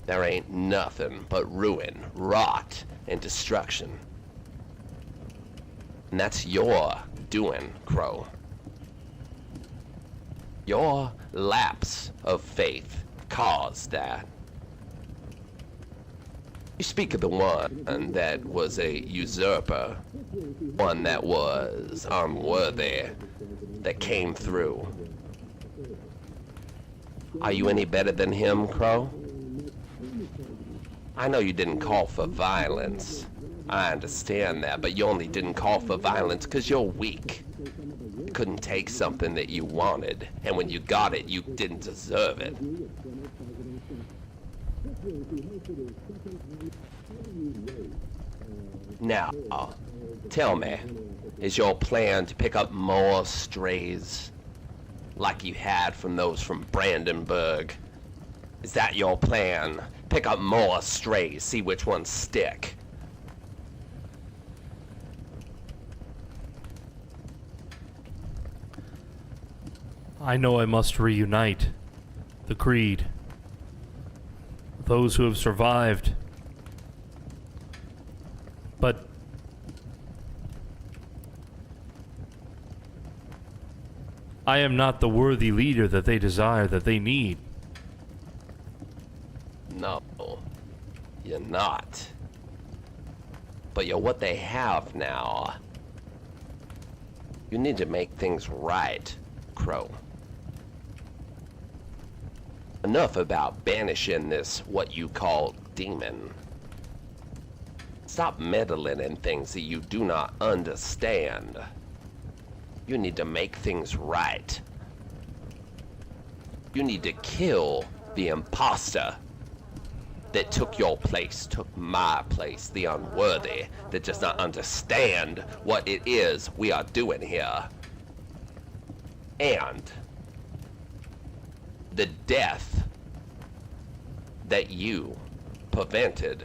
There ain't nothing but ruin, rot, and destruction. And that's your doing, Crow. Your lapse of faith caused that. You speak of the one that was a usurper, one that was unworthy, that came through. Are you any better than him, Crow? I know you didn't call for violence. I understand that, but you only didn't call for violence because you're weak. You couldn't take something that you wanted, and when you got it, you didn't deserve it. Now, tell me, is your plan to pick up more strays? Like you had from those from Brandenburg? Is that your plan? Pick up more strays, see which ones stick. I know I must reunite the Creed, those who have survived. But I am not the worthy leader that they desire, that they need. No, you're not. But you're what they have now. You need to make things right, Crow. Enough about banishing this, what you call, demon. Stop meddling in things that you do not understand. You need to make things right. You need to kill the imposter that took your place, took my place, the unworthy that does not understand what it is we are doing here. And the death that you prevented,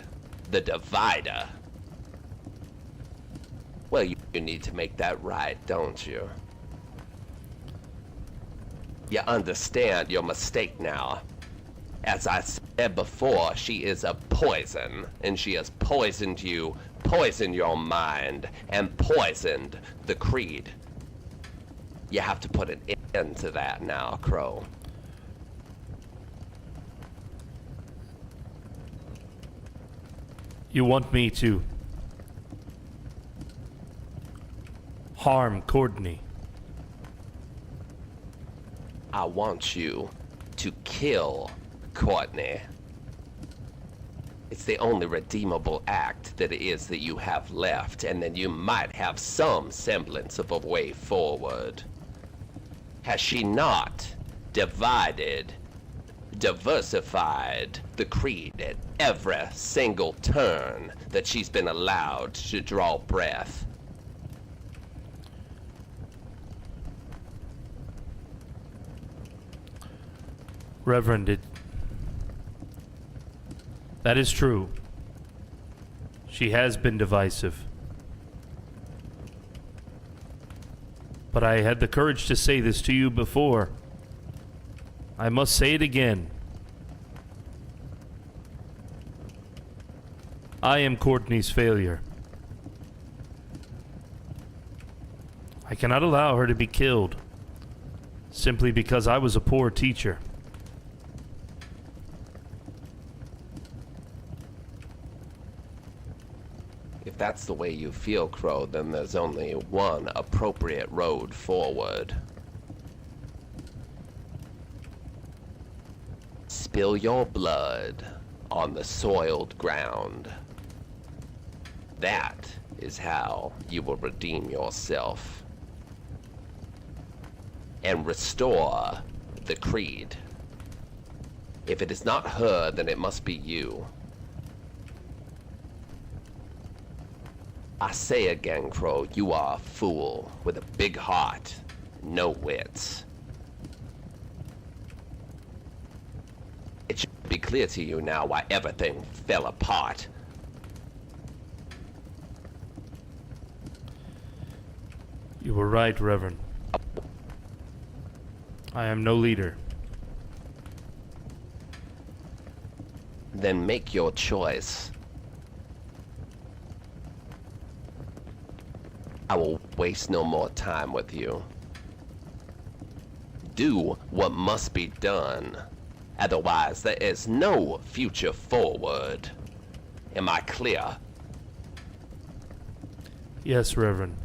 the divider. Well, you need to make that right, don't you? You understand your mistake now. As I said before, she is a poison, and she has poisoned you, poisoned your mind, and poisoned the Creed. You have to put an end to that now, Crow. You want me to harm Courtney? I want you to kill Courtney. It's the only redeemable act that it is that you have left, and then you might have some semblance of a way forward. Has she not divided, diversified the Creed at every single turn that she's been allowed to draw breath? Reverend, that is true. She has been divisive. But I had the courage to say this to you before. I must say it again. I am Courtney's failure. I cannot allow her to be killed simply because I was a poor teacher. If that's the way you feel, Crow, then there's only one appropriate road forward. Spill your blood on the soiled ground. That is how you will redeem yourself and restore the Creed. If it is not her, then it must be you. I say again, Crow, you are a fool with a big heart, no wits. It should be clear to you now why everything fell apart. You were right, Reverend. I am no leader. Then make your choice. I will waste no more time with you. Do what must be done. Otherwise, there is no future forward. Am I clear? Yes, Reverend.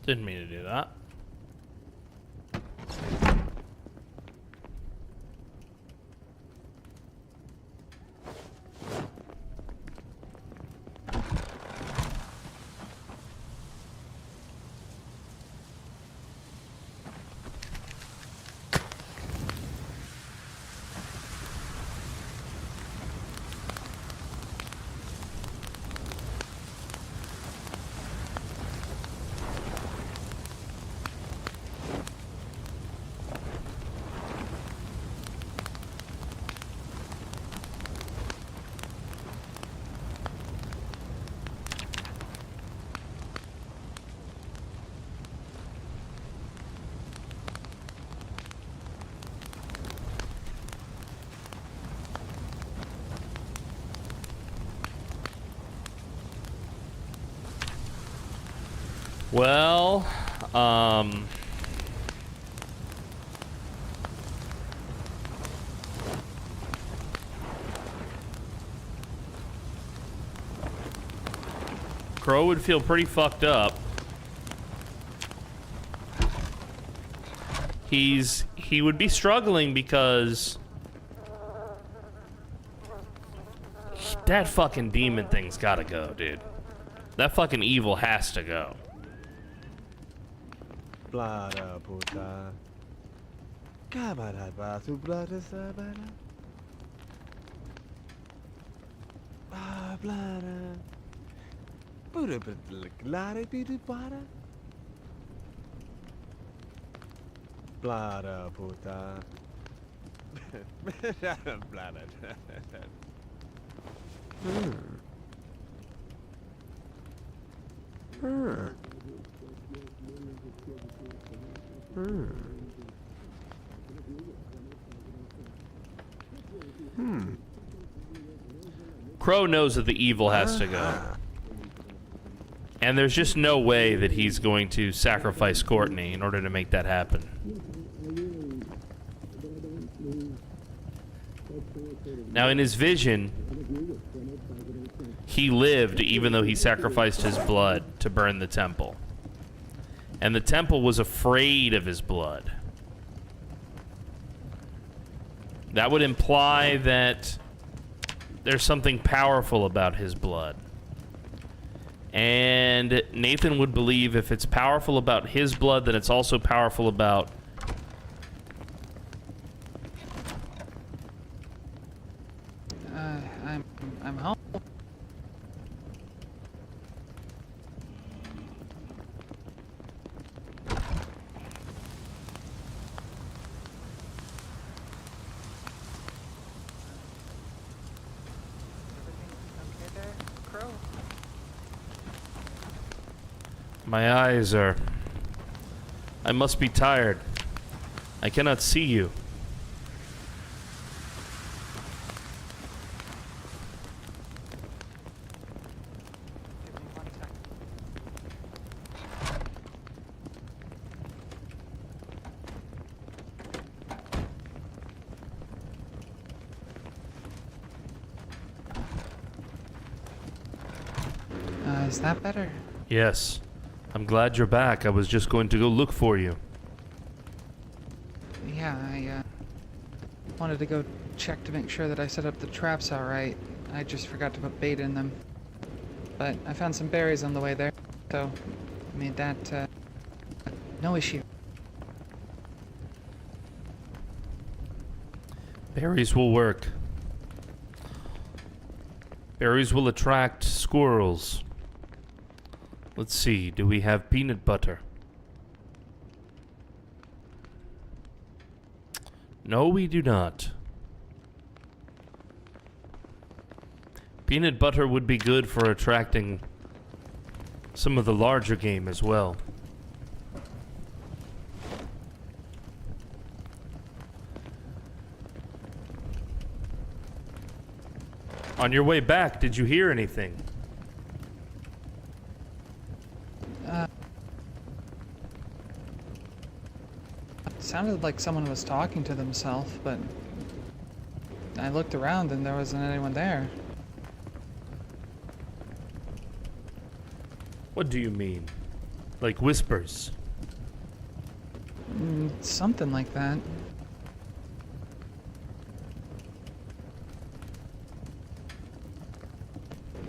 Didn't mean to do that. Well, Crow would feel pretty fucked up. He would be struggling because That fucking demon thing's gotta go, dude. That fucking evil has to go. Blada puta. Kabada basu blada sabada. Blada. Buddha blada bidu blada. Blada puta. Blada. Crow knows that the evil has to go. And there's just no way that he's going to sacrifice Courtney in order to make that happen. Now, in his vision, he lived even though he sacrificed his blood to burn the temple. And the temple was afraid of his blood. That would imply that there's something powerful about his blood. And Nathan would believe if it's powerful about his blood, then it's also powerful about... I'm home. My eyes are... I must be tired. I cannot see you. Is that better? Yes. I'm glad you're back. I was just going to go look for you. Yeah, I wanted to go check to make sure that I set up the traps all right. I just forgot to put bait in them. But I found some berries on the way there, so made that no issue. Berries will work. Berries will attract squirrels. Let's see, do we have peanut butter? No, we do not. Peanut butter would be good for attracting some of the larger game as well. On your way back, did you hear anything? Sounded like someone was talking to themselves, but I looked around and there wasn't anyone there. What do you mean? Like whispers? Something like that.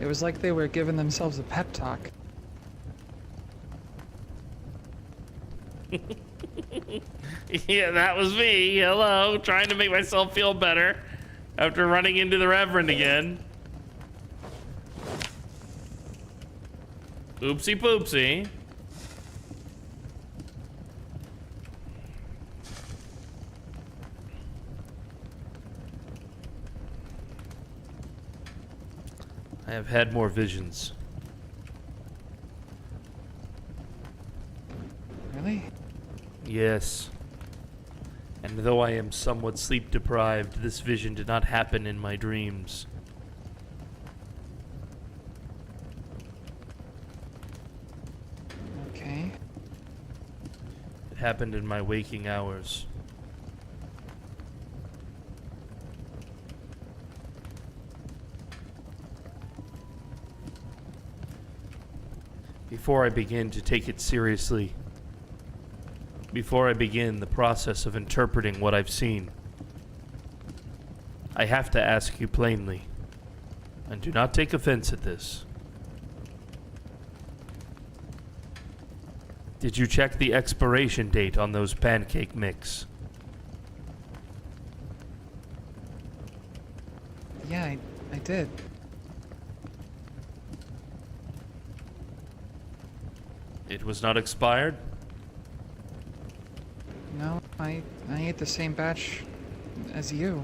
It was like they were giving themselves a pep talk. Yeah, that was me. Hello, trying to make myself feel better after running into the Reverend again. Oopsie poopsie. I have had more visions. Really? Yes. And though I am somewhat sleep deprived, this vision did not happen in my dreams. Okay. It happened in my waking hours. Before I begin to take it seriously, before I begin the process of interpreting what I've seen, I have to ask you plainly. And do not take offense at this. Did you check the expiration date on those pancake mix? Yeah, I did. It was not expired? No, I ate the same batch as you.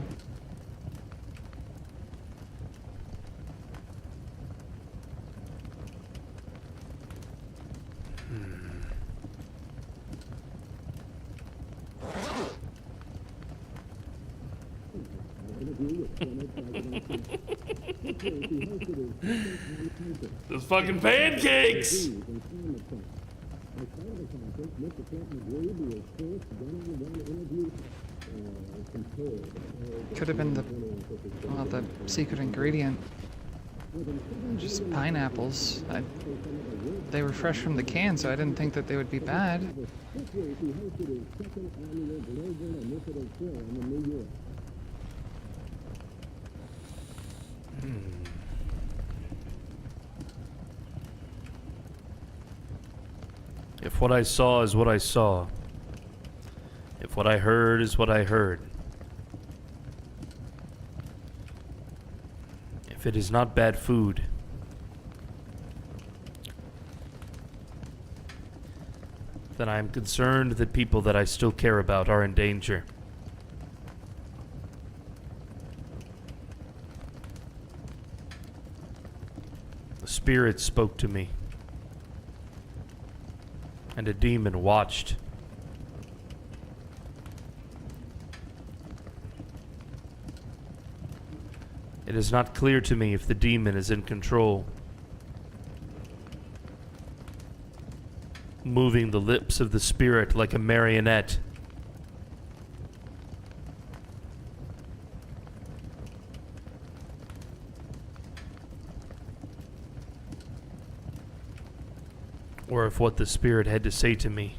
Those fucking pancakes! Could have been the secret ingredient. Just pineapples. They were fresh from the can, so I didn't think that they would be bad. If what I saw is what I saw, if what I heard is what I heard, if it is not bad food, then I am concerned that people that I still care about are in danger. The spirit spoke to me, and a demon watched. It is not clear to me if the demon is in control, moving the lips of the spirit like a marionette. Or if what the spirit had to say to me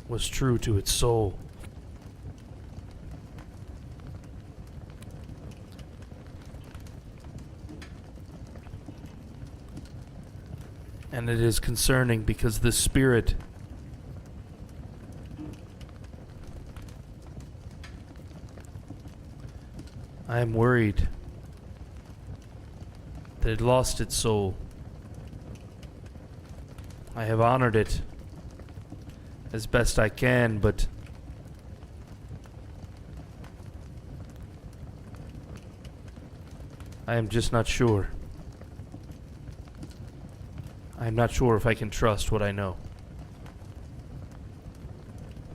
was true to its soul. And it is concerning because the spirit I am worried that it lost its soul. I have honored it as best I can, but I am just not sure. I am not sure if I can trust what I know.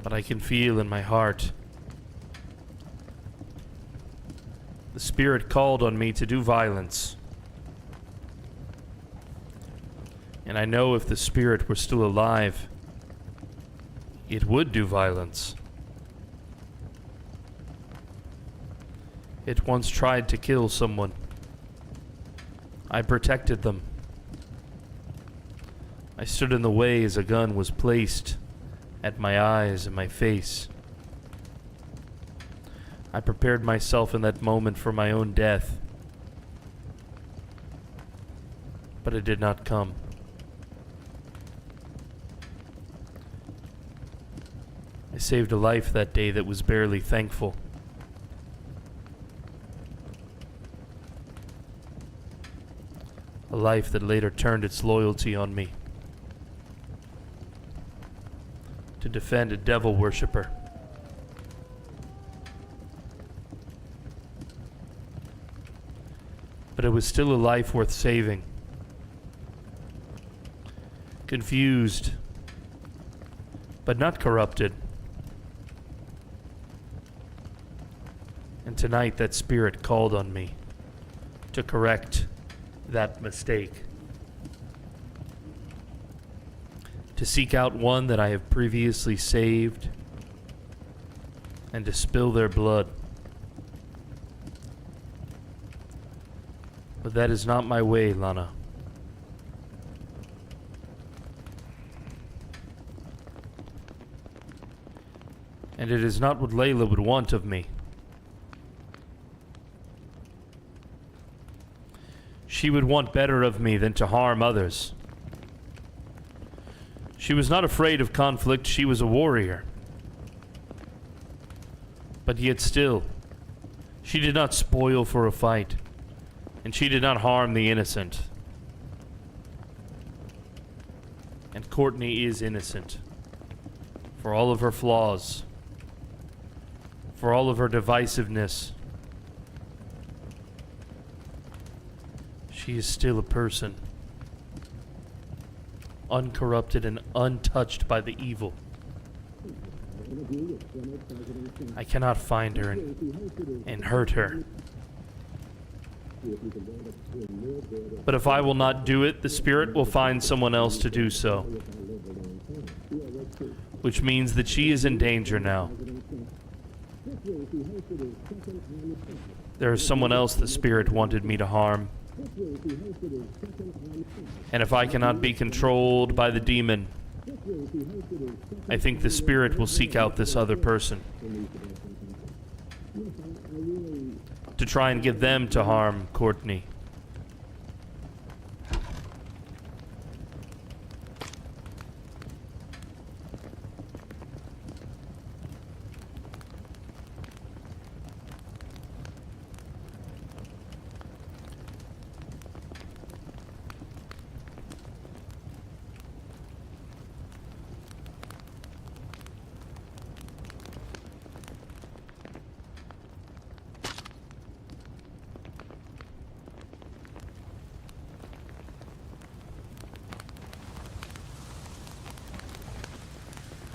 But I can feel in my heart the spirit called on me to do violence. And I know if the spirit were still alive, it would do violence. It once tried to kill someone. I protected them. I stood in the way as a gun was placed at my eyes and my face. I prepared myself in that moment for my own death. But it did not come. I saved a life that day that was barely thankful. A life that later turned its loyalty on me to defend a devil worshipper. But it was still a life worth saving. Confused, but not corrupted. And tonight that spirit called on me to correct that mistake. To seek out one that I have previously saved and to spill their blood. But that is not my way, Lana. And it is not what Layla would want of me. She would want better of me than to harm others. She was not afraid of conflict, she was a warrior. But yet still, she did not spoil for a fight, and she did not harm the innocent. And Courtney is innocent. For all of her flaws. For all of her divisiveness. She is still a person. Uncorrupted and untouched by the evil. I cannot find her and hurt her. But if I will not do it, the spirit will find someone else to do so. Which means that she is in danger now. There is someone else the spirit wanted me to harm. And if I cannot be controlled by the demon, I think the spirit will seek out this other person. To try and get them to harm Courtney.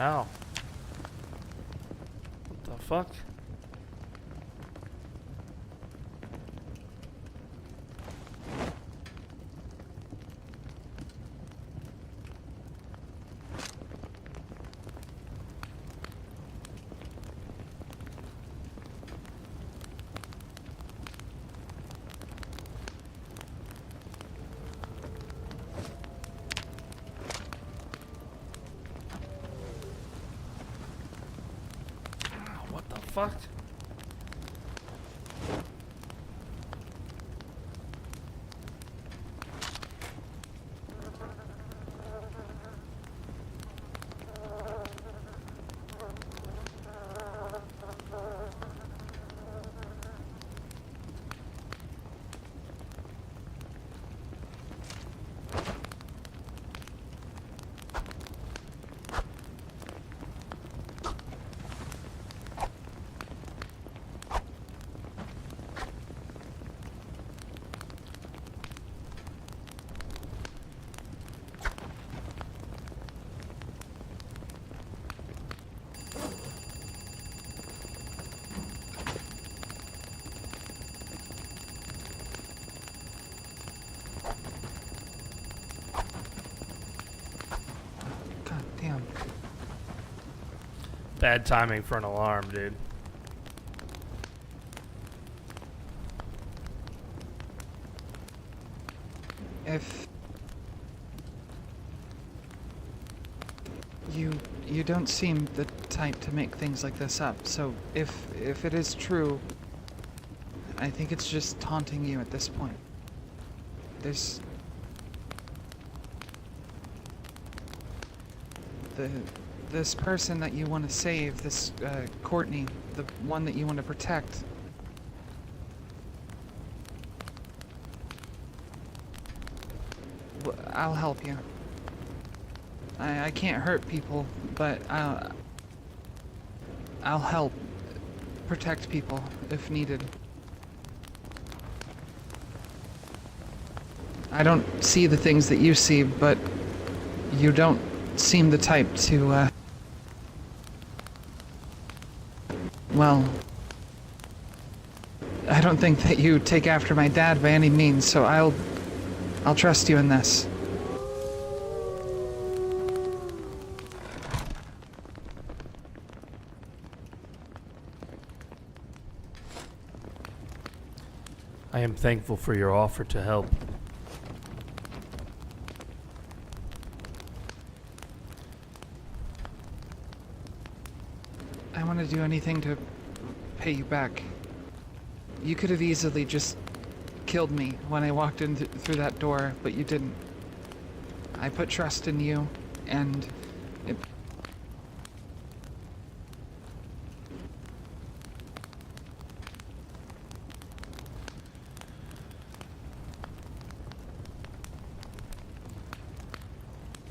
Ow. What the fuck? Fuck. Bad timing for an alarm, dude. If you don't seem the type to make things like this up, so if it is true, I think it's just taunting you at this point. This person that you want to save, this Courtney, the one that you want to protect. I'll help you. I can't hurt people, but I'll help protect people if needed. I don't see the things that you see, but you don't seem the type to, well, I don't think that you take after my dad by any means, so I'll trust you in this. I am thankful for your offer to help. I want to do anything to pay you back. You could have easily just killed me when I walked in through that door, but you didn't. I put trust in you, and it...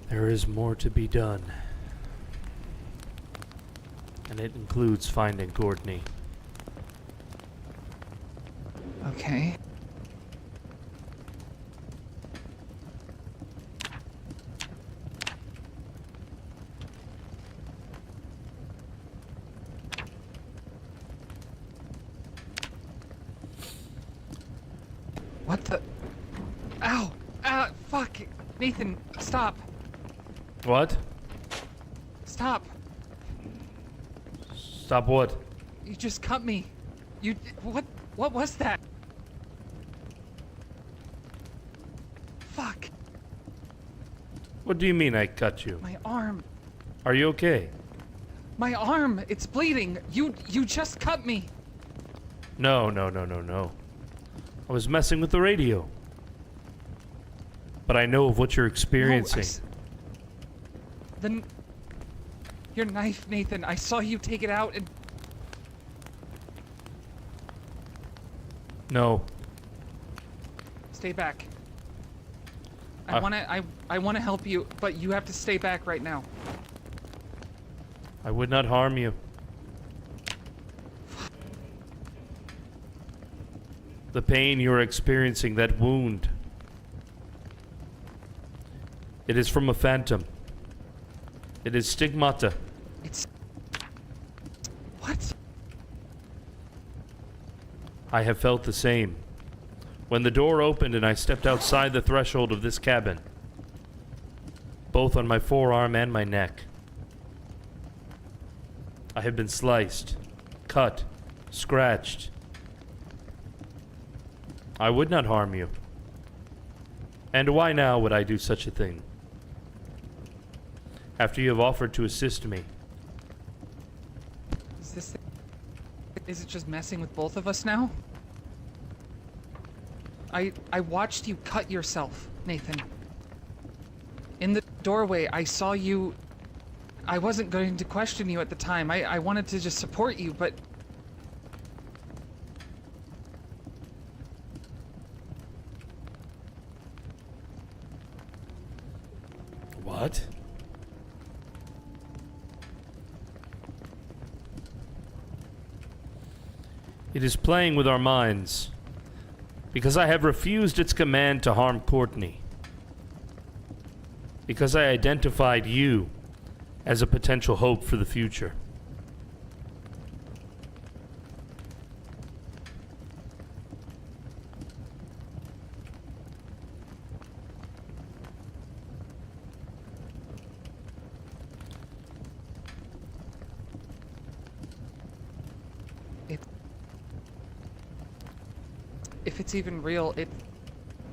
There is more to be done. And it includes finding Courtney. Okay. What the? Ow! Ow! Fuck! Nathan, stop! What? Stop! Stop what? You just cut me. You... What was that? Fuck! What do you mean I cut you? My arm. Are you okay? My arm! It's bleeding! You just cut me! No. I was messing with the radio. But I know of what you're experiencing. Then... Your knife, Nathan. I saw you take it out and... No. Stay back. I wanna help you, but you have to stay back right now. I would not harm you. The pain you're experiencing, that wound. It is from a phantom. It is stigmata. It's... What? I have felt the same. When the door opened and I stepped outside the threshold of this cabin, both on my forearm and my neck, I have been sliced, cut, scratched. I would not harm you. And why now would I do such a thing? After you have offered to assist me. Is it just messing with both of us now? I watched you cut yourself, Nathan. In the doorway, I saw you... I wasn't going to question you at the time. I wanted to just support you, but... What? It is playing with our minds, because I have refused its command to harm Courtney. Because I identified you as a potential hope for the future. If it's even real,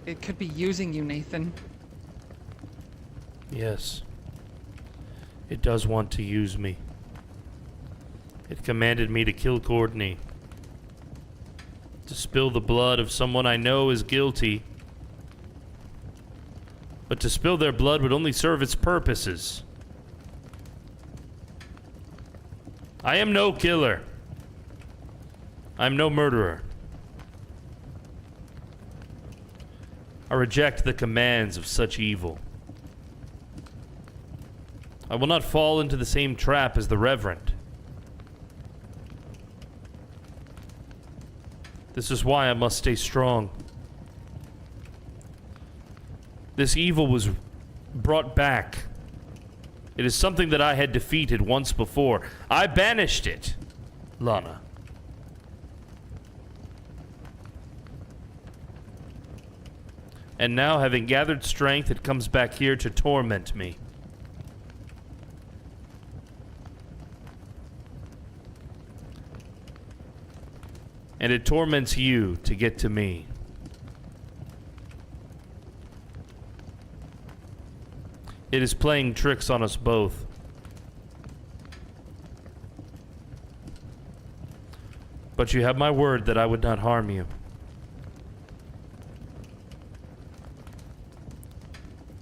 it could be using you, Nathan. Yes. It does want to use me. It commanded me to kill Courtney. To spill the blood of someone I know is guilty. But to spill their blood would only serve its purposes. I am no killer. I'm no murderer. I reject the commands of such evil. I will not fall into the same trap as the Reverend. This is why I must stay strong. This evil was brought back. It is something that I had defeated once before. I banished it, Lana. And now, having gathered strength, it comes back here to torment me. And it torments you to get to me. It is playing tricks on us both. But you have my word that I would not harm you.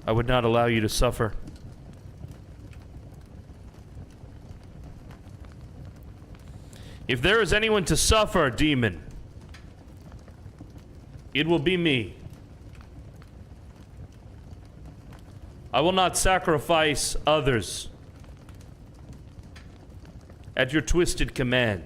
I would not allow you to suffer. If there is anyone to suffer, demon, it will be me. I will not sacrifice others at your twisted command.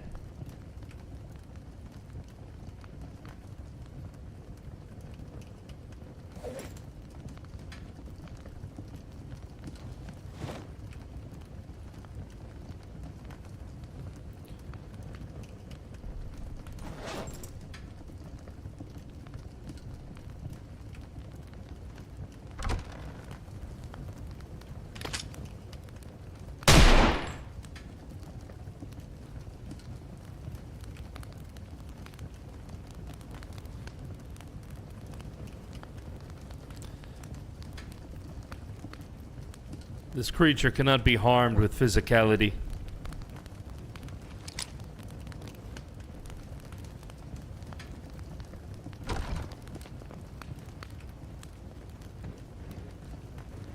This creature cannot be harmed with physicality.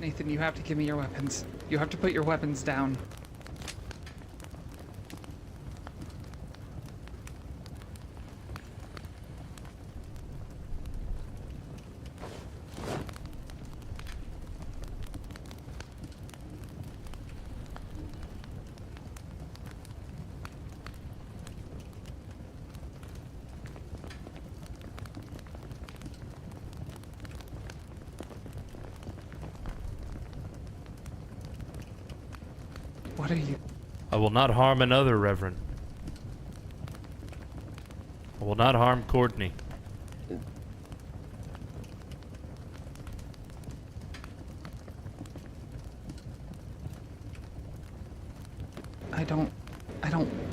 Nathan, you have to give me your weapons. You have to put your weapons down. What are you? I will not harm another, Reverend. I will not harm Courtney. I don't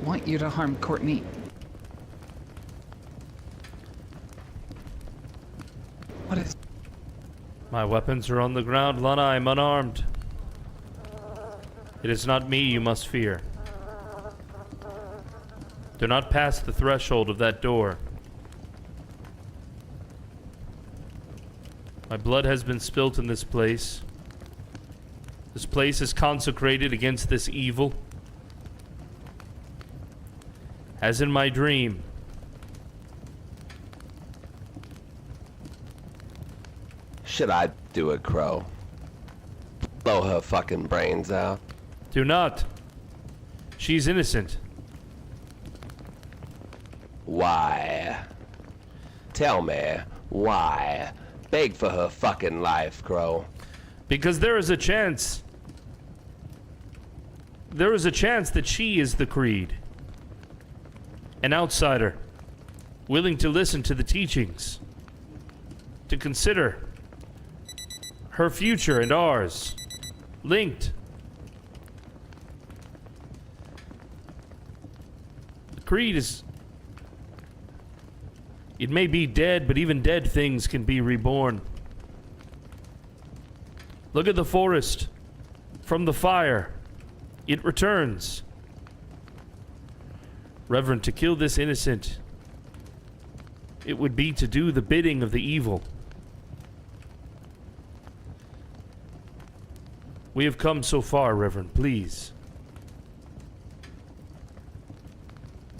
want you to harm Courtney. What is... My weapons are on the ground, Lana. I am unarmed. It is not me you must fear. Do not pass the threshold of that door. My blood has been spilt in this place. This place is consecrated against this evil. As in my dream. Should I do it, Crow? Blow her fucking brains out. Do not. She's innocent. Why? Tell me, why? Beg for her fucking life, Crow. Because there is a chance. There is a chance that she is the Creed. An outsider. Willing to listen to the teachings. To consider her future and ours. Linked. The Creed is... It may be dead, but even dead things can be reborn. Look at the forest. From the fire, it returns. Reverend, to kill this innocent, it would be to do the bidding of the evil. We have come so far, Reverend, please.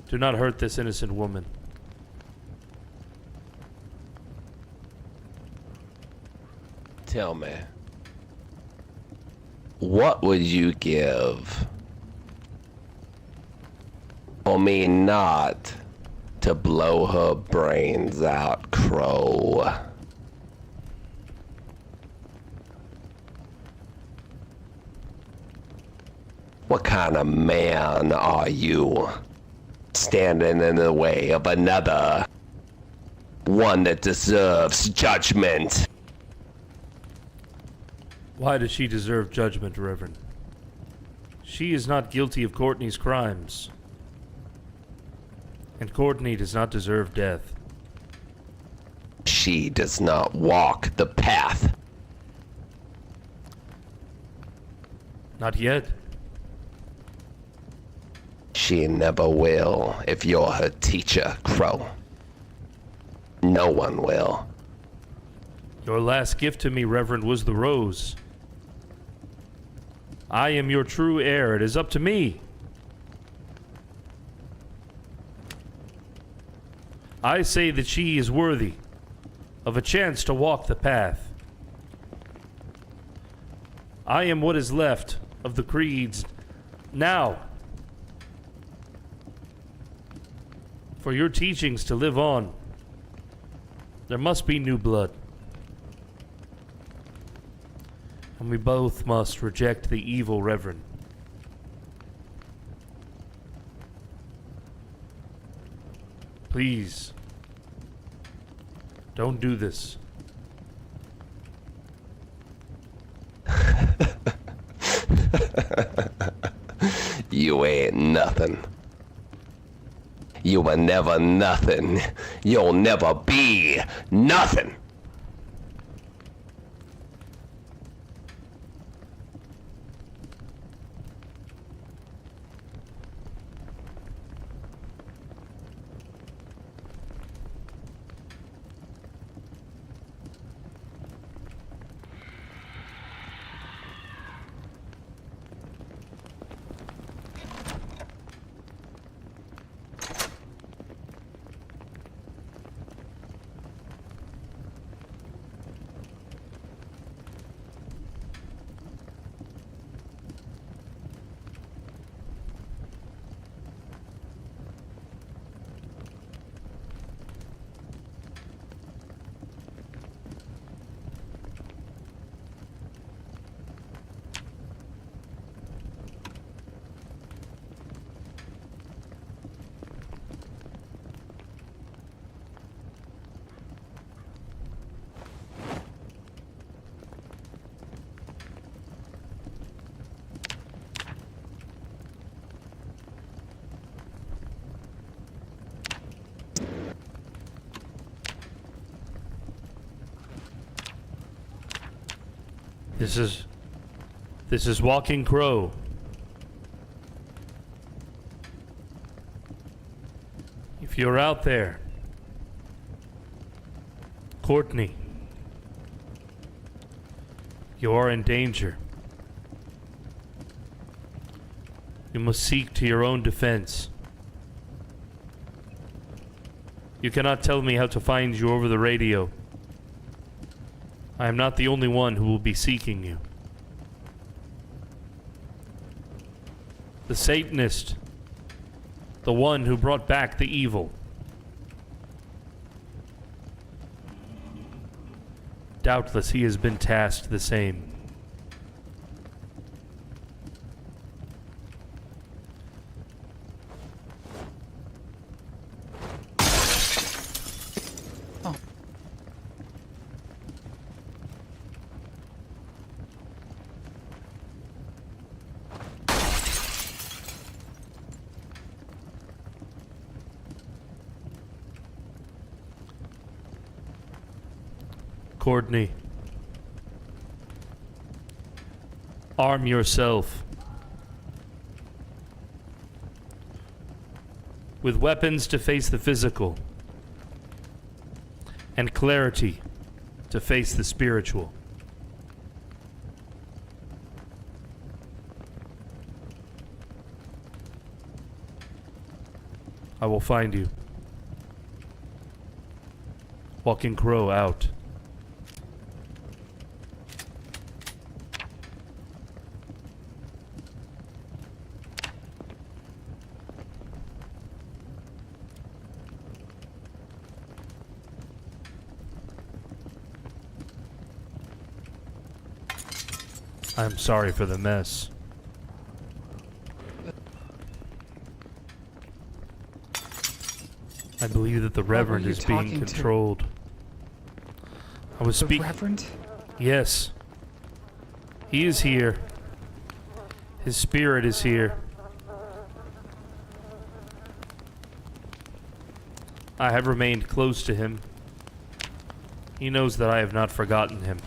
Do not hurt this innocent woman. Tell me, what would you give for me not to blow her brains out, Crow? What kind of man are you, standing in the way of another, one that deserves judgment? Why does she deserve judgment, Reverend? She is not guilty of Courtney's crimes. And Courtney does not deserve death. She does not walk the path. She never will if you're her teacher, Crow. No one will. Your last gift to me, Reverend, was the rose. I am your true heir. It is up to me. I say that she is worthy of a chance to walk the path. I am what is left of the creeds. Now, for your teachings to live on, there must be new blood. And we both must reject the evil, Reverend. Please, don't do this. You ain't nothing. You were never nothing. You'll never be nothing. This is Walking Crow. If you're out there, Courtney, you are in danger. You must seek to your own defense. You cannot tell me how to find you over the radio. I am not the only one who will be seeking you. The Satanist, the one who brought back the evil. Doubtless he has been tasked the same. Courtney, arm yourself with weapons to face the physical and clarity to face the spiritual. I will find you. Walking Crow out. I'm sorry for the mess. I believe that the Reverend is being controlled. I was speaking. The Reverend? Yes. He is here. His spirit is here. I have remained close to him. He knows that I have not forgotten him.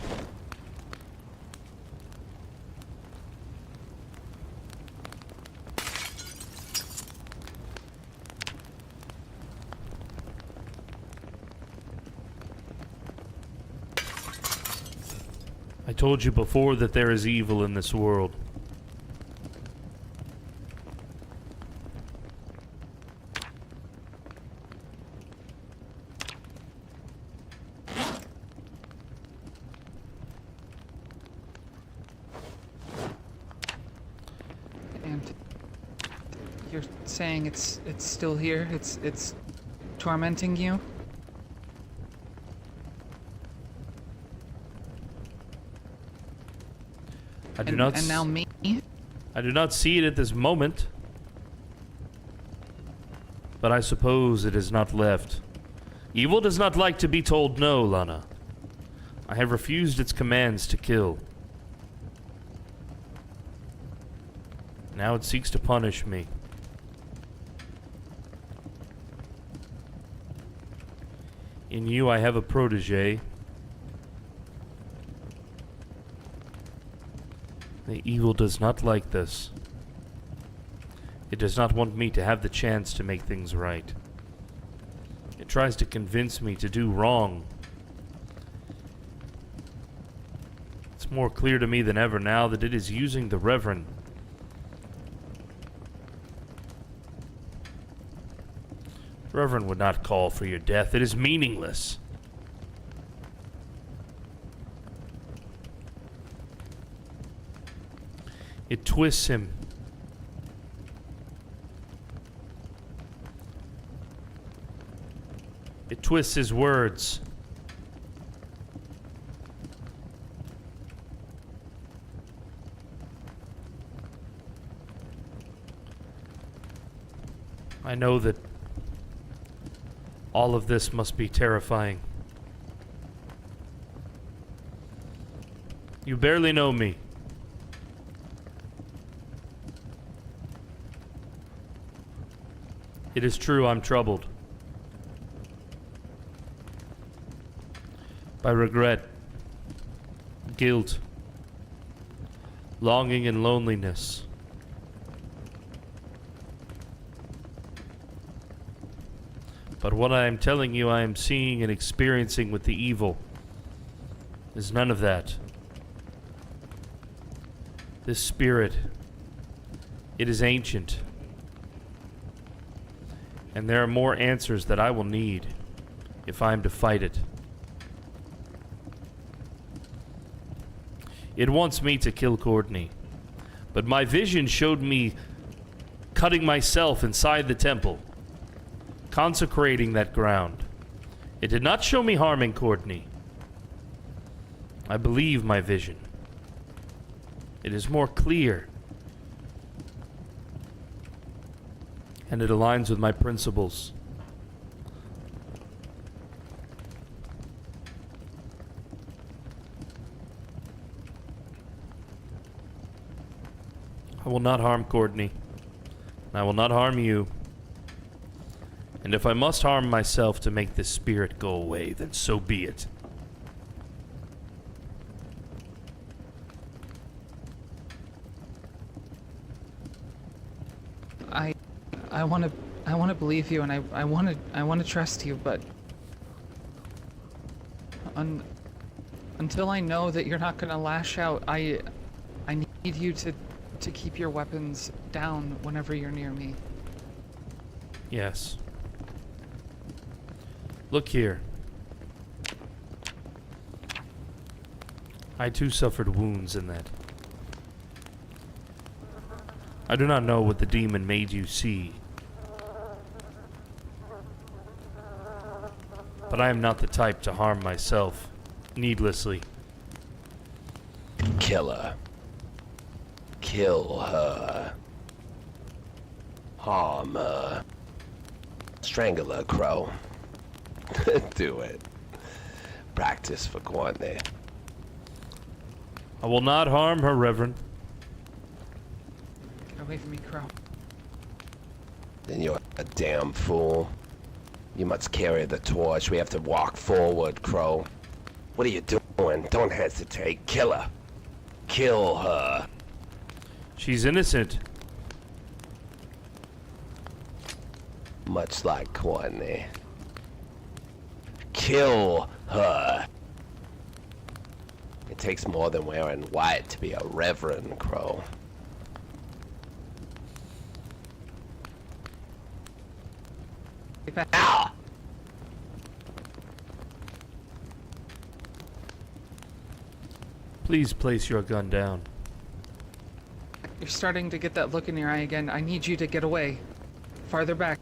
I told you before that there is evil in this world. And you're saying it's still here? It's tormenting you? And now me? I do not see it at this moment. But I suppose it is not left. Evil does not like to be told no, Lana. I have refused its commands to kill. Now it seeks to punish me. In you I have a protege. The evil does not like this. It does not want me to have the chance to make things right. It tries to convince me to do wrong. It's more clear to me than ever now that it is using the Reverend. The Reverend would not call for your death. It is meaningless. It twists him. It twists his words. I know that all of this must be terrifying. You barely know me. It is true, I'm troubled by regret, guilt, longing, and loneliness. But what I am telling you I am seeing and experiencing with the evil is none of that. This spirit, it is ancient. And there are more answers that I will need if I am to fight it. It wants me to kill Courtney, but my vision showed me cutting myself inside the temple, consecrating that ground. It did not show me harming Courtney. I believe my vision. It is more clear. And it aligns with my principles. I will not harm Courtney. And I will not harm you. And if I must harm myself to make this spirit go away, then so be it. I want to believe you, and I want to trust you, but until I know that you're not going to lash out, I need you to keep your weapons down whenever you're near me. Yes. Look here. I too suffered wounds in that. I do not know what the demon made you see. But I am not the type to harm myself needlessly. Kill her. Kill her. Harm her. Strangle her, Crow. Do it. Practice for Courtney. I will not harm her, Reverend. Get away from me, Crow. Then you're a damn fool. You must carry the torch. We have to walk forward, Crow. What are you doing? Don't hesitate. Kill her. Kill her. She's innocent. Much like Courtney. Kill her. It takes more than wearing white to be a reverend, Crow. Ow! Please place your gun down. You're starting to get that look in your eye again. I need you to get away. Farther back.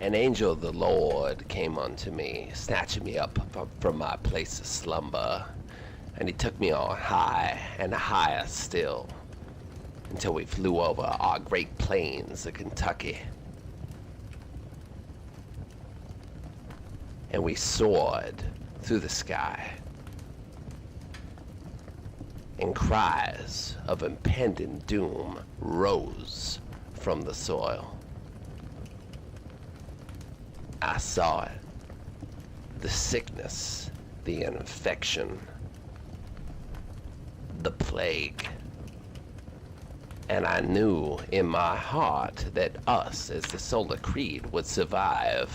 An angel of the Lord came unto me, snatching me up from my place of slumber, and he took me on high and higher still, until we flew over our great plains of Kentucky. And we soared through the sky, and cries of impending doom rose from the soil. I saw it. The sickness, the infection, the plague. And I knew in my heart that us as the Solar Creed would survive.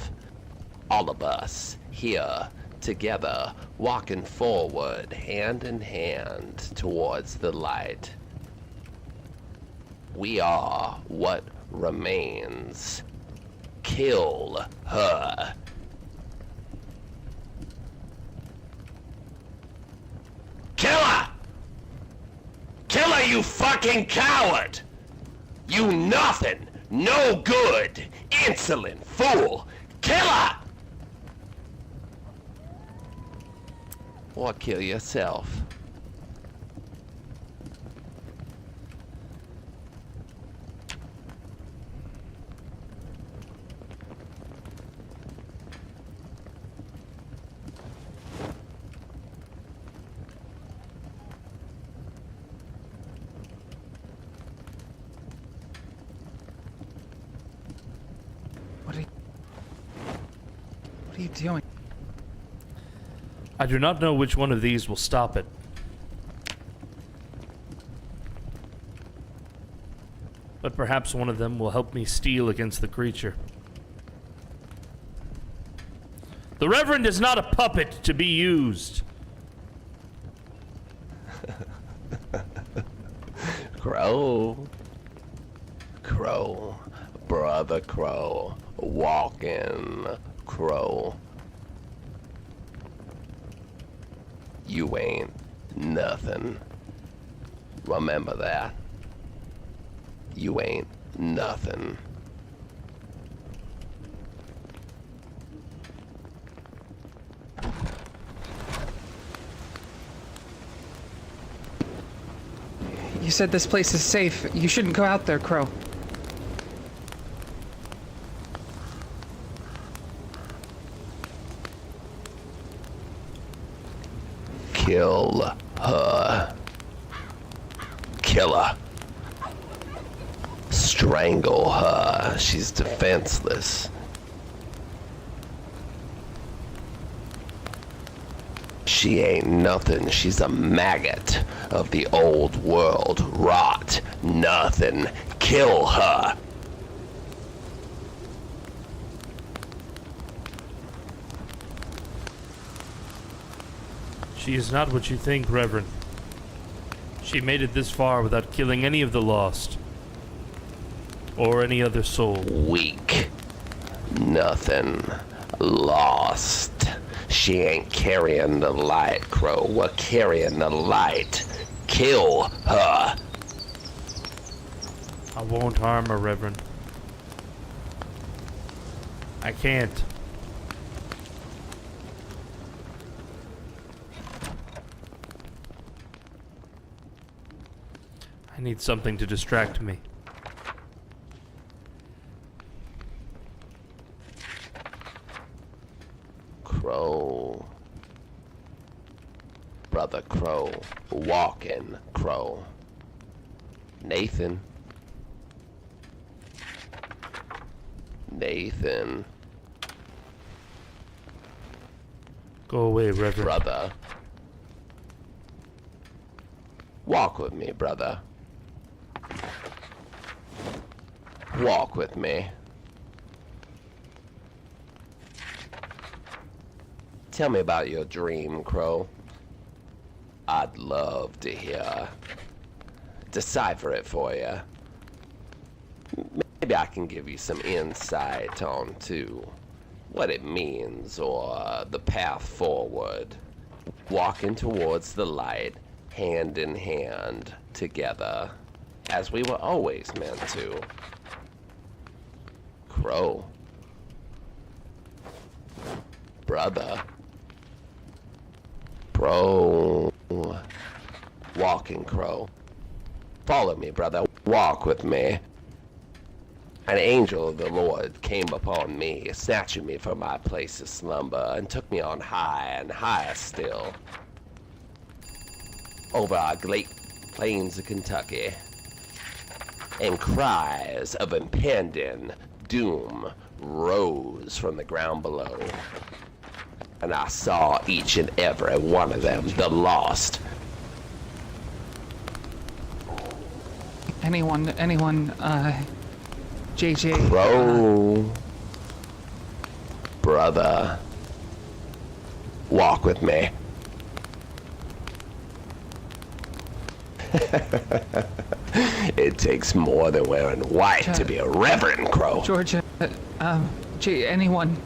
All of us here together, walking forward hand in hand towards the light. We are what remains. Kill her. Kill her! Kill her, you fucking coward! You nothing, no good, insolent fool! Kill her! Or kill yourself. What are you doing? I do not know which one of these will stop it. But perhaps one of them will help me steel against the creature. The Reverend is not a puppet to be used. Crow. Crow. Brother Crow. Walking Crow. You ain't nothing. Remember that. You ain't nothing. You said this place is safe. You shouldn't go out there, Crow. Kill her. Kill her. Strangle her. She's defenseless. She ain't nothing. She's a maggot of the old world. Rot. Nothing. Kill her. She is not what you think, Reverend. She made it this far without killing any of the lost. Or any other soul. Weak. Nothing. Lost. She ain't carrying the light, Crow. We're carrying the light. Kill her. I won't harm her, Reverend. I can't. I need something to distract me. Crow. Brother Crow. Walking Crow. Nathan. Nathan. Go away, Reverend. Brother. Walk with me, brother. Walk with me. Tell me about your dream, Crow. I'd love to hear. Decipher it for you. Maybe I can give you some insight on, too, what it means or the path forward. Walking towards the light, hand in hand, together, as we were always meant to. Crow. Brother. Bro. Walking Crow. Follow me, brother. Walk with me. An angel of the Lord came upon me, snatching me from my place of slumber, and took me on high and higher still. Over our great plains of Kentucky. And cries of impending doom rose from the ground below. And I saw each and every one of them, the lost. Anyone, JJ. Crow. Brother. Walk with me. It takes more than wearing white to be a reverend, Crow. Georgia, anyone,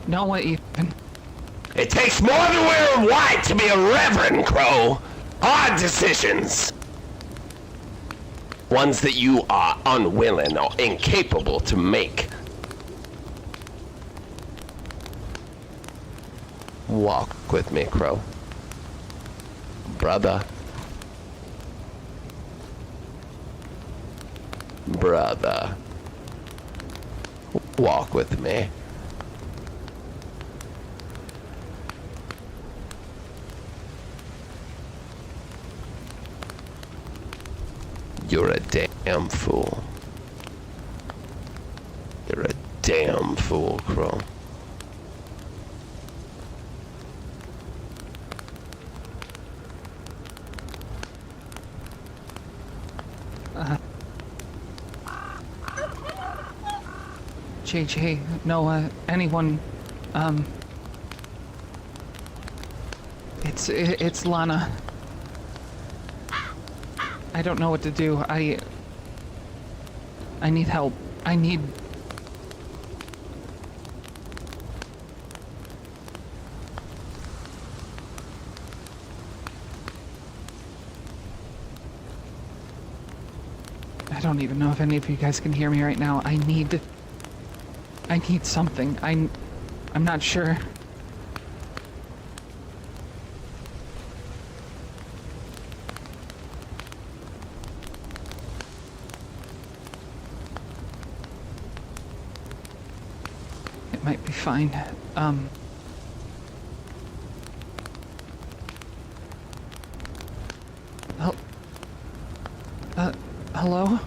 no one even. It takes more than wearing white to be a reverend, Crow. Hard decisions. Ones that you are unwilling or incapable to make. Walk with me, Crow. Brother. Brother. Walk with me. You're a damn fool. You're a damn fool, Crow. JJ, Noah, anyone, it's Lana. I don't know what to do. I need help. I don't even know if any of you guys can hear me right now. I need something. I'm not sure. It might be fine. Hello?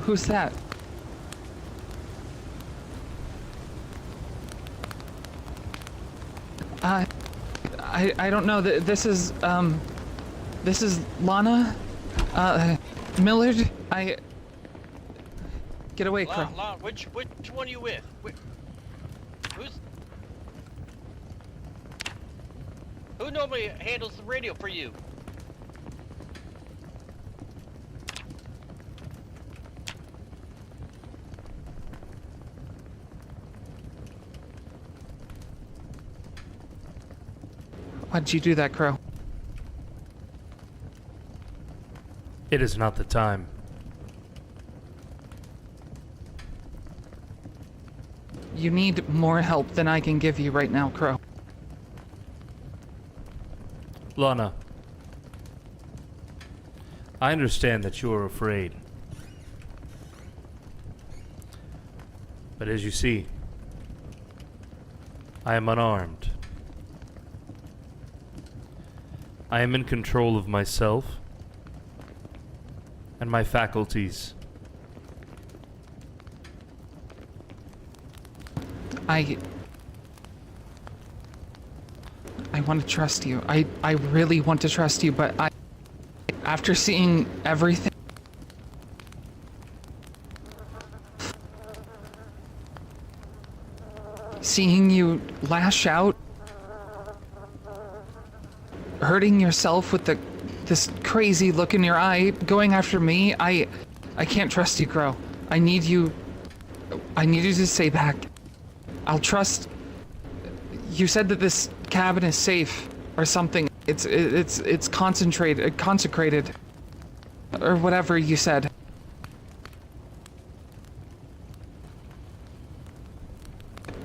Who's that? I don't know. This is Lana? Millard? Get away, Crow. Which one are you with? Who normally handles the radio for you? Why'd you do that, Crow? It is not the time. You need more help than I can give you right now, Crow. Lana, I understand that you are afraid. But as you see, I am unarmed. I am in control of myself and my faculties. I want to trust you. I really want to trust you, but after seeing everything... Seeing you lash out, hurting yourself with this crazy look in your eye, going after me, I can't trust you, Crow. I need you to stay back. I'll trust... You said that this cabin is safe, or something. It's consecrated, or whatever you said.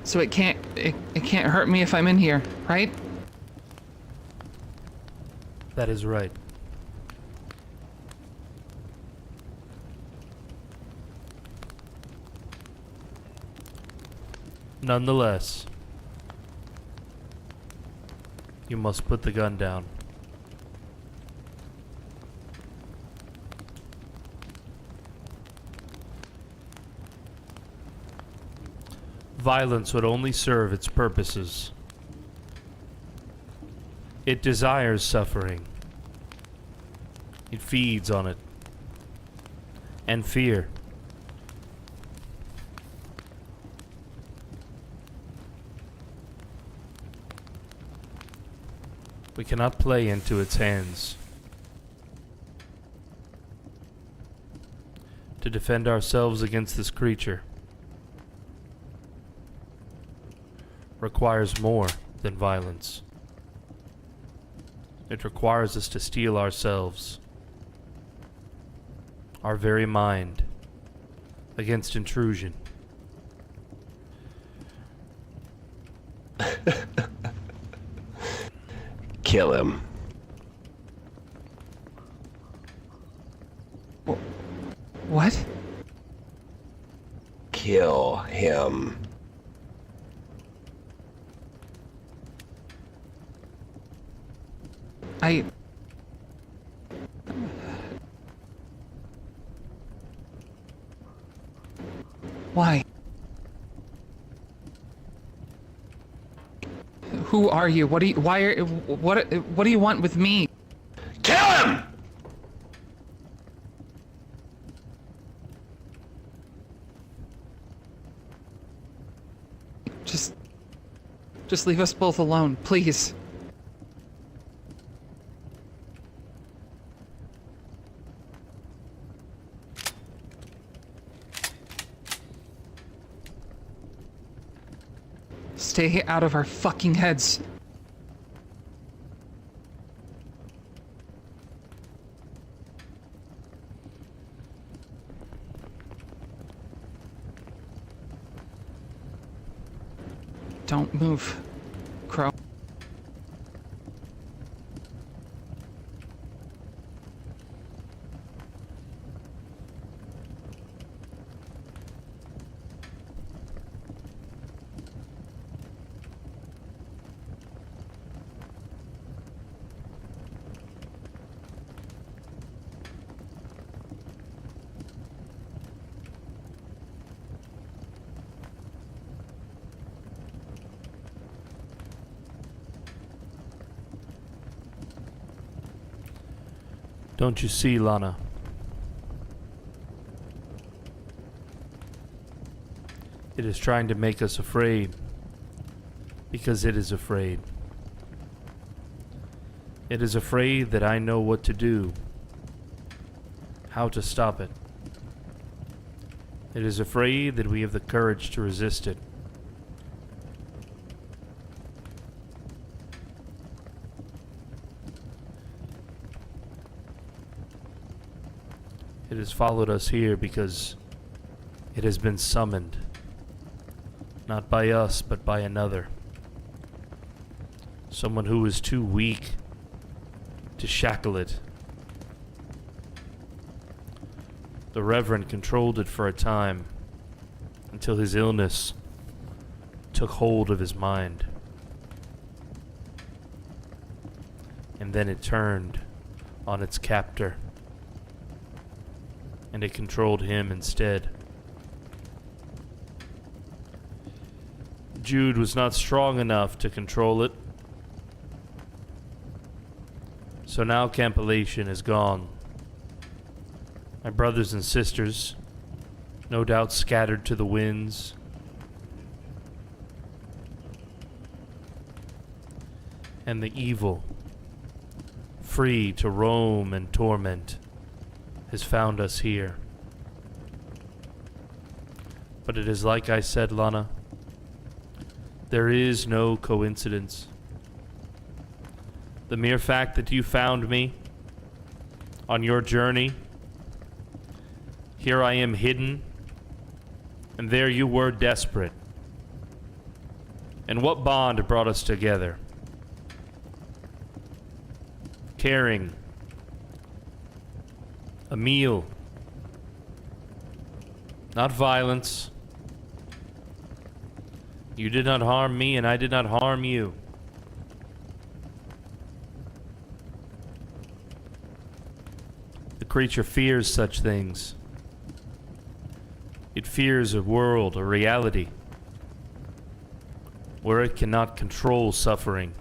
So it can't hurt me if I'm in here, right? That is right. Nonetheless, you must put the gun down. Violence would only serve its purposes. It desires suffering. It feeds on it. And fear. We cannot play into its hands. To defend ourselves against this creature requires more than violence. It requires us to steel ourselves, our very mind, against intrusion. Kill him. What? Kill him. Why? Who are you? What do you, what do you want with me? Kill him! Just leave us both alone, please. Stay out of our fucking heads. Don't move, Crow. Don't you see, Lana? It is trying to make us afraid because it is afraid. It is afraid that I know what to do, how to stop it. It is afraid that we have the courage to resist it. It has followed us here because it has been summoned, not by us, but by another. Someone who is too weak to shackle it. The Reverend controlled it for a time, until his illness took hold of his mind. And then it turned on its captor, and it controlled him instead. Jude was not strong enough to control it, So now Campylation is gone. My brothers and sisters, no doubt scattered to the winds. And the evil, free to roam and torment, has found us here. But it is like I said, Lana. There is no coincidence. The mere fact that you found me on your journey, here I am hidden, and there you were desperate. And what bond brought us together? Caring, a meal, not violence. You did not harm me, and I did not harm you. The creature fears such things. It fears a world, a reality, where it cannot control suffering,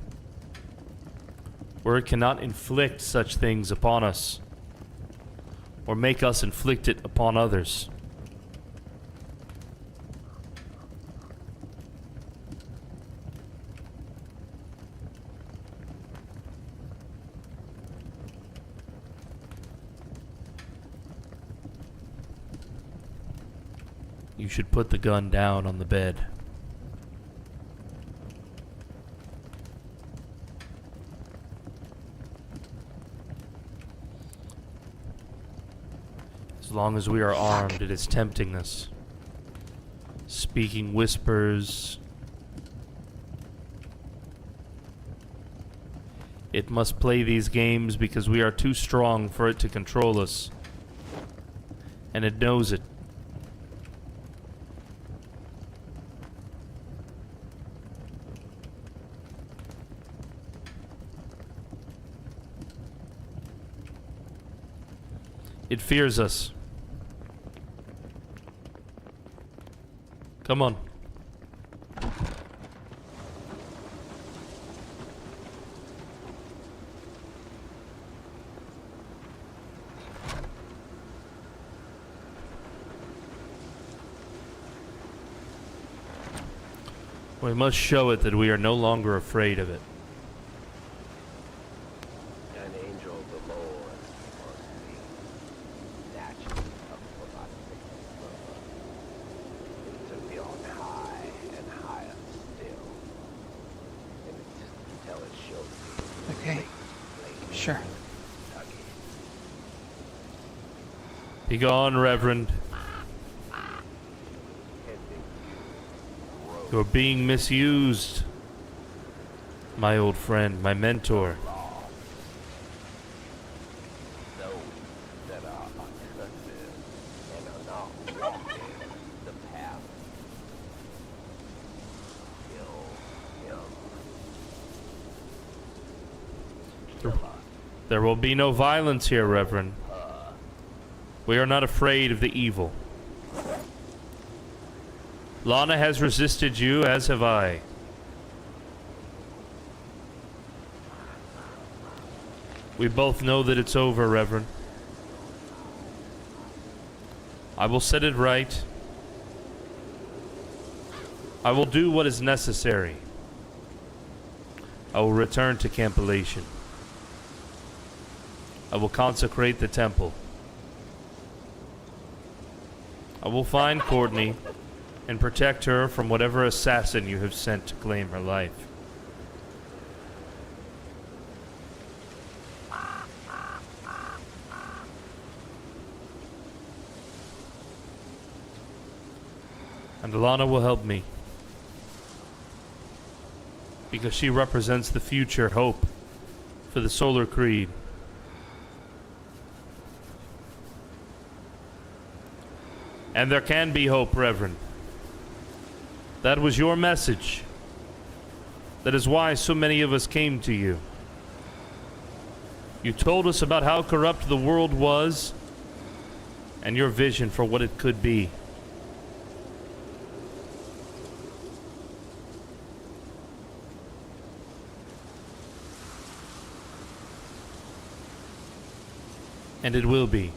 where it cannot inflict such things upon us, or make us inflict it upon others. You should put the gun down on the bed. As long as we are armed, it is tempting us. Speaking whispers. It must play these games because we are too strong for it to control us. And it knows it. It fears us. Come on. We must show it that we are no longer afraid of it. An angel of the Lord must be naturally tough about to be on high and higher still. And it's just until it shows you. Okay. Sure. Be gone, Reverend. You're being misused. My old friend, my mentor. Those that are accursed and are not walking the path. Kill him. There will be no violence here, Reverend. We are not afraid of the evil. Lana has resisted you, as have I. We both know that it's over, Reverend. I will set it right. I will do what is necessary. I will return to Campylation. I will consecrate the temple. I will find Courtney and protect her from whatever assassin you have sent to claim her life. And Alana will help me, because she represents the future hope for the Solar Creed. And there can be hope, Reverend. That was your message. That is why so many of us came to you. You told us about how corrupt the world was and your vision for what it could be. And it will be.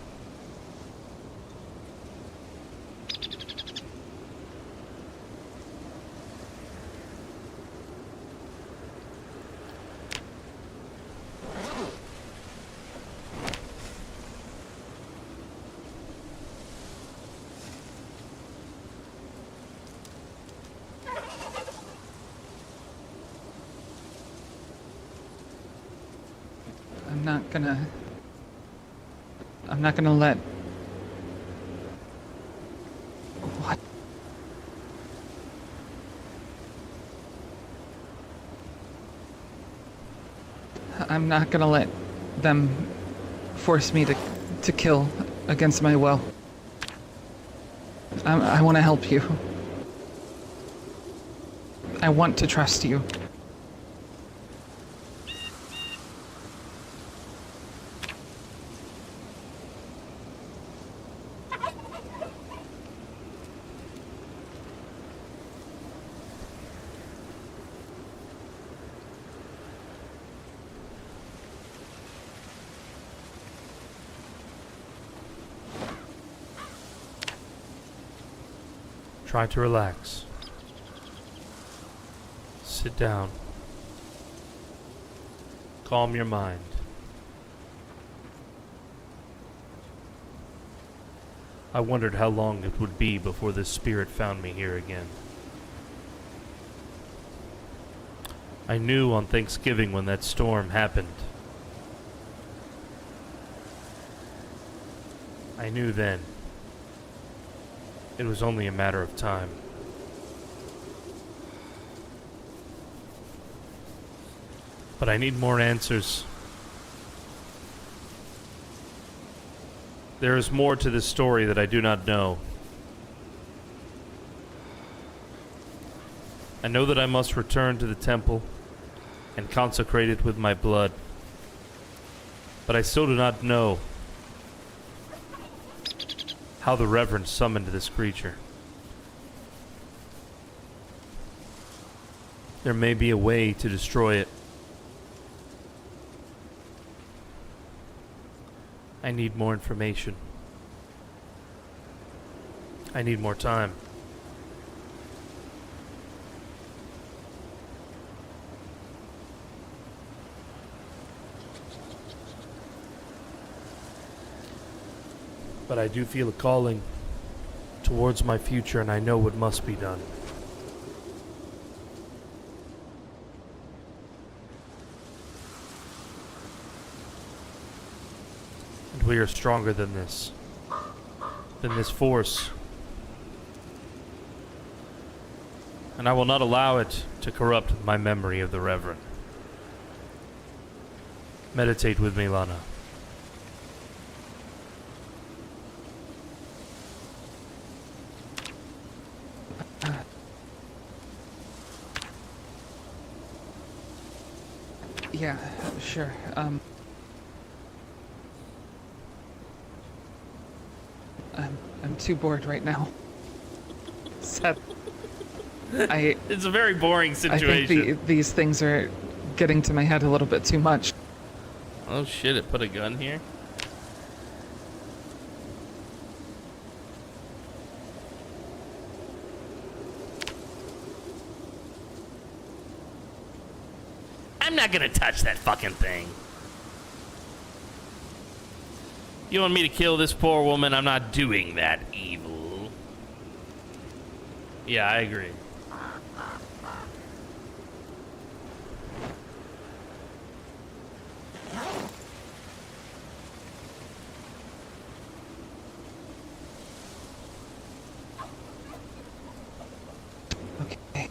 I'm not gonna let... What? I'm not gonna let them force me to kill against my will. I want to help you. I want to trust you. Try to relax. Sit down. Calm your mind. I wondered how long it would be before this spirit found me here again. I knew on Thanksgiving when that storm happened. I knew then. It was only a matter of time. But I need more answers. There is more to this story that I do not know. I know that I must return to the temple and consecrate it with my blood. But I still do not know how the Reverend summoned this creature. There may be a way to destroy it. I need more information. I need more time. But I do feel a calling towards my future, and I know what must be done. And we are stronger than this force. And I will not allow it to corrupt my memory of the Reverend. Meditate with me, Lana. Yeah, sure. I'm too bored right now. Seth, It's a very boring I situation. think these things are getting to my head a little bit too much. Oh shit, it put a gun here? I'm not gonna touch that fucking thing. You want me to kill this poor woman? I'm not doing that evil. Yeah, I agree. Okay.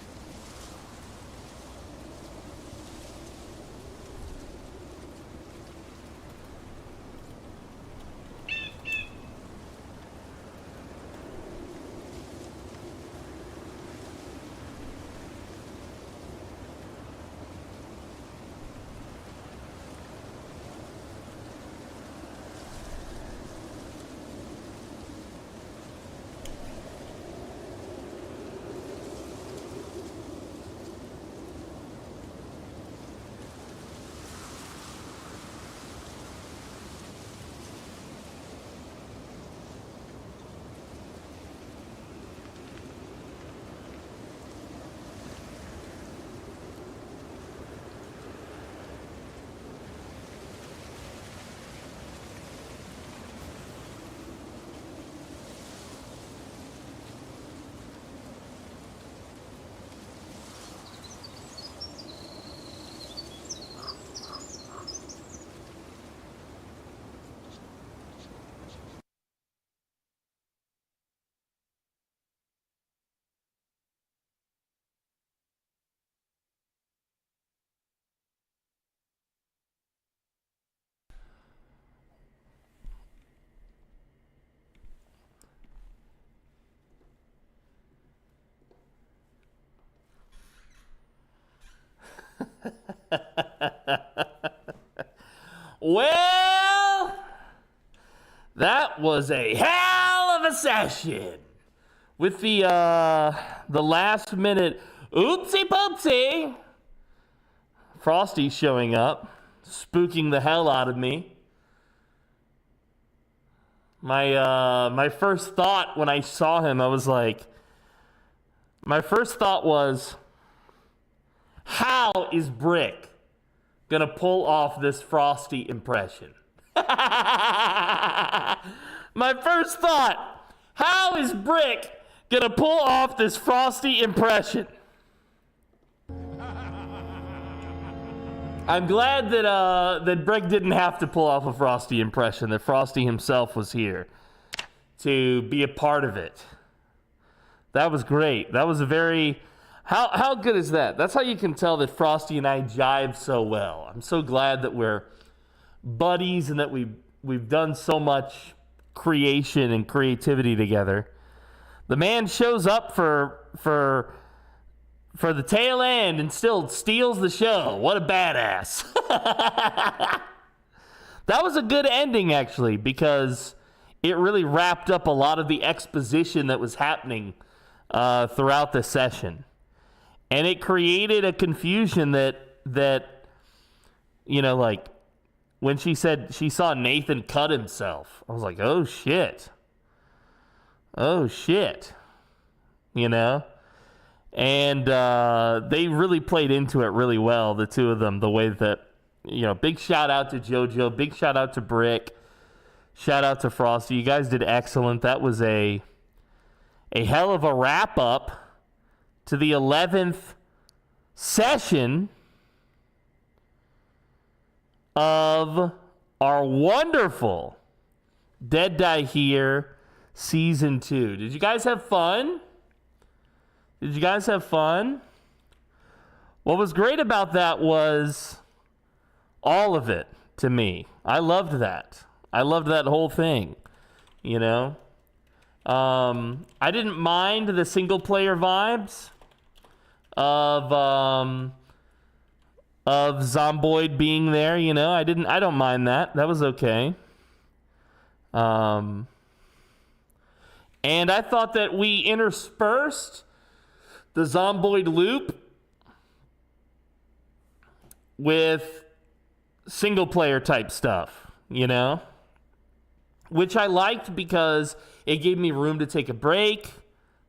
Well, that was a hell of a session. With the last minute oopsie poopsie, Frosty showing up, spooking the hell out of me. My first thought when I saw him, my first thought was, how is Brick gonna pull off this Frosty impression? My first thought, how is Brick gonna pull off this Frosty impression? I'm glad that Brick didn't have to pull off a Frosty impression, that Frosty himself was here to be a part of it. That was great. That was a very... How good is that? That's how you can tell that Frosty and I jive so well. I'm so glad that we're buddies and that we've done so much creation and creativity together. The man shows up for the tail end and still steals the show. What a badass. That was a good ending, actually, because it really wrapped up a lot of the exposition that was happening throughout the session. And it created a confusion that you know, like, when she said she saw Nathan cut himself, I was like, oh, shit. Oh, shit. You know? And they really played into it really well, the two of them, the way that, you know, big shout out to JoJo, big shout out to Brick, shout out to Frosty. You guys did excellent. That was a hell of a wrap up to the 11th session of our wonderful Dead Die Here Season 2. Did you guys have fun? Did you guys have fun? What was great about that was all of it to me. I loved that. I loved that whole thing, you know? I didn't mind the single player vibes of Zomboid being there, you know. I don't mind that. That was okay. And I thought that we interspersed the Zomboid loop with single player type stuff, you know, which I liked because it gave me room to take a break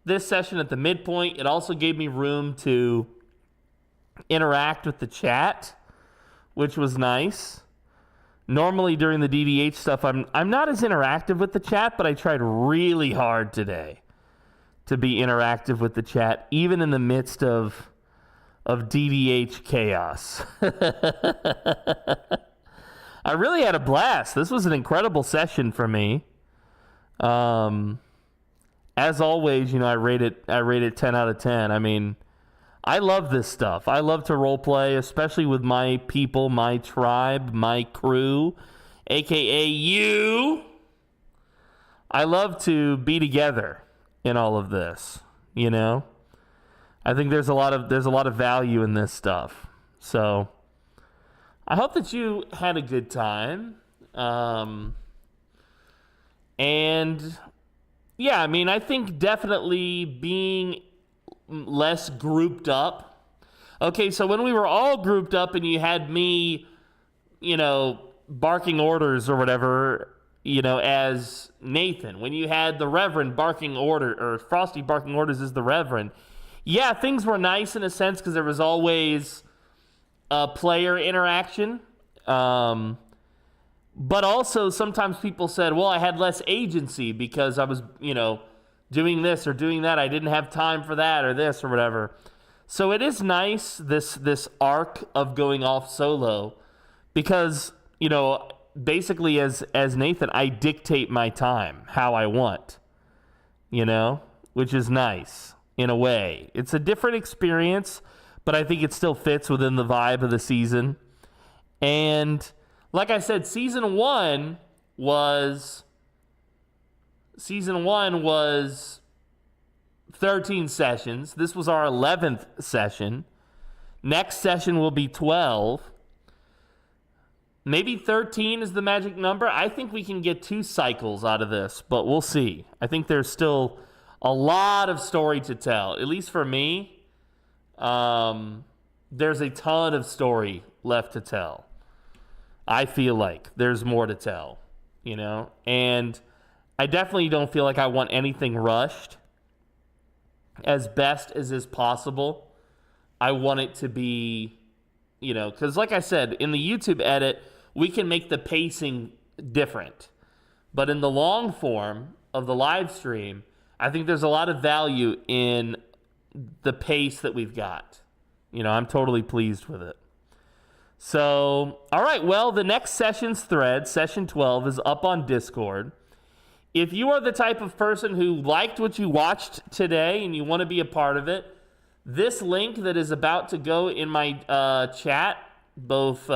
this session at the midpoint. It also gave me room to interact with the chat, which was nice. Normally during the DDH stuff, I'm not as interactive with the chat, but I tried really hard today to be interactive with the chat, even in the midst of DDH chaos. I really had a blast. This was an incredible session for me. As always, you know, I rate it 10 out of 10. I mean, I love this stuff. I love to roleplay, especially with my people, my tribe, my crew, aka you. I love to be together in all of this, you know. I think there's a lot of value in this stuff. So I hope that you had a good time. And yeah, I mean, I think definitely being less grouped up. Okay, so when we were all grouped up and you had me, you know, barking orders or whatever, you know, as Nathan, when you had the Reverend barking order, or Frosty barking orders as the Reverend, yeah, things were nice in a sense because there was always a player interaction. But also sometimes people said, well, I had less agency because I was, you know, doing this or doing that. I didn't have time for that or this or whatever. So it is nice, this arc of going off solo, because, you know, basically as Nathan, I dictate my time how I want, you know, which is nice in a way. It's a different experience, but I think it still fits within the vibe of the season. And like I said, season one was 13 sessions. This was our 11th session. Next session will be 12. Maybe 13 is the magic number. I think we can get 2 cycles out of this, but we'll see. I think there's still a lot of story to tell. At least for me, there's a ton of story left to tell. I feel like there's more to tell, you know? And I definitely don't feel like I want anything rushed. As best as is possible, I want it to be, you know, because like I said, in the YouTube edit, we can make the pacing different. But in the long form of the live stream, I think there's a lot of value in the pace that we've got. You know, I'm totally pleased with it. So, all right, well, the next session's thread, session 12, is up on Discord. If you are the type of person who liked what you watched today and you want to be a part of it, this link that is about to go in my chat, both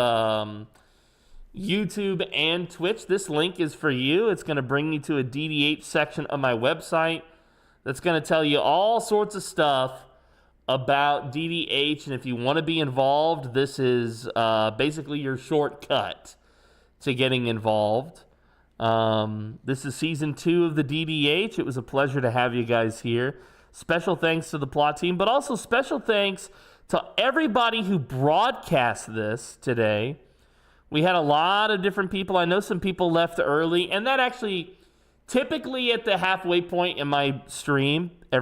YouTube and Twitch, this link is for you. It's going to bring you to a DDH section of my website that's going to tell you all sorts of stuff about DDH, and if you want to be involved, this is basically your shortcut to getting involved. This is season 2 of the DDH. It was a pleasure to have you guys here. Special thanks to the plot team, but also special thanks to everybody who broadcast this today. We had a lot of different people. I know some people left early, and that actually, typically at the halfway point in my stream, a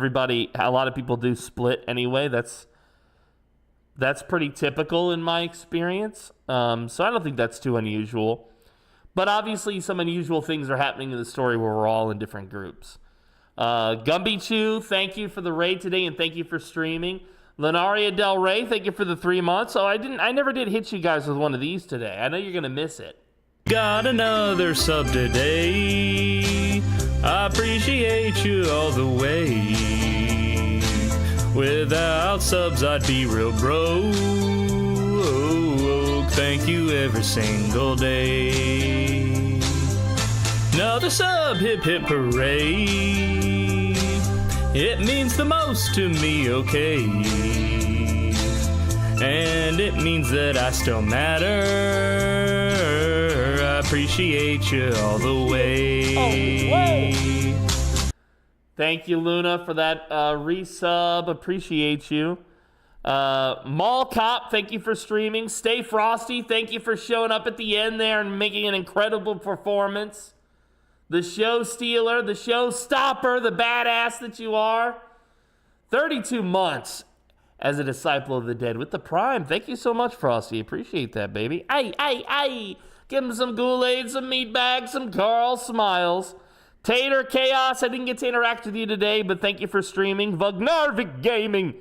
lot of people do split anyway. That's pretty typical in my experience. So I don't think that's too unusual. But obviously some unusual things are happening in the story where we're all in different groups. Gumbychu, thank you for the raid today, and thank you for streaming. Lenaria Del Rey, thank you for the 3 months. Oh, I never did hit you guys with one of these today. I know you're gonna miss it. Got another sub today. I appreciate you all the way. Without subs, I'd be real broke. Thank you every single day. Another sub, hip hip hooray. It means the most to me, okay? And it means that I still matter. I appreciate you all the way. Thank you, Luna, for that resub. Appreciate you. MaulCop, thank you for streaming. Stay Frosty, thank you for showing up at the end there and making an incredible performance. The show stealer, the show stopper, the badass that you are. 32 months as a disciple of the dead with the Prime. Thank you so much, Frosty. Appreciate that, baby. Ay. Give him some Kool-Aid, some meat bags, some Carl Smiles. Tater Chaos, I didn't get to interact with you today, but thank you for streaming. Vognarvik Gaming,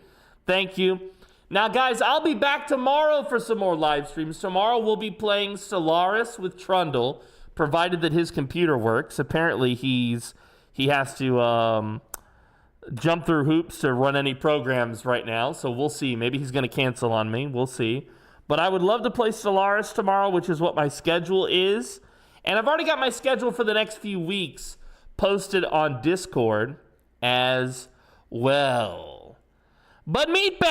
thank you. Now, guys, I'll be back tomorrow for some more live streams. Tomorrow we'll be playing Solaris with Trundle, provided that his computer works. Apparently, he has to jump through hoops to run any programs right now, so we'll see. Maybe he's going to cancel on me. We'll see. But I would love to play Solaris tomorrow, which is what my schedule is. And I've already got my schedule for the next few weeks posted on Discord as well. But meatbags,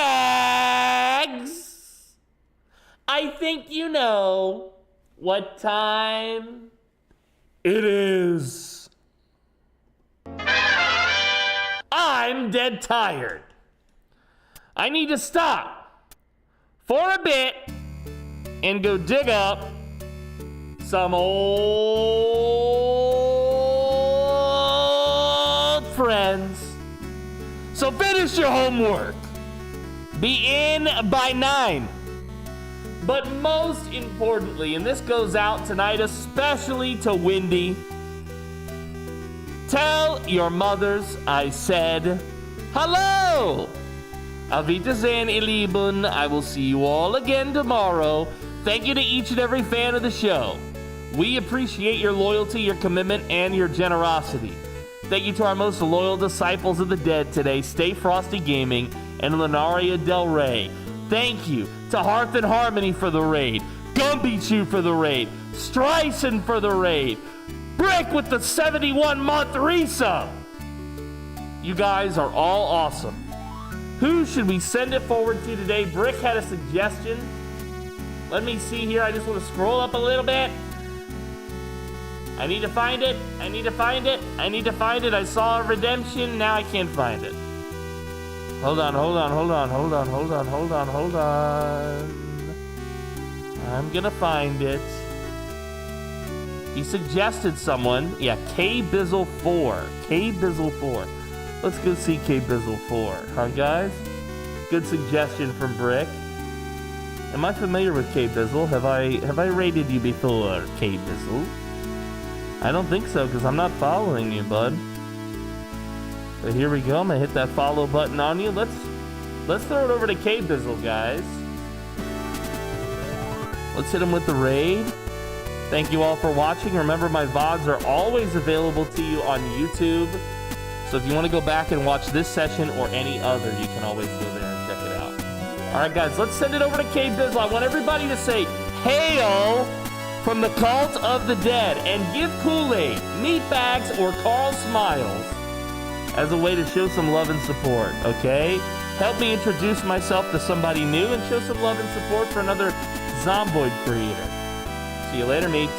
I think you know what time it is. I'm dead tired. I need to stop for a bit and go dig up some old friends. So finish your homework. Be in by 9. But most importantly, and this goes out tonight especially to Wendy, tell your mothers I said hello. Auf Wiedersehen, ihr Lieben. I will see you all again tomorrow. Thank you to each and every fan of the show. We appreciate your loyalty, your commitment, and your generosity. Thank you to our most loyal disciples of the dead today, Stay Frosty Gaming and Lenaria Del Rey. Thank you to Hearth and Harmony for the raid, Gumbychu for the raid, Streisand for the raid, Brick with the 71-month resub. You guys are all awesome. Who should we send it forward to today? Brick had a suggestion. Let me see here. I just want to scroll up a little bit. I need to find it. I need to find it. I need to find it. I saw a redemption. Now I can't find it. Hold on, hold on, hold on, hold on, hold on, hold on, hold on. I'm gonna find it. He suggested someone. Yeah, K-Bizzle4. K-Bizzle4. Let's go see K-Bizzle4. Huh, guys? Good suggestion from Brick. Am I familiar with K-Bizzle? Have I rated you before, K-Bizzle? I don't think so, because I'm not following you, bud. But here we go. I'm gonna hit that follow button on you. Let's throw it over to K-Bizzle, guys. Let's hit him with the raid. Thank you all for watching. Remember, my VODs are always available to you on YouTube. So if you want to go back and watch this session or any other, you can always go there and check it out. All right, guys, let's send it over to K-Bizzle. I want everybody to say, "Hail from the Cult of the Dead," and give Kool-Aid, Meatbags, or Carl Smiles as a way to show some love and support, okay? Help me introduce myself to somebody new and show some love and support for another Zomboid creator. See you later, mates.